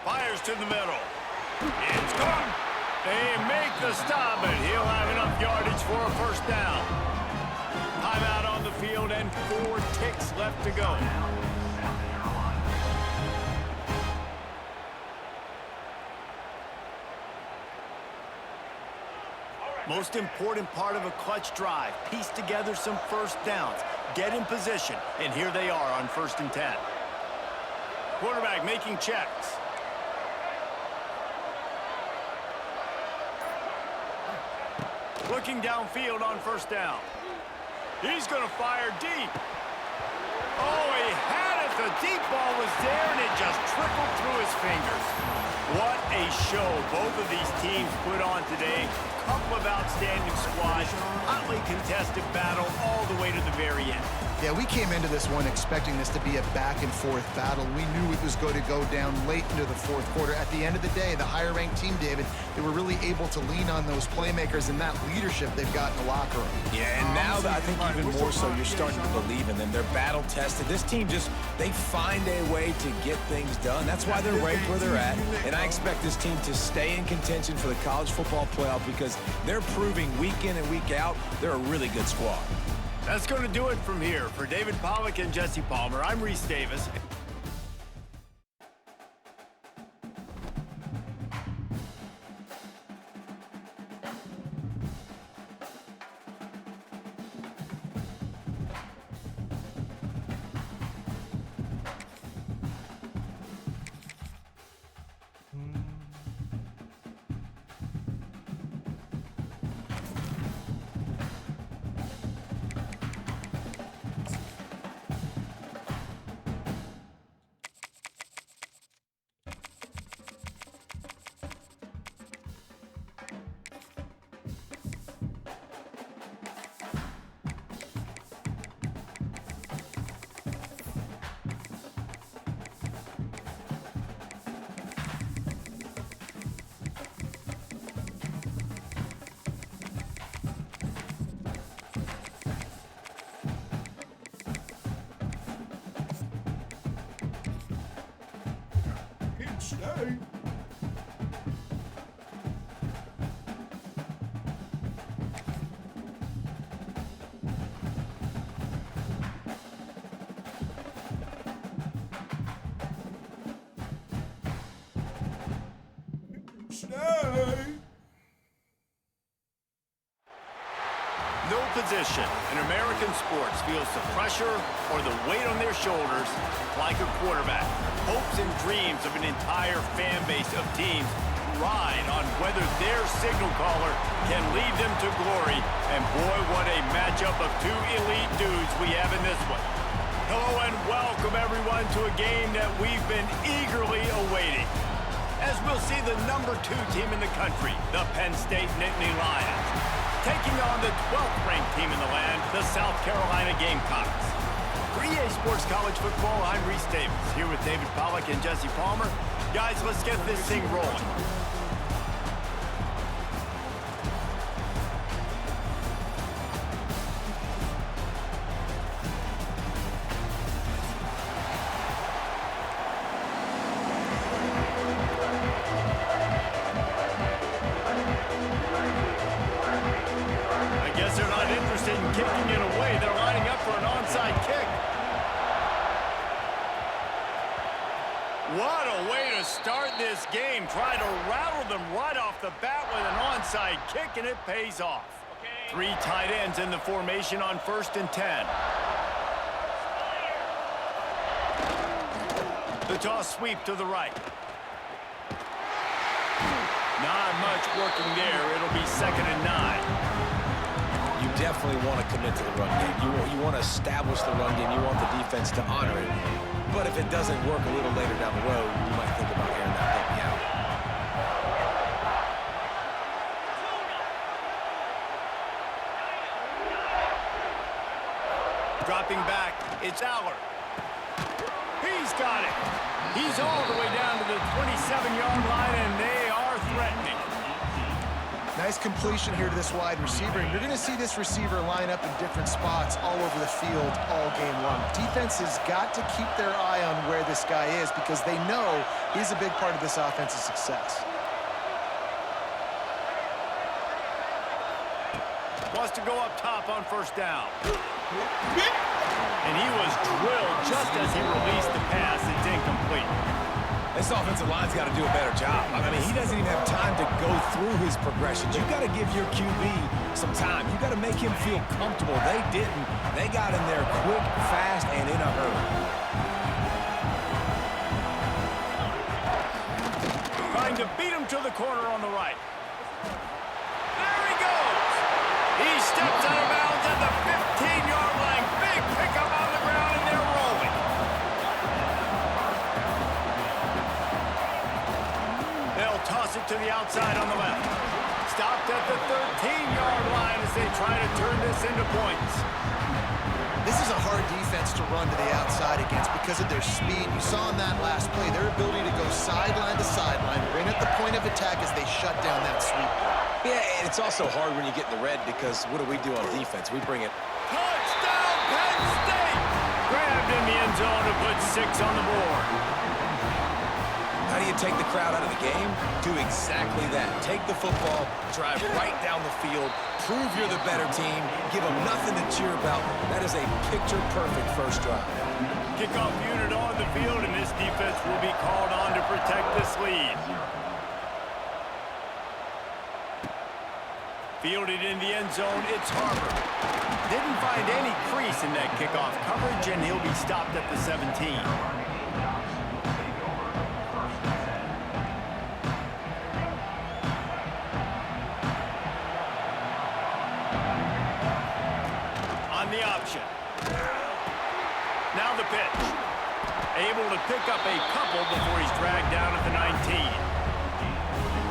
Speaker 2: Fires to the middle. It's gone. They make the stop, but he'll have enough yardage for a first down. Timeout on the field and 4 ticks left to go. Most important part of a clutch drive. Piece together some first downs. Get in position. And here they are on 1st and 10. Quarterback making checks. Looking downfield on 1st down. He's going to fire deep. Oh, he had it. The deep ball was there, and it just trickled through his fingers. What a show both of these teams put on today. Couple of outstanding squads. Hotly contested battle all the way to the very end.
Speaker 3: Yeah, we came into this one expecting this to be a back-and-forth battle. We knew it was going to go down late into the 4th quarter. At the end of the day, the higher-ranked team, David, they were really able to lean on those playmakers and that leadership they've got in the locker room.
Speaker 4: Yeah, and now I think even more so, you're starting to believe in them. They're battle-tested. This team they find a way to get things done. That's why they're ranked where they're at. And I expect this team to stay in contention for the college football playoff because they're proving week in and week out they're a really good squad.
Speaker 2: That's going to do it from here. For David Pollack and Jesse Palmer, I'm Reese Davis.
Speaker 1: Stay.
Speaker 2: No position in American sports feels the pressure or the weight on their shoulders like a quarterback. Hopes and dreams of an entire fan base of teams ride on whether their signal caller can lead them to glory. And boy, what a matchup of two elite dudes we have in this one. Hello and welcome everyone to a game that we've been eagerly awaiting. As we'll see the #2 team in the country, the Penn State Nittany Lions, taking on the 12th ranked team in the land, the South Carolina Gamecocks. For EA Sports College Football, I'm Reese Davis, here with David Pollack and Jesse Palmer. Guys, let's get this thing rolling. I guess they're not interested in kicking it away. They're lining up for an onside kick. What a way to start this game. Try to rattle them right off the bat with an onside kick, and it pays off. Three tight ends in the formation on 1st and 10. The toss sweep to the right. Not much working there. It'll be 2nd and 9.
Speaker 4: You definitely want to commit to the run game. You want to establish the run game. You want the defense to honor it. But if it doesn't work a little later down the road, you might think about airing that puppy out.
Speaker 2: Dropping back, it's Aller. He's got it. He's all the way down to the 27-yard line, and they are threatening.
Speaker 3: Nice completion here to this wide receiver, and you're going to see this receiver line up in different spots all over the field all game long. Defense has got to keep their eye on where this guy is because they know he's a big part of this offense's success.
Speaker 2: Wants to go up top on 1st down. And he was drilled just as he released the pass. It's incomplete.
Speaker 4: This offensive line's got to do a better job. I mean, he doesn't even have time to go through his progressions. You got to give your QB some time. You got to make him feel comfortable. They didn't. They got in there quick, fast, and in a hurry.
Speaker 2: Trying to beat him to the corner on the right. There he goes. He steps out of bounds at the 15-yard line. Big pickup on the ground, and they're rolling. They'll toss it to the outside on the left. Stopped at the 13-yard line as they try to turn this into points.
Speaker 3: This is a hard defense to run to the outside against because of their speed. You saw in that last play their ability to go sideline to sideline, right at the point of attack as they shut down that sweep.
Speaker 6: Yeah, and it's also hard when you get in the red because what do we do on defense? We bring it.
Speaker 2: Touchdown, Penn State! Grabbed in the end zone to put 6 on the board.
Speaker 6: How do you take the crowd out of the game? Do exactly that. Take the football, drive right down the field, prove you're the better team, give them nothing to cheer about. That is a picture-perfect first drive.
Speaker 2: Kickoff unit on the field, and this defense will be called on to protect this lead. Fielded in the end zone, it's Harper. Didn't find any crease in that kickoff coverage, and he'll be stopped at the 17. The option. Now the pitch. Able to pick up a couple before he's dragged down at the 19.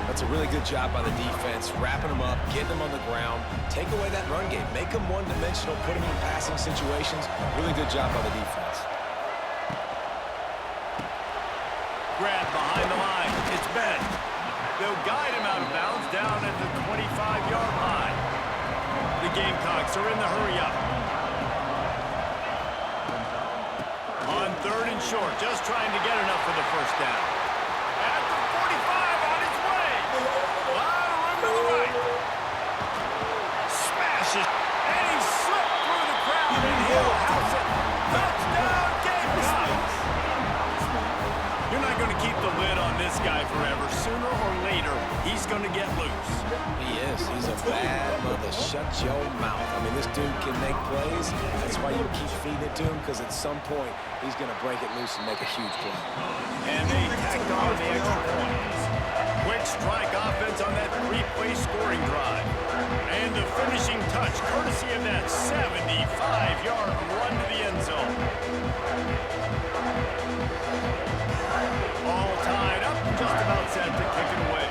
Speaker 6: That's a really good job by the defense, wrapping them up, getting them on the ground, take away that run game, make them one-dimensional, put them in passing situations. Really good job by the defense.
Speaker 2: Grab behind the line. It's Ben. They'll guide him out of bounds down at the 25-yard line. The Gamecocks are in the hurry-up. On 3rd and short, just trying to get enough for the first down. At the 45, on his way. A lot of room to the right. Smashes, and he slipped through the crowd, and he'll house it. Touchdown, Gamecocks! You're not going to keep the lid on this guy forever. Sooner or later, he's going to get loose.
Speaker 6: He is. He's a bad mother. Shut your mouth. I mean, this dude can make plays. That's why you keep feeding it to him, because at some point, he's going to break it loose and make a huge play.
Speaker 2: And they tacked on the extra point. Quick strike offense on that 3-play scoring drive. And the finishing touch, courtesy of that 75-yard run to the end zone. All tied up, just about set to kick it away.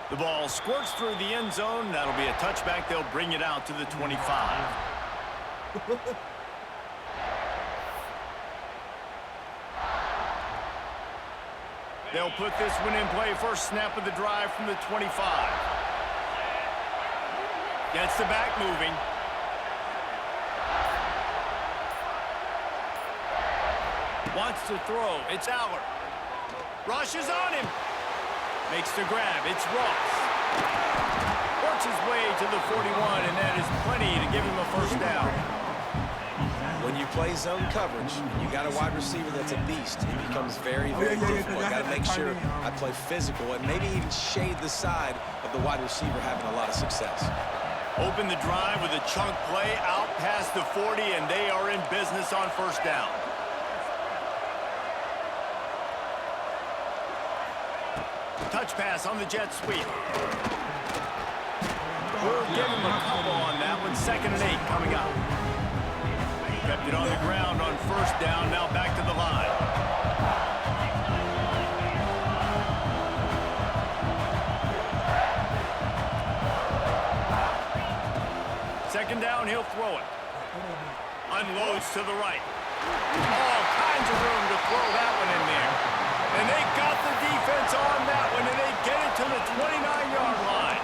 Speaker 2: The ball squirts through the end zone. That'll be a touchback. They'll bring it out to the 25. They'll put this one in play. First snap of the drive from the 25. Gets the back moving. Wants to throw. It's Aller. Rushes on him. Makes the grab. It's Ross. Works his way to the 41, and that is plenty to give him a first down.
Speaker 6: When you play zone coverage, you got a wide receiver that's a beast. It becomes very, very difficult. Got to make sure I play physical and maybe even shade the side of the wide receiver having a lot of success.
Speaker 2: Open the drive with a chunk play out past the 40, and they are in business on first down. Touch pass on the jet sweep. We'll give him a couple on that one. 2nd and 8 coming up. Kept it on the ground on first down. Now back to the line. Second down, he'll throw it. Unloads to the right. All kinds of room to throw that one in there. And they got the defense on that one, and they get it to the 29-yard line.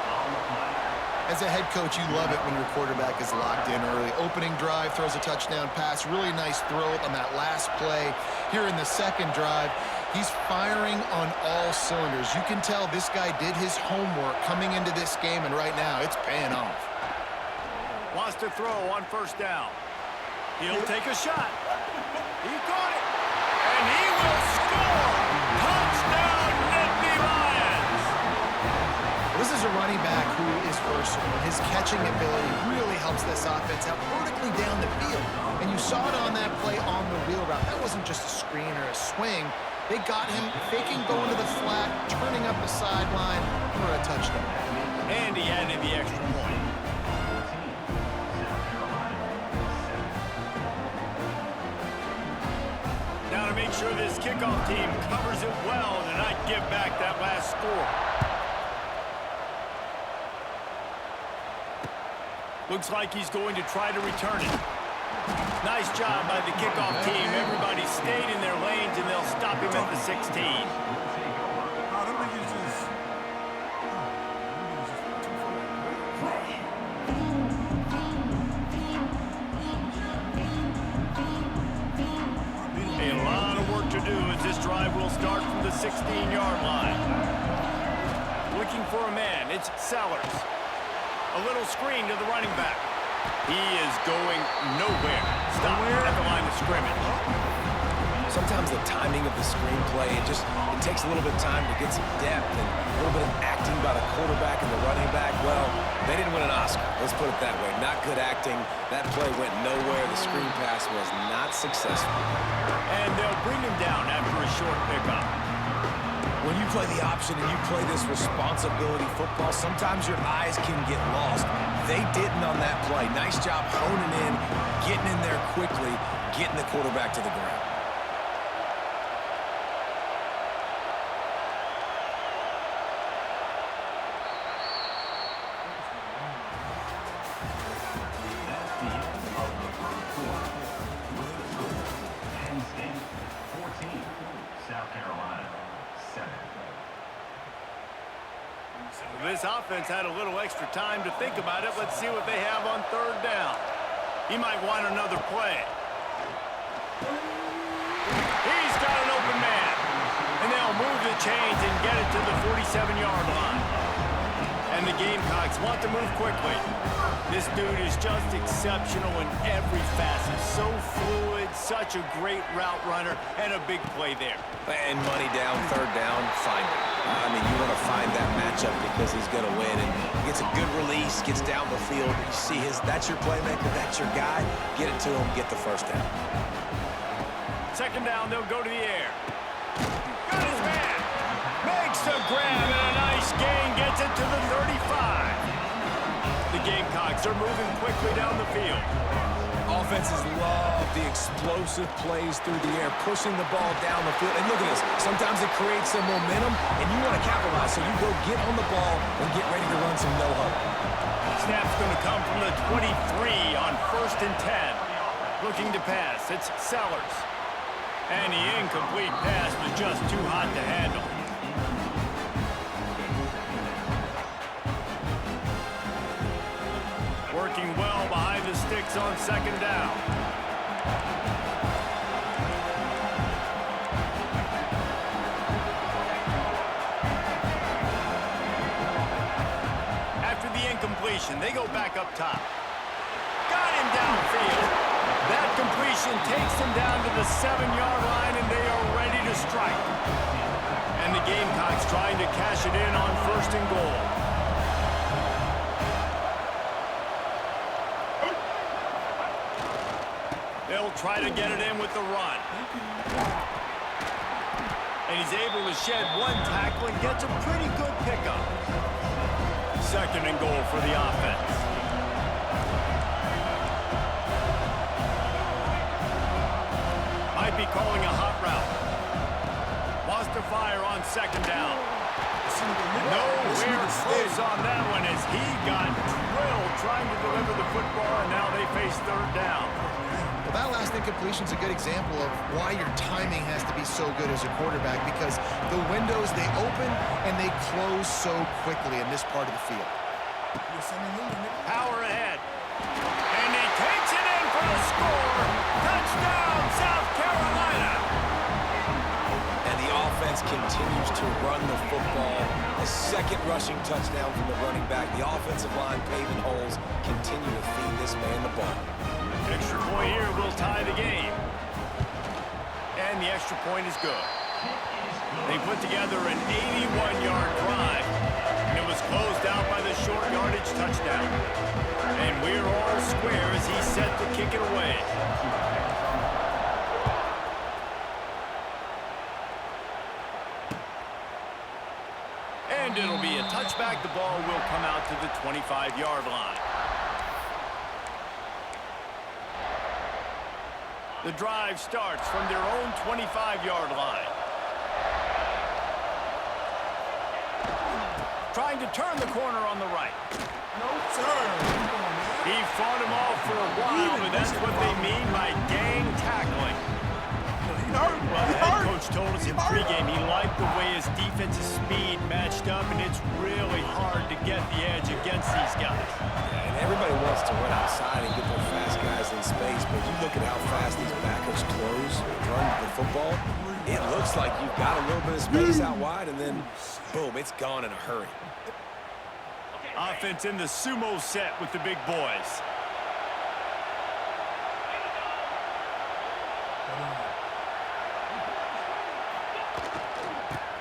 Speaker 3: As a head coach, you love it when your quarterback is locked in early. Opening drive, throws a touchdown pass. Really nice throw on that last play. Here in the second drive, he's firing on all cylinders. You can tell this guy did his homework coming into this game, and right now it's paying off.
Speaker 2: has to throw on first down. He'll take a shot. He caught it. And he will score. Touchdown, Nittany Lions.
Speaker 3: This is a running back who is versatile. His catching ability really helps this offense out vertically down the field. And you saw it on that play on the wheel route. That wasn't just a screen or a swing. They got him faking going to the flat, turning up the sideline for a touchdown.
Speaker 2: And he added the extra point. Now to make sure this kickoff team covers it well to not give back that last score. Looks like he's going to try to return it. Nice job by the kickoff team. Everybody stayed in their lanes, and they'll stop him at the 16. A lot of work to do as this drive will start from the 16-yard line. Looking for a man, it's Sellers. A little screen to the running back. He is going nowhere. Stop at the line of scrimmage.
Speaker 6: Sometimes the timing of the screenplay, it takes a little bit of time to get some depth and a little bit of acting by the quarterback and the running back. Well, they didn't win an Oscar. Let's put it that way. Not good acting. That play went nowhere. The screen pass was not successful.
Speaker 2: And they'll bring him down after a short pickup.
Speaker 4: When you play the option and you play this responsibility football, sometimes your eyes can get lost. They didn't on that play. Nice job honing in, getting in there quickly, getting the quarterback to the ground.
Speaker 5: That's the end of the first quarter. Penn State 14, South Carolina 7.
Speaker 2: This offense had a little extra time to think about it. Let's see what they have on third down. He might want another play. He's got an open man. And they'll move the chains and get it to the 47-yard line. And the Gamecocks want to move quickly. This dude is just exceptional in every facet. So fluid, such a great route runner, and a big play there.
Speaker 6: And money down, third down, find him. I mean, you want to find that matchup because he's going to win. And he gets a good release, gets down the field. You see that's your playmaker, that's your guy. Get it to him, get the first down.
Speaker 2: Second down, they'll go to the air. Got his man. Makes the grab, and a nice gain gets it to the 35. The Gamecocks are moving quickly down the field.
Speaker 4: Offenses love the explosive plays through the air, pushing the ball down the field. And look at this. Sometimes it creates some momentum, and you want to capitalize. So you go get on the ball and get ready to run some no-huddle.
Speaker 2: Snap's going to come from the 23 on 1st and 10. Looking to pass, it's Sellers. And the incomplete pass was just too hot to handle. Working well behind the sticks on second down. After the incompletion, they go back up top. Got him downfield. That completion takes him down to the 7-yard line, and they are ready to strike. And the Gamecocks trying to cash it in on 1st and goal. They'll try to get it in with the run. And he's able to shed one tackle and gets a pretty good pickup. 2nd and goal for the offense. Might be calling a hot route. Wants to fire on 2nd down. Nowhere close on that one as he got drilled trying to deliver the football, and now they face 3rd down.
Speaker 3: Well, that last incompletion is a good example of why your timing has to be so good as a quarterback, because the windows, they open and they close so quickly in this part of the field.
Speaker 2: Power ahead. And he takes it in for the score. Touchdown, South Carolina.
Speaker 6: And the offense defense continues to run the football. A second rushing touchdown from the running back. The offensive line paving holes continue to feed this man the ball.
Speaker 2: Extra point here will tie the game. And the extra point is good. They put together an 81-yard drive, and it was closed out by the short yardage touchdown. And we're all square as he's set to kick it away. And it'll be a touchback. The ball will come out to the 25-yard line. The drive starts from their own 25-yard line. Trying to turn the corner on the right.
Speaker 1: No turn.
Speaker 2: He fought him off for a while, but that's what they mean by gang tackling. Head coach told us in pregame he liked the way his defensive speed matched up, and it's really hard to get the edge against these guys.
Speaker 6: Yeah, and everybody wants to run outside and get their fast guys in space, but you look at how fast these backers close and run the football, it looks like you've got a little bit of space out wide, and then, boom, it's gone in a hurry.
Speaker 2: Offense in the sumo set with the big boys.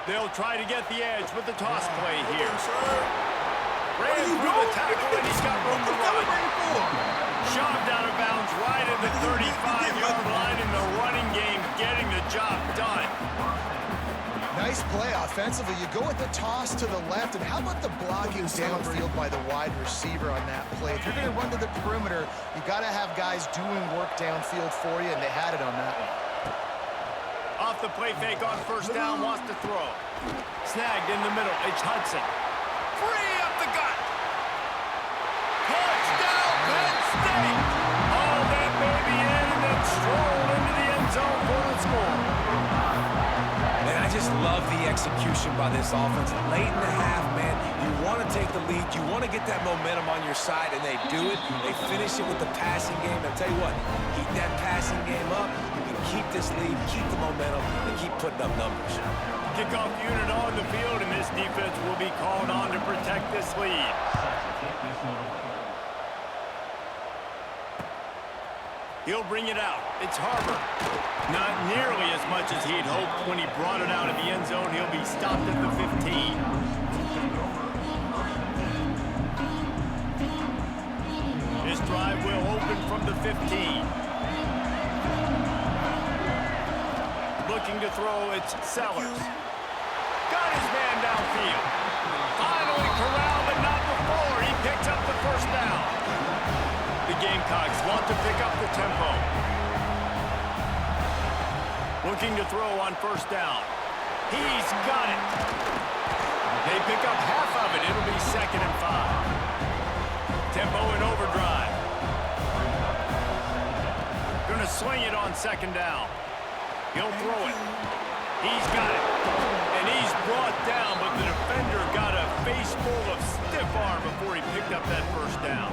Speaker 2: They'll try to get the edge with the toss play here. Ran through the tackle, and he's got room to run. Shoved out of bounds right at the 35-yard line in the running game, getting the job done.
Speaker 3: Nice play offensively. You go with the toss to the left, and how about the blocking downfield by the wide receiver on that play? If you're going to run to the perimeter, you got to have guys doing work downfield for you, and they had it on that one.
Speaker 2: Off the play fake on first down, wants to throw. Snagged in the middle, it's Hudson. Free up the gut. Touchdown, Penn State. All that baby in and then strolled into the end zone for the score.
Speaker 6: Man, I just love the execution by this offense. Late in the half, man, you want to take the lead. You want to get that momentum on your side, and they do it. They finish it with the passing game. I'll tell you what, keep that passing game up. Keep this lead, keep the momentum, and keep putting up numbers.
Speaker 2: Kickoff unit on the field, and this defense will be called on to protect this lead. He'll bring it out. It's Harbor. Not nearly as much as he'd hoped when he brought it out of the end zone. He'll be stopped at the 15. This drive will open from the 15. Looking to throw, it's Sellers. Got his man downfield. Finally corralled, but not before. He picked up the first down. The Gamecocks want to pick up the tempo. Looking to throw on first down. He's got it. They pick up half of it. It'll be 2nd and 5. Tempo in overdrive. Gonna swing it on 2nd down. He'll throw it. He's got it. And he's brought down, but the defender got a face full of stiff arm before he picked up that first down.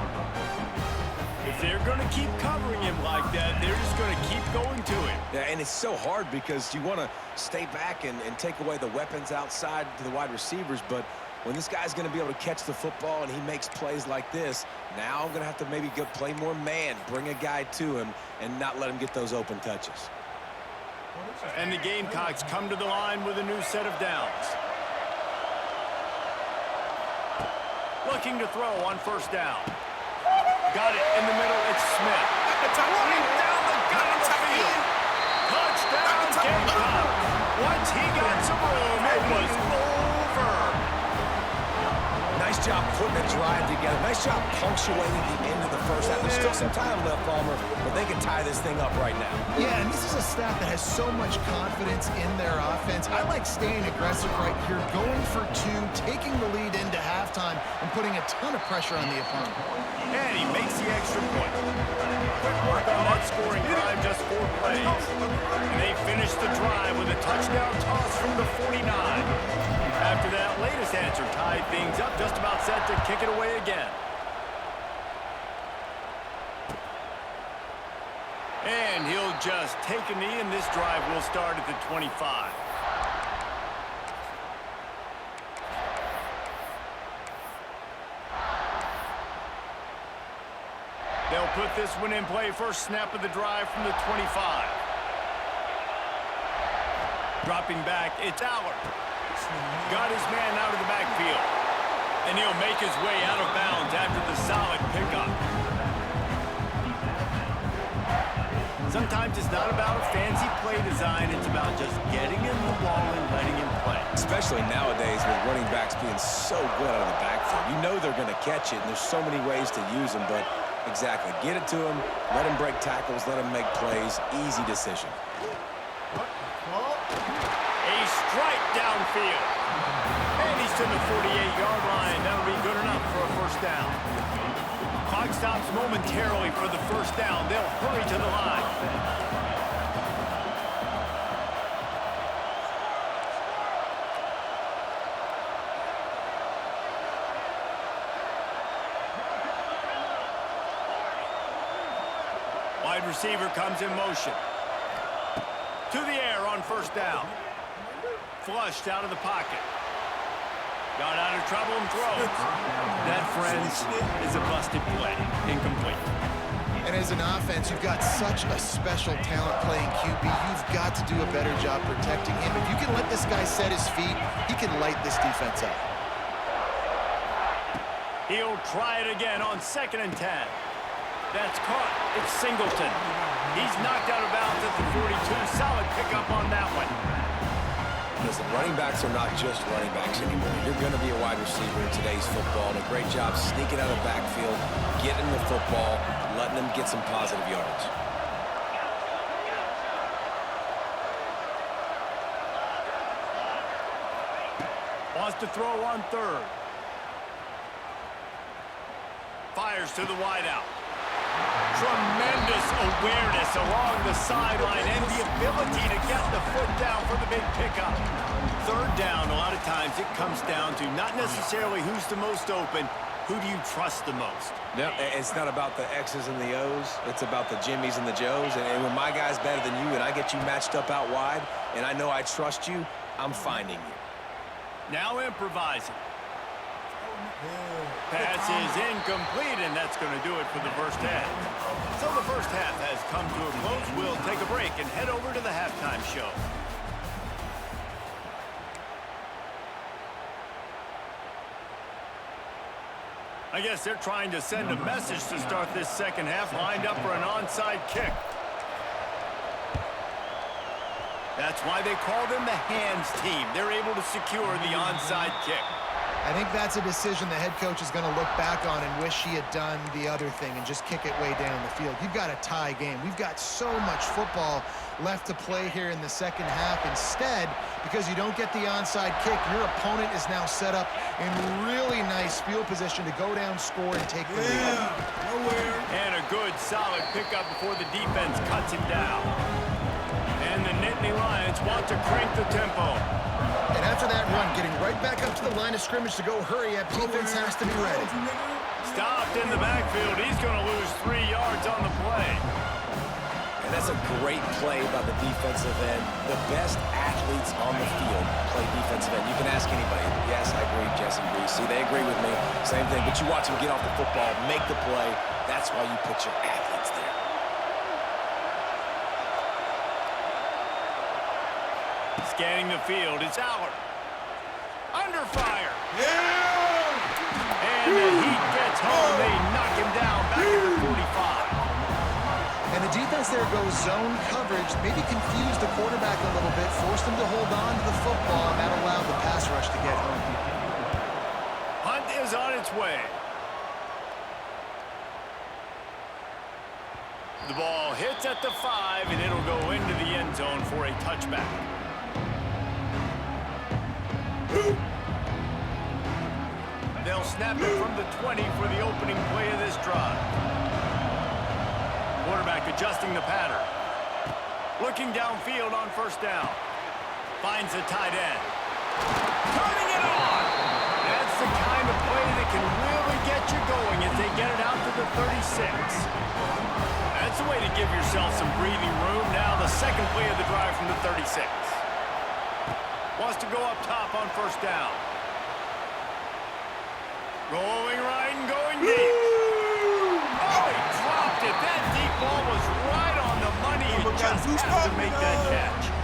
Speaker 2: If they're going to keep covering him like that, they're just going to keep going to him.
Speaker 6: Yeah, and it's so hard because you want to stay back and take away the weapons outside to the wide receivers, but when this guy's going to be able to catch the football and he makes plays like this, now I'm going to have to maybe go play more man, bring a guy to him, and not let him get those open touches.
Speaker 2: And the Gamecocks come to the line with a new set of downs. Looking to throw on first down. Got it in the middle, it's Smith. Running down the gut of the field. Touchdown, Gamecocks. Once he got some room, it was over.
Speaker 6: Nice job putting the drive together. Nice job punctuating the end of the first half. There's still some time left, Palmer, but they can tie this thing up right now.
Speaker 3: Yeah, and this is a staff that has so much confidence in their offense. I like staying aggressive right here, going for 2, taking the lead into halftime, and putting a ton of pressure on the opponent.
Speaker 2: And he makes the extra point. Quick work on that scoring drive, just 4 plays. And they finish the drive with a touchdown toss from the 49. After that latest answer tied things up, just about set to kick it away again. And he'll just take a knee, and this drive will start at the 25. They'll put this one in play. First snap of the drive from the 25. Dropping back, it's Allard. Got his man out of the backfield. And he'll make his way out of bounds after the solid pickup. Sometimes it's not about a fancy play design. It's about just getting him the ball and letting him play.
Speaker 6: Especially nowadays with running backs being so good out of the backfield. You know they're going to catch it, and there's so many ways to use them, but exactly. Get it to him, let him break tackles, let him make plays. Easy decision.
Speaker 2: A strike downfield. And he's to the 48-yard line. That'll be good enough for a first down. Clock stops momentarily for the first down. They'll hurry to the line. Wide receiver comes in motion. To the air on first down. Flushed out of the pocket. Got out of trouble and throws. That, friends, is a busted play. Incomplete.
Speaker 3: And as an offense, you've got such a special talent playing QB. You've got to do a better job protecting him. If you can let this guy set his feet, he can light this defense up.
Speaker 2: He'll try it again on 2nd and 10. That's caught. It's Singleton. He's knocked out of bounds at the 42. Solid pickup on that one.
Speaker 6: Listen, running backs are not just running backs anymore. You're going to be a wide receiver in today's football, and a great job sneaking out of the backfield, getting the football, letting them get some positive yards.
Speaker 2: Wants to throw on 3rd. Fires to the wideout. Tremendous awareness along the sideline and the ability to get the foot down for the big pickup. 3rd down, a lot of times it comes down to not necessarily who's the most open, who do you trust the most?
Speaker 6: No, it's not about the X's and the O's. It's about the Jimmys and the Joes. And when my guy's better than you and I get you matched up out wide and I know I trust you, I'm finding you.
Speaker 2: Now improvising. Pass is incomplete, and that's going to do it for the first half. So the first half has come to a close. We'll take a break and head over to the halftime show. I guess they're trying to send a message to start this second half, lined up for an onside kick. That's why they call them the hands team. They're able to secure the onside kick.
Speaker 3: I think that's a decision the head coach is going to look back on and wish he had done the other thing and just kick it way down the field. You've got a tie game. We've got so much football left to play here in the second half. Instead, because you don't get the onside kick, your opponent is now set up in really nice field position to go down, score, and take the lead.
Speaker 1: Nowhere.
Speaker 2: And a good, solid pickup before the defense cuts him down. And the Nittany Lions want to crank the tempo.
Speaker 3: And after that run, getting right back up to the line of scrimmage to go hurry up, defense has to be ready.
Speaker 2: Stopped in the backfield. He's going to lose 3 yards on the play.
Speaker 6: And that's a great play by the defensive end. The best athletes on the field play defensive end. You can ask anybody. Yes, I agree, Jesse Reese. See, they agree with me. Same thing. But you watch them get off the football, make the play. That's why you put your athletes there.
Speaker 2: Scanning the field, it's Allard. Under fire.
Speaker 1: Yeah!
Speaker 2: And the heat gets home. They knock him down back at the 45.
Speaker 3: And the defense there goes zone coverage, maybe confused the quarterback a little bit, forced him to hold on to the football, and that allowed the pass rush to get home.
Speaker 2: Hunt is on its way. The ball hits at the 5, and it'll go into the end zone for a touchback. They'll snap it from the 20 for the opening play of this drive. Quarterback adjusting the pattern. Looking downfield on first down. Finds the tight end. Turning it on! That's the kind of play that can really get you going as they get it out to the 36. That's the way to give yourself some breathing room. Now the second play of the drive from the 36. Wants to go up top on first down. Rolling right and going deep. Oh, he dropped That deep ball was right on the money. You just have to make that catch.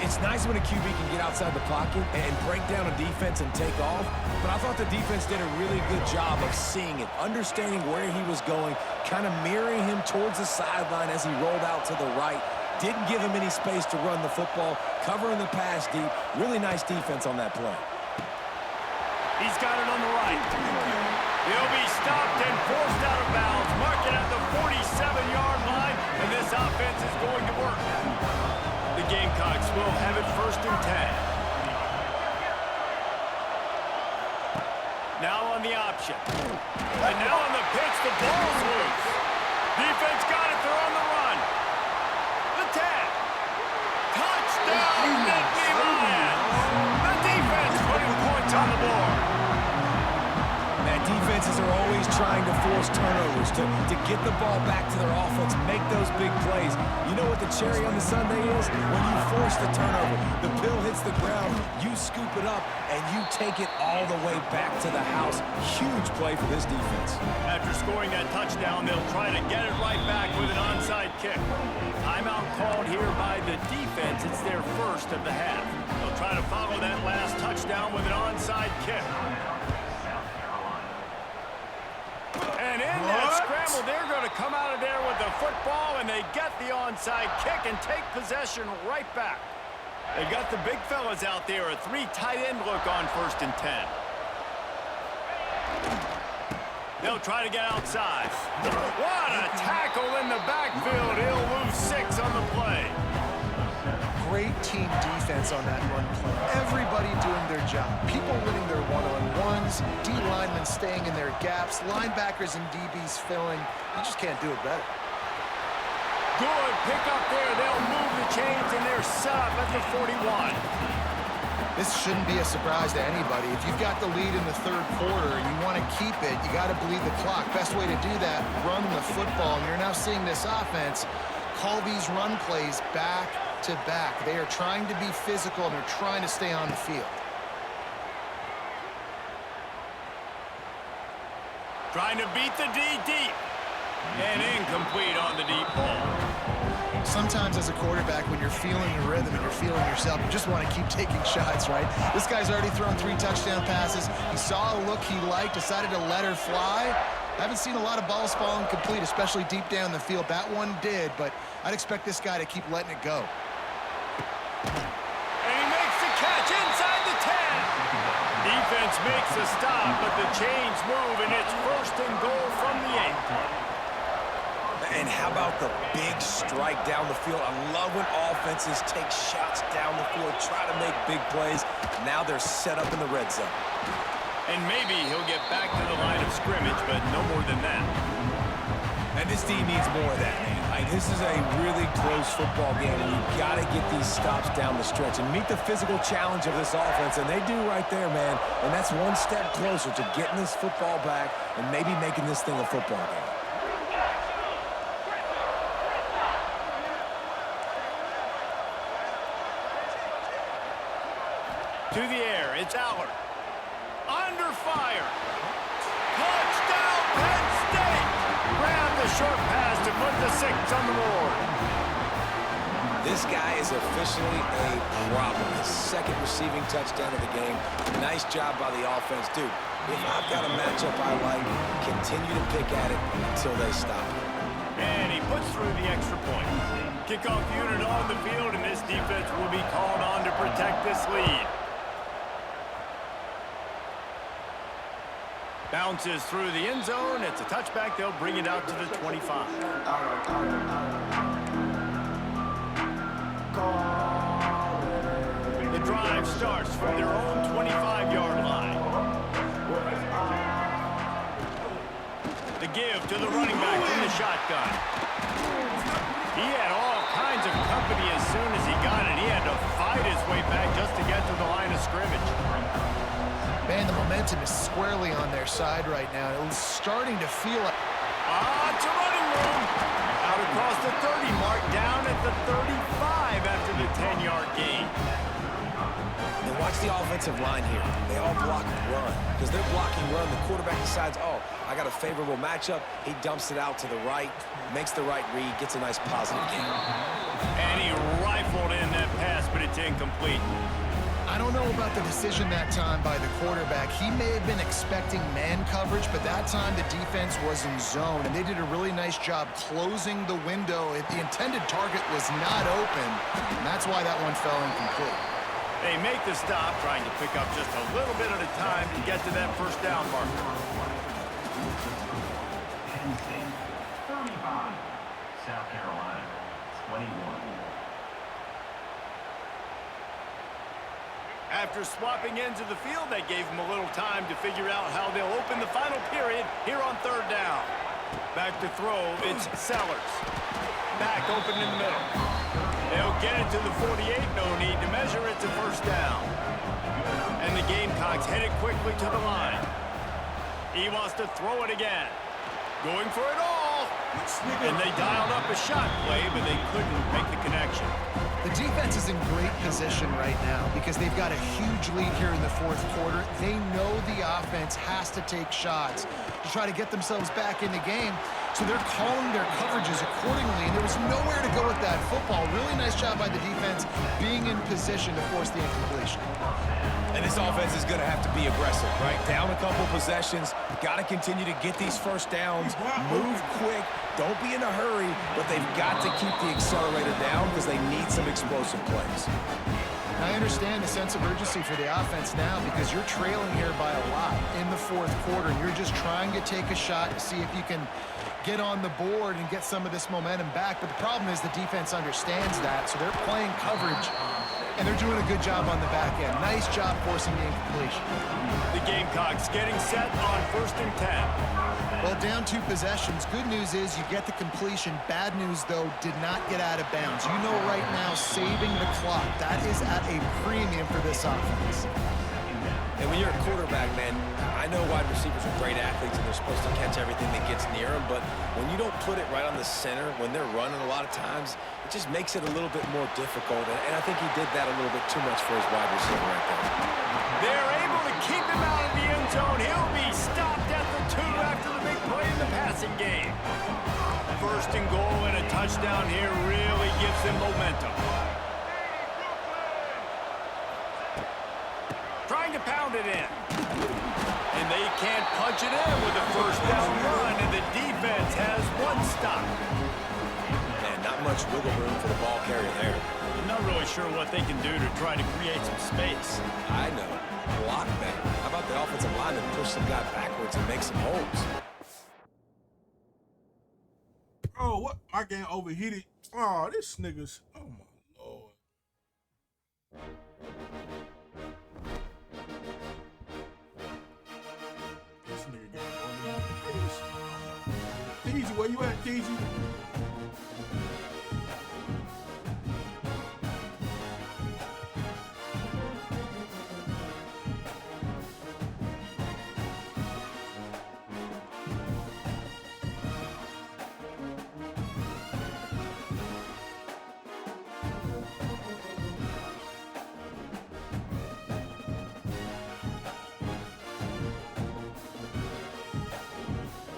Speaker 4: It's nice when a QB can get outside the pocket and break down a defense and take off, but I thought the defense did a really good job of seeing it, understanding where he was going, kind of mirroring him towards the sideline as he rolled out to the right. Didn't give him any space to run the football, covering the pass deep. Really nice defense on that play.
Speaker 2: He's got it on the right. He'll be stopped and forced out of bounds, marking at the 47-yard line, and this offense is going to work. The Gamecocks will have it 1st and 10. Now on the option. And now on the pitch, the ball's loose. Defense got it, they're on the run. The tag. Touchdown, Nittany Lions. The defense putting points on the board.
Speaker 4: Man, defenses are always trying to force turnovers to get the ball back to their offense, make those big plays. You know what the cherry on the sundae is? When you force the turnover, the pill hits the ground, you scoop it up, and you take it all the way back to the house. Huge play for this defense.
Speaker 2: After scoring that touchdown, they'll try to get it right back with an onside kick. Timeout called here by the defense. It's their first of the half. They'll try to follow that last touchdown with an onside kick. And in that scramble, they're going to come out of there with the football, and they get the onside kick and take possession right back. They've got the big fellas out there, a 3 tight end look on 1st and 10. They'll try to get outside. What a tackle in the backfield. He'll lose 6 on the play.
Speaker 3: Great team defense on that run play. Everybody doing their job. People winning their one-on-ones, D linemen staying in their gaps, linebackers and DBs filling. You just can't do it better.
Speaker 2: Good pick up there. They'll move the chains, and they're set up at the 41.
Speaker 3: This shouldn't be a surprise to anybody. If you've got the lead in the 3rd quarter and you want to keep it, you got to bleed the clock. Best way to do that, run the football. And you're now seeing this offense call these run plays back to back. They are trying to be physical, and they're trying to stay on the field.
Speaker 2: Trying to beat the D deep. And incomplete on the deep ball.
Speaker 3: Sometimes as a quarterback, when you're feeling the rhythm and you're feeling yourself, you just want to keep taking shots, right? This guy's already thrown 3 touchdown passes. He saw a look he liked, decided to let her fly. I haven't seen a lot of balls falling complete, especially deep down the field. That one did, but I'd expect this guy to keep letting it go.
Speaker 2: And he makes the catch inside the 10. Defense makes a stop, but the chains move, and it's 1st and goal from the 8.
Speaker 6: And how about the big strike down the field? I love when offenses take shots down the field, try to make big plays. Now they're set up in the red zone.
Speaker 2: And maybe he'll get back to the line of scrimmage, but no more than that.
Speaker 4: And this team needs more of that, man. Like, this is a really close football game, and you've got to get these stops down the stretch and meet the physical challenge of this offense, and they do right there, man. And that's one step closer to getting this football back and maybe making this thing a football game.
Speaker 2: To the air, it's Allard. Under fire. Touchdown, Penn State! Grab the short pass to put the 6 on the board.
Speaker 6: This guy is officially a problem. His 2nd receiving touchdown of the game. Nice job by the offense. Dude, if I've got a matchup I like, continue to pick at it until they stop.
Speaker 2: And he puts through the extra point. Kickoff unit on the field, and this defense will be called on to protect this lead. Bounces through the end zone. It's a touchback. They'll bring it out to the 25. The drive starts from their own 25-yard line. The give to the running back from the shotgun. He had all kinds of company as soon as he got it. He had to fight his way back just to get to the line of scrimmage.
Speaker 3: Man, the momentum is squarely on their side right now. It's starting to feel like...
Speaker 2: It's a running room. Out across the 30 mark, down at the 35 after the 10-yard gain.
Speaker 6: And why
Speaker 4: Watch the offensive line here. They all block run. Because they're blocking run, the quarterback decides, oh, I got a favorable matchup. He dumps it out to the right, makes the right read, gets a nice positive gain.
Speaker 2: And he rifled in that pass, but it's incomplete.
Speaker 3: I don't know about the decision that time by the quarterback. He may have been expecting man coverage, but that time the defense was in zone, and they did a really nice job closing the window. The intended target was not open, and that's why that one fell incomplete.
Speaker 2: They make the stop, trying to pick up just a little bit at a time to get to that first down marker.
Speaker 5: Penn State, 35. South Carolina, 21.
Speaker 2: After swapping ends of the field, they gave him a little time to figure out how they'll open the final period here on third down. Back to throw, it's Sellers. Back open in the middle. They'll get it to the 48, no need to measure it to first down. And the Gamecocks headed quickly to the line. He wants to throw it again. Going for it all. And they dialed up a shot play, but they couldn't make the connection.
Speaker 3: The defense is in great position right now because they've got a huge lead here in the fourth quarter. They know the offense has to take shots to try to get themselves back in the game, so they're calling their coverages accordingly, and there was nowhere to go with that football. Really nice job by the defense being in position to force the incompletion.
Speaker 4: And this offense is going to have to be aggressive, right? Down a couple possessions, got to continue to get these first downs, move quick, don't be in a hurry, but they've got to keep the accelerator down because they need some explosive plays.
Speaker 3: I understand the sense of urgency for the offense now because you're trailing here by a lot in the fourth quarter, and you're just trying to take a shot to see if you can get on the board and get some of this momentum back. But the problem is the defense understands that, so they're playing coverage, and they're doing a good job on the back end. Nice job forcing the incompletion.
Speaker 2: The Gamecocks getting set on 1st and 10.
Speaker 3: Well, down 2 possessions. Good news is you get the completion. Bad news, though, did not get out of bounds. You know right now, saving the clock, that is at a premium for this offense.
Speaker 4: And when you're a quarterback, man, I know wide receivers are great athletes and they're supposed to catch everything that gets near them, but when you don't put it right on the center, when they're running a lot of times, it just makes it a little bit more difficult. And I think he did that a little bit too much for his wide receiver right there.
Speaker 2: They're able to keep him out of the end zone. He'll be stopped at the 2 after the big play in the passing game. 1st and goal and a touchdown here really gives them momentum. Trying to pound it in. And they can't punch it in with a first down run, and the defense has 1 stop.
Speaker 4: Man, not much wiggle room for the ball carrier there.
Speaker 2: I'm not really sure what they can do to try to create some space.
Speaker 4: I know. Block better. How about the offensive lineman push some guy backwards and make some holes?
Speaker 1: Oh, what? My game overheated. Oh, this nigga's. Oh, my Lord. This nigga got overheated. Keezy, where you at, Keezy?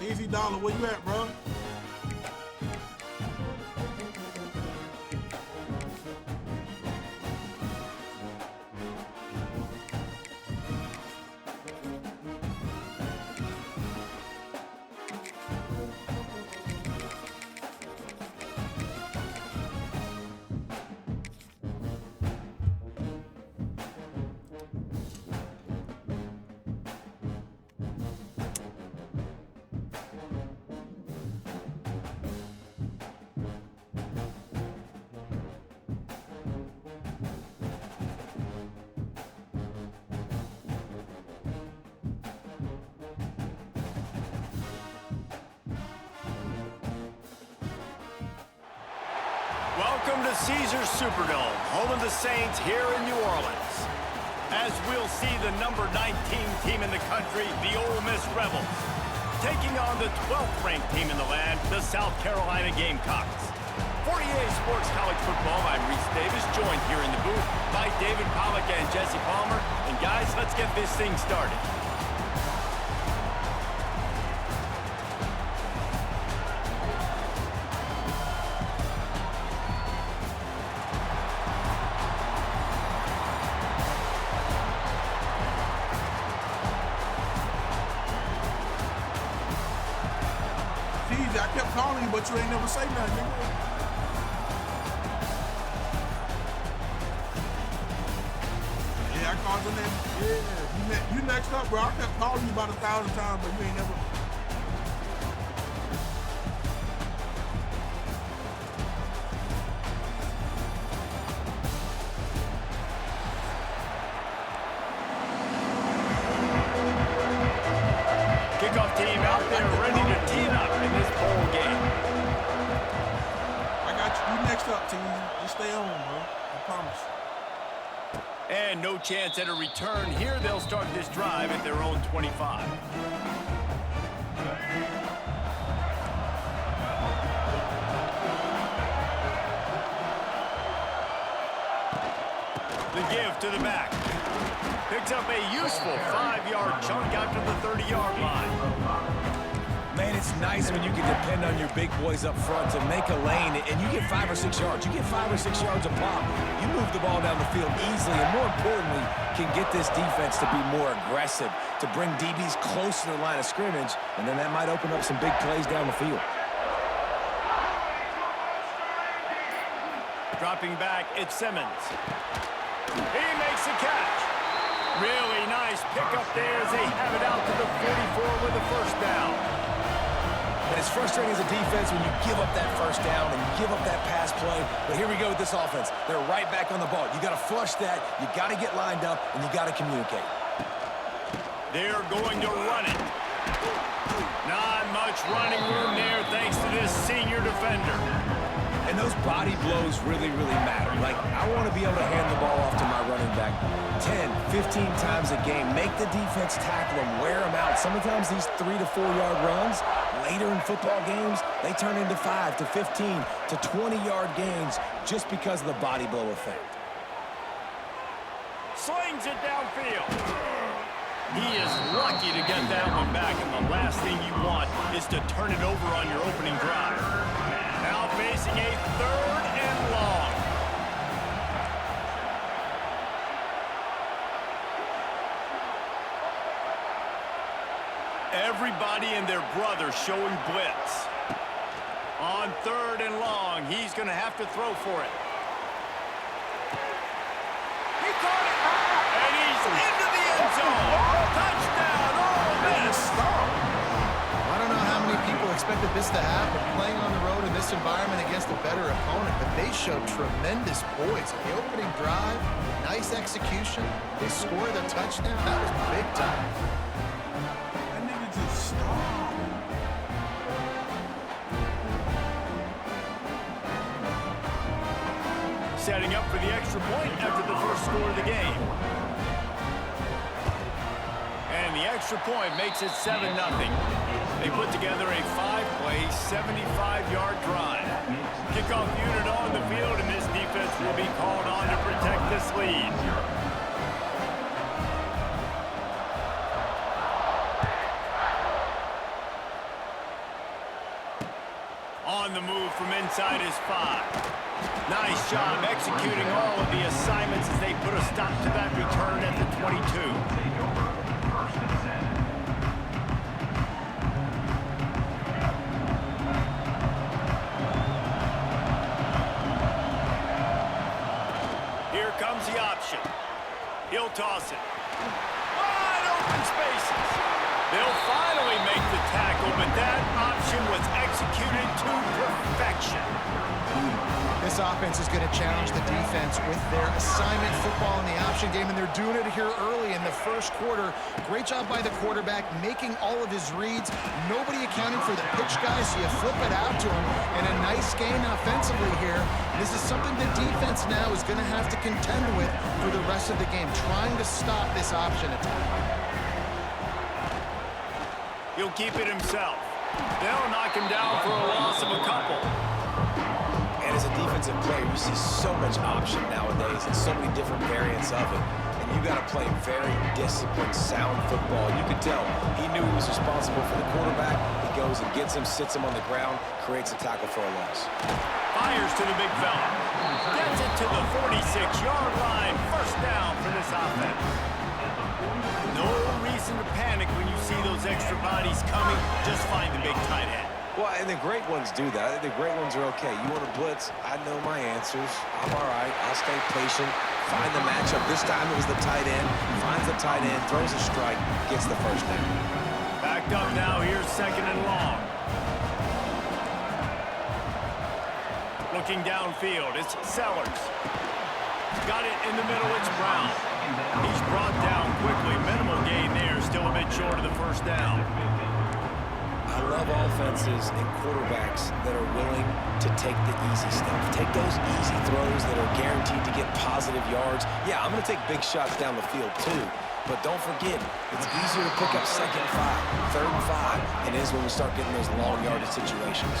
Speaker 1: Easy Dollar, where you at, bro?
Speaker 2: Welcome to Caesars Superdome, home of the Saints here in New Orleans. As we'll see the number 19 team in the country, the Ole Miss Rebels, taking on the 12th ranked team in the land, the South Carolina Gamecocks. For EA Sports College Football, I'm Reese Davis, joined here in the booth by David Pollack and Jesse Palmer. Guys, let's get this thing started.
Speaker 1: I kept calling you, but you ain't never say nothing, nigga. Yeah, I called your name. Yeah, you next up, bro. I kept calling you about 1,000 times, but you ain't never.
Speaker 2: Kickoff team out there ready to tee it up in this bowl game.
Speaker 1: I got you. You next up, team. Just stay on, bro. I promise.
Speaker 2: And no chance at a return here. They'll start this drive at their own 25. The give to the back. Picks up a useful 5-yard chunk out to the 30-yard line.
Speaker 4: Man, it's nice when you can depend on your big boys up front to make a lane, and you get 5 or 6 yards. You get 5 or 6 yards a pop. You move the ball down the field easily, and more importantly, can get this defense to be more aggressive, to bring DBs close to the line of scrimmage, and then that might open up some big plays down the field.
Speaker 2: Dropping back, it's Simmons. He makes the catch. Really nice pickup there as they have it out to the 44 with a first down.
Speaker 4: And it's frustrating as a defense when you give up that first down and you give up that pass play. But here we go with this offense. They're right back on the ball. You got to flush that, you got to get lined up, and you got to communicate.
Speaker 2: They're going to run it. Not much running room there thanks to this senior defender.
Speaker 4: And those body blows really, really matter. Like, I want to be able to hand the ball off to my running back 10, 15 times a game. Make the defense tackle them, wear them out. Sometimes these 3 to 4 yard runs, later in football games, they turn into 5 to 15 to 20-yard gains just because of the body blow effect.
Speaker 2: Slings it downfield. He is lucky to get that one back, and the last thing you want is to turn it over on your opening drive. Now facing a 3rd and long. Everybody and their brother showing blitz. On 3rd and long, he's going to have to throw for it. He caught it, and he's into the end zone. Touchdown, Ole Miss.
Speaker 3: I don't know how many people expected this to happen, playing on the road in this environment against a better opponent, but they showed tremendous poise. The opening drive, nice execution. They scored a touchdown. That was big time.
Speaker 1: That nigga just stopped.
Speaker 2: Setting up for the extra point after the first score of the game. And the extra point makes it 7-0. They put together a 5-play, 75-yard drive. Kickoff unit on the field, and this defense will be called on to protect this lead. On the move from inside his 5. Nice job executing all of the assignments as they put a stop to that return at the 22.
Speaker 5: Take over. 1st and 10.
Speaker 2: Here comes the option. He'll toss it. Wide open spaces. They'll finally make the tackle, but that option was executed to perfection.
Speaker 3: This offense is going to challenge the defense with their assignment football in the option game, and they're doing it here early in the first quarter. Great job by the quarterback, making all of his reads. Nobody accounting for the pitch guys, so you flip it out to him, and a nice gain offensively here. This is something the defense now is going to have to contend with for the rest of the game, trying to stop this option attack.
Speaker 2: He'll keep it himself. They'll knock him down for a loss of a couple.
Speaker 6: And as a defensive player, you see so much option nowadays and so many different variants of it. And you got to play very disciplined, sound football. You could tell he knew he was responsible for the quarterback. He goes and gets him, sits him on the ground, creates a tackle for a loss.
Speaker 2: Fires to the big fella. Gets it to the 46-yard line. First down for this offense. No reason to panic when you see those extra bodies coming. Just find the big tight end.
Speaker 6: Well, and the great ones do that. I think the great ones are okay. You want to blitz? I know my answers. I'm all right. I'll stay patient. Find the matchup. This time it was the tight end. Finds the tight end, throws a strike, gets the first down.
Speaker 2: Backed up now. Here's second and long. Looking downfield, it's Sellers. Got it in the middle, it's Brown. He's brought down quickly. Minimal gain there, still a bit short of the first down.
Speaker 6: I love offenses and quarterbacks that are willing to take the easy stuff. Take those easy throws that are guaranteed to get positive yards. Yeah, I'm going to take big shots down the field too. But don't forget, it's easier to pick up second and 5, third and 5, than it is when we start getting those long yardage situations.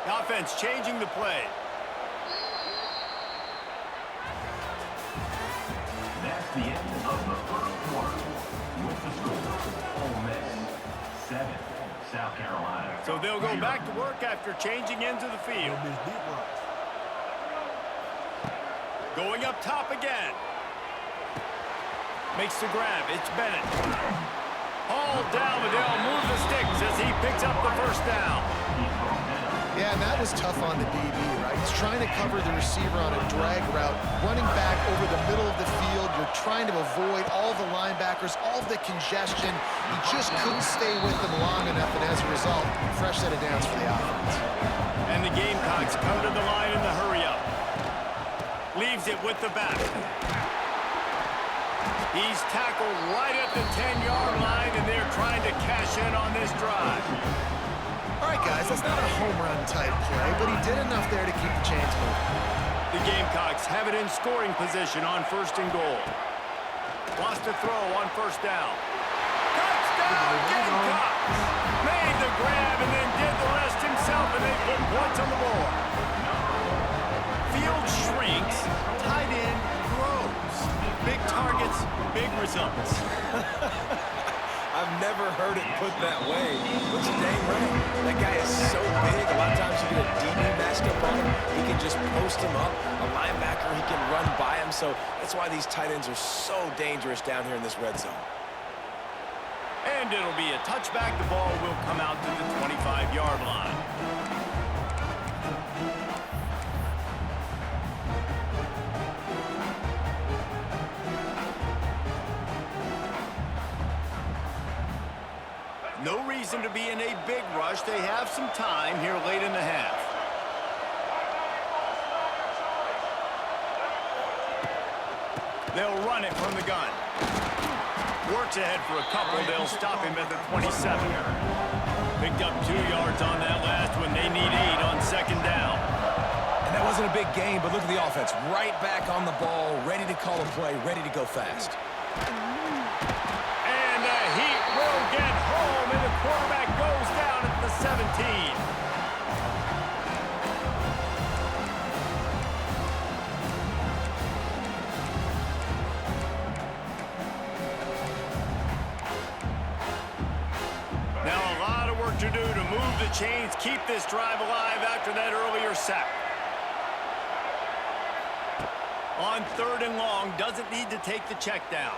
Speaker 2: The offense changing the play.
Speaker 5: That's the end of the first quarter. With the score, Ole Miss 7, South Carolina.
Speaker 2: So they'll go back to work after changing into the field. Going up top again. Makes the grab. It's Bennett. Hauled down. They'll move the sticks as he picks up the first down.
Speaker 3: Yeah, and that was tough on the DB, right? He's trying to cover the receiver on a drag route, running back over the middle of the field. You're trying to avoid all the linebackers, all the congestion. He just couldn't stay with them long enough, and as a result, fresh set of downs for the offense.
Speaker 2: And the Gamecocks come to the line in the hurry-up. Leaves it with the back. He's tackled right at the 10-yard line, and they're trying to cash in on this drive.
Speaker 3: All right, guys, that's not a home run type play, but he did enough there to keep the chains moving.
Speaker 2: The Gamecocks have it in scoring position on first and goal. Lost a throw on first down. Touchdown, Gamecocks! Made the grab and then did the rest himself, and they put points on the board. Field shrinks, tight end grows. Big targets, big results.
Speaker 6: I've never heard it put that way. But you're dang right. That guy is so big. A lot of times you get a DB matched up on him. He can just post him up. A linebacker, he can run by him. So that's why these tight ends are so dangerous down here in this red zone.
Speaker 2: And it'll be a touchback. The ball will come out to the 25-yard line. No reason to be in a big rush. They have some time here late in the half. They'll run it from the gun. Works ahead for a couple. They'll stop him at the 27. Picked up 2 yards on that last one. They need 8 on second down.
Speaker 4: And that wasn't a big gain, but look at the offense. Right back on the ball, ready to call a play, ready to go fast.
Speaker 2: And the Heat will get home, and the quarterback goes down at the 17. Now a lot of work to do to move the chains, keep this drive alive after that earlier sack. On third and long, doesn't need to take the check down.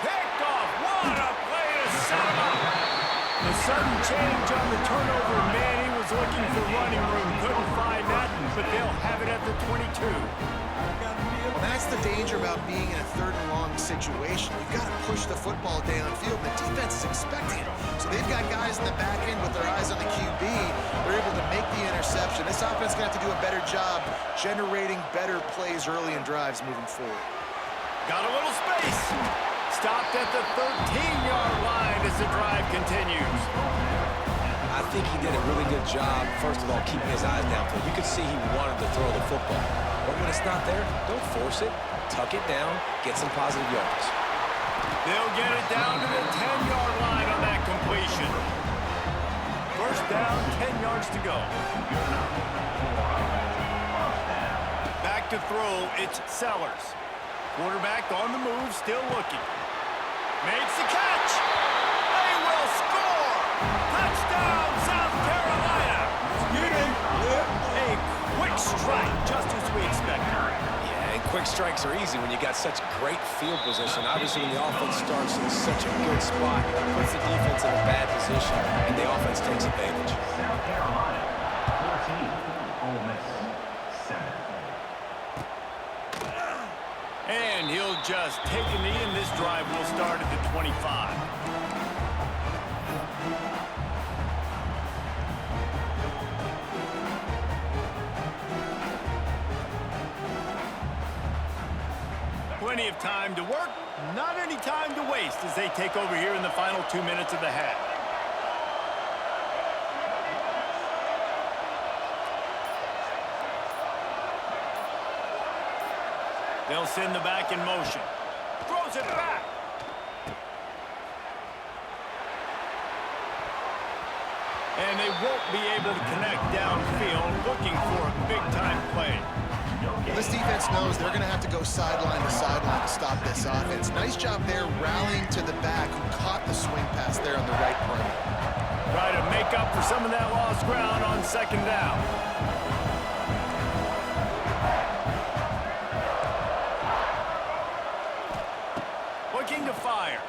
Speaker 2: Picked off. What a play to set him up. The sudden change on the turnover. Man, he was looking for running room. Couldn't find that, but they'll have it at the 22.
Speaker 3: Well, that's the danger about being in a third and long situation. You've got to push the football downfield. The defense is expecting it. So they've got guys in the back end with their eyes on the QB. They're able to make the interception. This offense is going to have to do a better job generating better plays early in drives moving forward.
Speaker 2: Got a little space. Stopped at the 13-yard line as the drive continues.
Speaker 6: I think he did a really good job, first of all, keeping his eyes downfield. You could see he wanted to throw the football. But when it's not there, don't force it. Tuck it down, get some positive yards.
Speaker 2: They'll get it down to the 10-yard line on that completion. First down, 10 yards to go. Back to throw, it's Sellers. Quarterback on the move, still looking. Makes the catch. They will score. Touchdown, South Carolina. A quick strike, just as we expected.
Speaker 6: Yeah, and quick strikes are easy when you got such great field position. Obviously, when the offense starts in such a good spot, it puts the defense in a bad position, and the offense takes advantage.
Speaker 5: South Carolina, 14. Ole Miss, 7.
Speaker 2: And he'll just take a knee, and this drive will start at the 25. Plenty of time to work, not any time to waste as they take over here in the final 2 minutes of the half. They'll send the back in motion. Throws it back. And they won't be able to connect downfield, looking for a big-time play.
Speaker 3: This defense knows they're going to have to go sideline to sideline to stop this offense. Nice job there rallying to the back who caught the swing pass there on the right perimeter.
Speaker 2: Try to make up for some of that lost ground on second down. Looking to fire.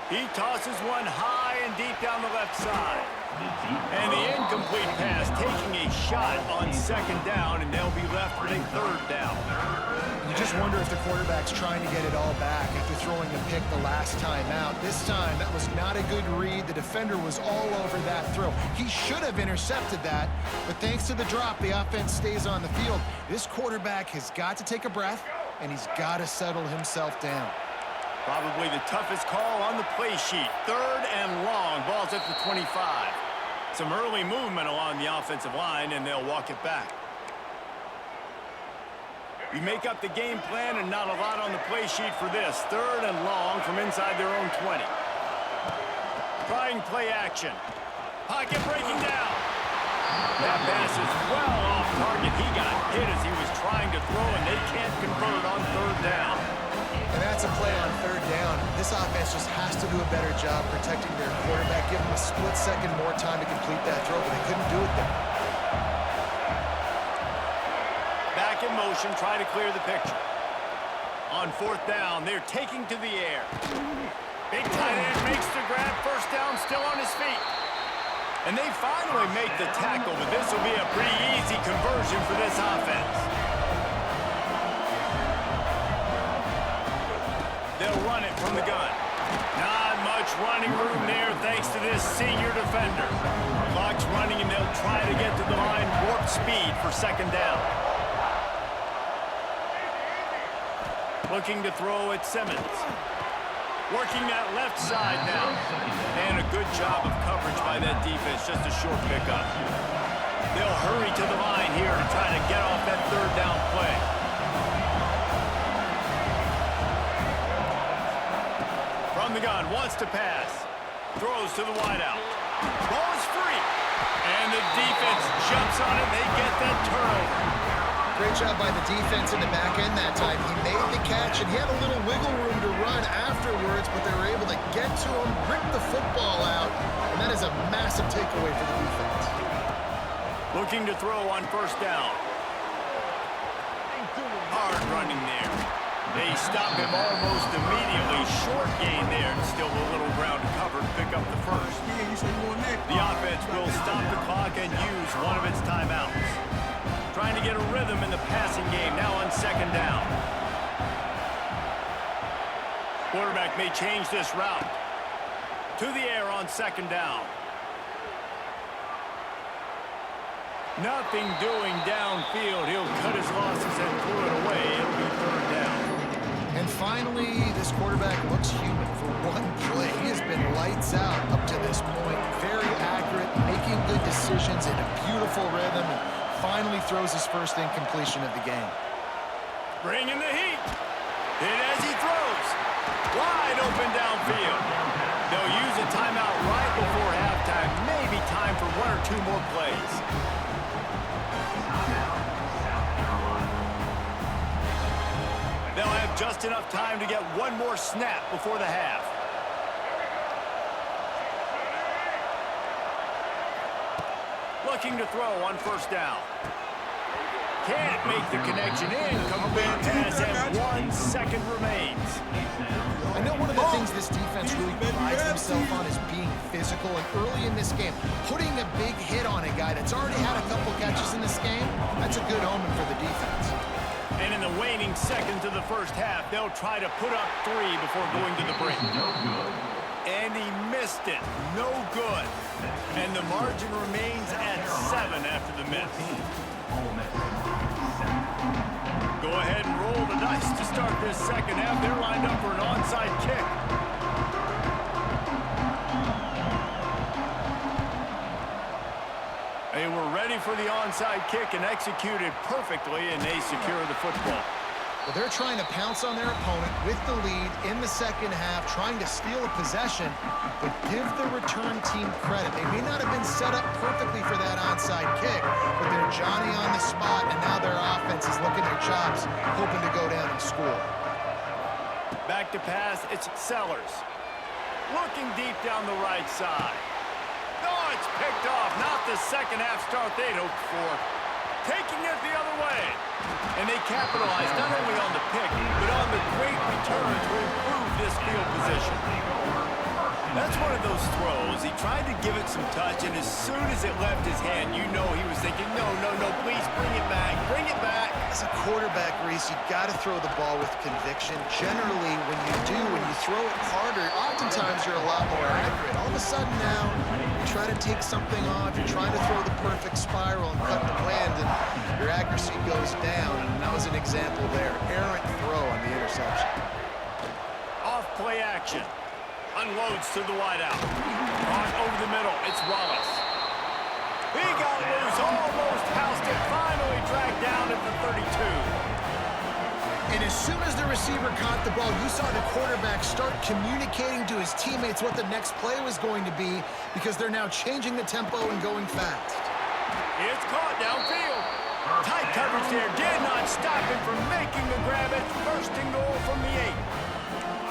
Speaker 2: He tosses one high and deep down the left side. And the incomplete pass taking a shot on second down, and they'll be left with a third down.
Speaker 3: You just wonder if the quarterback's trying to get it all back after throwing a pick the last time out. This time, that was not a good read. The defender was all over that throw. He should have intercepted that, but thanks to the drop, the offense stays on the field. This quarterback has got to take a breath, and he's got to settle himself down.
Speaker 2: Probably the toughest call on the play sheet. Third and long. Ball's at the 25. Some early movement along the offensive line, and they'll walk it back. You make up the game plan, and not a lot on the play sheet for this. Third and long from inside their own 20. Trying play action. Pocket breaking down. That pass is well off target. He got hit as he was trying to throw, and they can't convert on third down.
Speaker 3: And that's a play on third down. This offense just has to do a better job protecting their quarterback, give him a split second more time to complete that throw, but they couldn't do it there.
Speaker 2: Back in motion, try to clear the picture. On fourth down, they're taking to the air. Big tight end makes the grab, first down, still on his feet. And they finally make the tackle, but this will be a pretty easy conversion for this offense. They'll run it from the gun. Not much running room there thanks to this senior defender. Clock's running, and they'll try to get to the line warp speed for second down. Looking to throw at Simmons. Working that left side now. And a good job of coverage by that defense, just a short pickup. They'll hurry to the line here to try to get off that third down play. From the gun, wants to pass. Throws to the wideout. Ball is free. And the defense jumps on it. They get that turnover.
Speaker 3: Great job by the defense in the back end that time. He made the catch, and he had a little wiggle room to run afterwards, but they were able to get to him, rip the football out, and that is a massive takeaway for the defense.
Speaker 2: Looking to throw on first down. Hard running there. They stop him almost immediately. Short gain there, and still a little ground to cover to pick up the first. The offense will stop the clock and use one of its timeouts. Trying to get a rhythm in the passing game, now on second down. Quarterback may change this route. To the air on second down. Nothing doing downfield. He'll cut his losses and throw it away. It'll be third down.
Speaker 3: And finally, this quarterback looks human for one play. He has been lights out up to this point. Very accurate, making good decisions in a beautiful rhythm, and finally throws his first incompletion of the game.
Speaker 2: Bringing the heat. Hit as he throws. Wide open downfield. They'll use a timeout right before halftime. Maybe time one or two more plays.
Speaker 5: Timeout, South Carolina.
Speaker 2: They'll have just enough time to get one more snap before the half. Looking to throw on first down. Can't make the connection in. Complete pass and 1 second remains.
Speaker 3: I know one of the things this defense really prides themselves on is being physical, and early in this game, putting a big hit on a guy that's already had a couple catches in this game, that's a good omen for the defense.
Speaker 2: And in the waning seconds of the first half, they'll try to put up 3 before going to the break.
Speaker 5: No good.
Speaker 2: And he missed it. No good. And the margin remains at 7 after the miss.
Speaker 5: Ole Miss.
Speaker 2: Go ahead and roll the dice to start this second half. They're lined up for an onside kick. They were ready for the onside kick and executed perfectly, and they secure the football.
Speaker 3: Well, they're trying to pounce on their opponent with the lead in the second half, trying to steal a possession, but give the return team credit. They may not have been set up perfectly for that onside kick, but they're Johnny on the spot, and now their offense is licking their chops, hoping to go down and score.
Speaker 2: Back to pass, it's Sellers. Looking deep down the right side. Oh, it's picked off. Not the second half start they'd hoped for. Taking it the other way. And they capitalized not only on the pick, but on the great return to improve this field position. That's one of those throws. He tried to give it some touch, and as soon as it left his hand, you know he was thinking, no, please bring it back, bring it back.
Speaker 3: As a quarterback, Reese, you got to throw the ball with conviction. Generally, when you throw it harder, oftentimes you're a lot more accurate. All of a sudden now, you try to take something off, you're trying to throw the perfect spiral and cut the wind, and your accuracy goes down, and that was an example there. Errant throw on the interception.
Speaker 2: Off play action. Unloads to the wideout. On over the middle, it's Wallace. He got loose, almost housed it, finally dragged down at the 32.
Speaker 3: And as soon as the receiver caught the ball, you saw the quarterback start communicating to his teammates what the next play was going to be, because they're now changing the tempo and going fast.
Speaker 2: It's caught downfield. Tight coverage there did not stop him from making the grab at first and goal from the 8.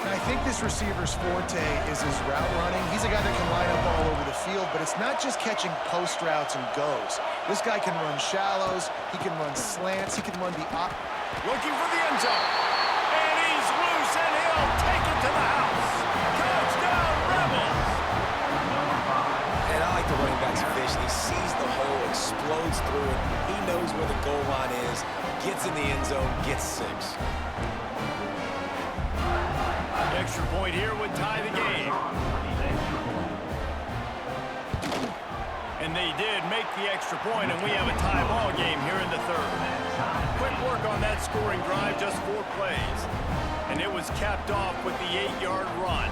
Speaker 3: And I think this receiver's forte is his route running. He's a guy that can line up all over the field, but it's not just catching post routes and goes. This guy can run shallows, he can run slants, he can run the op.
Speaker 2: Looking for the end zone. And he's loose, and he'll take it to the house. Touchdown, Rebels!
Speaker 6: And I like the running back's vision. He sees the hole, explodes through it. He knows where the goal line is, gets in the end zone, gets 6.
Speaker 2: Extra point here would tie the game. And they did make the extra point, and we have a tie ball game here in the third. Quick work on that scoring drive, just 4 plays. And it was capped off with the 8-yard run.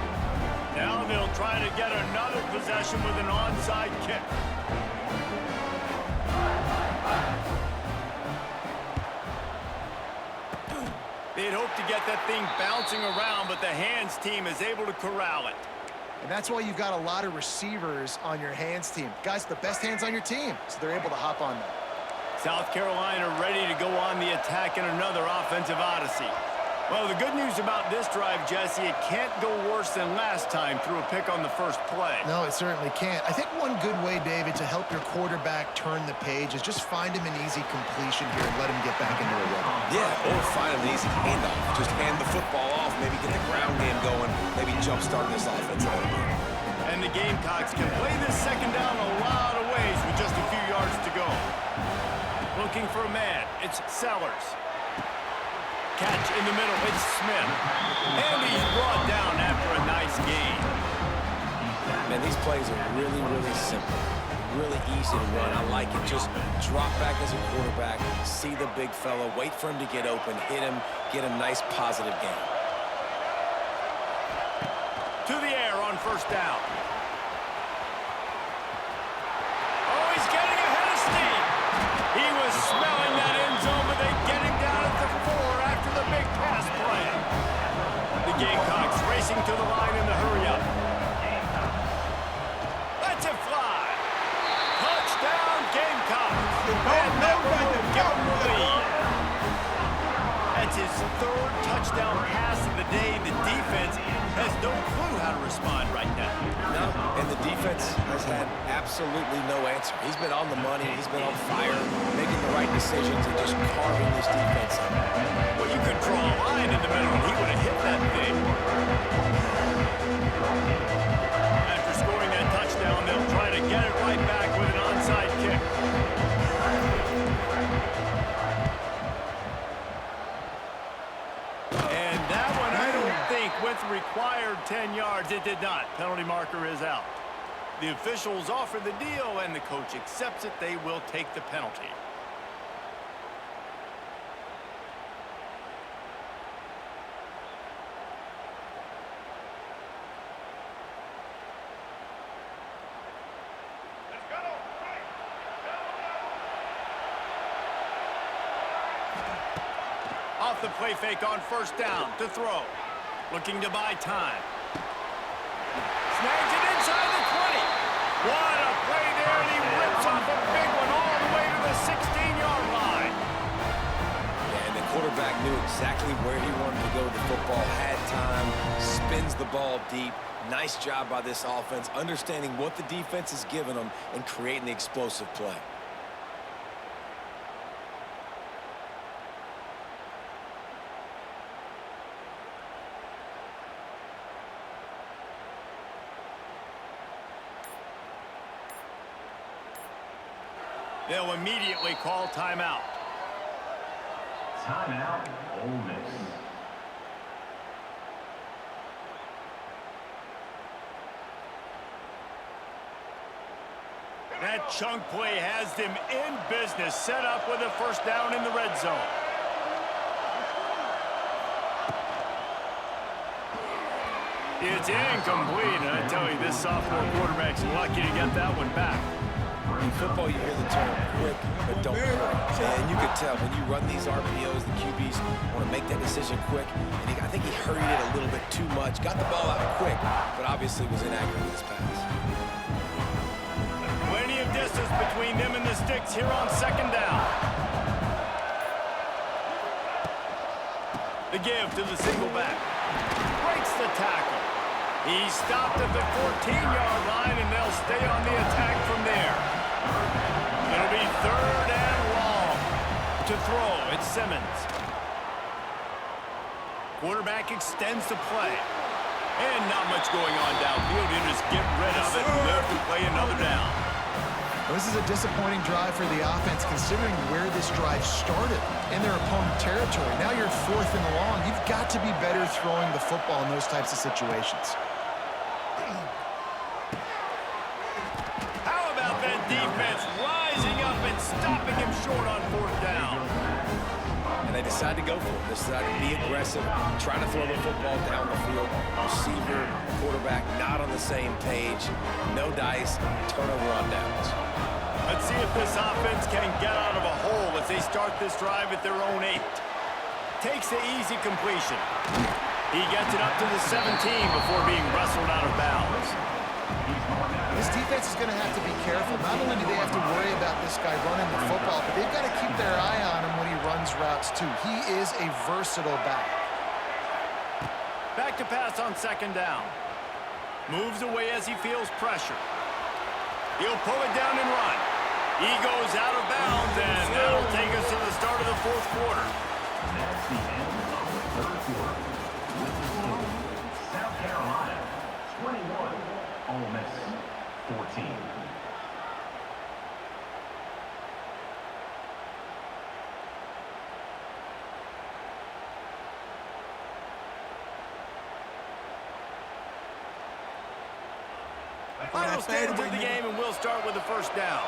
Speaker 2: Now they'll try to get another possession with an onside kick. They'd hoped to get that thing bouncing around, but the hands team is able to corral it.
Speaker 3: And that's why you've got a lot of receivers on your hands team. Guys, the best hands on your team, so they're able to hop on them.
Speaker 2: South Carolina ready to go on the attack in another offensive odyssey. Well, the good news about this drive, Jesse, it can't go worse than last time through a pick on the first play.
Speaker 3: No, it certainly can't. I think one good way, David, to help your quarterback turn the page is just find him an easy completion here and let him get back into a rhythm.
Speaker 6: Yeah, or find him an easy handoff. Just hand the football off, maybe get the ground game going, maybe jumpstart this offense a little bit.
Speaker 2: And the Gamecocks can play this second down a lot of ways with just a few yards to go. Looking for a man, it's Sellers. Catch in the middle, it's Smith. And he's brought down after a nice gain.
Speaker 6: Man, these plays are really, really simple. Really easy to run. I like it. Just drop back as a quarterback, see the big fella, wait for him to get open, hit him, get a nice positive gain.
Speaker 2: To the air on first down. Oh, he's getting ahead of steam. He was smelling that end zone, but they get him down at the 4 after the big pass play. The Gamecocks racing to the line in the hurry-up. Let's it fly. And that one will give him the lead. That's his third touchdown pass of the day. The defense has no clue how to respond right now.
Speaker 6: No, and the defense has had absolutely no answer. He's been on the money. He's been on fire, making the right decisions and just carving this defense up.
Speaker 2: Well, you could draw a line in the middle, and he would have hit that thing. After scoring that touchdown, they'll try to get it right back with an onside kick. And that one, I don't think, with required 10 yards, it did not. Penalty marker is out. The officials offer the deal, and the coach accepts it. They will take the penalty. Off the play fake on first down to throw. Looking to buy time. Snags it inside the 20. What a play there, and he rips off a big one all the way to the 16-yard line.
Speaker 6: And the quarterback knew exactly where he wanted to go with the football, had time, spins the ball deep. Nice job by this offense, understanding what the defense is giving them and creating the explosive play.
Speaker 2: They'll immediately call timeout.
Speaker 5: Timeout, Ole Miss.
Speaker 2: That chunk play has them in business, set up with a first down in the red zone. It's incomplete, and I tell you, this sophomore quarterback's lucky to get that one back.
Speaker 6: In football, you hear the term quick, but don't hurry. And you can tell when you run these RPOs, the QBs want to make that decision quick. And I think he hurried it a little bit too much. Got the ball out quick, but obviously was inaccurate with his pass.
Speaker 2: Plenty of distance between them and the sticks here on second down. The give to the single back. Breaks the tackle. He's stopped at the 14-yard line, and they'll stay on the attack from there. It'll be third and long. To throw, it's Simmons. Quarterback extends the play. And not much going on downfield. He'll just get rid of it and live to play another down.
Speaker 3: Well, this is a disappointing drive for the offense, considering where this drive started in their opponent territory. Now you're fourth and long. You've got to be better throwing the football in those types of situations.
Speaker 2: How about that defense rising up and stopping him short on fourth down?
Speaker 6: And they decide to go for it. They decide to be aggressive, try to throw the football down the field. Receiver, quarterback, not on the same page. No dice, turnover on downs.
Speaker 2: Let's see if this offense can get out of a hole as they start this drive at their own 8. Takes the easy completion. He gets it up to the 17 before being wrestled out of bounds.
Speaker 3: This defense is going to have to be careful. Not only do they have to worry about this guy running the football, but they've got to keep their eye on him when he runs routes too. He is a versatile back.
Speaker 2: Back to pass on second down. Moves away as he feels pressure. He'll pull it down and run. He goes out of bounds, and that'll take us to the start of the fourth quarter.
Speaker 5: That's the end of the third quarter. With the score, South Carolina 21, Ole Miss 14.
Speaker 2: Final stage of the game, and we'll start with the first down.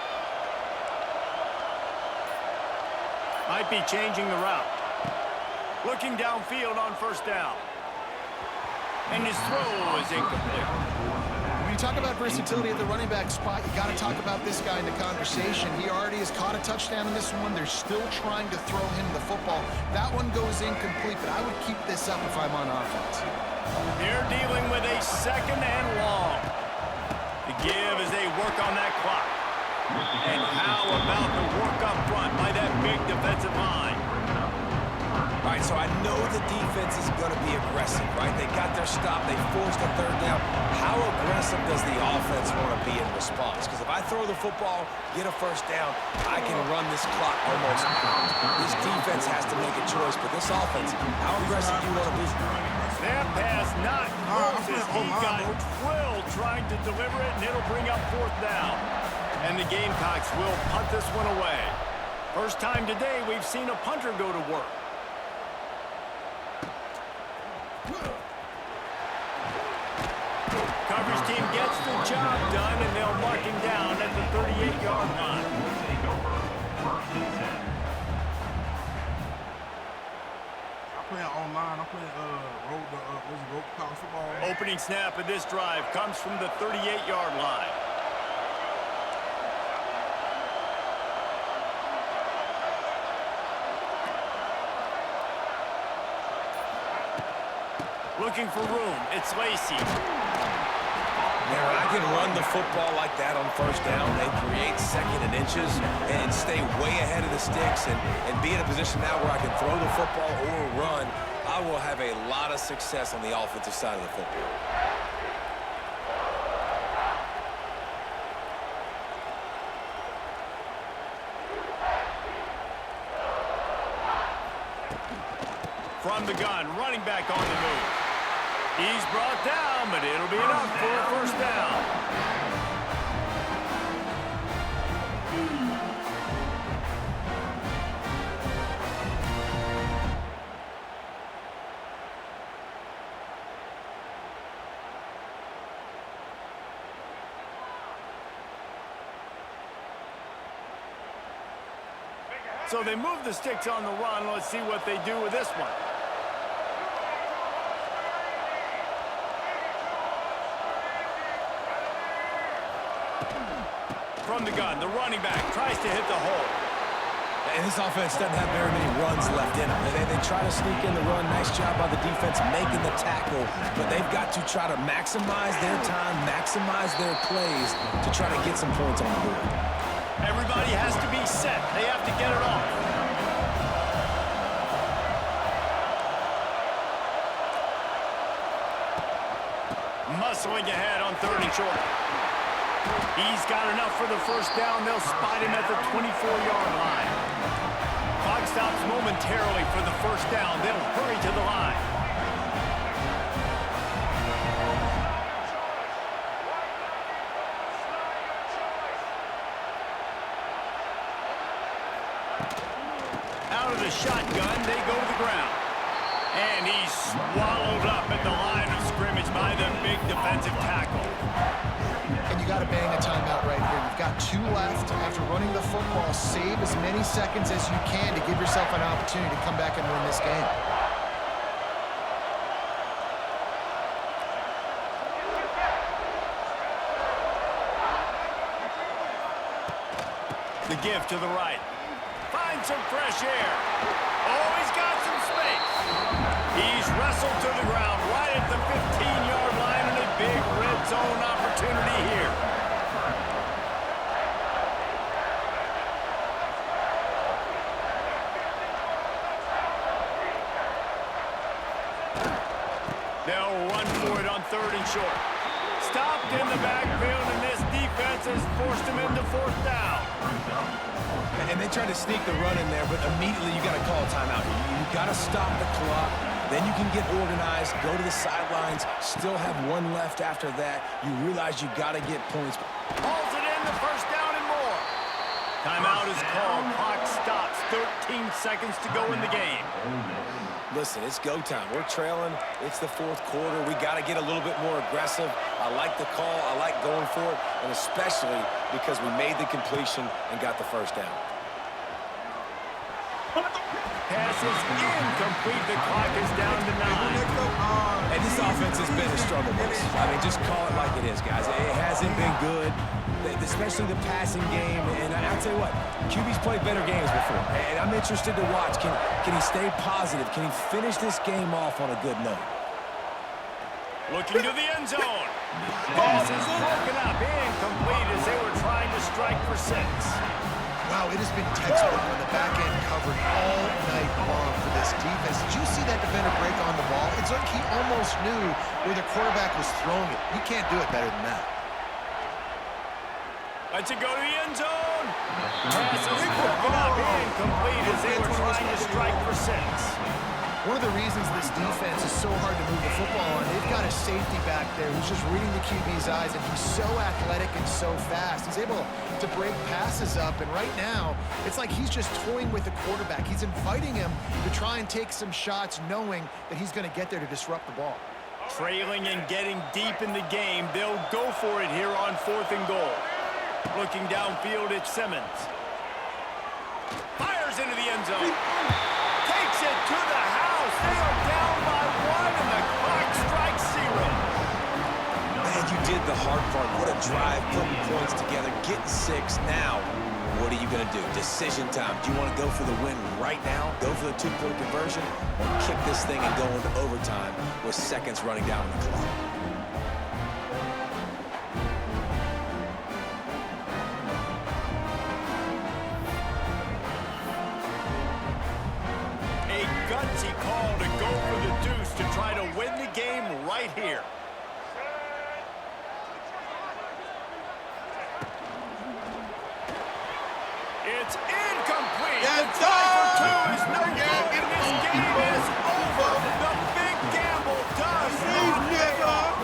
Speaker 2: Might be changing the route. Looking downfield on first down. And his throw is incomplete.
Speaker 3: When you talk about versatility at the running back spot, you got to talk about this guy in the conversation. He already has caught a touchdown in this one. They're still trying to throw him the football. That one goes incomplete, but I would keep this up if I'm on offense.
Speaker 2: They're dealing with a second and long. The give as they work on that clock. And how about the work up
Speaker 6: So I know the defense is going to be aggressive, right? They got their stop. They forced a third down. How aggressive does the offense want to be in response? Because if I throw the football, get a first down, I can run this clock almost out. This defense has to make a choice, but this offense, how aggressive do you want to be?
Speaker 2: That pass not Moses. He got drilled trying to deliver it, and it'll bring up fourth down. And the Gamecocks will punt this one away. First time today we've seen a punter go to work. Coverage team gets the job done, and they'll mark him down at the 38-yard line.
Speaker 5: Take over. First and 10.
Speaker 1: I'm playing online. I'm playing road college football.
Speaker 2: Opening snap of this drive comes from the 38-yard line. Looking for room. It's Lacey.
Speaker 6: Now, I can run the football like that on first down and create second and inches and stay way ahead of the sticks and be in a position now where I can throw the football or run. I will have a lot of success on the offensive side of the football.
Speaker 2: From the gun, running back on the move. He's brought down, but it'll be enough for a first down. So they move the sticks on the run. Let's see what they do with this one. From the gun, the running back tries to hit the hole.
Speaker 6: And this offense doesn't have very many runs left in them. They try to sneak in the run. Nice job by the defense making the tackle. But they've got to try to maximize their time, maximize their plays to try to get some points on the board.
Speaker 2: Everybody has to be set. They have to get it off. Muscling ahead on third and short. He's got enough for the first down. They'll spot him at the 24-yard line. Clock stops momentarily for the first down. They'll hurry to the line. Out of the shotgun, they go to the ground. And he's swallowed up at the line of scrimmage by the big defensive tackle.
Speaker 3: And you got to bang a timeout right here. You've got 2 left. After running the football, save as many seconds as you can to give yourself an opportunity to come back and win this game.
Speaker 2: The give to the right. Finds some fresh air. Oh, he's got some space. He's wrestled to the ground right at the 15-yard line, and a big red zone opportunity here. They'll run for it on third and short. Stopped in the backfield, and this defense has forced him into fourth down.
Speaker 6: And they try to sneak the run in there, but immediately you got to call a timeout. You got to stop the clock. Then you can get organized, go to the sidelines, still have 1 left after that. You realize you got to get points.
Speaker 2: Hauls it in, the first down and more. Timeout is called. Clock stops. 13 seconds to go in the game.
Speaker 6: Listen, it's go time. We're trailing. It's the 4th quarter. We got to get a little bit more aggressive. I like the call. I like going for it, and especially because we made the completion and got the first down.
Speaker 2: Pass is incomplete. The clock is down to 9.
Speaker 6: And this offense has been a struggle bus. I mean, just call it like it is, guys. It hasn't been good, especially the passing game. And I'll tell you what, QB's played better games before. And I'm interested to watch. Can he stay positive? Can he finish this game off on a good note?
Speaker 2: Looking to the end zone. Pass is broken up. Incomplete as they were trying to strike for 6.
Speaker 3: Wow, it has been textbook on the back end covered all night long for this defense. Did you see that defender break on the ball? It's like he almost knew where the quarterback was throwing it. You can't do it better than that.
Speaker 2: Lets it go to the end zone. Pass is broken up, incomplete as they were trying to strike for 6.
Speaker 3: One of the reasons this defense is so hard to move the football on, they've got a safety back there who's just reading the QB's eyes, and he's so athletic and so fast. He's able to break passes up, and right now, it's like he's just toying with the quarterback. He's inviting him to try and take some shots, knowing that he's going to get there to disrupt the ball.
Speaker 2: Trailing and getting deep in the game, they'll go for it here on 4th and goal. Looking downfield at Simmons. Fires into the end zone. Takes it to the house. They are down by 1, and the clock strikes 0.
Speaker 6: Man, you did the hard part. What a drive, putting points together, getting 6. Now, what are you going to do? Decision time. Do you want to go for the win right now, go for the 2-point conversion, or kick this thing and go into overtime with seconds running down on the clock?
Speaker 2: Gutsy call to go for the deuce to try to win the game right here. It's incomplete.
Speaker 1: Yes,
Speaker 2: The try for 2 is no
Speaker 1: Yeah,
Speaker 2: good.
Speaker 1: get
Speaker 2: This
Speaker 1: him.
Speaker 2: game is over. The big gamble does not pay off.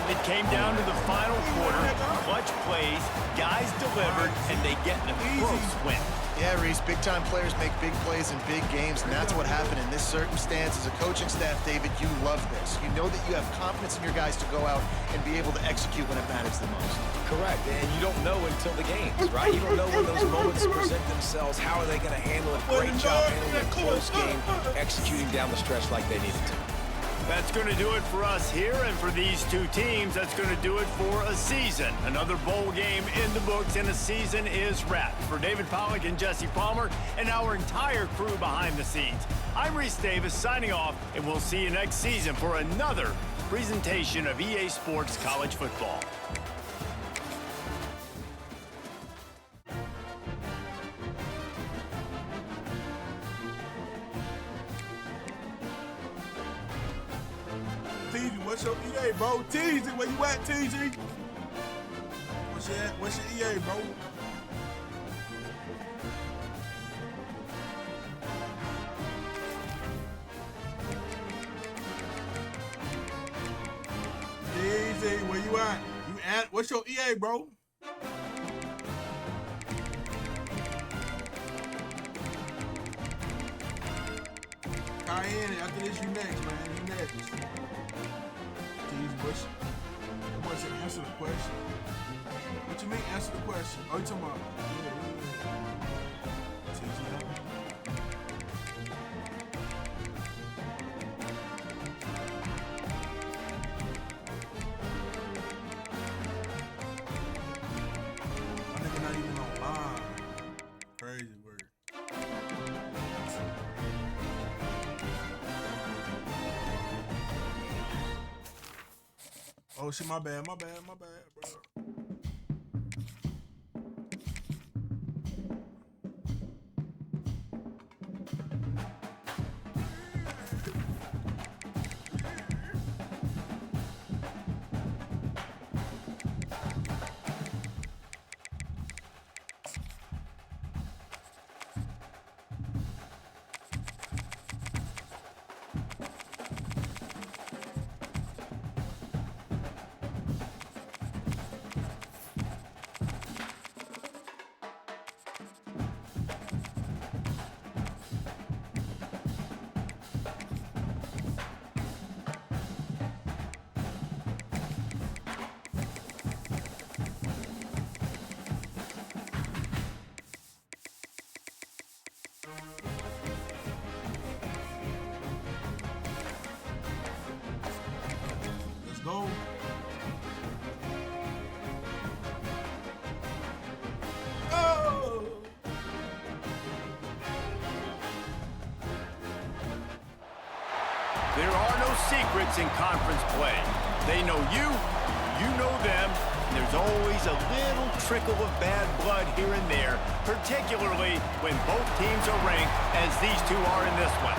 Speaker 2: It came down to the final quarter. Clutch plays, guys delivered, and they get the close win.
Speaker 3: Yeah, Reese, big-time players make big plays in big games, and that's what happened in this circumstance. As a coaching staff, David, you love this. You know that you have confidence in your guys to go out and be able to execute when it matters the most.
Speaker 6: Correct, and you don't know until the games, right? You don't know when those moments present themselves. How are they going to handle it? Great job handling a close game, executing down the stretch like they needed to.
Speaker 2: That's going to do it for us here, and for these two teams, that's going to do it for a season. Another bowl game in the books, and a season is wrapped. For David Pollack and Jesse Palmer and our entire crew behind the scenes, I'm Reese Davis signing off, and we'll see you next season for another presentation of EA Sports College Football.
Speaker 1: TZ, what's your EA, bro? TZ, where you at, TZ? What's your EA, bro? TZ, where you at? What's your EA, bro? Cayenne, after this, you next, man. You next. I want to say answer the question. What you mean answer the question? Oh, you talking about? My nigga not even online. Crazy word. Oh shit, my bad, bro. Let's go. Oh!
Speaker 2: There are no secrets in conference play. They know you, you know them, And there's always a little trickle of bad blood here and there, particularly when both teams are ranked as these two are in this one.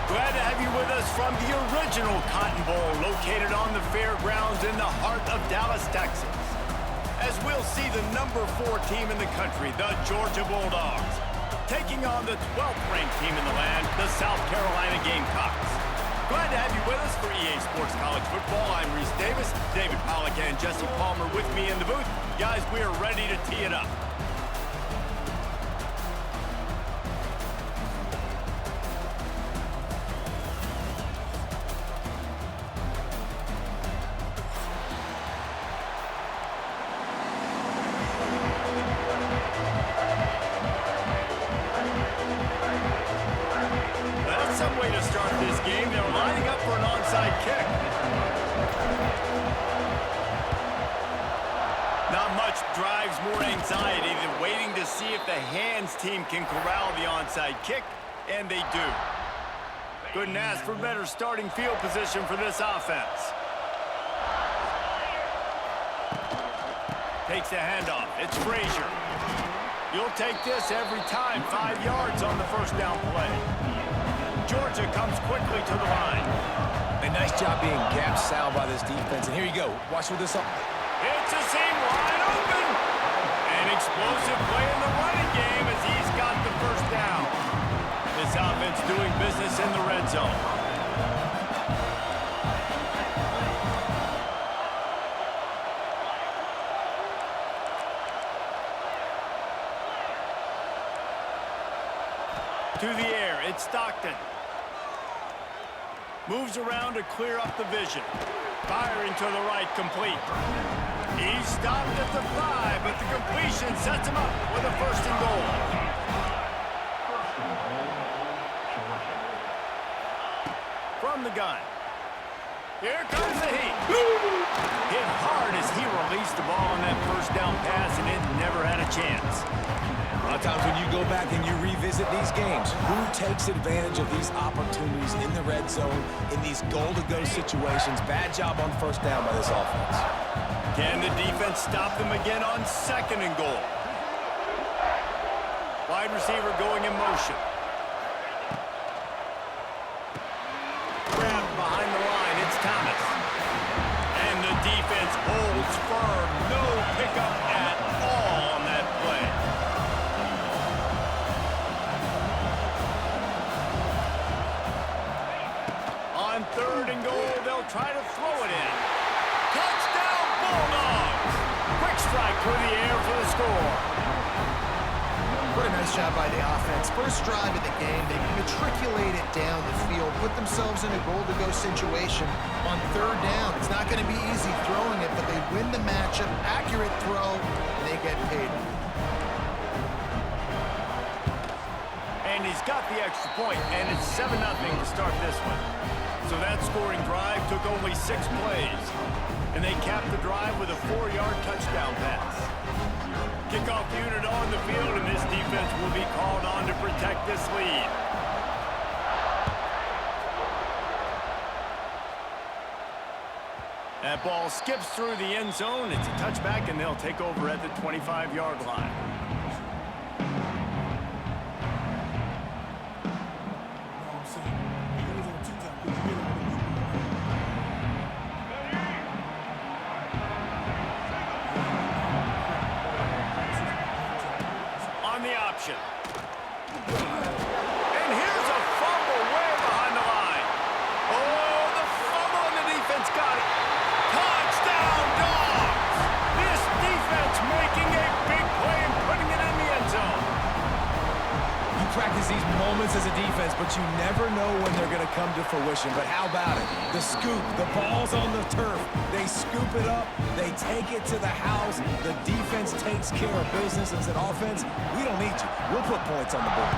Speaker 2: Glad to have you with us from the original Cotton Bowl located on the fairgrounds in the heart of Dallas, Texas. As we'll see the number 4 team in the country, the Georgia Bulldogs, taking on the 12th ranked team in the land, the South Carolina Gamecocks. Glad to have you with us for EA Sports College Football. I'm Reese Davis, David Pollack and Jesse Palmer with me in the booth. Guys, we are ready to tee it up. Some way to start this game. They're lining up for an onside kick. Not much drives more anxiety than waiting to see if the hands team can corral the onside kick, and they do. Couldn't ask for better starting field position for this offense. Takes the handoff. It's Frazier. You'll take this every time. 5 yards on the first down play. Georgia comes quickly to the line.
Speaker 4: A nice job being gap sound by this defense. And here you go. Watch with this up.
Speaker 2: It's a seam wide open. An explosive play in the running game as he's got the first down. This offense doing business in the red zone. To the air, it's Stockton. Moves around to clear up the vision. Firing to the right, complete. He's stopped at the 5, but the completion sets him up with a first and goal.
Speaker 5: First and goal, Georgia.
Speaker 2: From the gun. Here comes the heat. Hit hard as he released the ball on that first down pass, and it never had a chance.
Speaker 4: A lot of times when you go back and you revisit these games, who takes advantage of these opportunities in the red zone, in these goal-to-go situations? Bad job on first down by this offense.
Speaker 2: Can the defense stop them again on second and goal? Wide receiver going in motion. Grabbed behind the line, it's Thomas. And the defense holds firm. No pickup at all on that play. On third and goal, they'll try to throw it in. Touchdown, Bulldogs! Quick strike through the air for the score.
Speaker 3: What a nice job by the offense. First drive of the game, they matriculate it down the field, put themselves in a goal-to-go situation on third down. It's not going to be easy throwing it, but they win the matchup, accurate throw, and they get paid.
Speaker 2: And he's got the extra point, and it's 7-0 to start this one. So that scoring drive took only 6 plays. And they capped the drive with a 4-yard touchdown pass. Kickoff unit on the field, and this defense will be called on to protect this lead. That ball skips through the end zone. It's a touchback, and they'll take over at the 25-yard line. And here's a fumble way behind the line. Oh, the fumble and the defense got it. Touchdown, Dogs! This defense making a big play and putting it in the end zone.
Speaker 4: You practice these moments as a defense, but you never know when they're going to come to fruition. But how about it? The scoop, the ball's on the turf. They scoop it up. They take it to the house. The defense takes care of business and said, offense, we don't need you. We'll put points on the board.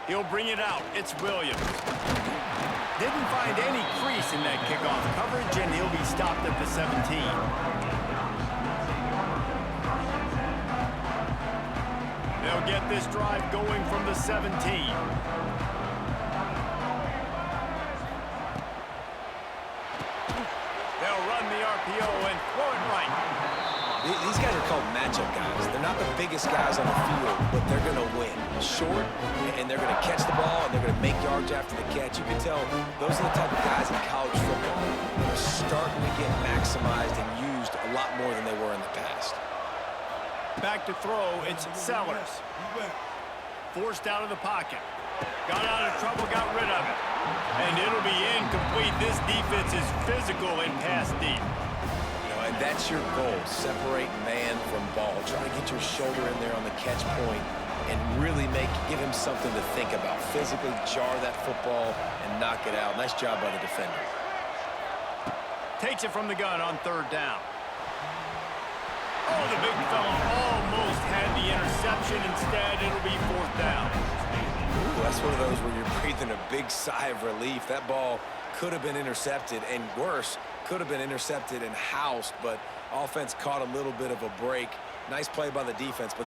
Speaker 2: He'll bring it out. It's Williams. Didn't find any crease in that kickoff coverage, and he'll be stopped at the 17. They'll get this drive going from the 17.
Speaker 6: These guys are called matchup guys. They're not the biggest guys on the field, but they're going to win. Short, and they're going to catch the ball, and they're going to make yards after the catch. You can tell those are the type of guys in college football that are starting to get maximized and used a lot more than they were in the past.
Speaker 2: Back to throw, it's Sellers. Forced out of the pocket. Got out of trouble, got rid of it. And it'll be incomplete. This defense is physical and pass deep.
Speaker 6: And that's your goal, separate man from ball. Try to get your shoulder in there on the catch point and really give him something to think about. Physically jar that football and knock it out. Nice job by the defender.
Speaker 2: Takes it from the gun on 3rd down. Oh, the big fella almost had the interception. Instead, it'll be 4th down.
Speaker 6: Ooh, that's one of those where you're breathing a big sigh of relief. That ball could have been intercepted, and worse, could have been intercepted and housed, but offense caught a little bit of a break. Nice play by the defense. But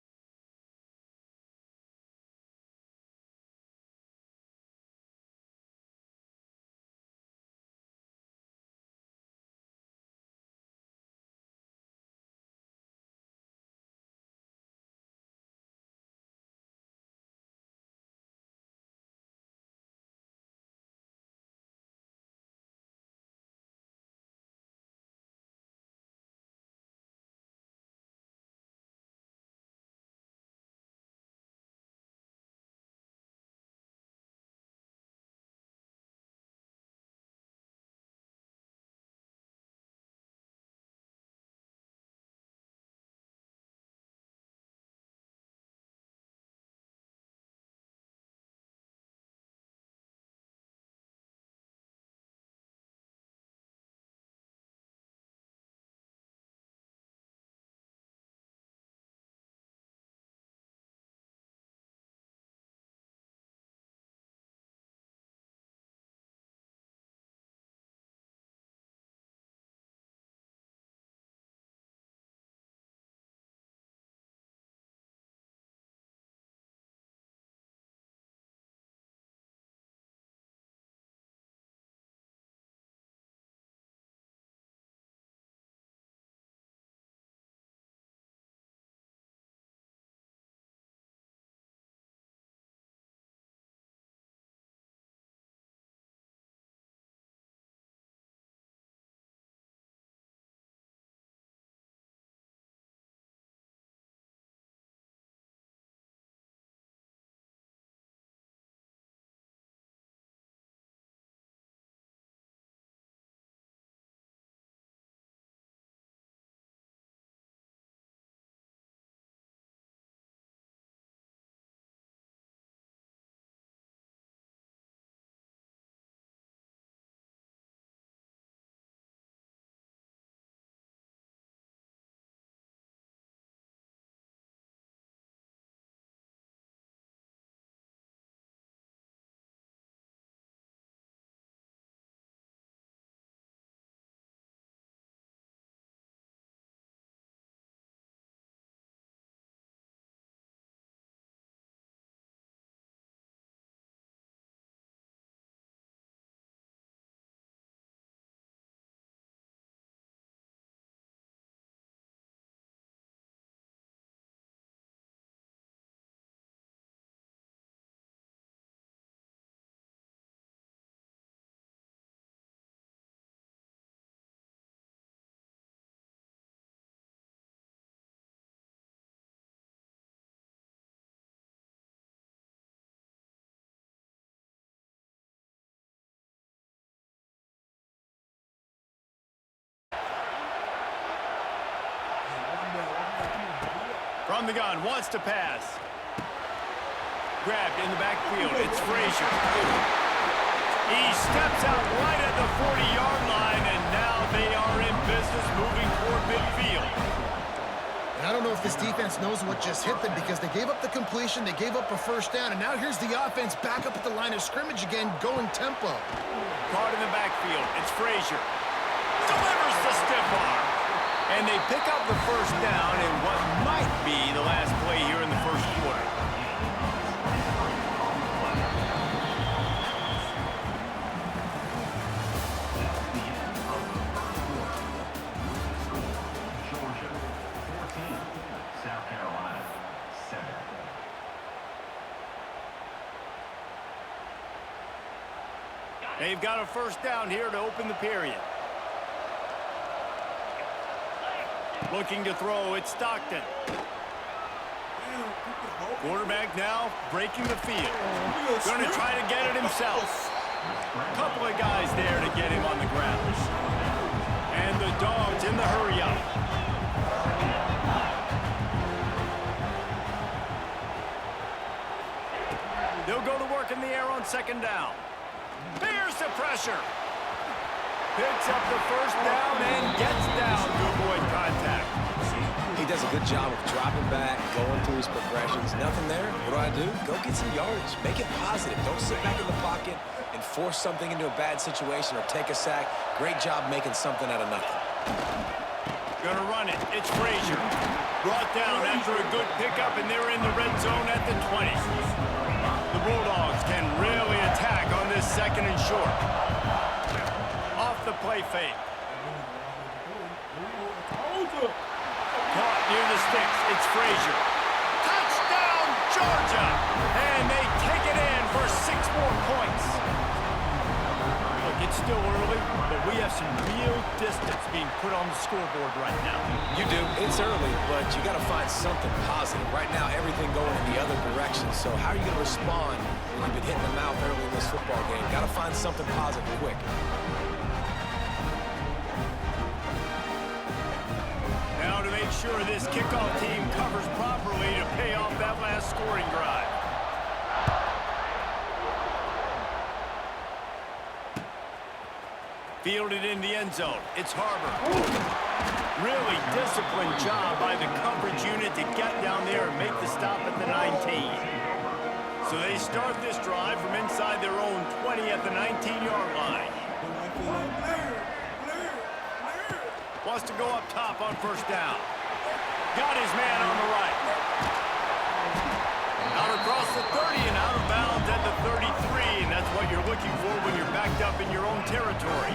Speaker 2: From the gun, wants to pass. Grabbed in the backfield, it's Frazier. He steps out right at the 40-yard line, and now they are in business moving toward midfield.
Speaker 3: And I don't know if this defense knows what just hit them because they gave up the completion, they gave up a 1st down, and now here's the offense back up at the line of scrimmage again, going tempo.
Speaker 2: Caught in the backfield, it's Frazier. Delivers the stiff arm. And they pick up the 1st down in what might be the last play here in the 1st quarter.
Speaker 5: That's the end of the 1st quarter. Score, Georgia
Speaker 2: They've got a first down here to open the period. Looking to throw, it's Stockton. Quarterback now breaking the field. Going to try to get it himself. Couple of guys there to get him on the ground. And the Dogs in the hurry-up. They'll go to work in the air on second down. Bears the pressure. Picks up the first down and gets down to avoid contact.
Speaker 6: He does a good job of dropping back, going through his progressions. Nothing there. What do? Go get some yardage. Make it positive. Don't sit back in the pocket and force something into a bad situation or take a sack. Great job making something out of nothing.
Speaker 2: Gonna run it. It's Frazier. Brought down after a good pickup, and they're in the red zone at the 20. The Bulldogs can really attack on this second and short. Off the play fake. Caught near the sticks. It's Frazier. Touchdown, Georgia! And they take it in for 6 more points. Look, it's still early, but we have some real distance being put on the scoreboard right now.
Speaker 6: You do. It's early, but you got to find something positive. Right now, everything going in the other direction. So how are you going to respond when you've been hitting the mouth early in this football game? Got to find something positive quick.
Speaker 2: Now to make sure this kickoff team covers properly to pay off that last scoring drive. Fielded in the end zone. It's Harbor. Really disciplined job by the coverage unit to get down there and make the stop at the 19. So they start this drive from inside their own 20 at the 19-yard line. Wants to go up top on first down. Got his man on the right. Out across the 30 and out of bounds at the 33, and that's what you're looking for when you're backed up in your own territory.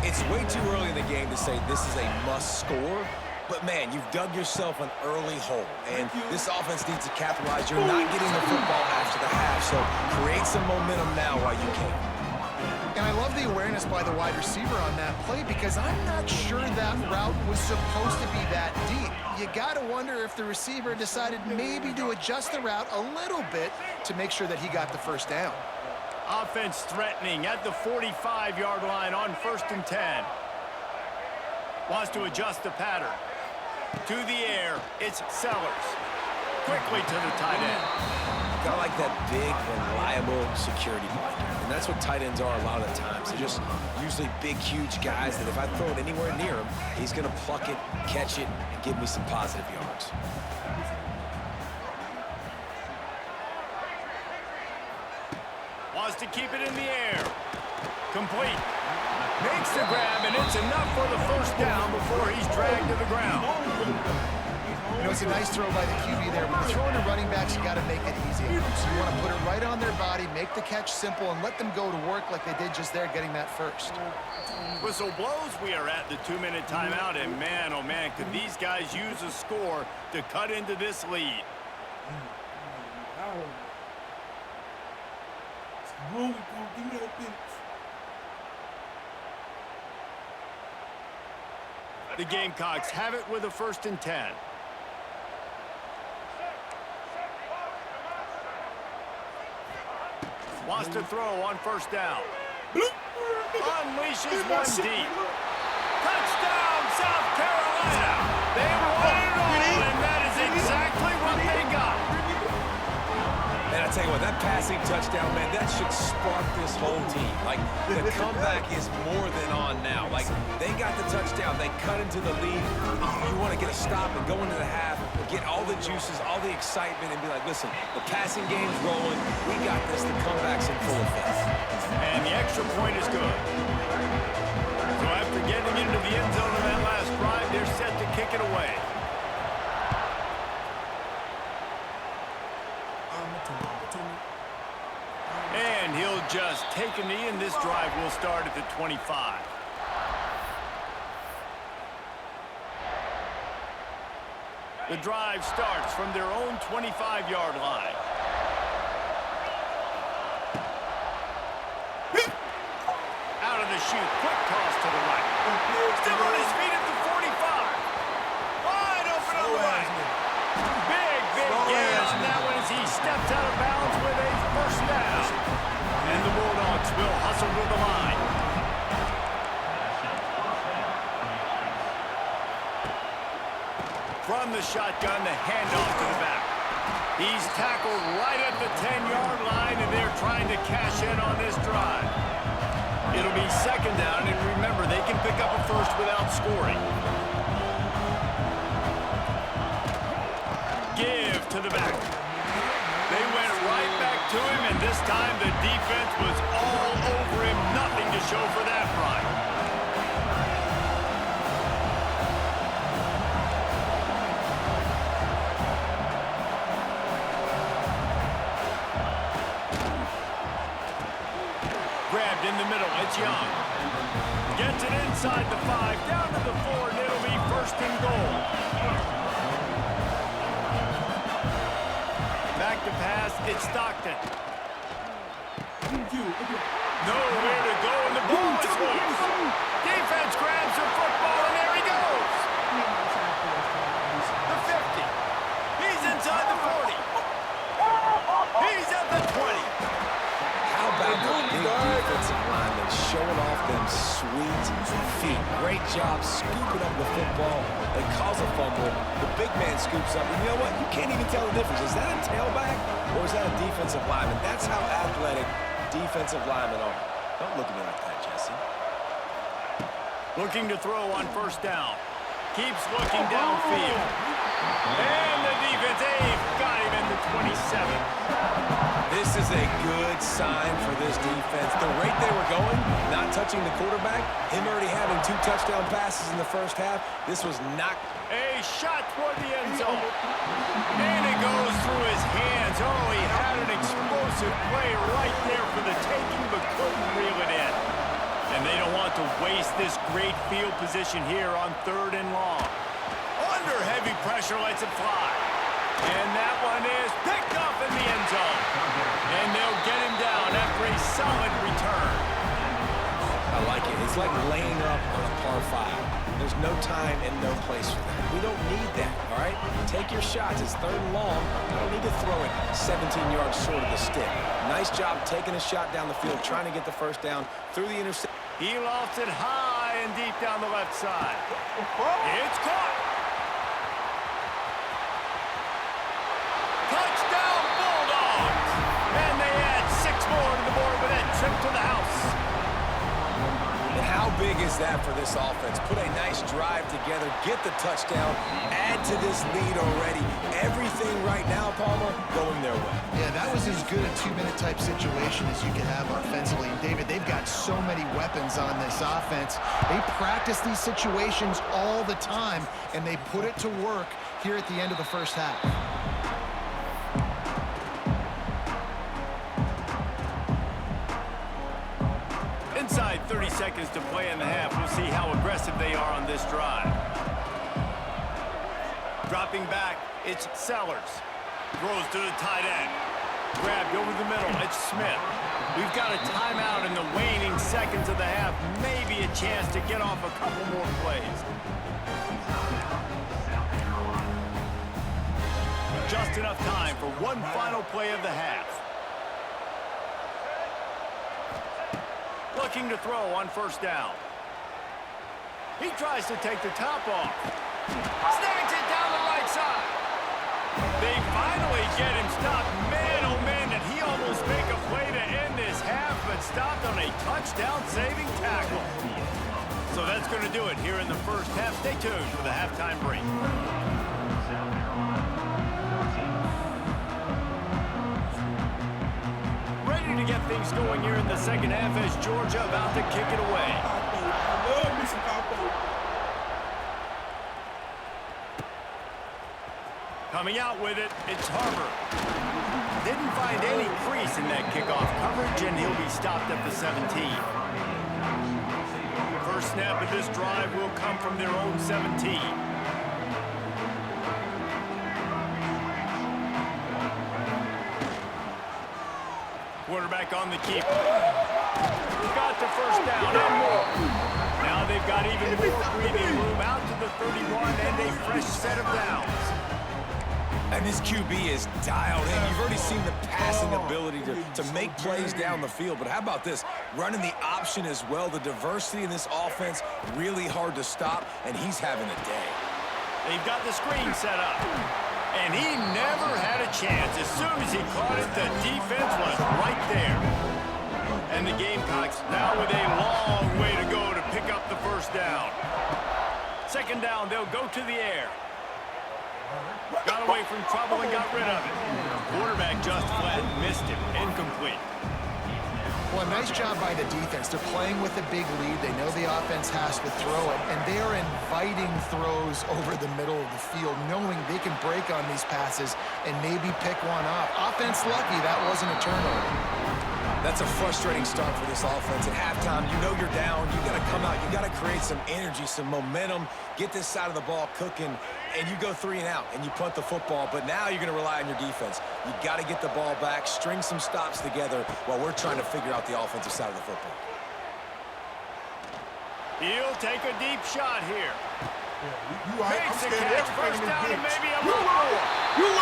Speaker 6: It's way too early in the game to say this is a must score, but man, you've dug yourself an early hole, and this offense needs to capitalize. You're not getting the football after the half, so create some momentum now while you can.
Speaker 3: And I love the awareness by the wide receiver on that play because I'm not sure that route was supposed to be that deep. You got to wonder if the receiver decided maybe to adjust the route a little bit to make sure that he got the first down.
Speaker 2: Offense threatening at the 45-yard line on 1st and 10. Wants to adjust the pattern. To the air, it's Sellers. Quickly to the tight end.
Speaker 6: Got like that big, reliable security blanket. And that's what tight ends are a lot of the times. They're just usually big, huge guys that if I throw it anywhere near him, he's going to pluck it, catch it, and give me some positive yards.
Speaker 2: Wants to keep it in the air. Complete. Makes the grab, and it's enough for the first down before he's dragged to the ground.
Speaker 3: You know, it's a nice throw by the QB there. When you're throwing to running backs, you got to make it easy. So you want to put it right on their body, make the catch simple, and let them go to work like they did just there, getting that first.
Speaker 2: Whistle blows. We are at the 2-minute timeout, and man, oh man, could these guys use a score to cut into this lead. The Gamecocks have it with a 1st and 10. Wants to throw on first down. Unleashes one deep. Touchdown, South Carolina! They won it all, and that is exactly what they got.
Speaker 6: Man, I tell you what, that passing touchdown, man, that should spark this whole team. Like, the comeback is more than on now. Like, they got the touchdown. They cut into the lead. You want to get a stop and go into the half, get all the juices, all the excitement, and be like, listen, the passing game's rolling. We got this. The comeback's in full effect.
Speaker 2: And the extra point is good. So after getting into the end zone on that last drive, they're set to kick it away. And he'll just take a knee, and this drive will start at the 25. The drive starts from their own 25-yard line. shoot. Quick toss to the right. Still on his feet at the 45. Wide open on the right. Big gain on that one as he steps out of bounds with a first down. And the Bulldogs will hustle to the line. From the shotgun, the handoff to the back. He's tackled right at the 10-yard line, and they're trying to cash in on this drive. It'll be second down, and remember, they can pick up a first without scoring. Give to the back. They went right back to him, and this time the defense was all over him. Nothing to show for that run. Grabbed in the middle. It's Young. Gets it inside the 5, down to the 4, and it'll be first and goal. Back to pass. It's Stockton. Nowhere to go, and the ball is loose. Defense grabs the football, and there he goes. The 50. He's inside the 40. He's at the 20.
Speaker 6: How about the big defensive lineman showing off them sweet feet? Great job scooping up the football. They cause a fumble. The big man scoops up. And you know what? You can't even tell the difference. Is that a tailback or is that a defensive lineman? That's how athletic defensive linemen are. Don't look at me like that, Jesse.
Speaker 2: Looking to throw on first down. Keeps looking downfield. And the defense, got him in the 27.
Speaker 6: This is a good sign for this defense. The rate they were going, not touching the quarterback, him already having 2 touchdown passes in the first half, this was not...
Speaker 2: A shot toward the end zone. And it goes through his hands. Oh, he had an explosive play right there for the taking, but couldn't reel it in. And they don't want to waste this great field position here on 3rd and long. Under heavy pressure, lets it fly. And that one is picked up in the end zone. And they'll get him down after a solid return.
Speaker 6: I like it. It's like laying up on a par 5. There's no time and no place for that. We don't need that, all right? Take your shots. It's 3rd and long. I don't need to throw it 17 yards short of the stick. Nice job taking a shot down the field, trying to get the first down through the interception.
Speaker 2: He lofts it high and deep down the left side. It's caught. Touchdown Bulldogs! And they add 6 more to the board with that trip to the house.
Speaker 6: And how big is that for this offense? Put a nice drive together, get the touchdown, add to this lead already. Everything right now, Palmer, going their way.
Speaker 3: Yeah, that was as good a 2-minute type situation as you can have offensively. And David, they've got so many weapons on this offense. They practice these situations all the time, and they put it to work here at the end of the first half.
Speaker 2: Inside 30 seconds to play in the half. We'll see how aggressive they are on this drive. Dropping back, it's Sellers. Throws to the tight end. Grabbed over the middle, it's Smith. We've got a timeout in the waning seconds of the half. Maybe a chance to get off a couple more plays. Just enough time for one final play of the half. Looking to throw on first down. He tries to take the top off. Snags it down the right side. They finally get him stopped. Man, oh man, did he almost make a play to end this half, but stopped on a touchdown-saving tackle. So that's going to do it here in the first half. Stay tuned for the halftime break. Ready to get things going here in the second half as Georgia about to kick it away.
Speaker 1: I love me some Capo.
Speaker 2: Coming out with it, it's Harbor. Didn't find any crease in that kickoff coverage, and he'll be stopped at the 17. First snap of this drive will come from their own 17. Quarterback on the keeper. got the first down and more. Now they've got even more breathing room out to the 31 and a fresh set of downs.
Speaker 6: And this QB is dialed in. You've already seen the passing ability to make plays down the field. But how about this? Running the option as well. The diversity in this offense, really hard to stop, and he's having a day.
Speaker 2: They've got the screen set up. And he never had a chance. As soon as he caught it, the defense was right there. And the Gamecocks now with a long way to go to pick up the first down. Second down, they'll go to the air. Got away from trouble and got rid of it. Quarterback just flat missed him. Incomplete.
Speaker 3: Well, a nice job by the defense. They're playing with a big lead. They know the offense has to throw it, and they are inviting throws over the middle of the field, knowing they can break on these passes and maybe pick one off. Offense lucky, that wasn't a turnover.
Speaker 6: That's a frustrating start for this offense. At halftime, you know you're down. You got to come out. You got to create some energy, some momentum, get this side of the ball cooking, and you go 3 and out, and you punt the football. But now you're going to rely on your defense. You got to get the ball back, string some stops together while we're trying to figure out the offensive side of the football.
Speaker 2: He'll take a deep shot here.
Speaker 1: You all right? I'm
Speaker 2: Makes the
Speaker 1: scared of
Speaker 2: catch,
Speaker 1: everything
Speaker 2: first
Speaker 1: in
Speaker 2: down
Speaker 1: this
Speaker 2: and
Speaker 1: bitch.
Speaker 2: maybe a lot more.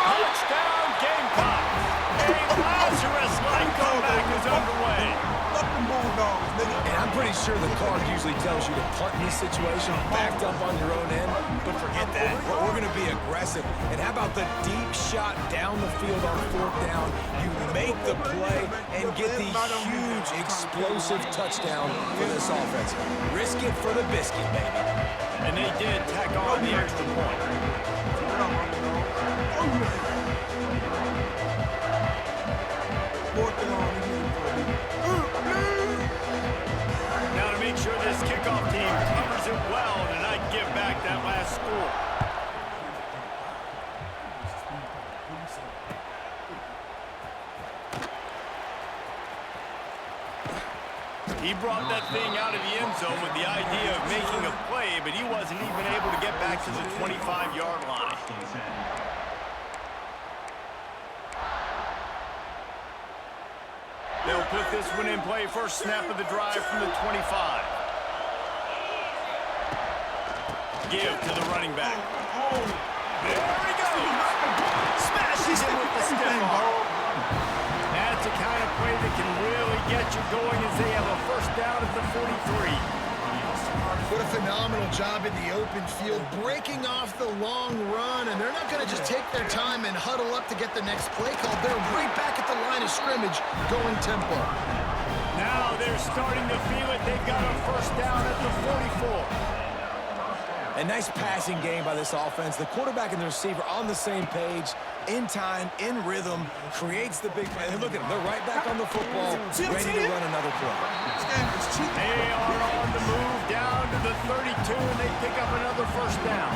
Speaker 2: Touchdown, Gamecocks. A Lazarus-like comeback is underway.
Speaker 1: Fuck the Bulldogs, nigga.
Speaker 6: And I'm pretty sure the card usually tells you to punt in this situation, backed up on your own end, but forget that. We're going to be aggressive. And how about the deep shot down the field on 4th down? You make the play and get the huge, explosive touchdown for this offense. Risk it for the biscuit, baby.
Speaker 2: And they did tack on the extra point. Now to make sure this kickoff team covers it well and not give back that last score. He brought that thing out of the end zone with the idea of making a play, but he wasn't even able to get back to the 25-yard line. They'll put this one in play. First snap of the drive from the 25. Give to the running back. There he goes. Smashes him with the stiff arm. That's the kind of play that can really get you going as they have a first down at the 43.
Speaker 3: What a phenomenal job in the open field, breaking off the long run, and they're not going to just take their time and huddle up to get the next play called. They're right back at the line of scrimmage, going tempo.
Speaker 2: Now they're starting to feel it. They've got a first down at the 44.
Speaker 6: A nice passing game by this offense. The quarterback and the receiver on the same page, in time, in rhythm, creates the big play. And look at them. They're right back on the football, ready to run another play.
Speaker 2: They are on the move down to the 32, and they pick up another first down.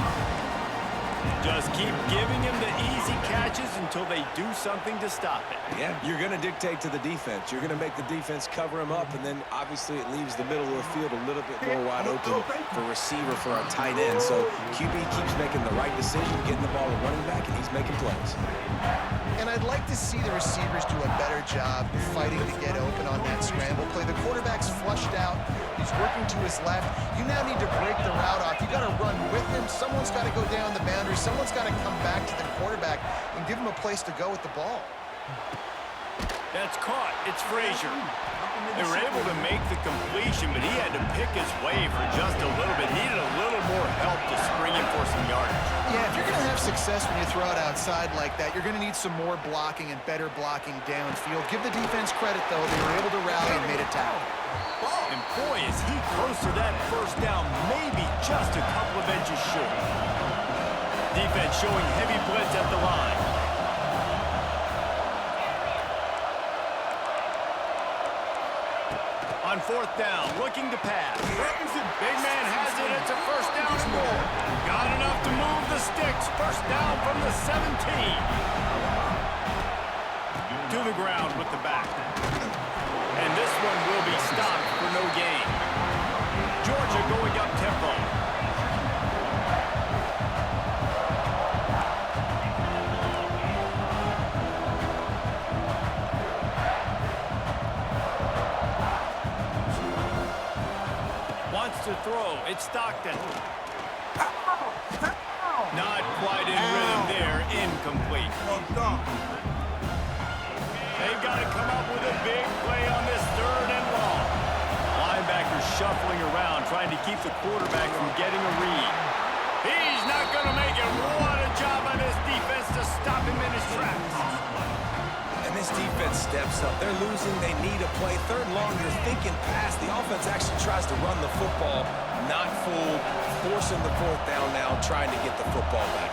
Speaker 2: Just keep giving him the easy catches until they do something to stop it.
Speaker 6: Yeah, you're going to dictate to the defense. You're going to make the defense cover him up, and then obviously it leaves the middle of the field a little bit more wide open for receiver, for a tight end. So QB keeps making the right decision, getting the ball to running back, and he's making plays.
Speaker 3: And I'd like to see the receivers do a better job fighting to get open on that scramble play. The quarterback's flushed out. He's working to his left. You now need to break the route off. You got to run with him. Someone's got to go down the boundary. Someone's got to come back to the quarterback and give him a place to go with the ball.
Speaker 2: That's caught. It's Frazier. They were able to make the completion, but he had to pick his way for just a little bit. Needed a little more help to spring him for some yardage.
Speaker 3: Yeah, if you're going to have success when you throw it outside like that, you're going to need some more blocking and better blocking downfield. Give the defense credit, though. They were able to rally and made a tackle.
Speaker 2: And boy, is he close to that first down, maybe just a couple of inches short. Defense showing heavy blitz at the line. On 4th down, looking to pass. Big man has it. It's a first down and more. Got enough to move the sticks. First down from the 17. To the ground with the back. And this one will be stopped for no gain. Georgia going up tempo. throw. It's Stockton. Not quite in rhythm there. Incomplete. They've got to come up with a big play on this 3rd and long. Linebacker shuffling around, trying to keep the quarterback from getting a read. He's not going to make it. What a job by this defense to stop him in his tracks.
Speaker 6: And this defense steps up. They're losing. They need a play. 3rd and long, you're thinking pass. The offense actually tries to run the football. Not fooled. Forcing the 4th down now, trying to get the football back.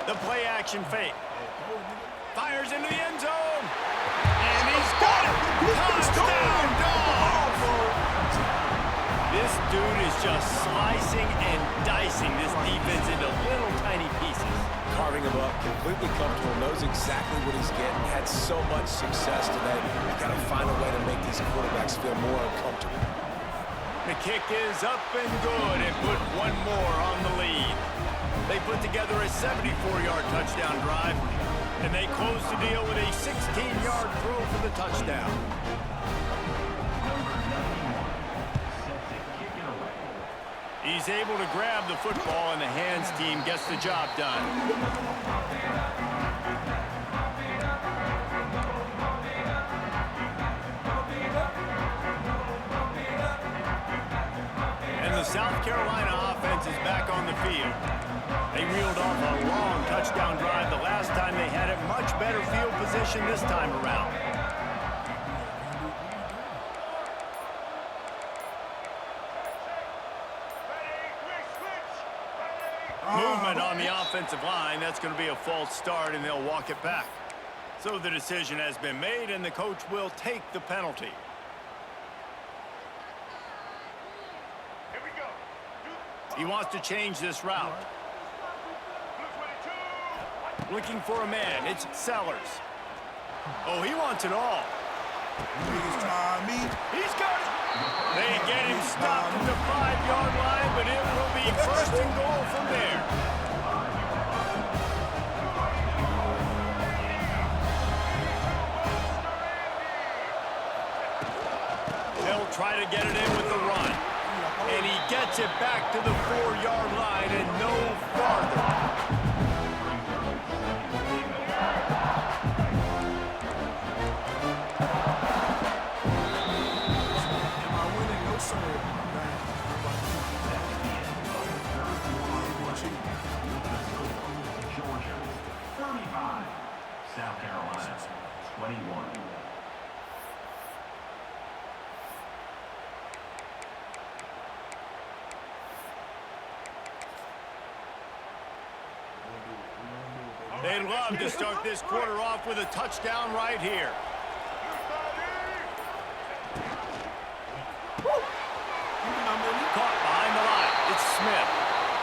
Speaker 2: The play action fake. Fires into the end zone. And he's got it. Touchdown, Dogs! This dude is just slicing and dicing this defense into little tiny pieces.
Speaker 6: Carving him up, completely comfortable, knows exactly what he's getting. Had so much success today. You got to find a way to make these quarterbacks feel more uncomfortable.
Speaker 2: The kick is up and good and put one more on the lead. They put together a 74-yard touchdown drive, and they close the deal with a 16-yard throw for the touchdown. He's able to grab the football, and the hands team gets the job done. And the South Carolina offense is back on the field. They reeled off a long touchdown drive the last time they had it. Much better field position this time around. Movement on the offensive line. That's going to be a false start, and they'll walk it back. So the decision has been made, and the coach will take the penalty. He wants to change this route. Looking for a man. It's Sellers. Oh, he wants it all. He's got it. They get him stopped at the 5-yard line, but it will be 1st and goal from there. They'll try to get it in with the run. And he gets it back to the 4-yard line and no farther.
Speaker 5: Georgia, 35. South Carolina, 21.
Speaker 2: They'd love to start this quarter off with a touchdown right here. Caught behind the line. It's Smith.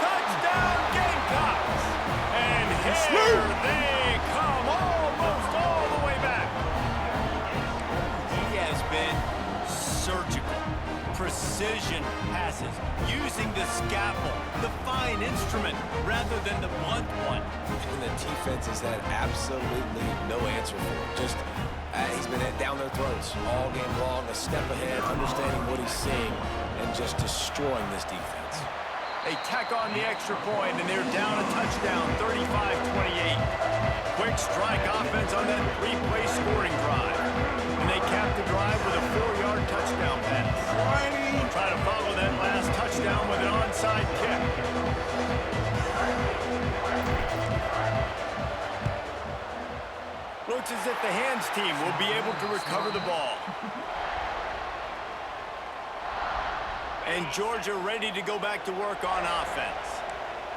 Speaker 2: Touchdown, Gamecocks! And here they come, almost all the way back. He has been surgical. Precision passes, using the scalpel, the fine instrument, rather than the blunt one.
Speaker 6: And the defense has had absolutely no answer for it. Just, he's been down their throats all game long, a step ahead, understanding what he's seeing, and just destroying this defense.
Speaker 2: They tack on the extra point, and they're down a touchdown, 35-28. Quick strike offense on that 3-play scoring drive. And they cap the drive with a 4-yard touchdown pass. They'll try to follow that last touchdown with an onside kick. Looks as if the hands team will be able to recover the ball. And Georgia ready to go back to work on offense.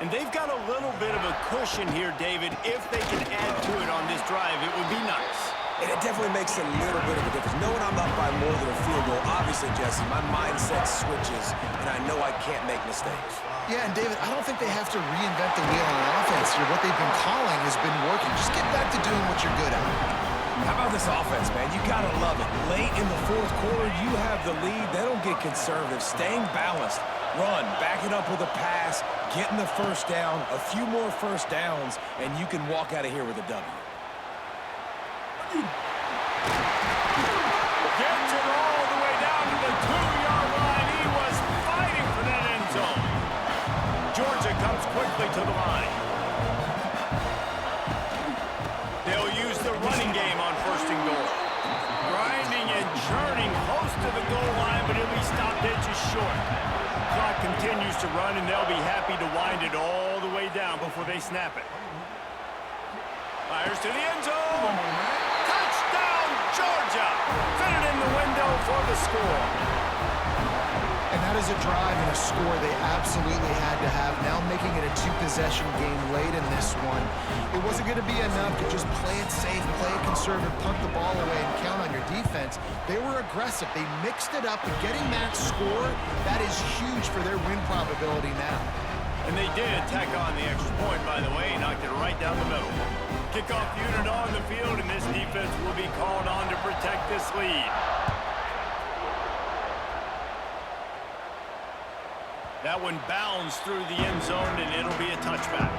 Speaker 2: And they've got a little bit of a cushion here, David. If they can add to it on this drive, it would be nice.
Speaker 6: And it definitely makes a little bit of a difference. Knowing I'm up by more than a field goal, obviously, Jesse, my mindset switches, and I know I can't make mistakes.
Speaker 3: Yeah, and David, I don't think they have to reinvent the wheel on offense here. What they've been calling has been working. Just get back to doing what you're good at.
Speaker 6: How about this offense, man? You gotta love it. Late in the 4th quarter, you have the lead. They don't get conservative. Staying balanced. Run, back it up with a pass, getting the 1st down, a few more 1st downs, and you can walk out of here with a W.
Speaker 2: Gets to the line. They'll use the running game on 1st and goal. Grinding and churning close to the goal line, but he'll be stopped inches short. Clock continues to run, and they'll be happy to wind it all the way down before they snap it. Fires to the end zone. Touchdown, Georgia! Fitted in the window for the score.
Speaker 3: And that is a drive and a score they absolutely had to have. Now making it a 2-possession game late in this one. It wasn't going to be enough to just play it safe, play it conservative, punt the ball away, and count on your defense. They were aggressive. They mixed it up, and getting that score, that is huge for their win probability now.
Speaker 2: And they did tack on the extra point, by the way, knocked it right down the middle. Kickoff unit on the field, and this defense will be called on to protect this lead. That one bounds through the end zone, and it'll be a touchback.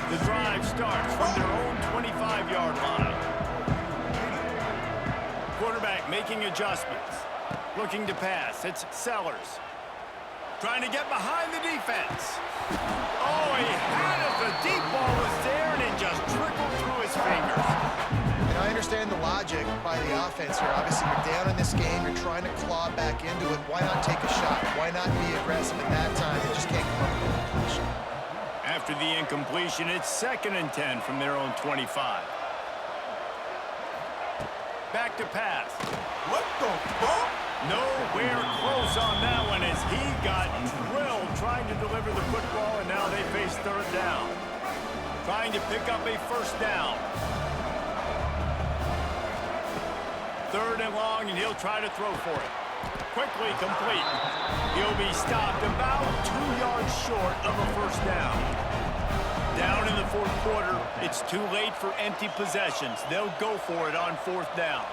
Speaker 2: The drive starts from their own 25-yard line. Quarterback making adjustments. Looking to pass. It's Sellers. Trying to get behind the defense. Oh, he had it. The deep ball was there, and it just trickled through his fingers.
Speaker 3: And I understand the logic by the offense here. Obviously, you're down in this game. You're trying to claw back into it. Why not take a shot? Why not be aggressive at that time? You just can't come up with a completion.
Speaker 2: After the incompletion, it's 2nd and 10 from their own 25. Back to pass.
Speaker 1: What the fuck?
Speaker 2: Nowhere close on that one as he got drilled trying to deliver the football, and now they face 3rd down. Trying to pick up a 1st down. 3rd and long, and he'll try to throw for it. Quickly complete. He'll be stopped about 2 yards short of a 1st down. Down in the 4th quarter, it's too late for empty possessions. They'll go for it on 4th down.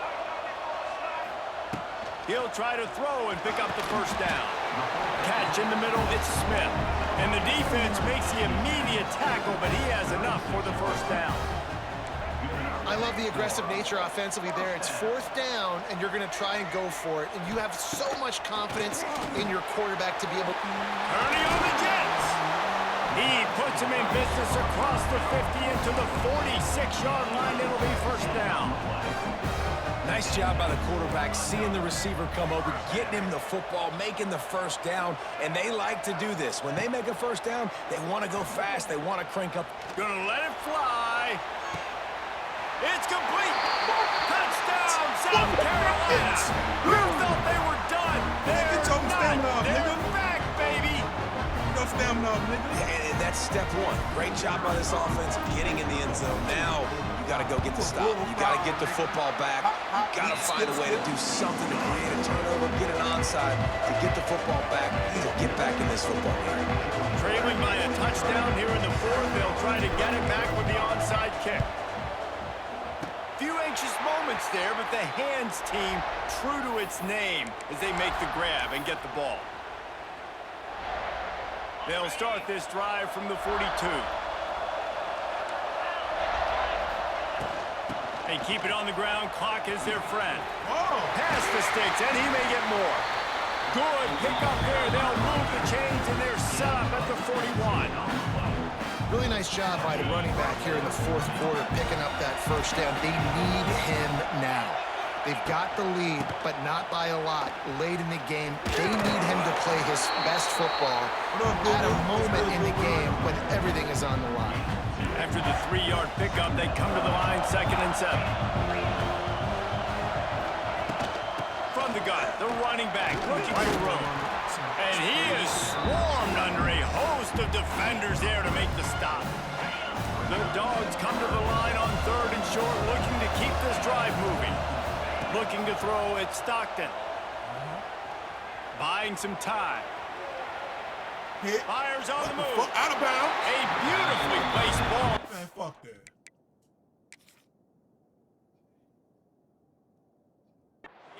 Speaker 2: He'll try to throw and pick up the 1st down. Catch in the middle, it's Smith. And the defense makes the immediate tackle, but he has enough for the 1st down.
Speaker 3: I love the aggressive nature offensively there. It's 4th down, and you're going to try and go for it. And you have so much confidence in your quarterback to be able to...
Speaker 2: Ernie on the Jets. He puts him in business across the 50 into the 46-yard line. It'll be 1st down.
Speaker 4: Nice job by the quarterback, seeing the receiver come over, getting him the football, making the 1st down, and they like to do this. When they make a 1st down, they want to go fast. They want to crank up.
Speaker 2: Gonna let it fly. It's complete. Touchdown, South Carolina. Who thought they were done? They're not. They're back, baby.
Speaker 1: No stamina, nigga.
Speaker 4: And that's step 1. Great job by this offense, getting in the end zone. Now, you got to go get the stop. You got to get the football back. You got to find a way to do something to create a turnover, get an onside, to get the football back, to get back in this football game.
Speaker 2: Trailing by a touchdown here in the 4th. They'll try to get it back with the onside kick. Few anxious moments there, but the hands team true to its name as they make the grab and get the ball. They'll start this drive from the 42. They keep it on the ground. Clock is their friend.
Speaker 1: Oh.
Speaker 2: Pass the sticks, and he may get more. Good pick up there. They'll move the chains, and they're set up at the 41.
Speaker 3: Really nice job by the running back here in the 4th quarter, picking up that 1st down. They need him now. They've got the lead, but not by a lot. Late in the game, they need him to play his best football at a moment in the game when everything is on the line.
Speaker 2: After the 3-yard pickup, they come to the line, 2nd and 7. From the gun, the running back looking for room. And he is swarmed under a host of defenders there to make the stop. The Dogs come to the line on 3rd and short, looking to keep this drive moving. Looking to throw at Stockton. Buying some time.
Speaker 1: Hit.
Speaker 2: Fires on the move.
Speaker 1: Out of bounds.
Speaker 2: A beautifully placed ball.
Speaker 1: Man, fuck that.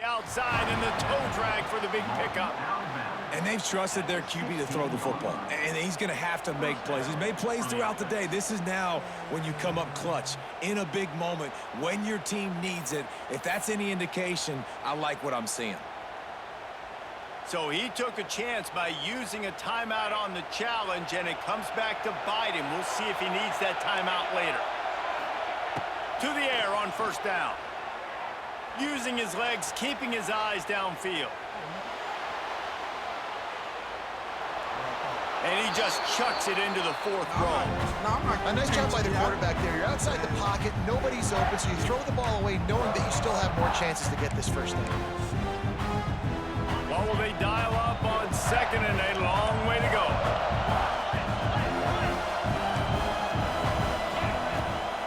Speaker 2: Outside and the toe drag for the big pickup.
Speaker 4: And they've trusted their QB to throw the football. And he's going to have to make plays. He's made plays throughout the day. This is now when you come up clutch in a big moment when your team needs it. If that's any indication, I like what I'm seeing.
Speaker 2: So he took a chance by using a timeout on the challenge, and it comes back to bite him. We'll see if he needs that timeout later. To the air on first down. Using his legs, keeping his eyes downfield. And he just chucks it into the fourth row.
Speaker 3: A nice job by the quarterback there. You're outside the pocket, nobody's open, so you throw the ball away knowing that you still have more chances to get this first down.
Speaker 2: What will they dial up on second and a long way to go?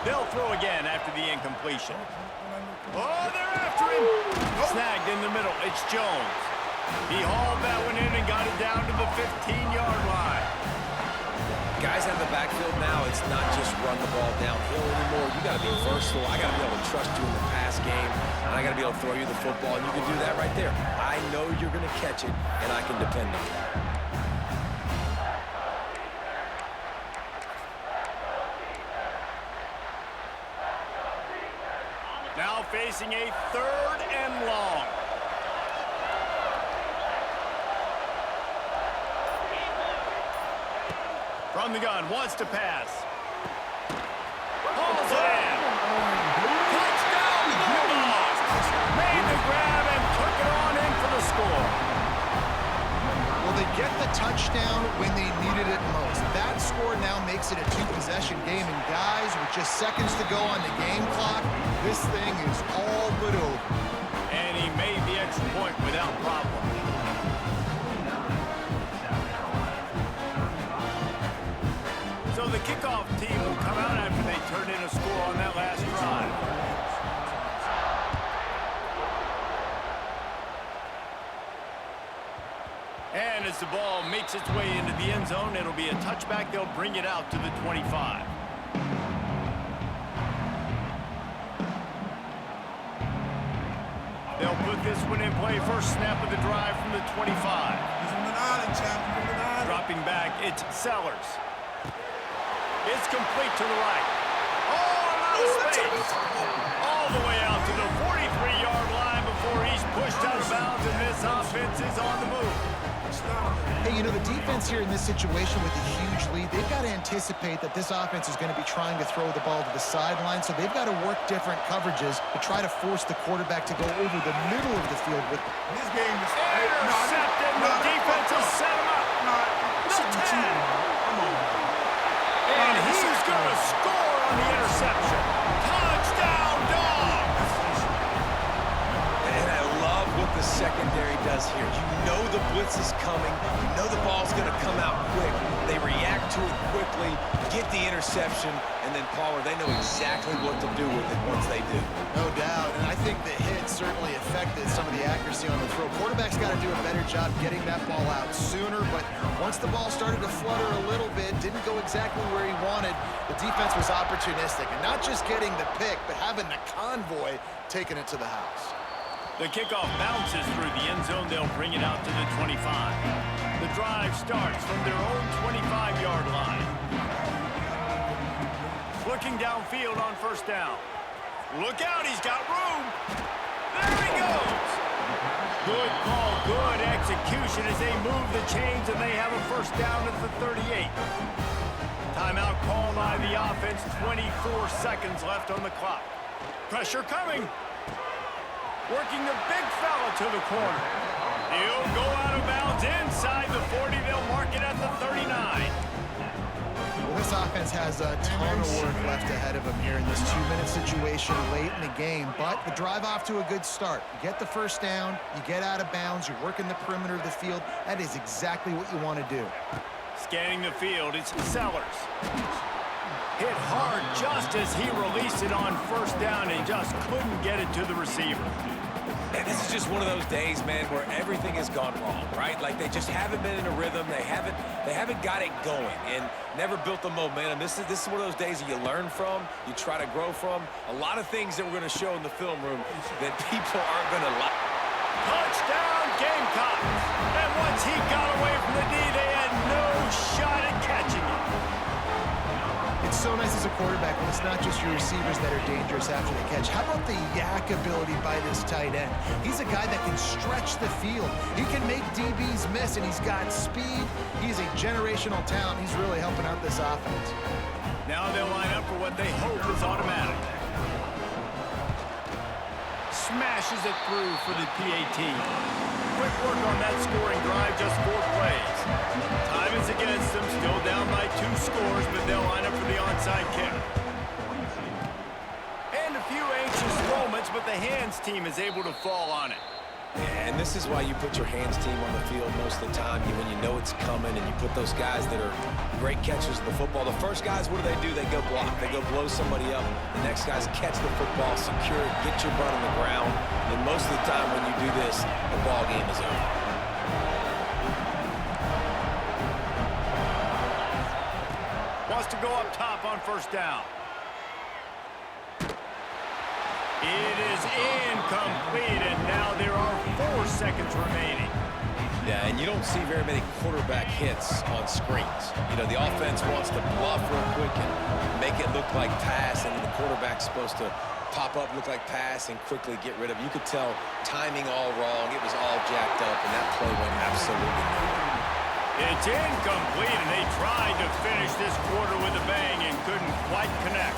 Speaker 2: They'll throw again after the incompletion. Oh, they're after him. Snagged in the middle. It's Jones. He hauled that one in and got it down to the 15-yard line.
Speaker 6: Guys out of the backfield now, it's not just run the ball downhill anymore. You got to be versatile. I got to be able to trust you in the pass game, and I got to be able to throw you the football, and you can do that right there. I know you're going to catch it, and I can depend on it.
Speaker 2: Now facing a 3rd and long. From the gun, wants to pass. Hauls it in. Touchdown, Bulldogs! Made the grab and took it on in for the score.
Speaker 3: Well, they get the touchdown when they needed it most. That score now makes it a 2-possession game, and guys, with just seconds to go on the game clock, this thing is all but over.
Speaker 2: And he made the extra point without problem. So the kickoff team will come out after they turn in a score on that last drive. And as the ball makes its way into the end zone, it'll be a touchback. They'll bring it out to the 25. They'll put this one in play. First snap of the drive from the 25.
Speaker 1: He's on an island, champ. He's on an island.
Speaker 2: Dropping back, it's Sellers. It's complete to the right. Oh, out of space. All the way out to the 43-yard line before he's pushed out of bounds, and this offense is on the move.
Speaker 3: Hey, you know, the defense here in this situation with a huge lead, they've got to anticipate that this offense is going to be trying to throw the ball to the sideline, so they've got to work different coverages to try to force the quarterback to go over the middle of the field with them.
Speaker 1: This game is
Speaker 2: Intercepted. The defense has set him up. The 10.
Speaker 1: Come on.
Speaker 2: And he's going to score on the interception. Touchdown, Dogs!
Speaker 6: And I love what the secondary does here. You know the blitz is coming. You know the ball's going to come out quick. They react to it quickly, get the interception, and then, Pollard, they know exactly what to do with it once they do.
Speaker 3: No doubt, and I think the hit certainly affected some of the accuracy on the throw. Quarterback's got to do a better job getting that ball out sooner, but once the ball started to flutter a little bit, didn't go exactly where he wanted, the defense was opportunistic, and not just getting the pick, but having the convoy taking it to the house.
Speaker 2: The kickoff bounces through the end zone. They'll bring it out to the 25. The drive starts from their own 25-yard line. Looking downfield on first down. Look out, he's got room. There he goes. Good call, good execution as they move the chains, and they have a first down at the 38. Timeout called by the offense. 24 seconds left on the clock. Pressure coming. Working the big fella to the corner. He'll go out of bounds inside the 40. They'll mark it at the 39.
Speaker 3: Well, this offense has a ton of work left ahead of them here in this 2-minute situation late in the game, but the drive off to a good start. You get the first down, you get out of bounds, you're working the perimeter of the field. That is exactly what you want to do.
Speaker 2: Scanning the field, it's Sellers. Hit hard just as he released it on first down and just couldn't get it to the receiver.
Speaker 6: And this is just one of those days, man, where everything has gone wrong, right? Like they just haven't been in a rhythm. They haven't got it going and never built the momentum. This is one of those days that you learn from, you try to grow from. A lot of things that we're going to show in the film room that people aren't going to like.
Speaker 2: Touchdown, Gamecocks! And what Once he got away from the D, they had no shot at catching it.
Speaker 3: It's so nice as a quarterback when it's not just your receivers that are dangerous after the catch. How about the yak ability by this tight end? He's a guy that can stretch the field. He can make DBs miss, and he's got speed. He's a generational talent. He's really helping out this offense.
Speaker 2: Now they'll line up for what they hope is automatic. Smashes it through for the PAT. Quick work on that scoring drive, just 4 plays. Time is against them, still down by 2 scores, but they'll line up for the onside kick. And a few anxious moments, but the hands team is able to fall on it.
Speaker 6: Yeah, and this is why you put your hands team on the field most of the time. When you know it's coming, and you put those guys that are great catchers of the football. The first guys, what do? They go block. They go blow somebody up. The next guys catch the football, secure it, get your butt on the ground. And most of the time when you do this, the ball game is over.
Speaker 2: Wants to go up top on first down. It is incomplete, and now there are 4 seconds remaining.
Speaker 6: Yeah, and you don't see very many quarterback hits on screens. You know, the offense wants to bluff real quick and make it look like pass, and the quarterback's supposed to pop up, look like pass, and quickly get rid of it. You could tell timing all wrong. It was all jacked up, and that play went absolutely nowhere.
Speaker 2: It's incomplete, and they tried to finish this quarter with a bang and couldn't quite connect.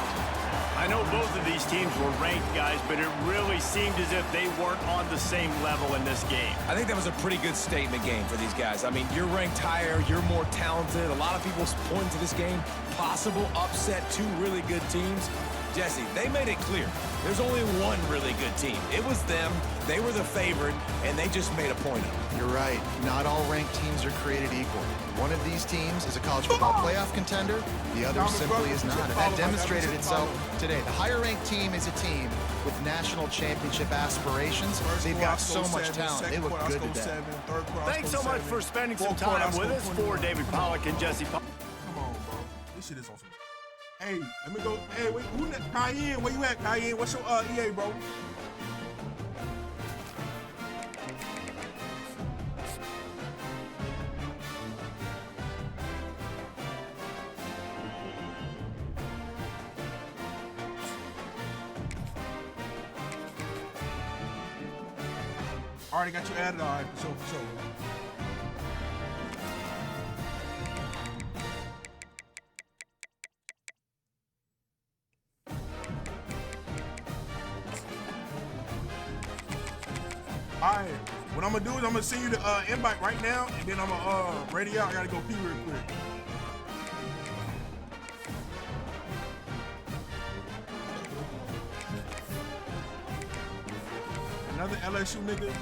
Speaker 2: I know both of these teams were ranked, guys, but it really seemed as if they weren't on the same level in this game.
Speaker 4: I think that was a pretty good statement game for these guys. I mean, you're ranked higher, you're more talented. A lot of people point to this game, possible upset, 2 really good teams. Jesse, they made it clear. There's only one really good team. It was them. They were the favorite, and they just made a point of it.
Speaker 3: You're right. Not all ranked teams are created equal. One of these teams is a college football playoff contender. The other simply is not. And that demonstrated itself today. The higher-ranked team is a team with national championship aspirations. They've got so much talent. They look good today.
Speaker 2: Thanks so much for spending some time with us. For David Pollack and Jesse Pollack.
Speaker 1: Come on, bro. This shit is on some. Hey, let me go. Hey, wait, who that? Cayenne, where you at, Cayenne? What's your EA, bro? Already got you added, all right, for sure. Alright, what I'm gonna do is I'm gonna send you the invite right now, and then I'm gonna ready out. I gotta go pee real quick. Another LSU nigga? Okay.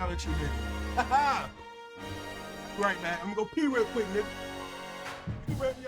Speaker 1: LSU nigga. Haha! Right, man. I'm gonna go pee real quick, nigga. You ready?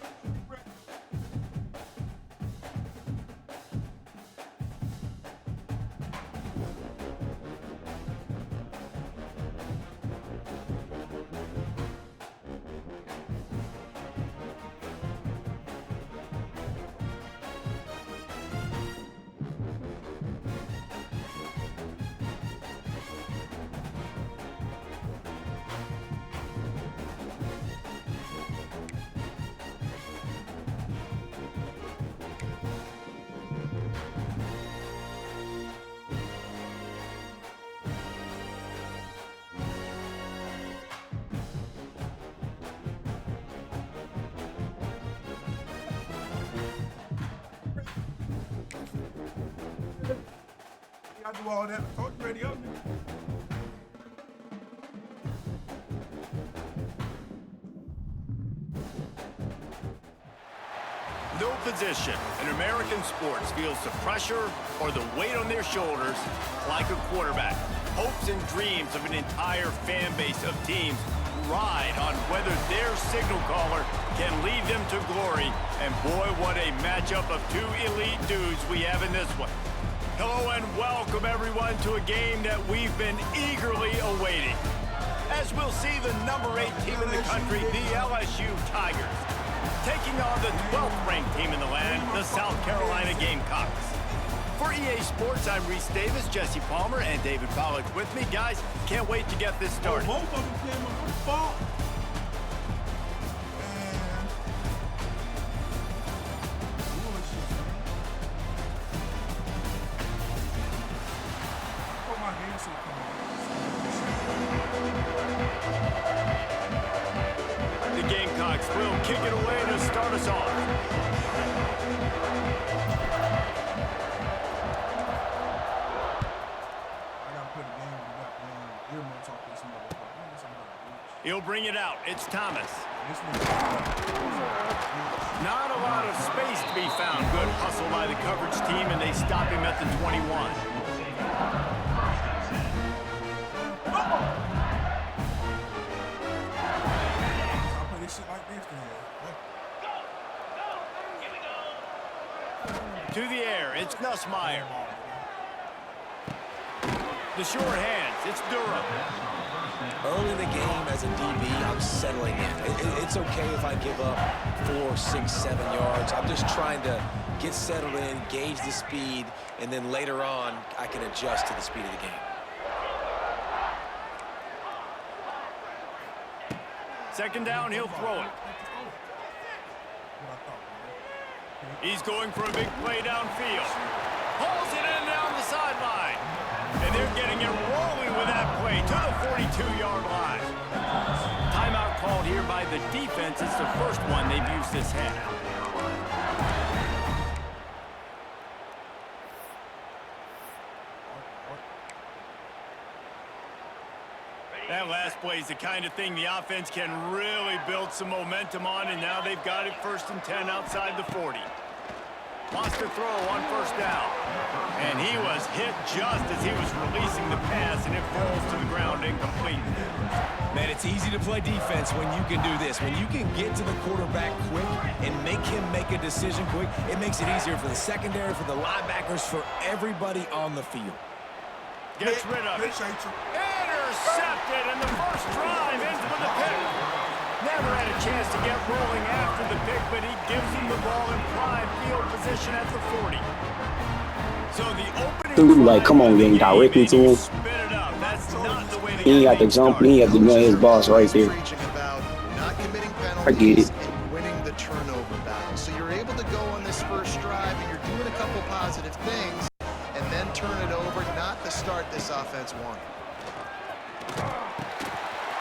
Speaker 1: I do all that. I told you ready up, nigga.
Speaker 2: No position in American sports feels the pressure or the weight on their shoulders like a quarterback. Hopes and dreams of an entire fan base of teams ride on whether their signal caller can lead them to glory. And boy, what a matchup of 2 elite dudes we have in this one. Hello and welcome everyone to a game that we've been eagerly awaiting. As we'll see the number 8 team in the country, the LSU Tigers, taking on the 12th ranked team in the land, the South Carolina Gamecocks. For EA Sports, I'm Reese Davis, Jesse Palmer, and David Pollack with me. Guys, can't wait to get this started.
Speaker 1: Both of them came on the fault.
Speaker 2: The Gamecocks will kick it away to start us off. He'll bring it out. It's Thomas. Not a lot of space to be found. Good hustle by the coverage team, and they stop him at the 21. To the air, it's Nussmeier. The short hands, it's Durham.
Speaker 6: Early in the game as a DB, I'm settling in. It's okay if I give up 4, 6, 7 yards. I'm just trying to get settled in, gauge the speed, and then later on, I can adjust to the speed of the game.
Speaker 2: Second down, he'll throw it. He's going for a big play downfield. Pulls it in down the sideline. And they're getting it rolling with that play to the 42-yard line. Timeout called here by the defense. It's the first one they've used this half. That last play is the kind of thing the offense can really build some momentum on, and now they've got it 1st and 10 outside the 40. Lost the throw on first down. And he was hit just as he was releasing the pass, and it falls to the ground incomplete.
Speaker 4: Man, it's easy to play defense when you can do this. When you can get to the quarterback quick and make him make a decision quick, it makes it easier for the secondary, for the linebackers, for everybody on the field.
Speaker 2: Gets rid of it. Intercepted in the first drive into the pick. Never had a chance to get rolling after the pick, but he gives him the ball in prime field position at the 40. So the opening
Speaker 7: Dude, like, come on, getting directly to him.
Speaker 2: spit it up. That's not the way to
Speaker 7: He ain't got to jump. He had to know his boss right there.
Speaker 3: About not committing
Speaker 7: I get it.
Speaker 3: penalties and winning the turnover battle. So you're able to go on this first drive and you're doing a couple positive things and then turn it over, not the start this offense wanted.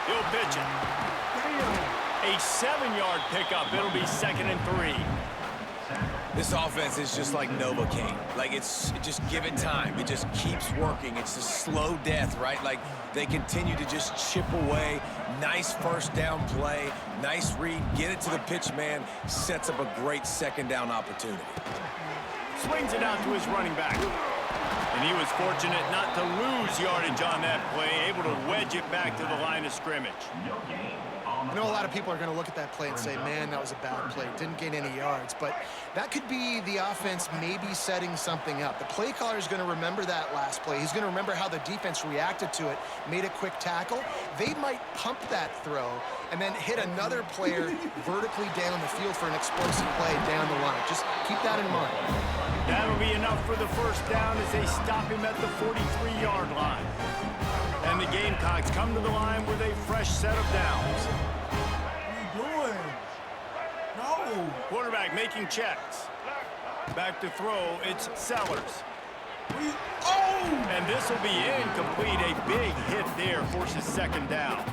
Speaker 2: He'll pitch it. A 7-yard pickup. It'll be 2nd and 3.
Speaker 4: This offense is just like Novocaine. Like, just give it time. It just keeps working. It's a slow death, right? Like, they continue to just chip away. Nice first down play. Nice read. Get it to the pitch man. Sets up a great 2nd down opportunity.
Speaker 2: Swings it out to his running back. And he was fortunate not to lose yardage on that play, able to wedge it back to the line of scrimmage.
Speaker 3: I know a lot of people are going to look at that play and say, man, that was a bad play. Didn't gain any yards. But that could be the offense maybe setting something up. The play caller is going to remember that last play. He's going to remember how the defense reacted to it, made a quick tackle. They might pump that throw and then hit another player vertically down the field for an explosive play down the line. Just keep that in mind.
Speaker 2: That'll be enough for the first down as they stop him at the 43-yard line. And the Gamecocks come to the line with a fresh set of downs.
Speaker 1: What are you doing? No.
Speaker 2: Quarterback making checks. Back to throw, it's Sellers. And this will be incomplete. A big hit there forces 2nd down.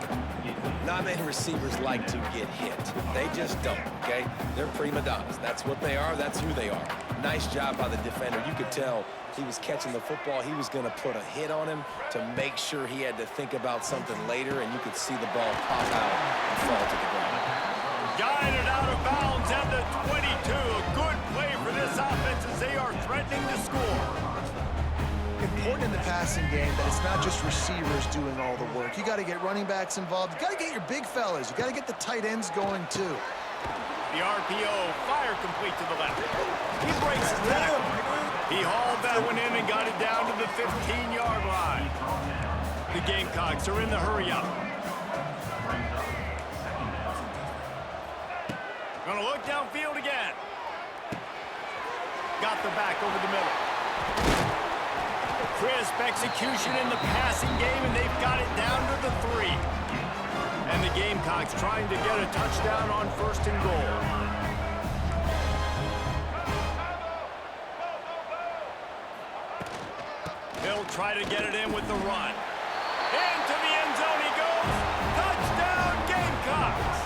Speaker 6: Not many receivers like to get hit. They just don't, okay? They're prima donnas. That's what they are. That's who they are. Nice job by the defender. You could tell he was catching the football. He was going to put a hit on him to make sure he had to think about something later, and you could see the ball pop out and fall to the ground.
Speaker 2: Guided out of bounds at the 22. A good play for this offense as they are threatening to score.
Speaker 3: Important in the passing game that it's not just receivers doing all the work. You got to get running backs involved. You got to get your big fellas. You got to get the tight ends going too.
Speaker 2: The RPO, fire complete to the left. He breaks his tackle. He hauled that one in and got it down to the 15-yard line. The Gamecocks are in the hurry-up. Gonna look downfield again. Got the back over the middle. Crisp execution in the passing game, and they've got it down to the 3. And the Gamecocks trying to get a touchdown on 1st and goal. He'll try to get it in with the run. Into the end zone he goes. Touchdown, Gamecocks!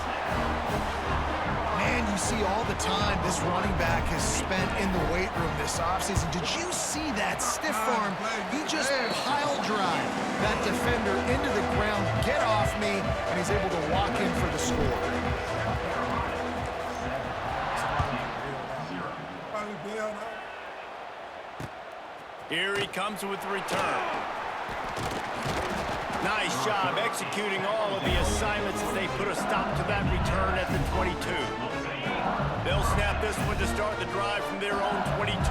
Speaker 3: Man, you see all the time this running back has spent in the weight room this offseason. Did you see that stiff arm? He just pile drive that defender into the ground, get off me, and he's able to walk in for the score.
Speaker 2: Here he comes with the return. Nice job executing all of the assignments as they put a stop to that return at the 22. They'll snap this one to start the drive from their own 22.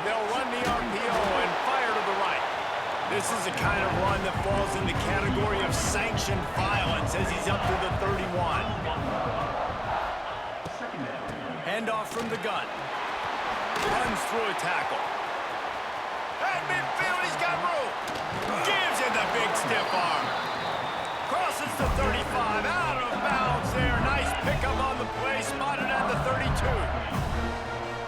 Speaker 2: They'll run the RPO and fire to the right. This is the kind of run that falls in the category of sanctioned violence as he's up to the 31. Handoff from the gun. Runs through a tackle. At midfield, he's got room. Gives it the big stiff arm. Crosses the 35. Out of bounds there. Nice pickup on the play. Spotted at the 32.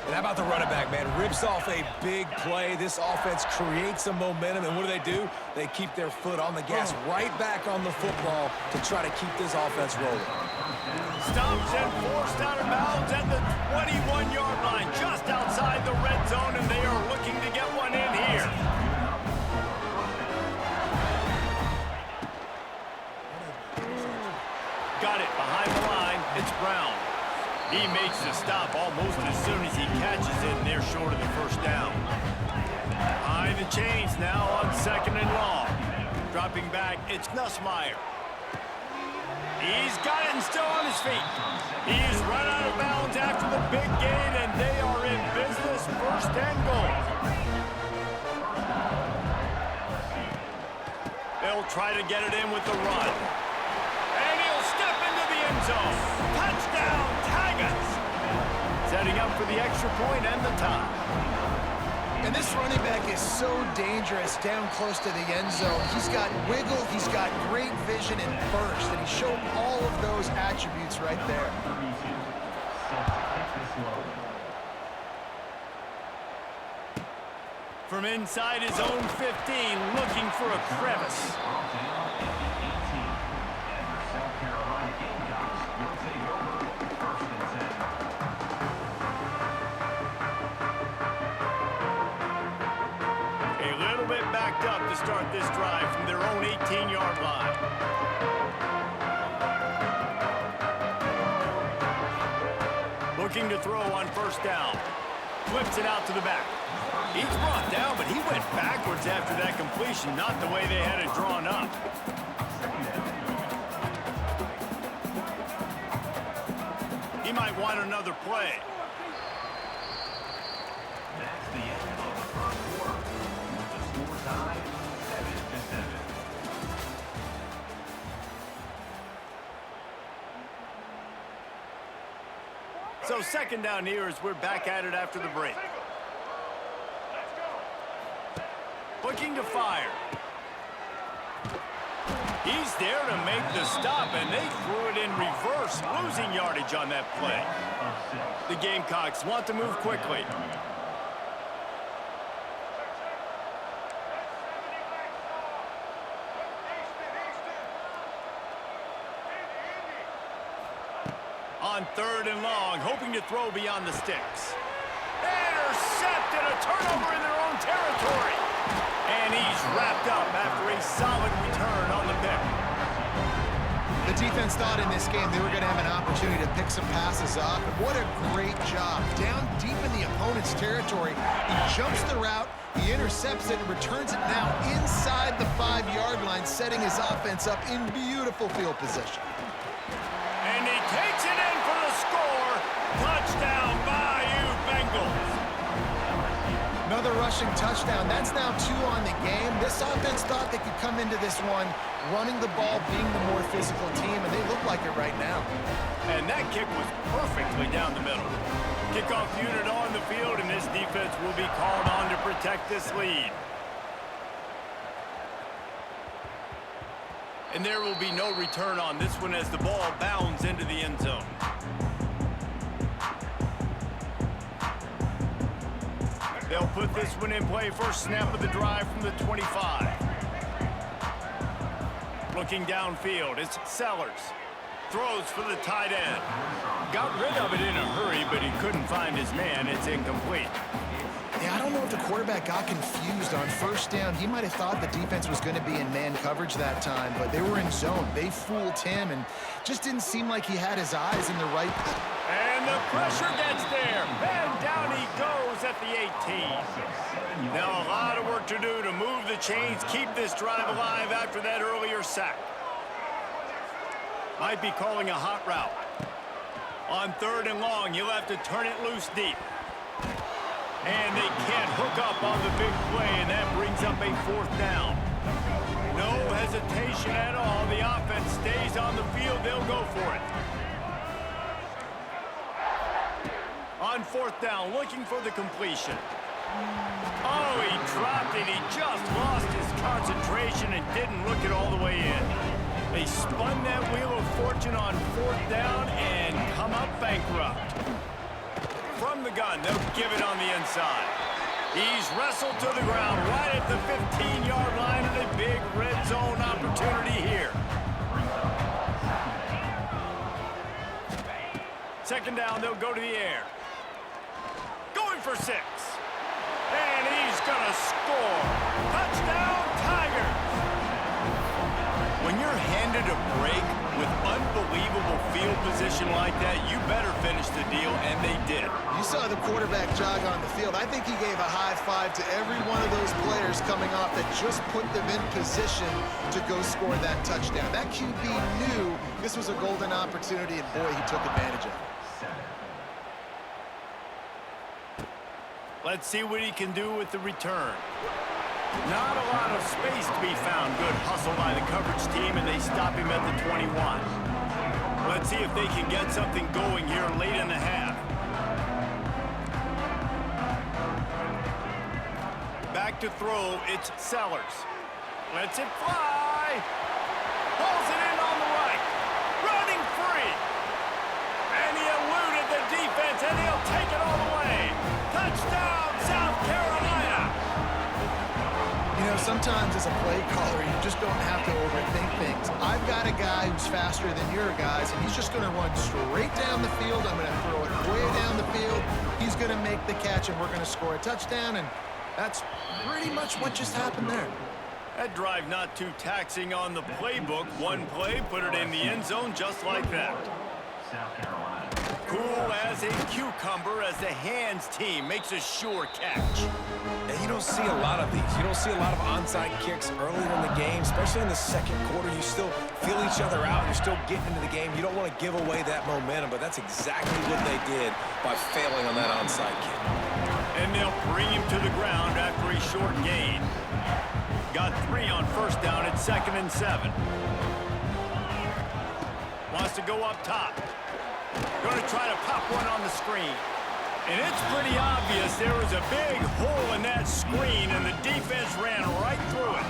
Speaker 4: And how about the running back, man? Rips off a big play. This offense creates some momentum, and what do? They keep their foot on the gas, right back on the football to try to keep this offense rolling.
Speaker 2: Stops and forced out of bounds at the 21-yard line, just outside the red zone, and they are looking to get one in here. Got it behind the line. It's Brown. He makes the stop almost as soon as he catches it, and they're short of the first down. Behind the chains now on 2nd and long. Dropping back, it's Nussmeier. He's got it and still on his feet. He is run out of bounds after the big gain, and they are in business, 1st and goal. They'll try to get it in with the run. And he'll step into the end zone. Touchdown, Tigers! Setting up for the extra point and the tie.
Speaker 3: And this running back is so dangerous down close to the end zone. He's got wiggle, he's got great vision and burst, and he showed all of those attributes right there.
Speaker 2: From inside his own 15, looking for a crevice. Backed up to start this drive from their own 18-yard line. Looking to throw on 1st down. Flips it out to the back. He's brought down, but he went backwards after that completion, not the way they had it drawn up. He might want another play.
Speaker 5: That's the end of the first quarter. The score tied 7-7.
Speaker 2: So 2nd down here as we're back at it after the break. Looking to fire. He's there to make the stop, and they threw it in reverse, losing yardage on that play. The Gamecocks want to move quickly. On 3rd and long, hoping to throw beyond the sticks. Intercepted, a turnover in their own territory. And he's wrapped up after a solid return on the pick.
Speaker 3: The defense thought in this game they were going to have an opportunity to pick some passes off. What a great job. Down deep in the opponent's territory, he jumps the route, he intercepts it, and returns it now inside the 5-yard line, setting his offense up in beautiful field position.
Speaker 2: And he takes it in for the score. Touchdown!
Speaker 3: Another rushing touchdown. That's now 2 on the game. This offense thought they could come into this one running the ball, being the more physical team, and they look like it right now.
Speaker 2: And that kick was perfectly down the middle. Kickoff unit on the field, and this defense will be called on to protect this lead. And there will be no return on this one as the ball bounds into the end zone. They'll put this one in play. First snap of the drive from the 25. Looking downfield, it's Sellers. Throws for the tight end. Got rid of it in a hurry, but he couldn't find his man. It's incomplete.
Speaker 3: Yeah, I don't know if the quarterback got confused on first down. He might have thought the defense was going to be in man coverage that time, but they were in zone. They fooled him and just didn't seem like he had his eyes in the right.
Speaker 2: And the pressure gets there. And down he goes at the 18. Now a lot of work to do to move the chains, keep this drive alive after that earlier sack. Might be calling a hot route. On 3rd and long, you'll have to turn it loose deep. And they can't hook up on the big play, and that brings up a 4th down. No hesitation at all. The offense stays on the field. They'll go for it. On 4th down, looking for the completion. Oh, he dropped it. He just lost his concentration and didn't look it all the way in. They spun that wheel of fortune on 4th down and come up bankrupt. From the gun, they'll give it on the inside. He's wrestled to the ground right at the 15-yard line, and a big red zone opportunity here. 2nd down, they'll go to the air. Going for 6. And he's going to score. Touchdown, Tigers! When you're handed a break with unbelievable field position like that, you better finish the deal, and they did.
Speaker 3: You saw the quarterback jog on the field. I think he gave a high five to every one of those players coming off that just put them in position to go score that touchdown. That QB knew this was a golden opportunity, and boy, he took advantage of it.
Speaker 2: Let's see what he can do with the return. Not a lot of space to be found. Good hustle by the coverage team, and they stop him at the 21. Let's see if they can get something going here late in the half. Back to throw, it's Sellers. Lets it fly. Pulls it in on the right. Running free. And he eluded the defense, and he'll take it all the way. Touchdown, South Carolina.
Speaker 3: You know, sometimes as a play caller, you just don't have to overthink things. I've got a guy who's faster than your guys, and he's just going to run straight down the field. I'm going to throw it way down the field. He's going to make the catch, and we're going to score a touchdown, and that's pretty much what just happened there.
Speaker 2: That drive not too taxing on the playbook. One play, put it in the end zone just like that.
Speaker 5: South Carolina.
Speaker 2: Cool as a cucumber as the hands team makes a sure catch.
Speaker 4: And you don't see a lot of these. You don't see a lot of onside kicks earlier in the game, especially in the 2nd quarter. You still feel each other out. You're still getting into the game. You don't want to give away that momentum, but that's exactly what they did by failing on that onside kick.
Speaker 2: And they'll bring him to the ground after a short gain. Got 3 on 1st down at 2nd and 7. Wants to go up top. Going to try to pop one on the screen. And it's pretty obvious there was a big hole in that screen, and the defense ran right through it.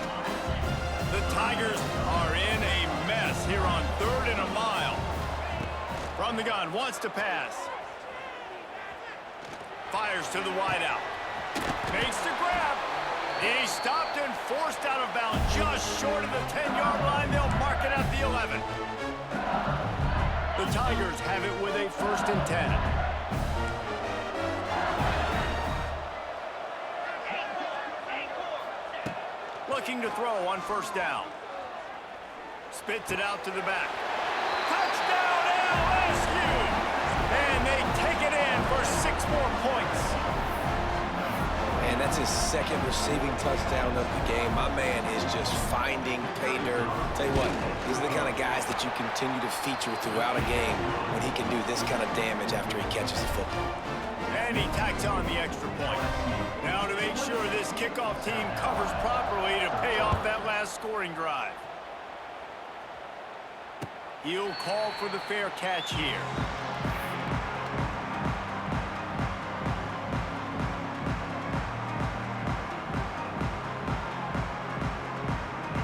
Speaker 2: The Tigers are in a mess here on 3rd and a mile. From the gun, wants to pass. Fires to the wideout. Makes the grab. He stopped and forced out of bounds just short of the 10-yard line. They'll mark it at the 11. The Tigers have it with a 1st and 10. Looking to throw on 1st down. Spits it out to the back. Touchdown LSU! And they take it in for 6 more points.
Speaker 4: And that's his 2nd receiving touchdown of the game. My man is just finding pay dirt. Tell you what, these are the kind of guys that you continue to feature throughout a game when he can do this kind of damage after he catches the football.
Speaker 2: And he tacks on the extra point. Now to make sure this kickoff team covers properly to pay off that last scoring drive. He'll call for the fair catch here.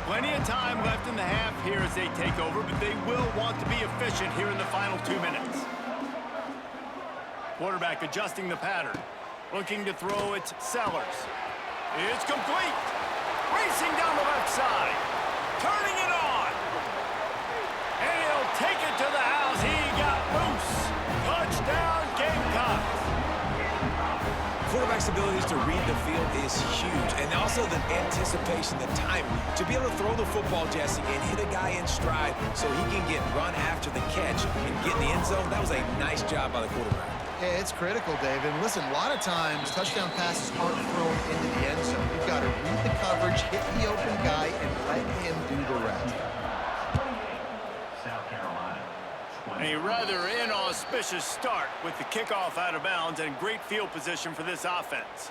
Speaker 2: Plenty of time left in the half here as they take over, but they will want to be efficient here in the final 2 minutes. Quarterback adjusting the pattern. Looking to throw, it's Sellers. It's complete. Racing down the left side. Turning it on. And he'll take it to the house. He got loose. Touchdown, Gamecocks.
Speaker 6: Quarterback's abilities to read the field is huge, and also the anticipation, the timing. To be able to throw the football, Jesse, and hit a guy in stride so he can get run after the catch and get in the end zone, that was a nice job by the quarterback.
Speaker 3: Yeah, it's critical, David. Listen, a lot of times touchdown passes aren't thrown into the end zone. You've got to read the coverage, hit the open guy, and let him do the rest.
Speaker 5: South Carolina.
Speaker 2: A rather inauspicious start with the kickoff out of bounds and great field position for this offense.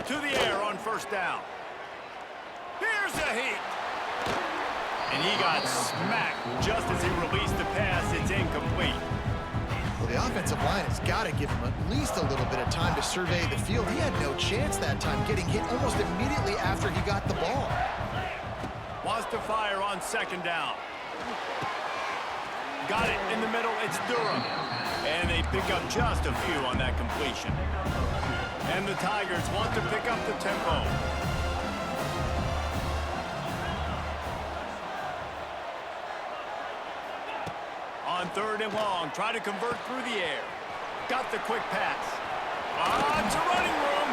Speaker 2: To the air on first down. Here's a heat. And he got smacked just as he released the pass. It's incomplete.
Speaker 3: Well, the offensive line has got to give him at least a little bit of time to survey the field. He had no chance that time, getting hit almost immediately after he got the ball.
Speaker 2: Wants to fire on second down. Got it in the middle. It's Durham. And they pick up just a few on that completion. And the Tigers want to pick up the tempo. On third and long, try to convert through the air. Got the quick pass. To running room.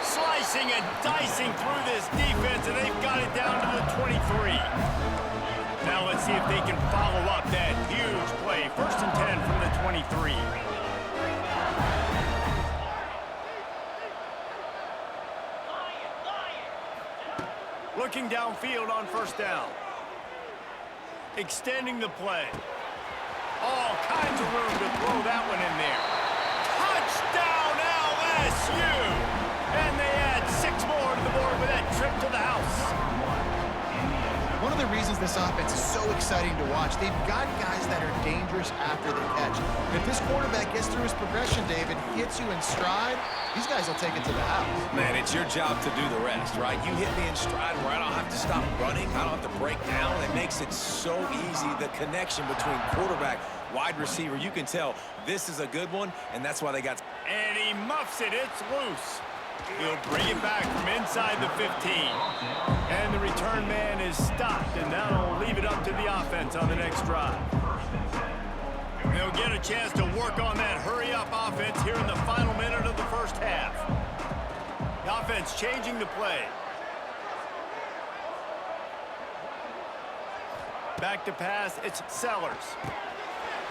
Speaker 2: Slicing and dicing through this defense, and they've got it down to the 23. Now let's see if they can follow up that huge play. 1st and 10 from the 23. Looking downfield on first down. Extending the play. All kinds of room to throw that one in there. Touchdown LSU! And they add 6 more to the board with that trip to the house.
Speaker 3: One of the reasons this offense is so exciting to watch, they've got guys that are dangerous after the catch. If this quarterback gets through his progression, David, hits you in stride, these guys will take it to the house.
Speaker 6: Man, it's your job to do the rest, right? You hit me in stride where I don't have to stop running. I don't have to break down. It makes it so easy, the connection between quarterback, wide receiver. You can tell this is a good one, and that's why they got...
Speaker 2: And he muffs it. It's loose. He'll bring it back from inside the 15. And the return man is stopped, and that'll leave it up to the offense on the next drive. They'll get a chance to work on that hurry-up offense here in the final minute of the first half. The offense changing the play. Back to pass, it's Sellers.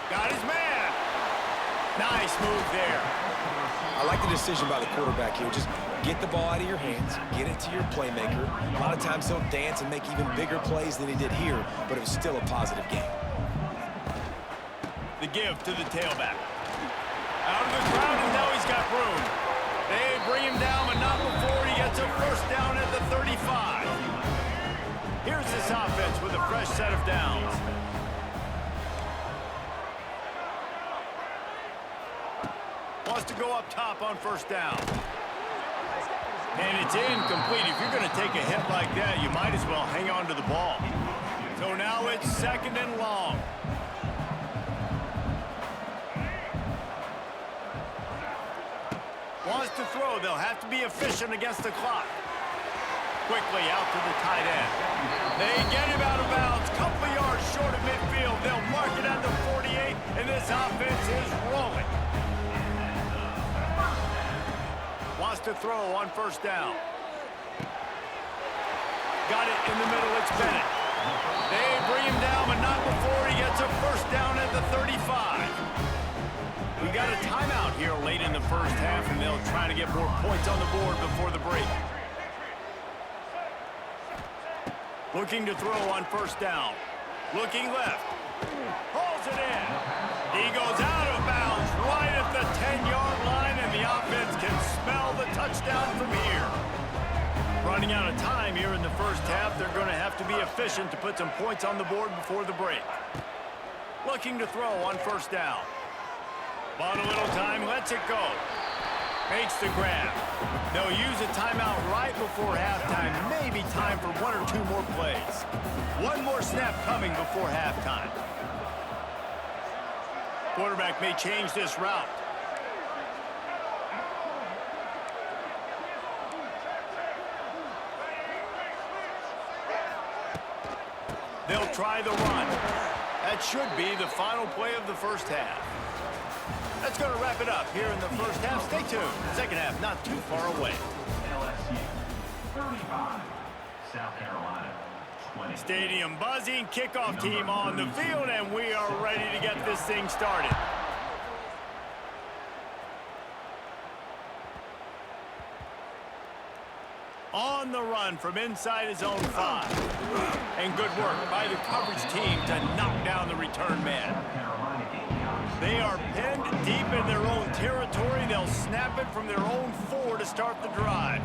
Speaker 2: Got his man. Nice move there.
Speaker 6: I like the decision by the quarterback here. Just get the ball out of your hands, get it to your playmaker. A lot of times he'll dance and make even bigger plays than he did here, but it was still a positive game.
Speaker 2: The give to the tailback. Out of the crowd, and now he's got room. They bring him down, but not before he gets a first down at the 35. Here's this offense with a fresh set of downs. Wants to go up top on first down. And it's incomplete. If you're going to take a hit like that, you might as well hang on to the ball. So now it's 2nd and long. Wants to throw. They'll have to be efficient against the clock. Quickly out to the tight end. They get him out of bounds. Couple of yards short of midfield. They'll mark it at the 48, and this offense is rolling. Wants to throw on first down. Got it in the middle. It's Bennett. They bring him down, but not before he gets a first down at the 35. We got a timeout here late in the first half, and they'll try to get more points on the board before the break. Looking to throw on first down. Looking left. Pulls it in. He goes out of bounds right at the 10-yard line, and the offense can smell the touchdown from here. Running out of time here in the first half, they're going to have to be efficient to put some points on the board before the break. Looking to throw on first down. Bought a little time, lets it go. Makes the grab. They'll use a timeout right before halftime. Maybe time for one or two more plays. One more snap coming before halftime. Quarterback may change this route. They'll try the run. That should be the final play of the first half. That's going to wrap it up here in the first half. Stay tuned. Second half not too far away.
Speaker 5: LSU 35, South Carolina 20.
Speaker 2: Stadium buzzing, kickoff team on the field, and we are ready to get this thing started. On the run from inside his own 5. And good work by the coverage team to knock down the return man. They are pinned deep in their own territory. They'll snap it from their own 4 to start the drive.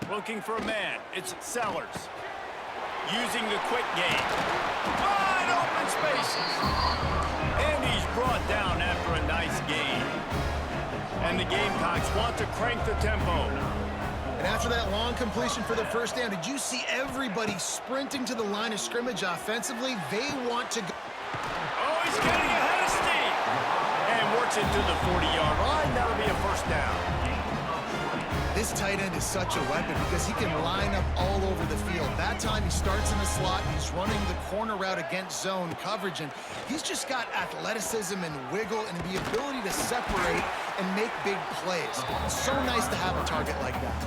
Speaker 2: Looking for a man. It's Sellers. Using the quick game. Wide open spaces. And he's brought down after a nice gain. And the Gamecocks want to crank the tempo.
Speaker 3: And after that long completion for the first down, did you see everybody sprinting to the line of scrimmage offensively? They want to go.
Speaker 2: Oh, he's getting ahead of steam. And works it to the 40-yard line. That'll be a first down.
Speaker 3: This tight end is such a weapon because he can line up all over the field. That time he starts in the slot, he's running the corner route against zone coverage, and he's just got athleticism and wiggle and the ability to separate and make big plays. It's so nice to have a target like that.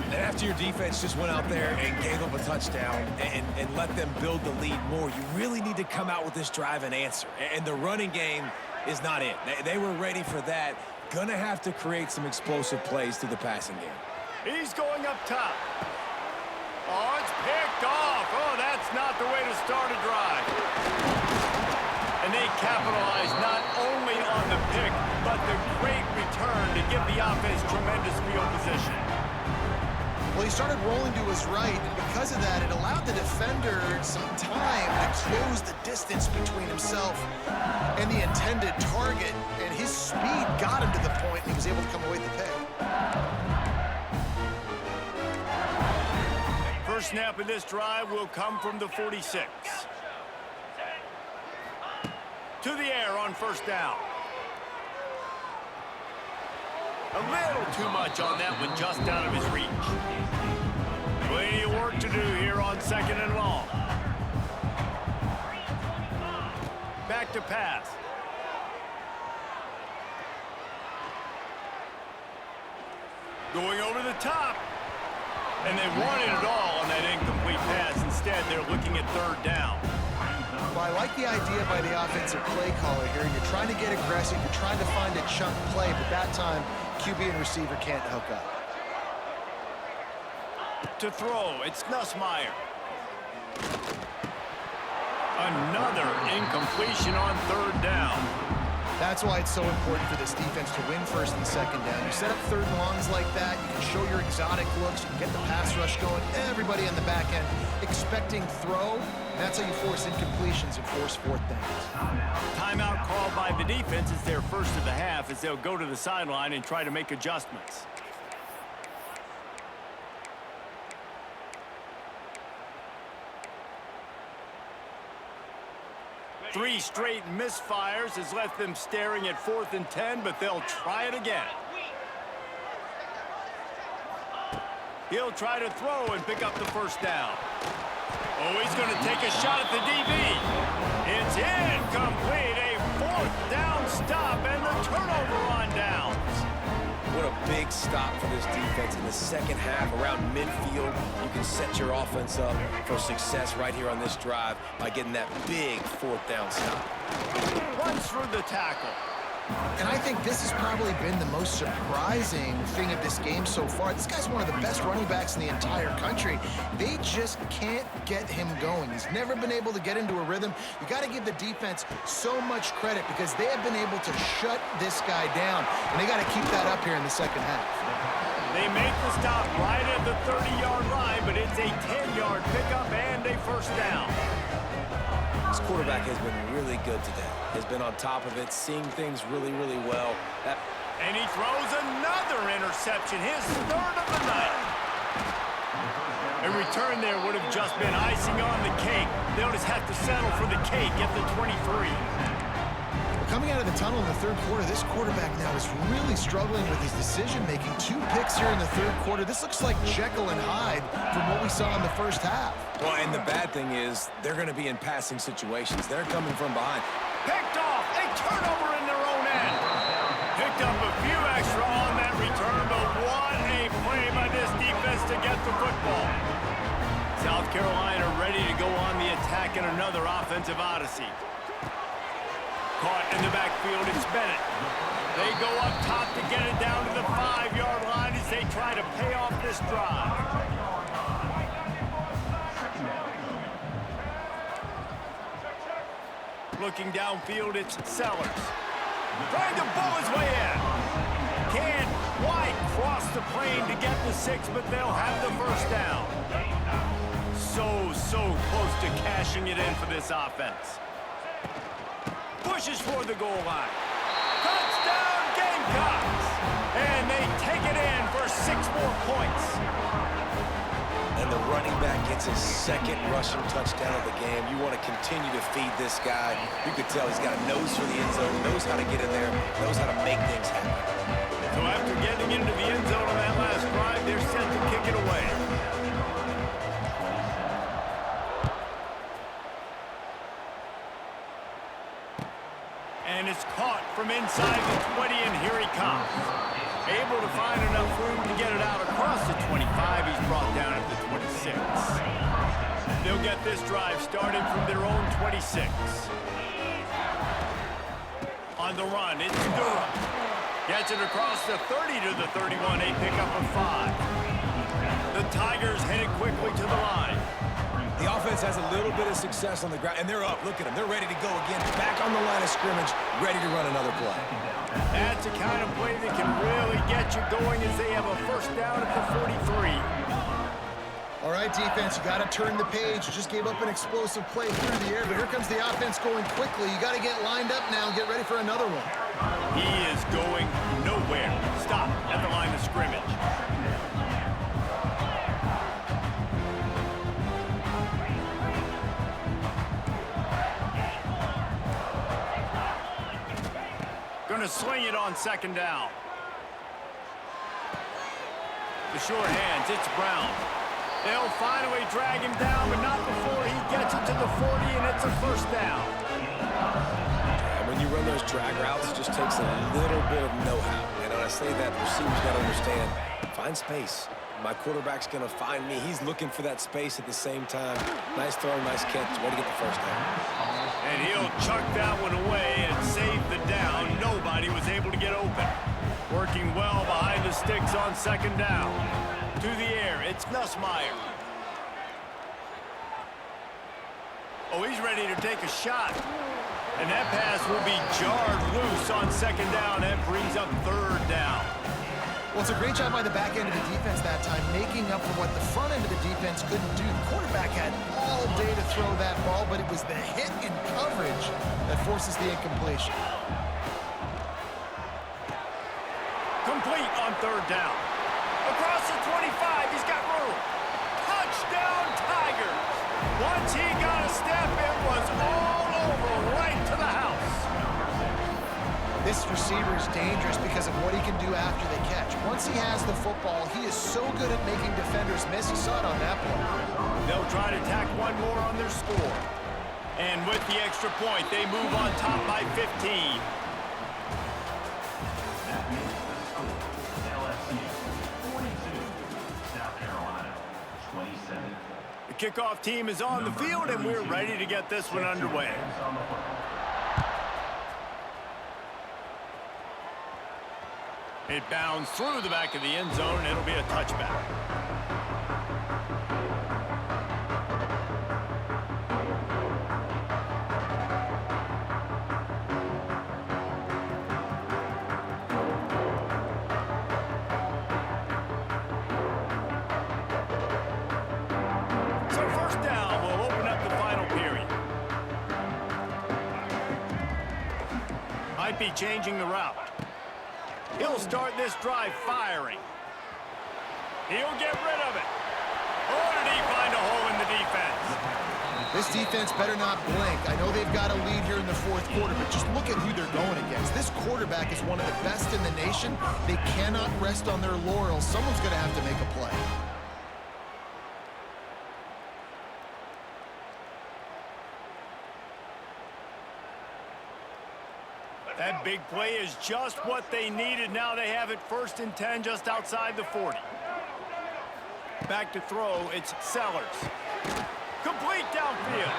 Speaker 4: And after your defense just went out there and gave them a touchdown and let them build the lead more, you really need to come out with this drive and answer. And the running game is not it. They were ready for that. Gonna have to create some explosive plays through the passing game.
Speaker 2: He's going up top. Oh, it's picked off. Oh, that's not the way to start a drive. And they capitalize not only on the pick, but the great return to give the offense tremendous field position.
Speaker 3: Well, he started rolling to his right, and because of that, it allowed the defender some time to close the distance between himself and the intended target, and his speed got him to the point, and he was able to come away with the pick.
Speaker 2: First snap of this drive will come from the 46. To the air on first down. A little too much on that one, just out of his reach. Plenty of work to do here on second and long. Back to pass. Going over the top. And they wanted it all on that incomplete pass. Instead, they're looking at third down.
Speaker 3: Well, I like the idea by the offensive play caller here. You're trying to get aggressive. You're trying to find a chunk play, but that time, QB and receiver can't hook up.
Speaker 2: To throw, it's Nussmeier. Another incompletion on third down.
Speaker 3: That's why it's so important for this defense to win first and second down. You set up third and longs like that, you can show your exotic looks, you can get the pass rush going, everybody on the back end expecting throw, and that's how you force incompletions and force fourth downs.
Speaker 2: Timeout called by the defense is their first of the half as they'll go to the sideline and try to make adjustments. Three straight misfires has left them staring at 4th and 10, but they'll try it again. He'll try to throw and pick up the first down. Oh, he's going to take a shot at the DB. It's incomplete. A 4th down stop and the turnover on downs.
Speaker 6: What a big stop for this defense in the second half. Around midfield, you can set your offense up for success right here on this drive by getting that big 4th down stop.
Speaker 2: Runs through the tackle.
Speaker 3: And I think this has probably been the most surprising thing of this game so far. This guy's one of the best running backs in the entire country. They just can't get him going. He's never been able to get into a rhythm. You got to give the defense so much credit because they have been able to shut this guy down, and they got to keep that up here in the second half.
Speaker 2: They make the stop right at the 30-yard line, but it's a 10-yard pickup and a first down.
Speaker 6: This quarterback has been really good today. Has been on top of it, seeing things really, really well.
Speaker 2: And he throws another interception, his third of the night. A return there would have just been icing on the cake. They'll just have to settle for the cake at the 23.
Speaker 3: Coming out of the tunnel in the third quarter, this quarterback now is really struggling with his decision-making. 2 picks here in the third quarter. This looks like Jekyll and Hyde from what we saw in the first half.
Speaker 6: Well, and the bad thing is they're going to be in passing situations. They're coming from behind.
Speaker 2: Picked off, a turnover in their own end. Picked up a few extra on that return, but what a play by this defense to get the football. South Carolina ready to go on the attack in another offensive odyssey. Caught in the backfield, it's Bennett. They go up top to get it down to the 5-yard line as they try to pay off this drive. Looking downfield, it's Sellers. Trying to bull his way in. Can't quite cross the plane to get the 6, but they'll have the first down. So close to cashing it in for this offense. Pushes for the goal line. Touchdown, Gamecocks! And they take it in for 6 more points.
Speaker 6: And the running back gets his second rushing touchdown of the game. You want to continue to feed this guy. You could tell he's got a nose for the end zone, knows how to get in there, knows how to make things happen.
Speaker 2: So after getting into the end zone on that last drive, they're set to kick it away. And it's caught from inside the 20, and here he comes. Able to find enough room to get it out across the 25. He's brought down at the 26. They'll get this drive started from their own 26. On the run, it's Durham. Gets it across the 30 to the 31, a pickup of 5. The Tigers headed quickly to the line.
Speaker 4: The offense has a little bit of success on the ground, and they're up. Look at them. They're ready to go again. Back on the line of scrimmage, ready to run another play.
Speaker 2: That's the kind of play that can really get you going as they have a first down at the 43.
Speaker 3: All right, defense, you got to turn the page. You just gave up an explosive play through the air, but here comes the offense going quickly. You got to get lined up now and get ready for another one.
Speaker 2: He is going nowhere. Stop at the line of scrimmage. Going to sling it on second down. The short hands, it's Brown. They'll finally drag him down, but not before he gets it to the 40, and it's a first down.
Speaker 6: And when you run those drag routes, it just takes a little bit of know-how. And when I say that, receivers got to understand, find space. My quarterback's going to find me. He's looking for that space at the same time. Nice throw, nice catch. Way to get the first down.
Speaker 2: And he'll chuck that one away and save the down. Nobody was able to get open. Working well behind the sticks on second down. To the air, it's Nussmeier. Oh, he's ready to take a shot. And that pass will be jarred loose on second down. That brings up third down.
Speaker 3: Well, it's a great job by the back end of the defense that time, making up for what the front end of the defense couldn't do. The quarterback had all day to throw that ball, but it was the hit in coverage that forces the incompletion.
Speaker 2: Complete on third down. Across the 25, he's got room. Touchdown, Tigers. Once he got a step, it was all over, right to the house.
Speaker 3: This receiver is dangerous because of what he can do after the catch. Once he has the football, he is so good at making defenders miss. You saw it on that play.
Speaker 2: They'll try to tack one more on their score. And with the extra point, they move on top by 15.
Speaker 5: That makes the score LSU 42, South Carolina 27.
Speaker 2: The kickoff team is on the field, and we're ready to get this one underway. It bounds through the back of the end zone, and it'll be a touchback. So first down will open up the final period. Might be changing the route. He'll start this drive firing. He'll get rid of it. Oh, did he find a hole in the defense?
Speaker 3: This defense better not blink. I know they've got a lead here in the fourth quarter, but just look at who they're going against. This quarterback is one of the best in the nation. They cannot rest on their laurels. Someone's going to have to make a play.
Speaker 2: That big play is just what they needed. Now they have it 1st and 10 just outside the 40. Back to throw, it's Sellers. Complete downfield.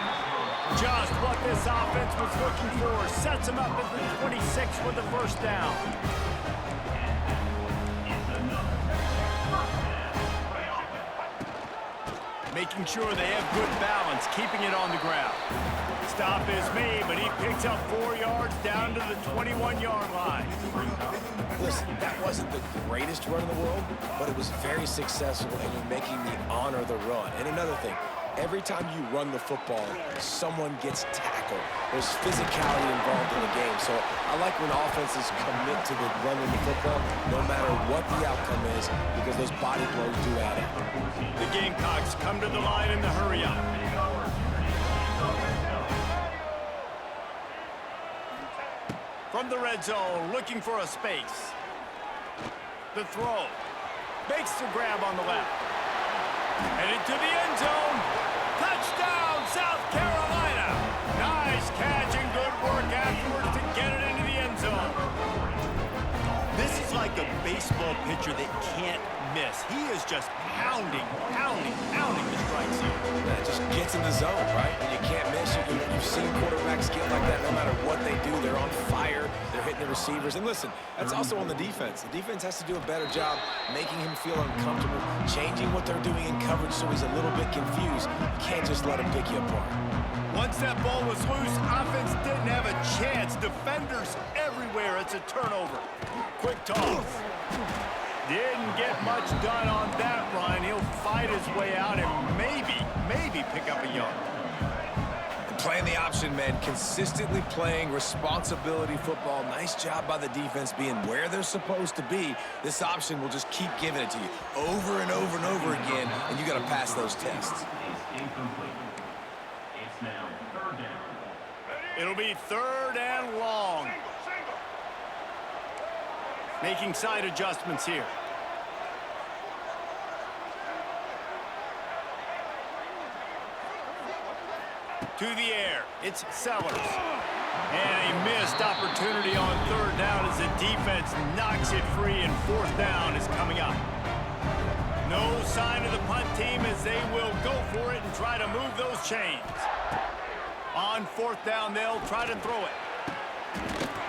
Speaker 2: Just what this offense was looking for. Sets him up at the 26 with the first down. Making sure they have good balance, keeping it on the ground. Stop is made, but he picks up 4 yards down to the 21-yard line.
Speaker 6: Listen, that wasn't the greatest run in the world, but it was very successful, and you're making me honor the run. And another thing, every time you run the football, someone gets tackled. There's physicality involved in the game. So I like when offenses commit to the running the football, no matter what the outcome is, because those body blows do add up.
Speaker 2: The Gamecocks come to the line in the hurry-up. From the red zone, looking for a space. The throw. Makes the grab on the left. Headed to the end zone. Touchdown, South Carolina. Nice catch and good work afterwards to get it into the end zone. This is like a baseball pitcher that can't miss. He is just pounding the strike zone.
Speaker 6: Yeah, it just gets in the zone, right? And you can't miss. You've seen quarterbacks get like that no matter what they do. They're on fire. They're hitting the receivers. And listen, that's also on the defense. The defense has to do a better job making him feel uncomfortable, changing what they're doing in coverage so he's a little bit confused. You can't just let him pick you apart.
Speaker 2: Once that ball was loose, offense didn't have a chance. Defenders everywhere. It's a turnover. Quick toss. Didn't get much done on that run. He'll fight his way out and maybe pick up a yard.
Speaker 6: Playing the option, man, consistently playing responsibility football. Nice job by the defense being where they're supposed to be. This option will just keep giving it to you over and over and over again, and you got to pass those tests.
Speaker 5: It's now 3rd down.
Speaker 2: It'll be 3rd and long. Making side adjustments here. To the air, it's Sellers. And a missed opportunity on 3rd down as the defense knocks it free, and 4th down is coming up. No sign of the punt team as they will go for it and try to move those chains. On 4th down, they'll try to throw it.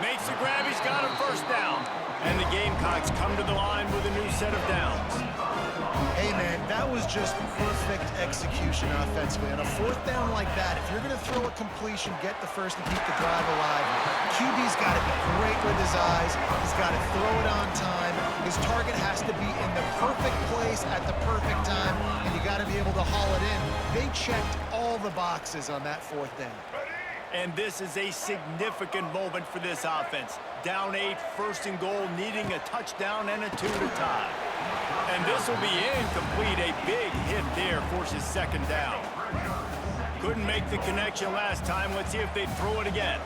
Speaker 2: Makes the grab, he's got a 1st down. And the Gamecocks come to the line with a new set of downs.
Speaker 3: Hey, man, that was just perfect execution offensively. On a 4th down like that, if you're going to throw a completion, get the first and keep the drive alive. QB's got to be great with his eyes. He's got to throw it on time. His target has to be in the perfect place at the perfect time, and you got to be able to haul it in. They checked all the boxes on that 4th down.
Speaker 2: And this is a significant moment for this offense. Down 8, 1st and goal, needing a touchdown and a 2 to tie. And this will be incomplete. A big hit there forces 2nd down. Couldn't make the connection last time. Let's see if they throw it again.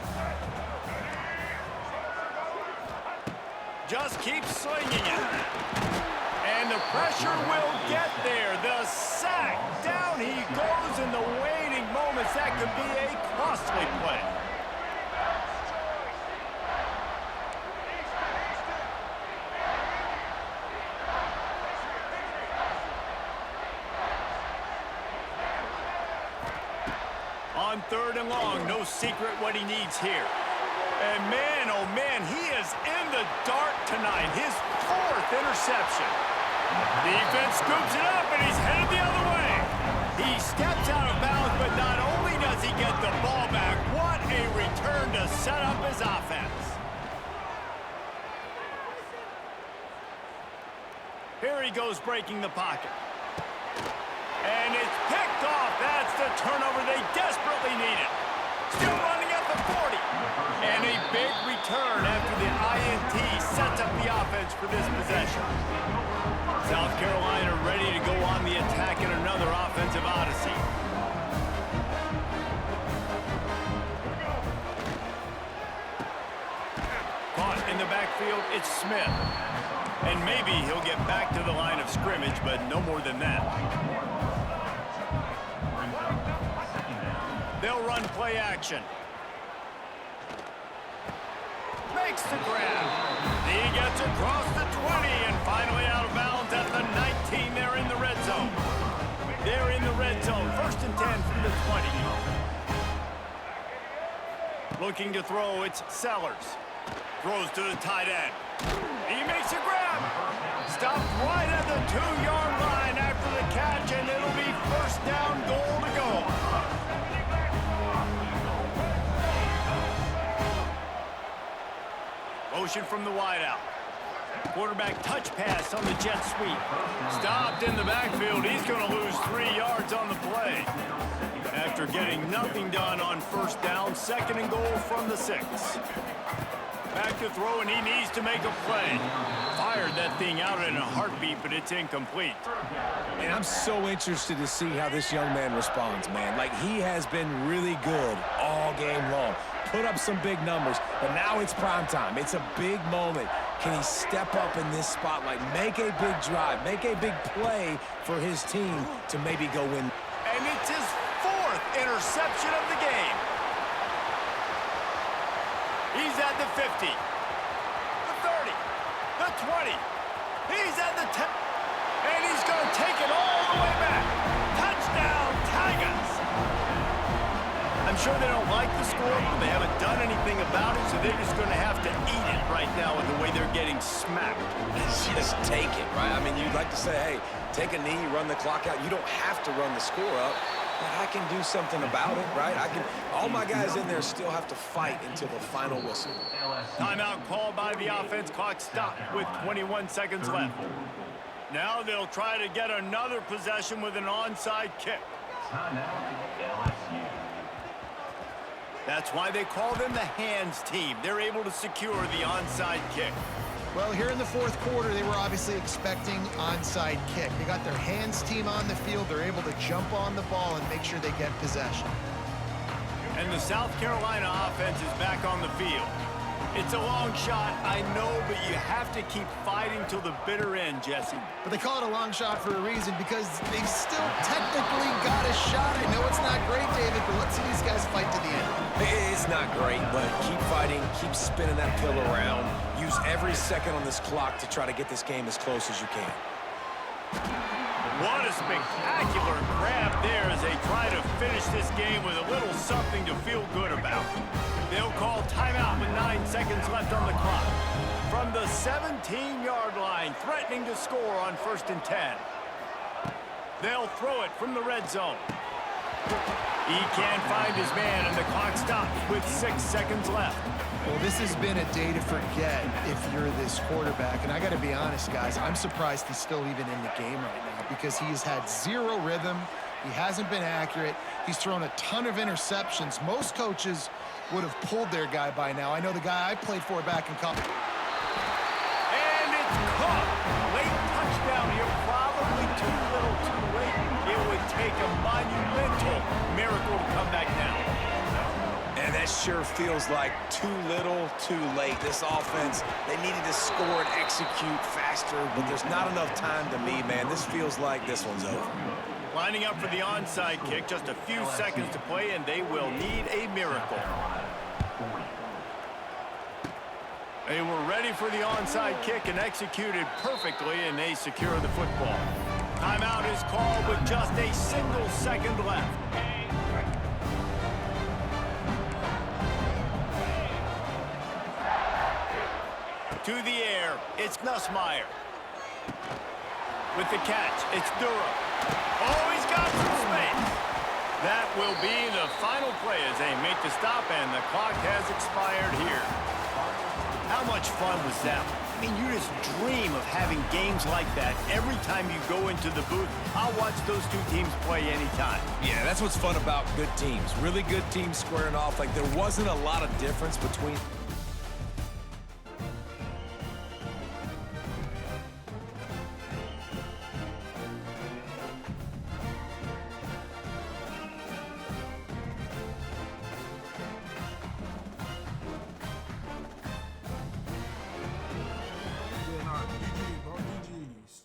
Speaker 2: Just keep slinging it. And the pressure will get there. The sack. Down he goes in the waiting moments. That could be a costly play. On 3rd and long, no secret what he needs here. And man, oh man, he is in the dark tonight. His 4th interception. Defense scoops it up, and he's headed the other way. He steps out of bounds, but not only does he get the ball back, what a return to set up his offense. Here he goes breaking the pocket. And it's picked off. That's the turnover they desperately needed. Still running at the 40. And a big return after the INT sets up the offense for this possession. South Carolina ready to go on the attack in another offensive odyssey. Caught in the backfield, it's Smith. And maybe he'll get back to the line of scrimmage, but no more than that. They'll run play action. Makes the grab. He gets across the 20 and finally out of bounds at the 19. They're in the red zone. They're in the red zone. 1st and 10 from the 20. Looking to throw, it's Sellers. Throws to the tight end. He makes a grab. Stopped right at the 2-yard line after the catch, and it'll be 1st down, goal to go. Motion from the wideout. Quarterback touch pass on the jet sweep. Stopped in the backfield. He's going to lose 3 yards on the play. After getting nothing done on 1st down, 2nd and goal from the 6. Back to throw, and he needs to make a play. Fired that thing out in a heartbeat, but it's incomplete.
Speaker 4: And I'm so interested to see how this young man responds, man. Like, he has been really good all game long. Put up some big numbers, but now it's prime time. It's a big moment. Can he step up in this spotlight, make a big drive, make a big play for his team to maybe go win?
Speaker 2: And it's his 4th interception of the game. He's at the 50, the 30, the 20. He's at the 10, and he's going to take it all the way back. Touchdown, Tigers. I'm sure they don't like the score, but they haven't done anything about it, so they're just going to have to eat it right now with the way they're getting smacked.
Speaker 6: Just take it, right? I mean, you'd like to say, hey, take a knee, run the clock out. You don't have to run the score up, but I can do something about it, right? All my guys in there still have to fight until the final whistle.
Speaker 2: Timeout called by the offense. Clock stopped with 21 seconds left. Now they'll try to get another possession with an onside kick. That's why they call them the hands team. They're able to secure the onside kick.
Speaker 3: Well, here in the 4th quarter, they were obviously expecting onside kick. They got their hands team on the field. They're able to jump on the ball and make sure they get possession.
Speaker 2: And the South Carolina offense is back on the field. It's a long shot, I know, but you have to keep fighting till the bitter end, Jesse.
Speaker 3: But they call it a long shot for a reason, because they've still technically got a shot. I know it's not great, David, but let's see these guys fight to the end.
Speaker 4: It's not great, but keep fighting, keep spinning that pill around. Use every second on this clock to try to get this game as close as you can.
Speaker 2: What a spectacular grab there as they try to finish this game with a little something to feel good about. They'll call timeout with 9 seconds left on the clock. From the 17-yard line, threatening to score on 1st and 10. They'll throw it from the red zone. He can't find his man, and the clock stops with 6 seconds left.
Speaker 3: Well, this has been a day to forget if you're this quarterback. And I got to be honest, guys, I'm surprised he's still even in the game right now, because he's had 0 rhythm. He hasn't been accurate. He's thrown a ton of interceptions. Most coaches would have pulled their guy by now. I know the guy I played for back in college.
Speaker 2: And it's caught. Late touchdown here, probably too little too late. It would take a monumental miracle to come back down.
Speaker 4: And that sure feels like too little, too late. This offense, they needed to score and execute faster, but there's not enough time to me, man. This feels like this one's over.
Speaker 2: Lining up for the onside kick, just a few seconds to play, and they will need a miracle. They were ready for the onside kick and executed perfectly, and they secure the football. Timeout is called with just a single second left. to the air. It's Nussmeier. With the catch, it's Durham. Oh, he's got some space. That will be the final play as they make the stop, and the clock has expired here. How much fun was that? I mean, you just dream of having games like that every time you go into the booth. I'll watch those two teams play anytime.
Speaker 4: Yeah, that's what's fun about good teams. Really good teams squaring off. Like, there wasn't a lot of difference between...
Speaker 1: Yeah, nah, GG, bro. GG's.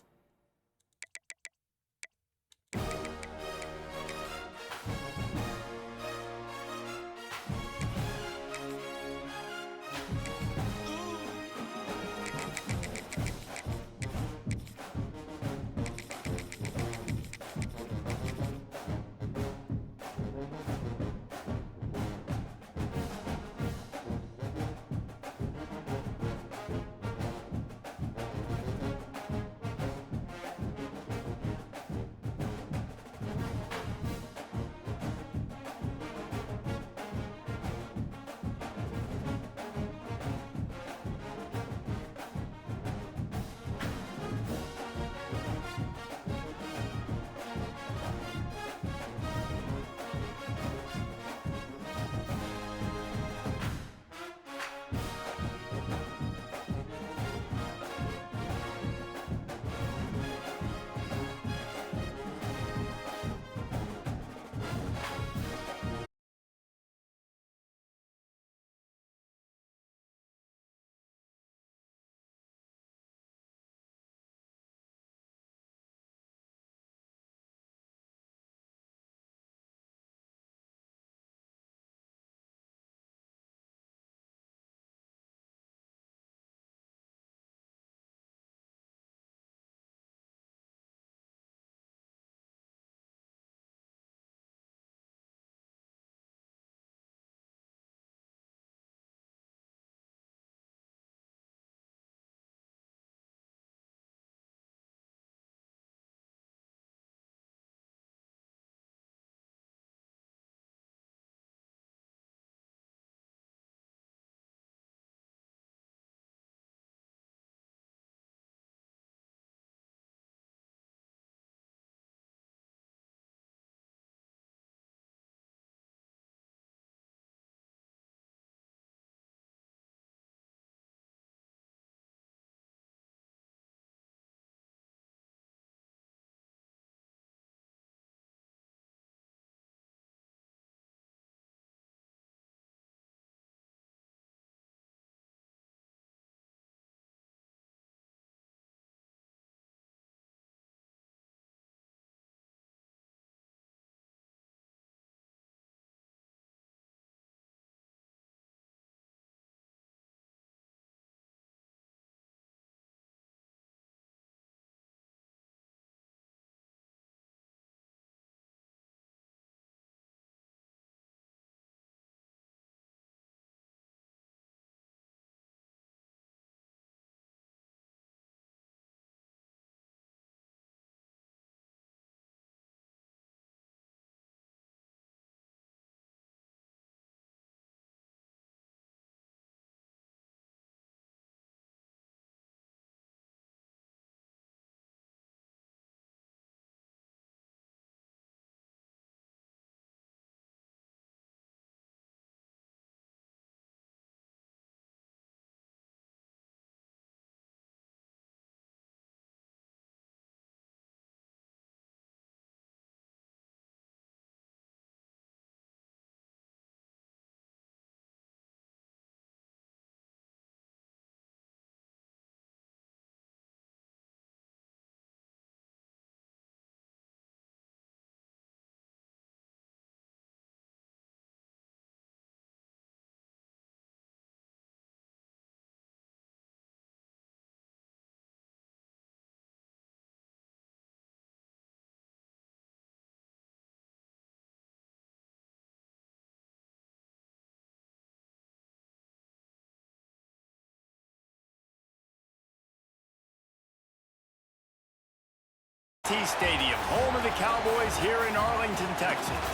Speaker 2: Stadium, home of the Cowboys here in Arlington, Texas.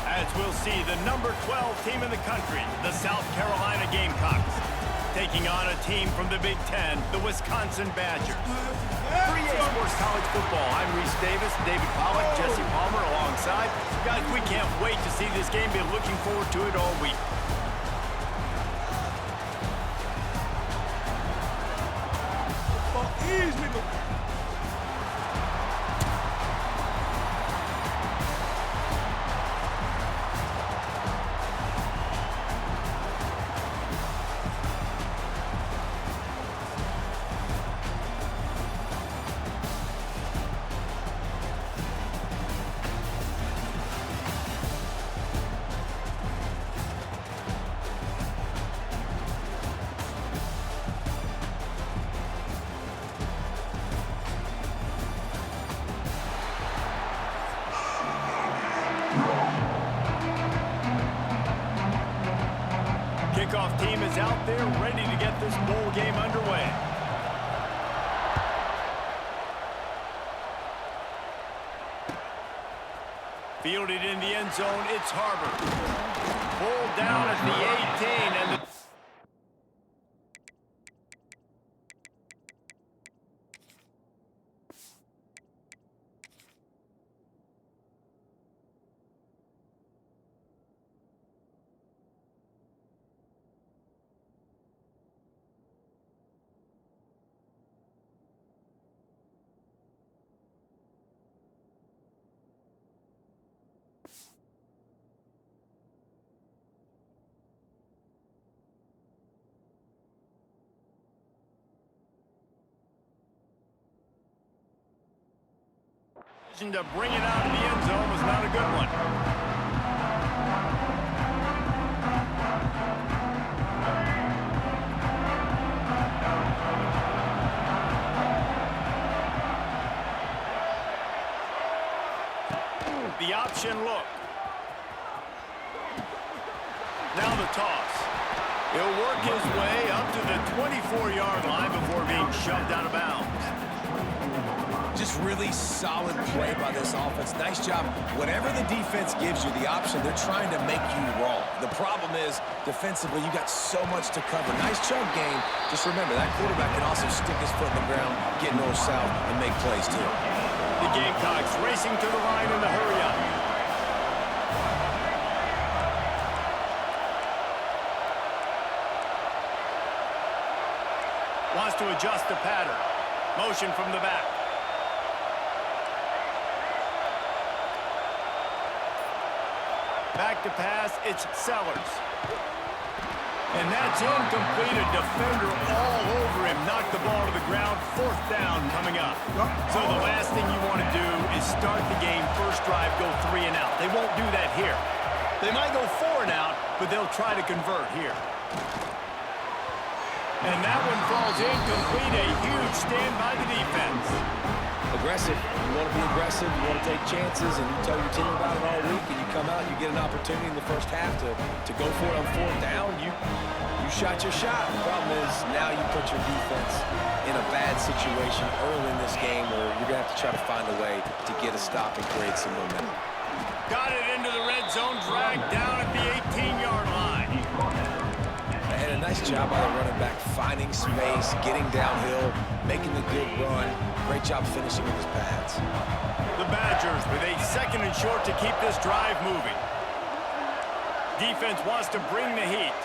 Speaker 2: As we'll see the number 12 team in the country, the South Carolina Gamecocks, taking on a team from the Big Ten, the Wisconsin Badgers. 3A Sports College Football. I'm Reese Davis, David Pollack, Jesse Palmer alongside. Guys, we can't wait to see this game. Been looking forward to it all week. Kickoff team is out there ready to get this bowl game underway. Fielded in the end zone, it's Harbor. Pulled down at the 18 and the to bring it out of the end zone was not a good one. The option look. Now the toss. He'll work his way up to the 24-yard line before being shoved out of bounds.
Speaker 4: Just really solid play by this offense. Nice job. Whatever the defense gives you, the option, they're trying to make you wrong. The problem is, defensively, you got so much to cover. Nice chunk game. Just remember, that quarterback can also stick his foot in the ground, get north-south, and make plays, too.
Speaker 2: The Gamecocks racing to the line in the hurry-up. Wants to adjust the pattern. Motion from the back. Back to pass, it's Sellers. And that's incomplete. A defender all over him. Knocked the ball to the ground. 4th down coming up. So the last thing you want to do is start the game, first drive, go 3 and out. They won't do that here. They might go 4 and out, but they'll try to convert here. And that one falls incomplete. A huge stand by the defense.
Speaker 6: Aggressive. You want to be aggressive. You want to take chances, and you tell your team about it all week, and you come out and you get an opportunity in the first half to go for it on 4th down. You shot your shot. The problem is now you put your defense in a bad situation early in this game where you're going to have to try to find a way to get a stop and create some momentum.
Speaker 2: Got it into the red zone, dragged down at the 18-yard line.
Speaker 6: And a nice job by the running back, finding space, getting downhill, making the good run. Great job finishing with his pads.
Speaker 2: The Badgers with a 2nd and short to keep this drive moving. Defense wants to bring the heat.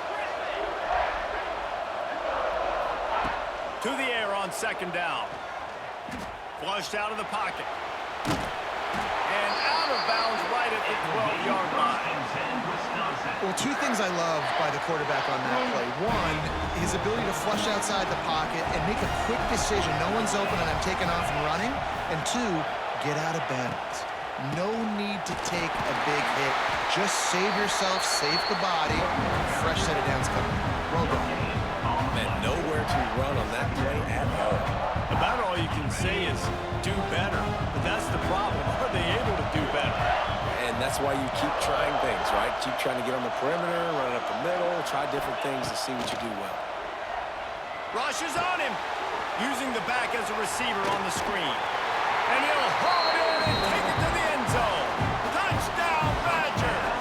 Speaker 2: To the air on 2nd down. Flushed out of the pocket. And out of bounds right at the 12-yard line.
Speaker 3: Well, 2 things I love by the quarterback on that play. 1, his ability to flush outside the pocket and make a quick decision. No one's open and I'm taking off and running. And 2, get out of bounds. No need to take a big hit. Just save yourself, save the body. Fresh set of downs coming. Well done.
Speaker 6: Man, nowhere to run on that play at all.
Speaker 2: About all you can say is do better. But that's the problem. Are they able to do better?
Speaker 6: And that's why you keep trying things, right? Keep trying to get on the perimeter, run it up the middle, try different things to see what you do well.
Speaker 2: Rush is on him. Using the back as a receiver on the screen. And he'll haul it in and take it to the end zone. Touchdown, Badgers!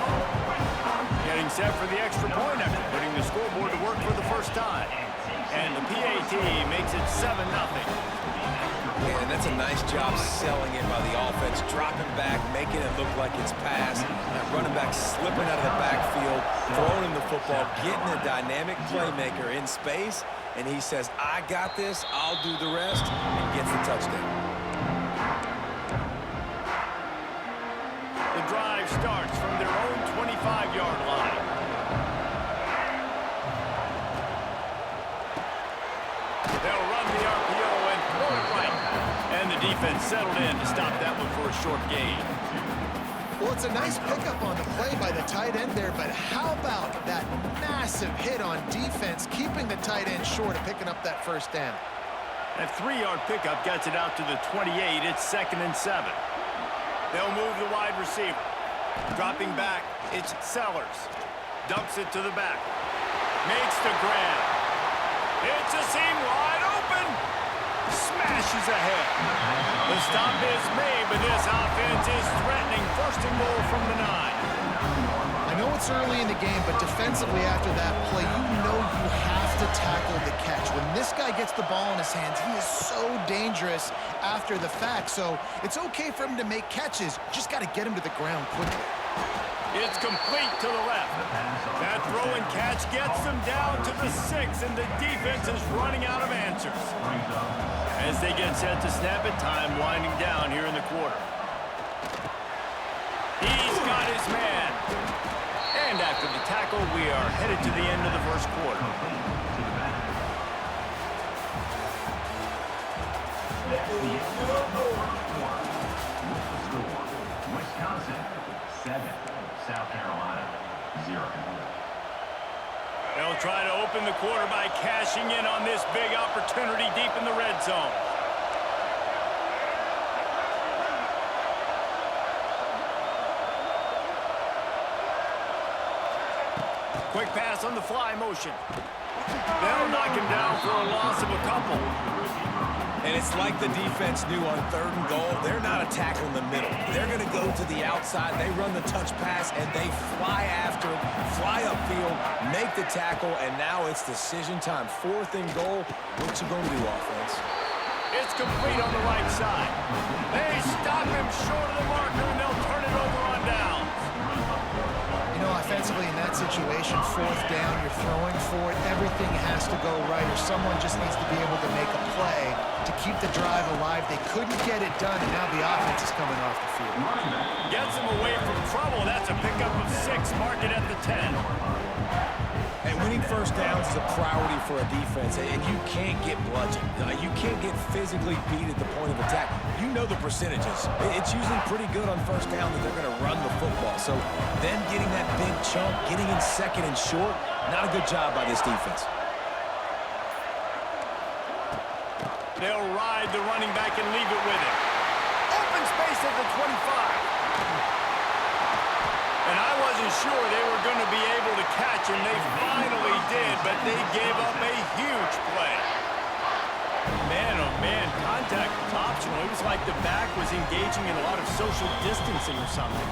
Speaker 2: Getting set for the extra point after putting the scoreboard to work for the first time. And the PAT makes it 7-0.
Speaker 6: Yeah, and that's a nice job selling it by the offense, dropping back, making it look like it's passed. That running back slipping out of the backfield, throwing him the football, getting a dynamic playmaker in space, and he says, I got this, I'll do the rest, and gets the touchdown.
Speaker 2: The drive starts from their own 25-yard line. They'll run the RPO and throw it right. And the defense settled in to stop that one for a short gain.
Speaker 3: Well, it's a nice pickup on the play by the tight end there, but how about that massive hit on defense, keeping the tight end short of picking up that first down?
Speaker 2: That 3-yard pickup gets it out to the 28. It's 2nd and 7. They'll move the wide receiver. Dropping back, it's Sellers. Dumps it to the back. Makes the grab. It's a seam wide open. Smashes ahead. The stop is made, but this offense is threatening. 1st and goal from the 9.
Speaker 3: I know it's early in the game, but defensively after that play, you know you have to tackle the catch. When this guy gets the ball in his hands, he is so dangerous after the fact. So it's okay for him to make catches. Just got to get him to the ground quickly.
Speaker 2: It's complete to the left. That throw and catch gets them down to the 6, and the defense is running out of answers. As they get set to snap it, time winding down here in the quarter. He's got his man. And after the tackle, we are headed to the end of the first quarter.
Speaker 5: Wisconsin 7, South Carolina 0.
Speaker 2: They'll try to open the quarter by cashing in on this big opportunity deep in the red zone. Quick pass on the fly motion. They'll knock him down for a loss of a couple.
Speaker 6: And it's like the defense knew on 3rd and goal, they're not attacking the middle. They're going to go to the outside. They run the touch pass, and they fly after it, fly upfield, make the tackle, and now it's decision time. 4th and goal. What you going to do, offense?
Speaker 2: It's complete on the right side. They stop him short of the marker, and they'll turn it over on downs.
Speaker 3: You know, offensively in that situation, 4th down, you're throwing for it, everything has to go right, or someone just needs to be able to make a play to keep the drive alive. They couldn't get it done, and now the offense is coming off the field.
Speaker 2: Gets him away from trouble. That's a pickup of 6, mark it at the 10.
Speaker 6: And winning first downs is a priority for a defense, and you can't get bludgeoned. You can't get physically beat at the point of attack. You know the percentages. It's usually pretty good on first down that they're going to run the football. So them getting that big chunk, getting in 2nd and short, not a good job by this defense.
Speaker 2: They'll ride the running back and leave it with him. Open space at the 25. And I wasn't sure they were going to be able to catch him. They finally did, but they gave up a huge play. Man, oh man, contact was optional. It was like the back was engaging in a lot of social distancing or something.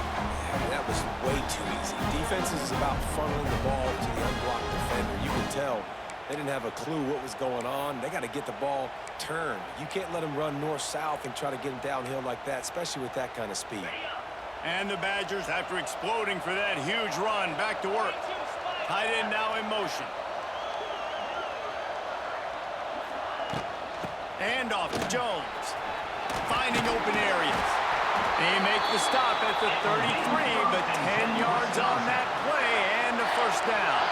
Speaker 6: Yeah, that was way too easy. Defense is about funneling the ball to the unblocked defender. You can tell they didn't have a clue what was going on. They got to get the ball turned. You can't let them run north-south and try to get him downhill like that, especially with that kind of speed.
Speaker 2: And the Badgers, after exploding for that huge run, back to work. Tight end now in motion. And off to Jones. Finding open areas. They make the stop at the 33, but 10 yards on that play and a first down.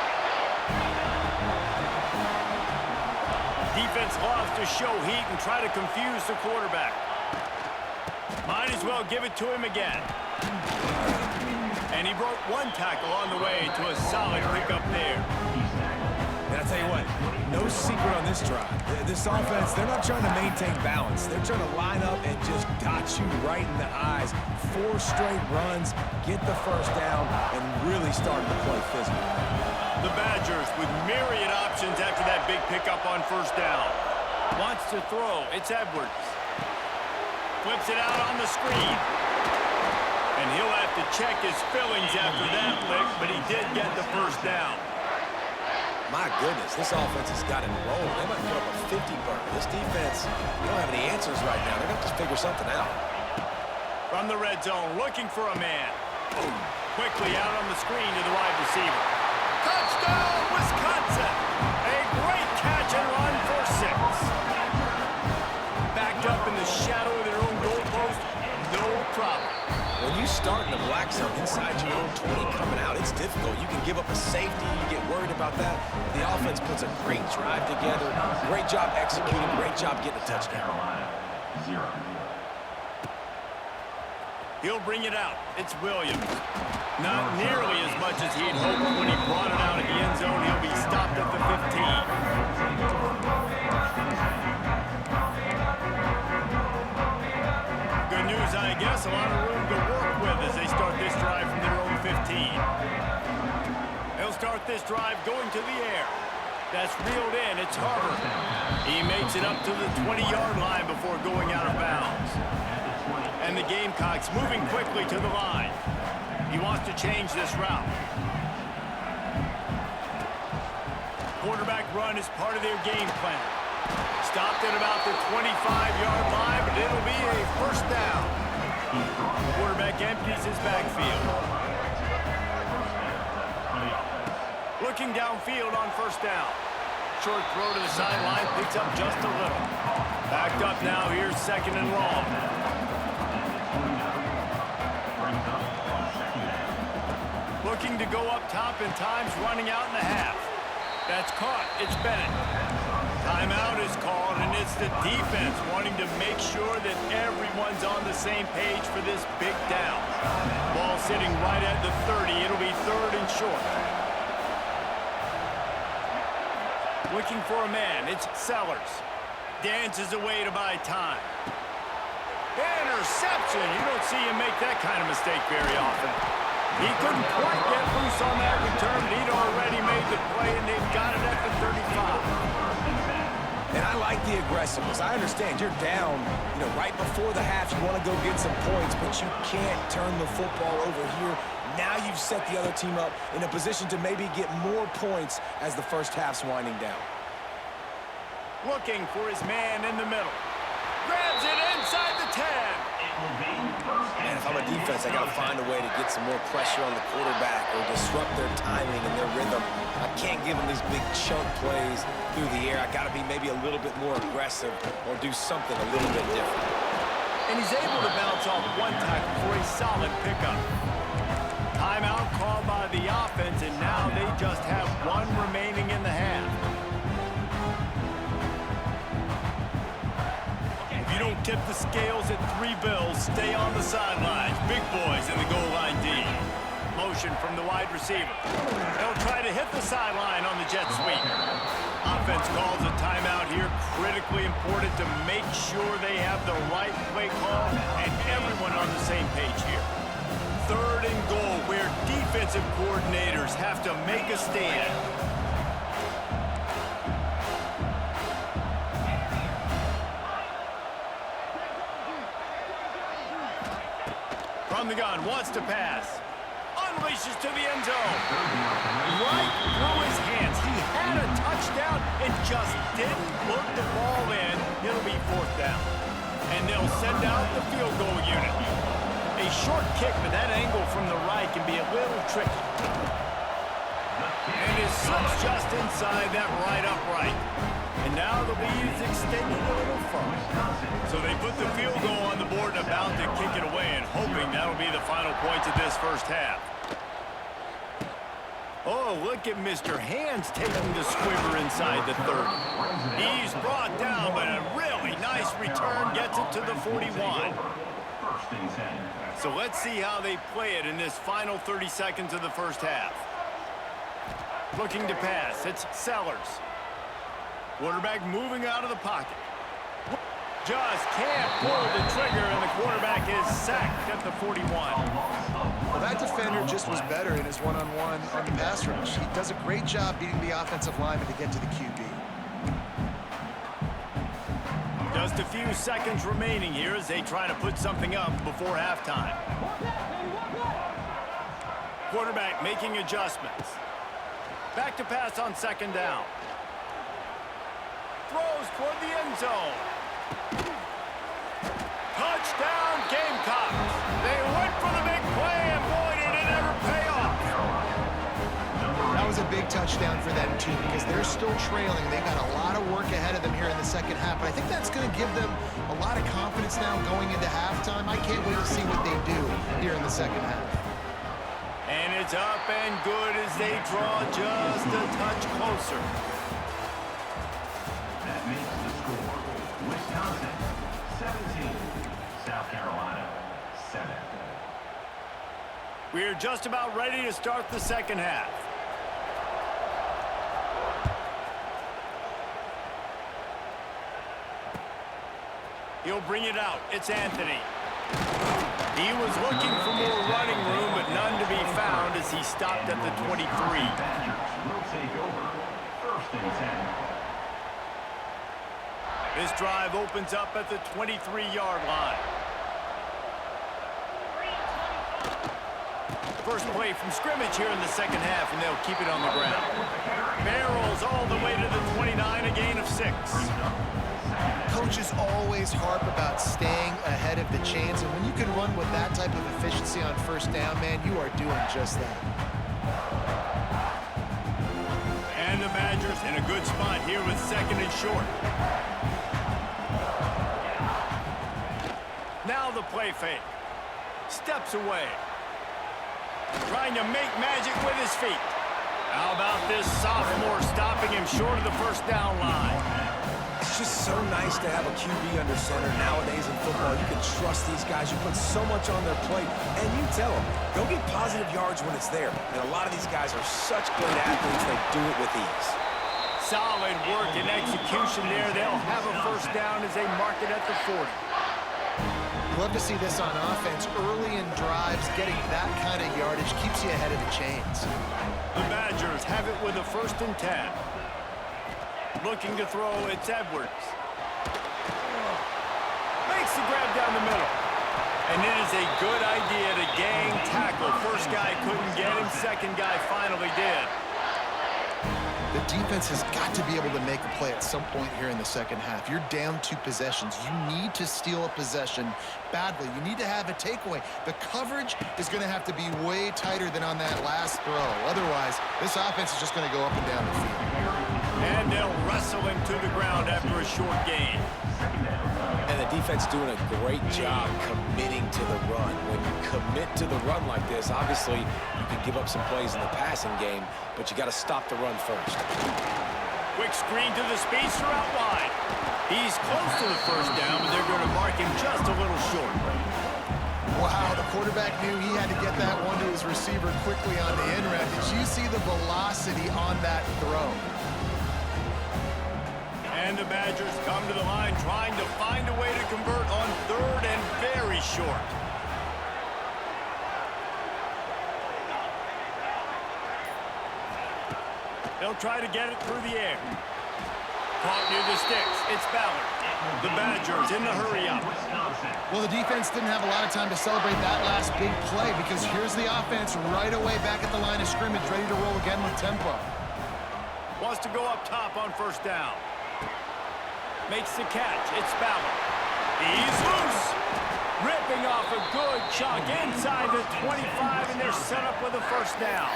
Speaker 2: Defense loves to show heat and try to confuse the quarterback. Might as well give it to him again. And he broke 1 tackle on the way to a solid pickup there.
Speaker 6: And I'll tell you what, no secret on this drive. This offense, they're not trying to maintain balance. They're trying to line up and just dot you right in the eyes. 4 straight runs, get the first down, and really starting to play physical.
Speaker 2: The Badgers with myriad options after that big pickup on first down. Wants to throw. It's Edwards. Flips it out on the screen. And he'll have to check his fillings after that lick, but he did get the first down.
Speaker 6: My goodness, this offense has got it rolling. They might put up a 50 burn. This defense, they don't have any answers right now. They're going to have to figure something out.
Speaker 2: From the red zone, looking for a man. Boom. Quickly out on the screen to the wide receiver. Touchdown, Wisconsin! A great catch and run for 6. Backed up in the shadow of their own goalpost, no problem.
Speaker 6: When you start in the black zone inside your own 20 coming out, it's difficult. You can give up a safety. You get worried about that. The offense puts a great drive together. Great job executing. Great job getting a touchdown.
Speaker 5: Carolina, 0.
Speaker 2: He'll bring it out. It's Williams. Not nearly as much as he'd hoped when he brought it out of the end zone. He'll be stopped at the 15. Good news, I guess. A lot of room to work with as they start this drive from their own 15. They'll start this drive going to the air. That's reeled in. It's Harper. He makes it up to the 20-yard line before going out of bounds. And the Gamecocks moving quickly to the line. He wants to change this route. Quarterback run is part of their game plan. Stopped at about the 25-yard line, but it'll be a first down. Quarterback empties his backfield. Looking downfield on first down. Short throw to the sideline, picks up just a little. Backed up now, here's second and long. Looking to go up top in times, running out in the half. That's caught. It's Bennett. Timeout is called, and it's the defense wanting to make sure that everyone's on the same page for this big down. Ball sitting right at the 30. It'll be third and short. Looking for a man. It's Sellers. Dances away to buy time. Interception. You don't see him make that kind of mistake very often. He couldn't quite get loose on that return, but he'd already made the play, and they've got it at the 35.
Speaker 4: And I like the aggressiveness. I understand you're down, right before the half. You want to go get some points, but you can't turn the football over here. Now you've set the other team up in a position to maybe get more points as the first half's winding down.
Speaker 2: Looking for his man in the middle. Grabs it inside the 10.
Speaker 6: Man, if I'm a defense, I got to find a way to get some more pressure on the quarterback or disrupt their timing and their rhythm. I can't give them these big chunk plays through the air. I got to be maybe a little bit more aggressive or do something a little bit different.
Speaker 2: And he's able to bounce off one tackle for a solid pickup. Timeout called by the offense, and now they just have one remaining in the half. You don't tip the scales at 3 bills. Stay on the sidelines. Big boys in the goal line D. Motion from the wide receiver. They'll try to hit the sideline on the jet sweep. Offense calls a timeout here. Critically important to make sure they have the right play call and everyone on the same page here. Third and goal, where defensive coordinators have to make a stand. From the gun, wants to pass. Unleashes to the end zone. Right through his hands. He had a touchdown and just didn't look the ball in. It'll be fourth down. And they'll send out the field goal unit. A short kick, but that angle from the right can be a little tricky. And his slips just inside that right upright. And now the lead is extended a little further. So they put the field goal on the board and about to kick it away and hoping that'll be the final points of this first half. Oh, look at Mr. Hands taking the squibber inside the 30. He's brought down, but a really nice return gets it to the 41. So let's see how they play it in this final 30 seconds of the first half. Looking to pass, it's Sellers. Quarterback moving out of the pocket. Just can't pull the trigger, and the quarterback is sacked at the 41.
Speaker 3: Well, that defender just was better in his one-on-one on the pass rush. He does a great job beating the offensive lineman to get to the QB.
Speaker 2: Just a few seconds remaining here as they try to put something up before halftime. Quarterback making adjustments. Back to pass on second down. Throws toward the end zone. Touchdown, Gamecocks. They went for the big play, and boy, did it ever pay off.
Speaker 3: That was a big touchdown for them, too, because they're still trailing. They got a lot of work ahead of them here in the second half, but I think that's going to give them a lot of confidence now going into halftime. I can't wait to see what they do here in the second half.
Speaker 2: And it's up and good as they draw just a touch closer.
Speaker 5: That makes the score. Wisconsin, 17. South Carolina, 7.
Speaker 2: We're just about ready to start the second half. He'll bring it out. It's Anthony. He was looking for more running room, but none to be found as he stopped at the 23.
Speaker 5: Badgers will take over. First and 10.
Speaker 2: This drive opens up at the 23-yard line. First play from scrimmage here in the second half, and they'll keep it on the ground. Barrels all the way to the 29, a gain of 6.
Speaker 3: Coaches always harp about staying ahead of the chains, and when you can run with that type of efficiency on first down, man, you are doing just that.
Speaker 2: And the Badgers in a good spot here with second and short. Now the play fake. Steps away. Trying to make magic with his feet. How about this sophomore stopping him short of the first down line?
Speaker 4: It's just so nice to have a QB under center nowadays in football. You can trust these guys. You put so much on their plate, and you tell them, go get positive yards when it's there. And a lot of these guys are such great athletes, they do it with ease.
Speaker 2: Solid work and execution there. They'll have a first down as they mark it at the 40.
Speaker 3: Love to see this on offense. Early in drives, getting that kind of yardage keeps you ahead of the chains.
Speaker 2: The Badgers have it with a first and 10. Looking to throw, it's Edwards. Makes the grab down the middle. And it is a good idea to gang tackle. First guy couldn't get him, second guy finally did.
Speaker 3: The defense has got to be able to make a play at some point here in the second half. You're down 2 possessions. You need to steal a possession badly. You need to have a takeaway. The coverage is going to have to be way tighter than on that last throw. Otherwise, this offense is just going to go up and down the field.
Speaker 2: And they'll wrestle him to the ground after a short gain.
Speaker 6: And the defense doing a great job committing to the run. When you commit to the run like this, obviously you can give up some plays in the passing game, but you got to stop the run first.
Speaker 2: Quick screen to the speedster out wide. He's close to the first down, but they're going to mark him just a little short.
Speaker 3: Wow, the quarterback knew he had to get that one to his receiver quickly on the end route. Did you see the velocity on that throw?
Speaker 2: And the Badgers come to the line trying to find a way to convert on third and very short. They'll try to get it through the air. Caught near the sticks. It's Ballard. The Badgers in the hurry up.
Speaker 3: Well, the defense didn't have a lot of time to celebrate that last big play because here's the offense right away back at the line of scrimmage, ready to roll again with tempo.
Speaker 2: Wants to go up top on first down. Makes the catch. It's Ballard. He's loose. Ripping off a good chunk inside the 25, and they're set up with a first down.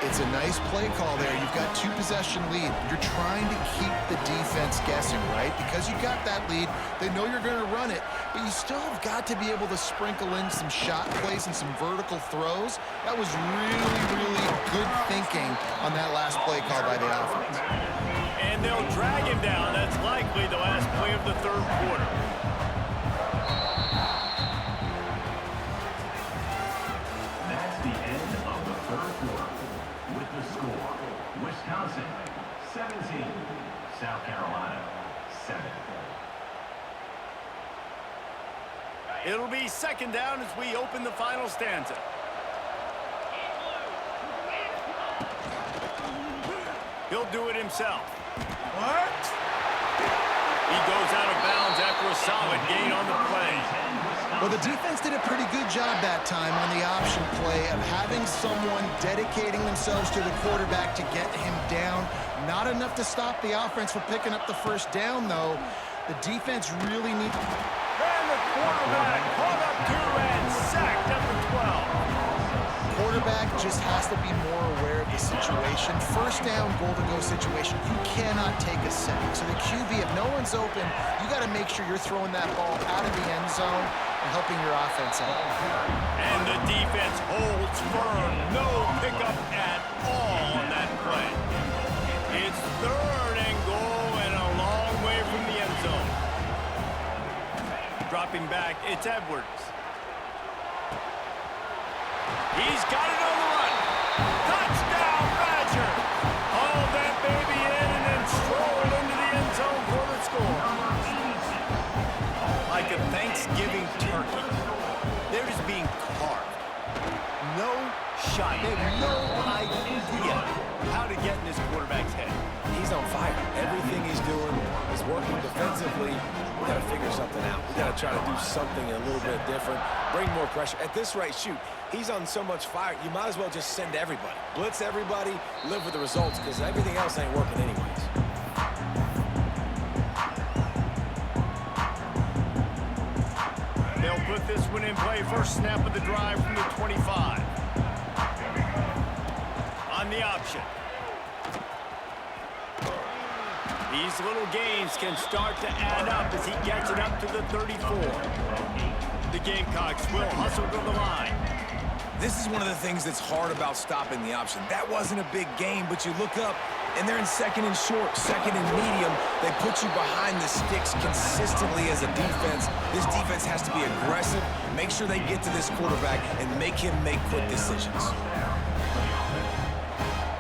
Speaker 3: It's a nice play call there. You've got 2-possession lead. You're trying to keep the defense guessing, right? Because you got that lead, they know you're going to run it, but you still have got to be able to sprinkle in some shot plays and some vertical throws. That was really, really good thinking on that last play call by the offense.
Speaker 2: And they'll drag him down. That's likely the last play of the third quarter.
Speaker 5: That's the end of the third quarter. With the score, Wisconsin 17, South Carolina 7.
Speaker 2: It'll be second down as we open the final stanza. He'll do it himself.
Speaker 1: What?
Speaker 2: He goes out of bounds after a solid gain on the play.
Speaker 3: Well, the defense did a pretty good job that time on the option play of having someone dedicating themselves to the quarterback to get him down. Not enough to stop the offense from picking up the first down, though. The defense really needs...
Speaker 2: And the quarterback caught up to and sacked at the 12.
Speaker 3: Quarterback just has to be more aware of the situation. First down, goal-to-go situation. You cannot take a sack. So the QB, if no one's open, you got to make sure you're throwing that ball out of the end zone and helping your offense out.
Speaker 2: And the defense holds firm. No pickup at all on that play. It's 3rd and goal and a long way from the end zone. Dropping back, it's Edwards. He's got it on the run. Touchdown, Badger. Haul that baby in and then stroll into the end zone for the score. Like a Thanksgiving turkey, they're just being carved. No shot. They have no idea how to get in this quarterback's head.
Speaker 4: He's on fire. Everything he's doing is working defensively. We got to figure something out. We got to try to do something a little bit different. Bring more pressure. At this rate, shoot, he's on so much fire, you might as well just send everybody. Blitz everybody, live with the results, because everything else ain't working anyways.
Speaker 2: They'll put this one in play. First snap of the drive from the 25. On the option. These little gains can start to add up as he gets it up to the 34. The Gamecocks will hustle to the line.
Speaker 4: This is one of the things that's hard about stopping the option. That wasn't a big game, but you look up, and they're in 2nd and short, 2nd and medium. They put you behind the sticks consistently as a defense. This defense has to be aggressive, make sure they get to this quarterback, and make him make quick decisions.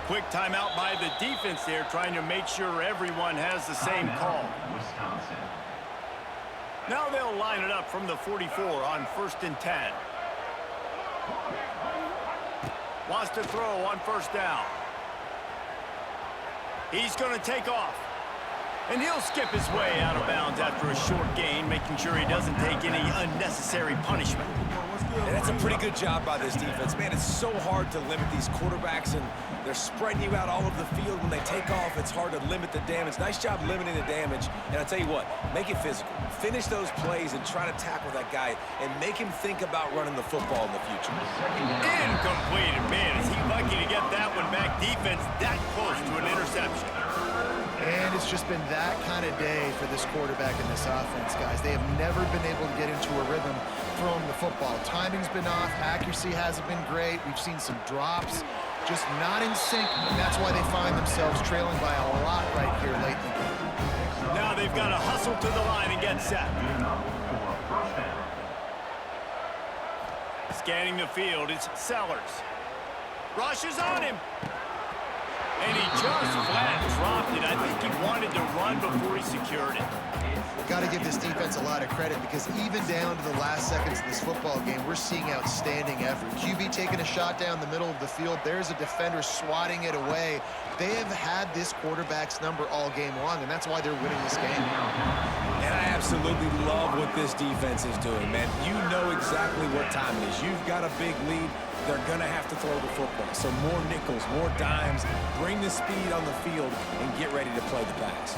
Speaker 2: Quick timeout by the defense there, trying to make sure everyone has the same call.
Speaker 5: Wisconsin.
Speaker 2: Now they'll line it up from the 44 on 1st and 10. Wants to throw on 1st down. He's going to take off. And he'll skip his way out of bounds after a short gain, making sure he doesn't take any unnecessary punishment.
Speaker 4: And that's a pretty good job by this defense. Man, it's so hard to limit these quarterbacks, and they're spreading you out all over the field. When they take off, it's hard to limit the damage. Nice job limiting the damage. And I tell you what, make it physical. Finish those plays and try to tackle that guy and make him think about running the football in the future.
Speaker 2: Incomplete. Man, is he lucky to get that one back. Defense that close to an interception.
Speaker 3: And it's just been that kind of day for this quarterback and this offense, guys. They have never been able to get into a rhythm throwing the football. Timing's been off. Accuracy hasn't been great. We've seen some drops. Just not in sync, and that's why they find themselves trailing by a lot right here late in the game.
Speaker 2: Now they've got to hustle to the line and get set. Scanning the field, it's Sellers. Rushes on him. And he just flat dropped it. I think he wanted to run before he secured it.
Speaker 3: Got to give this defense a lot of credit, because even down to the last seconds of this football game, we're seeing outstanding effort. QB taking a shot down the middle of the field. There's a defender swatting it away. They have had this quarterback's number all game long, and that's why they're winning this game.
Speaker 4: And I absolutely love what this defense is doing, man. You know exactly what time it is. You've got a big lead. They're going to have to throw the football. So more nickels, more dimes, bring the speed on the field, and get ready to play the pass.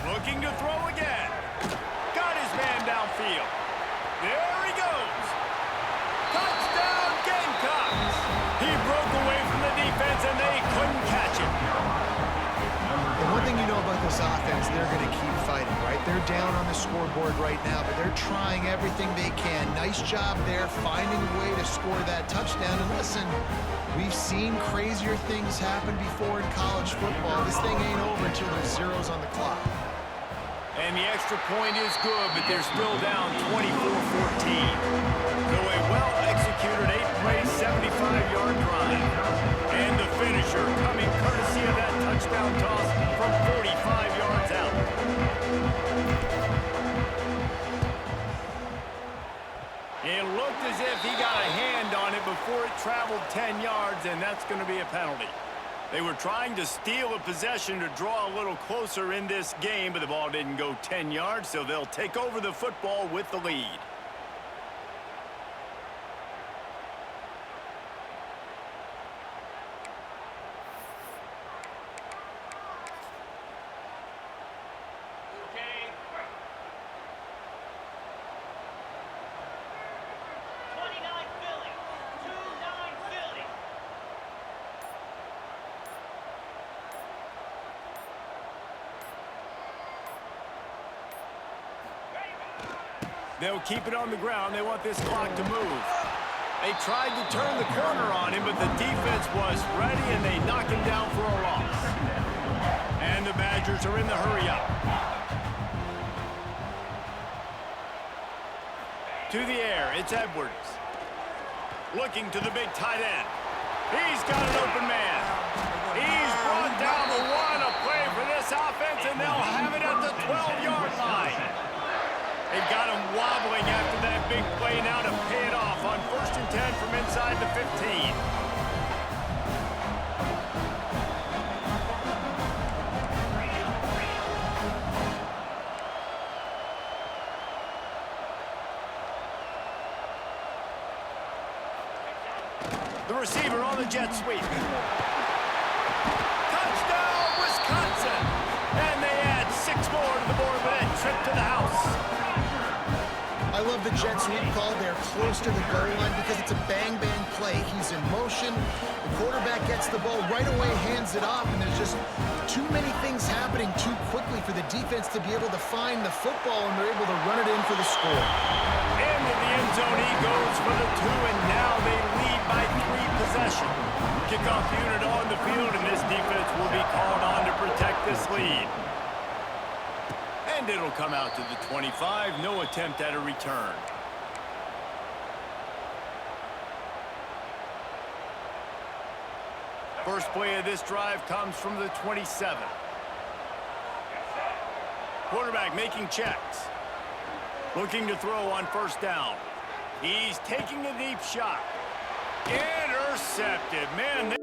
Speaker 2: Looking to throw again. Got his man downfield. There he goes. Touchdown, Gamecocks. He broke away from the defense, and they couldn't catch him.
Speaker 3: The one thing you know about this offense, they're going to keep fighting, right? They're down on the scoreboard right now, but they're trying everything they can. Nice job there, finding a way to score that touchdown. And listen, we've seen crazier things happen before in college football. This thing ain't over until there's zeros on the clock.
Speaker 2: And the extra point is good, but they're still down 24-14. So a well-executed 8-play, 75-yard drive. And the finisher coming courtesy of that touchdown toss from 45 yards out. It looked as if he got a hand on it before it traveled 10 yards, and that's going to be a penalty. They were trying to steal a possession to draw a little closer in this game, but the ball didn't go 10 yards, so they'll take over the football with the lead. They'll keep it on the ground. They want this clock to move. They tried to turn the corner on him, but the defense was ready, and they knock him down for a loss. And the Badgers are in the hurry-up. To the air, it's Edwards. Looking to the big tight end. He's got an open man. He's brought down the one. A play for this offense, and they'll have it at the 12-yard line. They've got him wobbling after that big play now to pay it off on 1st and 10 from inside the 15. The receiver on the jet sweep. Touchdown, Wisconsin! And they add 6 more to the board with that trip to the house.
Speaker 3: I love the jet sweep call. They're close to the goal line because it's a bang-bang play. He's in motion. The quarterback gets the ball right away, hands it off, and there's just too many things happening too quickly for the defense to be able to find the football, and they're able to run it in for the score.
Speaker 2: Into the end zone he goes for the 2, and now they lead by 3 possessions. Kickoff unit on the field, and this defense will be called on to protect this lead. And it'll come out to the 25. No attempt at a return. First play of this drive comes from the 27. Quarterback making checks. Looking to throw on 1st down. He's taking a deep shot. Intercepted. Man,